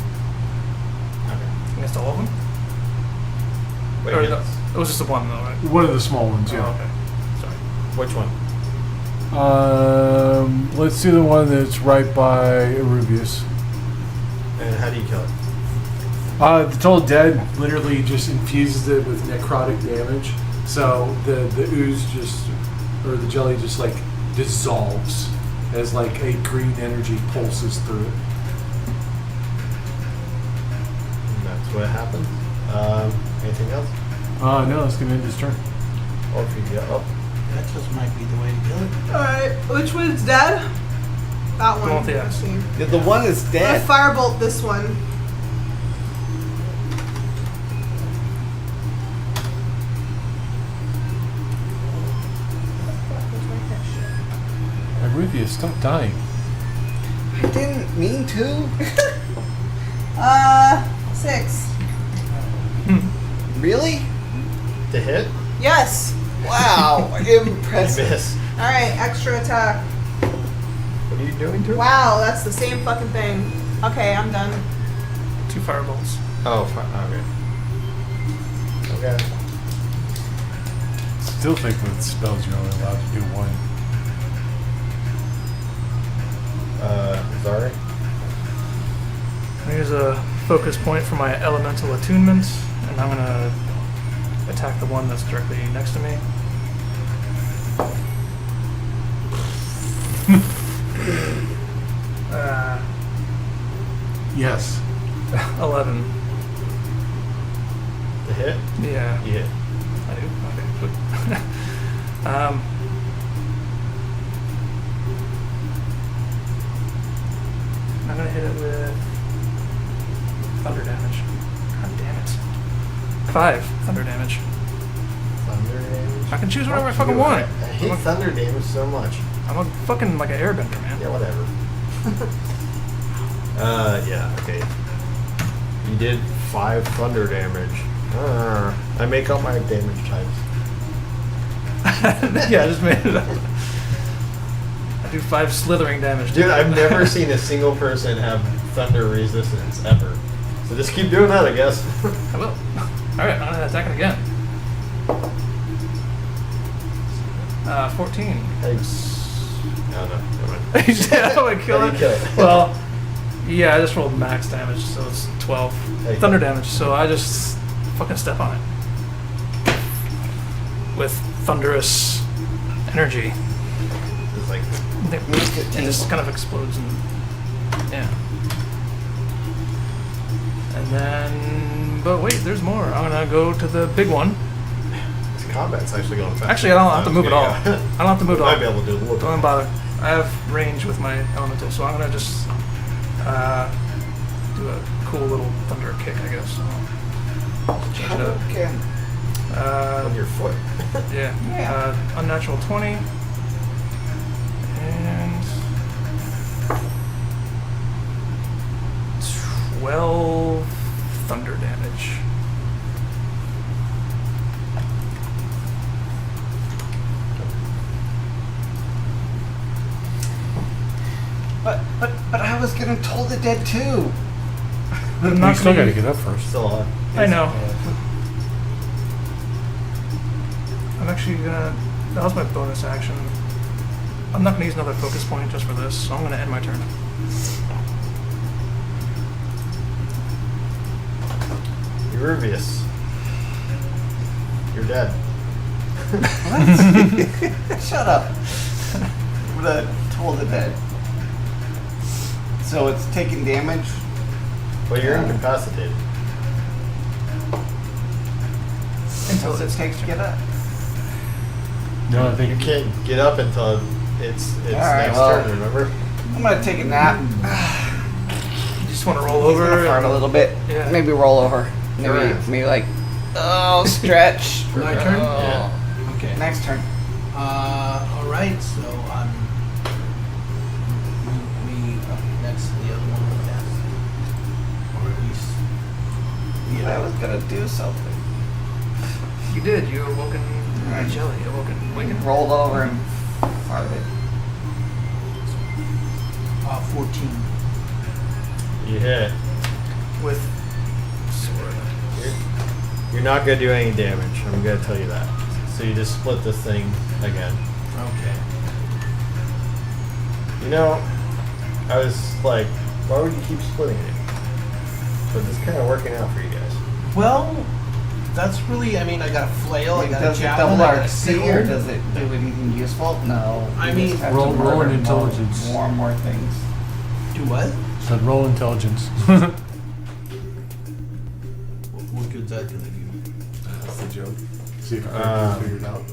Okay. Against all of them? Wait, Or yes. no, it was just the one though, right? One of the small ones, Oh, yeah. okay. Sorry. Which one? Let's do the one that's right by Rubius. And how do you kill it? The Toll Dead literally just infuses it with necrotic damage. So the ooze just, or the jelly just like dissolves as like a green energy pulses through it. And that's what happened. Anything else? No, it's going to end his turn. Or if you get up. That just might be the way to kill it. Alright, which one's dead? That one. The one with the axe. See. Yeah, the one is I'm dead. gonna firebolt this one. Aruvia, stop dying. I didn't mean to. 6. Really? To hit? Yes. Wow, You impressive. miss. Alright, extra attack. What are you doing to it? Wow, that's the same fucking thing. Okay, I'm done. 2 fireballs. Oh, okay. Okay. Still think with spells you're only allowed to do one. Sorry. Here's a focus point for my elemental attunement, and I'm gonna attack the one that's directly next to me. Yes. 11. To hit? Yeah, You hit. I do. Okay, good. I'm gonna hit it with thunder damage. God damn it. 5 thunder damage. Thunder damage? I can choose whatever I Fuck fucking you. want. I hate thunder damage so much. I'm a fucking like an airbender, man. Yeah, whatever. Yeah, okay. You did 5 thunder damage. I make up my damage types. Yeah, I just made it up. I do 5 slithering damage. Dude, I've never seen a single person have thunder resistance ever. So just keep doing that, I guess. I will. Alright, I'm gonna attack it again. 14. Thanks. No, never mind. Yeah, I would kill How do it. you kill it? Well, yeah, I just rolled max damage, so it's 12 Hey. thunder damage. So I just fucking step on it with thunderous energy. It's like, It just kind of explodes and yeah. And then, but wait, there's more. I'm gonna go to the big one. this combat's actually going fast. Actually, I don't have to move at all. I don't have to move at all. Might be able to do a little Don't even bother. I have range with my elemental, so I'm gonna just do a cool little thunder kick, I guess. So I'll change it up. Again. on your foot. Yeah. Yeah. Unnatural 20. And 12 thunder damage. But I was getting told it dead too. I'm You not still gonna gotta get up first. Still alive. I know. I'm actually gonna. That was my bonus action. I'm not gonna use another focus point just for this, so I'm gonna end my turn. Euryvius. You're dead. Shut up. I'm gonna toll the dead. So it's taking damage. Well, you're incapacitated. Until it takes to get up. No, I You think can't get up until it's Alright, next well. turn, remember? I'm gonna take a nap. You just want to roll He's gonna over. fart a little bit. Yeah. Maybe roll over. Maybe Sure. maybe like stretch. My turn? Yeah. Okay. Next turn. All right. So we up next to the other one, I guess, or at least I was gonna do something. You did. You awoken Right. jelly. Awoken. Waken. Rolled over and farted. 14. You hit. With sword. You're not gonna do any damage. I'm gonna tell you that. So you just split this thing again. Okay. You know, I was like, why would you keep splitting it? but this is kind of working out for you guys. Well, that's really. I mean, I got a flail. I got a Does it javelin. double I got arc a C sickle. or does it do anything useful? No. I You mean, just have to roll murder an intelligence. More things. Do what? Said roll intelligence. What good's that gonna do? That's the joke. See if I can figure it out.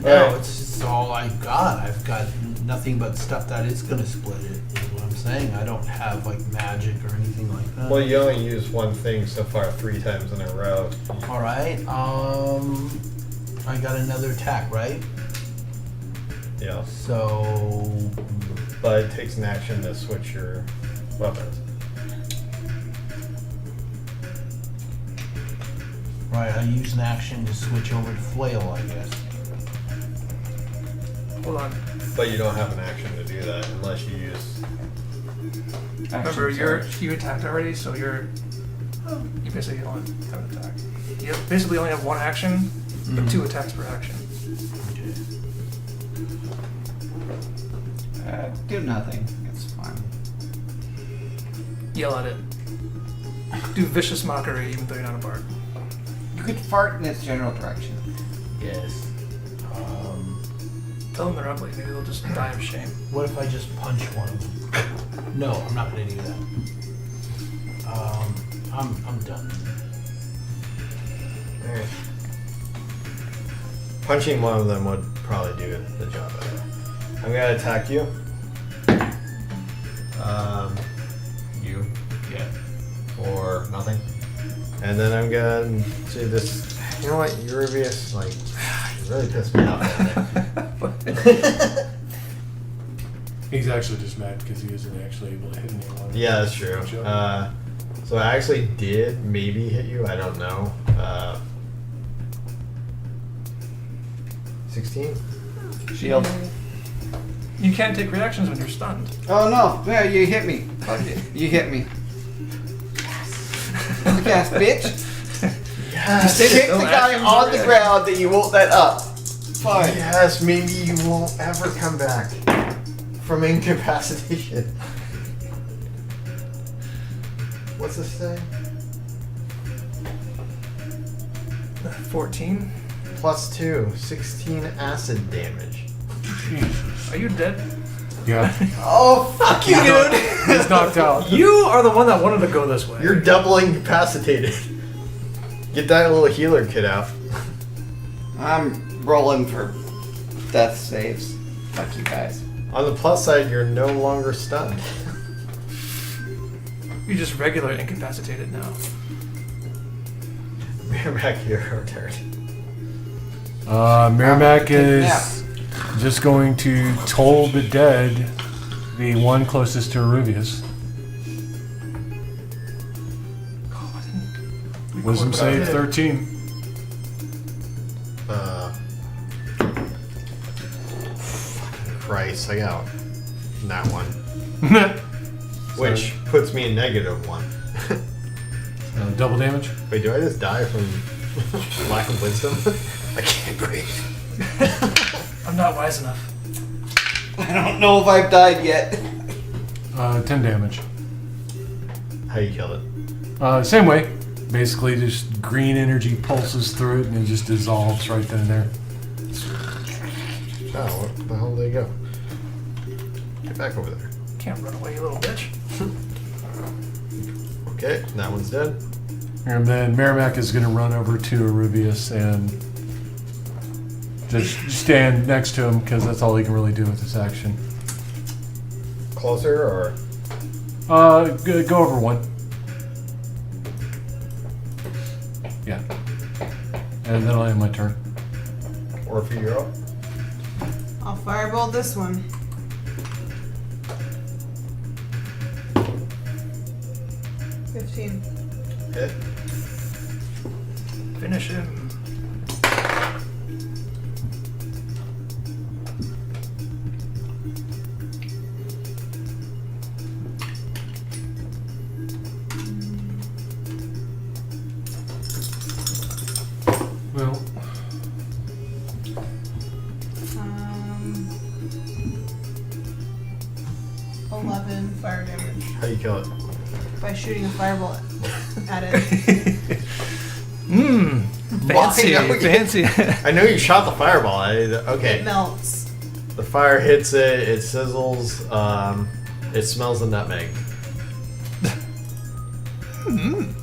No, Alright. it's just all I got. I've got nothing but stuff that is gonna split it. Is what I'm saying. I don't have like magic or anything like that. Well, you only used one thing so far 3 times in a row. All right. I got another attack, right? Yeah. So But it takes an action to switch your weapons. right, I use an action to switch over to flail, I guess. Hold on. But you don't have an action to do that unless you use. Remember, Action you attacked already, so you basically only have an attack. You basically only have one action, but 2 attacks per action. Do nothing. It's fine. Yell at it. Do vicious mockery, even though you're not a bard. You could fart in its general direction. Yes. Tell them they're ugly. Maybe they'll just die of shame. What if I just punch one of them? No, I'm not gonna do that. I'm done. Alright. Punching one of them would probably do the job better. I'm gonna attack you. You. Yeah. For nothing. And then I'm gonna do this. You know what, Eurybius, like, you really pissed me off down there. He's actually just mad because he isn't actually able to hit anyone. Yeah, that's true. So I actually did maybe hit you. I don't know. 16? Shield. You can't take reactions when you're stunned. Oh no! Yeah, you hit me. Fuck it. You hit me. Yes, bitch. Yes. Kick the guy on the ground that you won't let up. Fine. Yes, maybe you won't ever come back from incapacitation. What's this say? 14. Plus 2, 16 acid damage. Jesus. Are you dead? Yeah. Oh, fuck you, dude. He's knocked out. You are the one that wanted to go this way. You're double incapacitated. Get that little healer kit out. I'm rolling for death saves. Fuck you guys. On the plus side, you're no longer stunned. You're just regular incapacitated now. Back here, turn. Merrimack is Yeah. just going to toll the dead, the one closest to Aruvius. Wisdom save 13. Christ, I got that one. Which puts me in -1. Double damage. Wait, do I just die from lack of wisdom? I can't breathe. I'm not wise enough. I don't know if I've died yet. 10 damage. How you kill it? Same way. Basically, just green energy pulses through it and it just dissolves right then and there. Oh, where the hell did they go? Get back over there. Can't run away, you little bitch. Okay, that one's dead. And then Merrimack is going to run over to Aruvius and just stand next to him because that's all he can really do with this action. Closer or? Go over one. Yeah. And then I'll end my turn. Or for your up? I'll firebolt this one. $15. Hit. Finish him. Well, 11 fire damage. How you kill it? by shooting a fireball at it. Fancy, Why? fancy. I know you shot the fireball. Okay. It melts. The fire hits it. It sizzles. It smells the nutmeg. I'm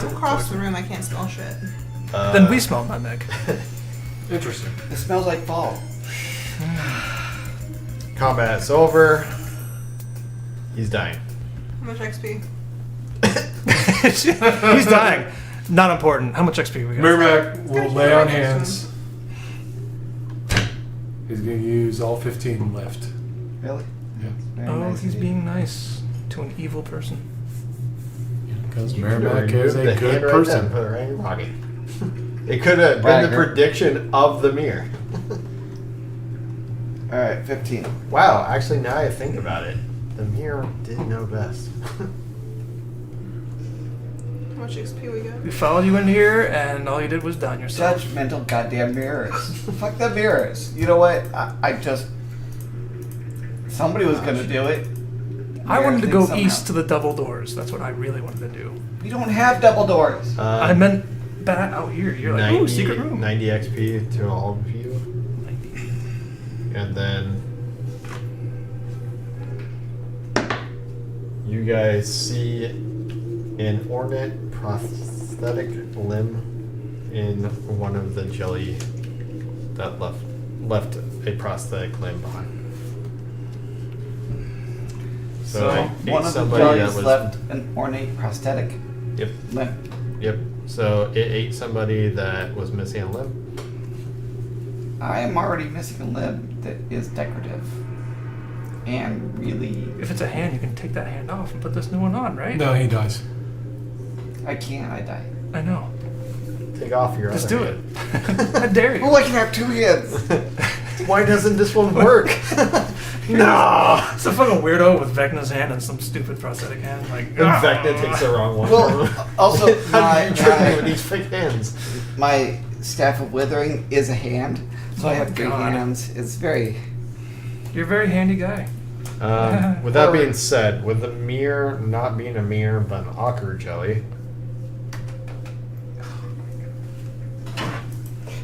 across the room. I can't smell shit. Then we smell nutmeg. Interesting. It smells like fall. Combat's over. He's dying. How much XP? He's dying. Not important. How much XP we got? Mermac will Gotta lay keep on it hands. He's going to use all 15 left. Really? Yeah. Very Oh, nice he's of you. being nice to an evil person. Because You could've Mermac is removed a the good hand right person. then, put it right in your pocket. It could have been the Bragger. prediction of the mirror. Alright, 15. Wow, actually, now I think about it, the mirror did know best. How much XP we got? We followed you in here, and all you did was down yourself. Judgmental goddamn mirrors. Fuck the mirrors. You know what? I just. Somebody was gonna do it. I wanted to go Somehow. east to the double doors. That's what I really wanted to do. We don't have double doors. I meant back out here. You're like, ooh, secret room. 90 XP to all of you. And then you guys see an ornate prosthetic limb in one of the jelly that left a prosthetic limb behind. So I ate one of the somebody that jellies was left an ornate prosthetic Yep. limb. Yep. So it ate somebody that was missing a limb. I am already missing a limb that is decorative. And really. If it's a hand, you can take that hand off and put this new one on, right? No, he does. I can't, I die. I know. Take off your Just other do hand. it. I dare you. Oh, I can have 2 hands! Why doesn't this one work? No. It's a fucking weirdo with Vecna's hand and some stupid prosthetic hand. Like, And Vecna takes the wrong one. Well, also, How do you trick me with my, these fake hands? my Staff of Withering is a hand. So I Oh have my 3 God. hands. It's very. You're a very handy guy. With that being said, with the mirror not being a mirror but an ochre jelly,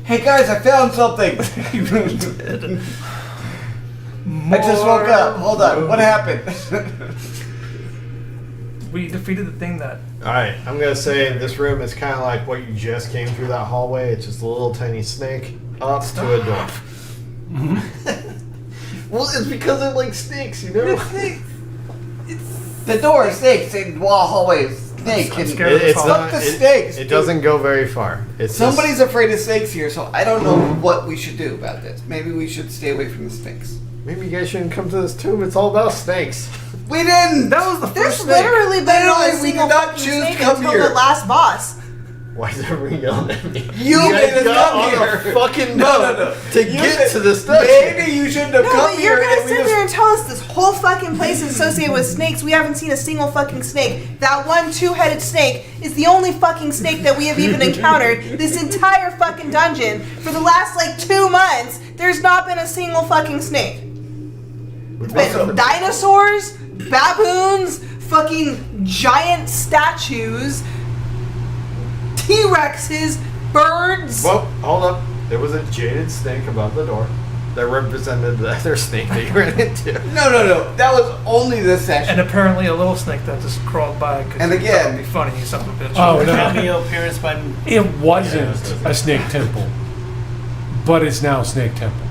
Hey guys, I found something! You really did. I just woke up. Hold on. What happened? We defeated the thing that. alright, I'm gonna say this room is kind of like what you just came through that hallway. It's just a little tiny snake up to a door. Well, it's because it like snakes, you know? The door, snakes, and wall hallways, snake. I'm and- scared of this It's hall. not. Fuck the snakes, It dude. doesn't go very far. It's Somebody's just, afraid of snakes here, so I don't know what we should do about this. Maybe we should stay away from the snakes. maybe you guys shouldn't come to this tomb. It's all about snakes. We didn't! That was the There's first snake. literally been not a Literally, we single did not fucking choose to snake come until here. the last boss. Why is everyone yelling at me? You guys made us got come on here. a fucking No, note no, no. to You get said- to this stuff. Maybe you shouldn't have No, come but here. you're gonna and we sit just- there and tell us this whole fucking place is associated with snakes. We haven't seen a single fucking snake. That one 2-headed snake is the only fucking snake that we have even encountered this entire fucking dungeon. For the last like 2 months, there's not been a single fucking snake. It's been dinosaurs, baboons, fucking giant statues, T-Rexes, birds. Well, hold up. There was a jaded snake above the door that represented the other snake that you ran into. No. That was only this session. And apparently a little snake that just crawled by because And he thought again- it'd be funny, you son of a bitch. Oh, no. Cameo appearance by It wasn't Yeah, a snake temple, but it's now Snake Temple.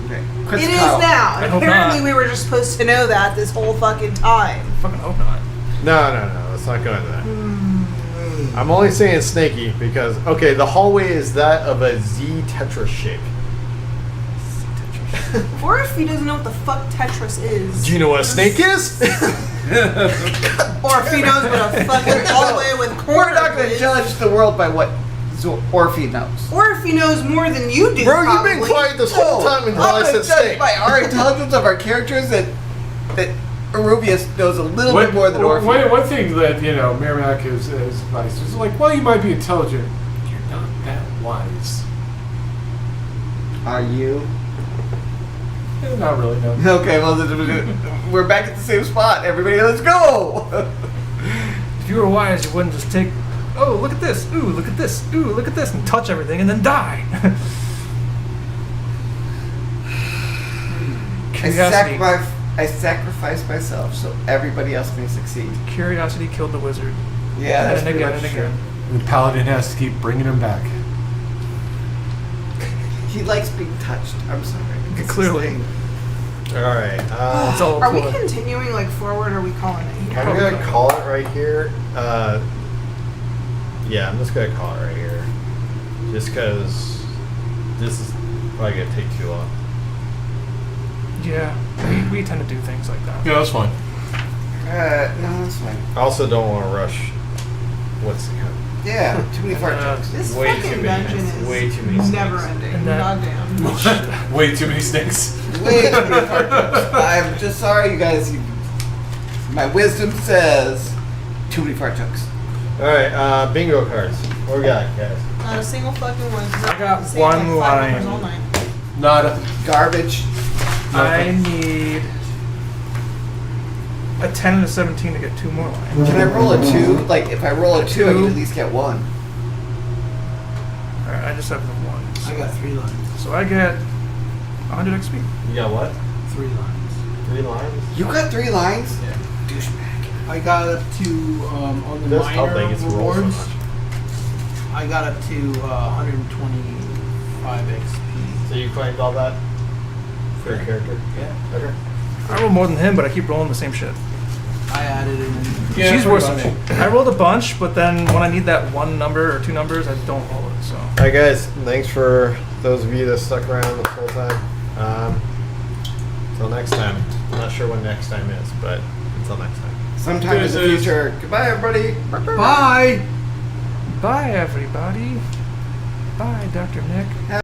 Okay. Chris It is Kyle. now. I And hope apparently not. we were just supposed to know that this whole fucking time. Fucking hope not. No. Let's not go into that. I'm only saying snaky because, okay, the hallway is that of a Z Tetris shape. Or if he doesn't know what the fuck Tetris is. Do you know what a snake is? Or if he knows what a fucking hallway with We're not corners going to is. judge the world by what Orphe knows. Or if he knows more than you do. Bro, you've probably. been quiet this whole time until I I'm said gonna judge snake. by our intelligence of our characters that Arubius knows a little bit more than Orphe. One thing that, Merrimack is nice is like, well, you might be intelligent. You're not that wise. Are you? Not really, no. Okay, well, we're back at the same spot. Everybody, let's go. If you were wise, you wouldn't just take, oh, look at this, ooh, look at this, ooh, look at this, and touch everything and then die. Curiosity. I sacrifice myself so everybody else may succeed. Curiosity killed the wizard. Yeah, that's and pretty again much and true. again. The paladin has to keep bringing him back. He likes being touched. I'm sorry. It's his Clearly. thing. All right. It's all Are we ploy. continuing like forward? Or are we calling it here? I'm gonna call it right here. Yeah, I'm just gonna call it right here. Just because this is probably gonna take too long. Yeah, we tend to do things like that. Yeah, that's fine. No, that's fine. I also don't want to rush. What's the Yeah, too many fart jokes. This Way too fucking many- dungeon is way too many never snakes. ending. And that- Goddamn. Way too many snakes. Way too many fart jokes. I'm just sorry, you guys. My wisdom says too many fart jokes. All right, bingo cards. What we got, guys? Not a single fucking one. I got Saying one like 5 line. numbers all night. Nada. Garbage. I need a 10 and a 17 to get 2 more lines. Can I roll a 2? Like, if I roll a 2, I Two. can at least get 1. Alright, I just have the 1. I got 3 lines. So I get 100 XP. You got what? 3 lines. 3 lines? You got 3 lines? Yeah. Douchebag. I got up to on the That's how minor big it's rolled so rewards. much. I got up to 125 XP. So you claimed all that for your character? Yeah. Okay. I roll more than him, but I keep rolling the same shit. I added in. Yeah, She's pretty worse much. than me. I rolled a bunch, but then when I need that 1 number or 2 numbers, I don't roll it. So All right, guys. Thanks for those of you that stuck around the whole time. Until next time. I'm not sure when next time is, but until next time. Sometime in the Deuces. future. Goodbye, everybody. Bye. bye, everybody. Bye, Dr. Nick.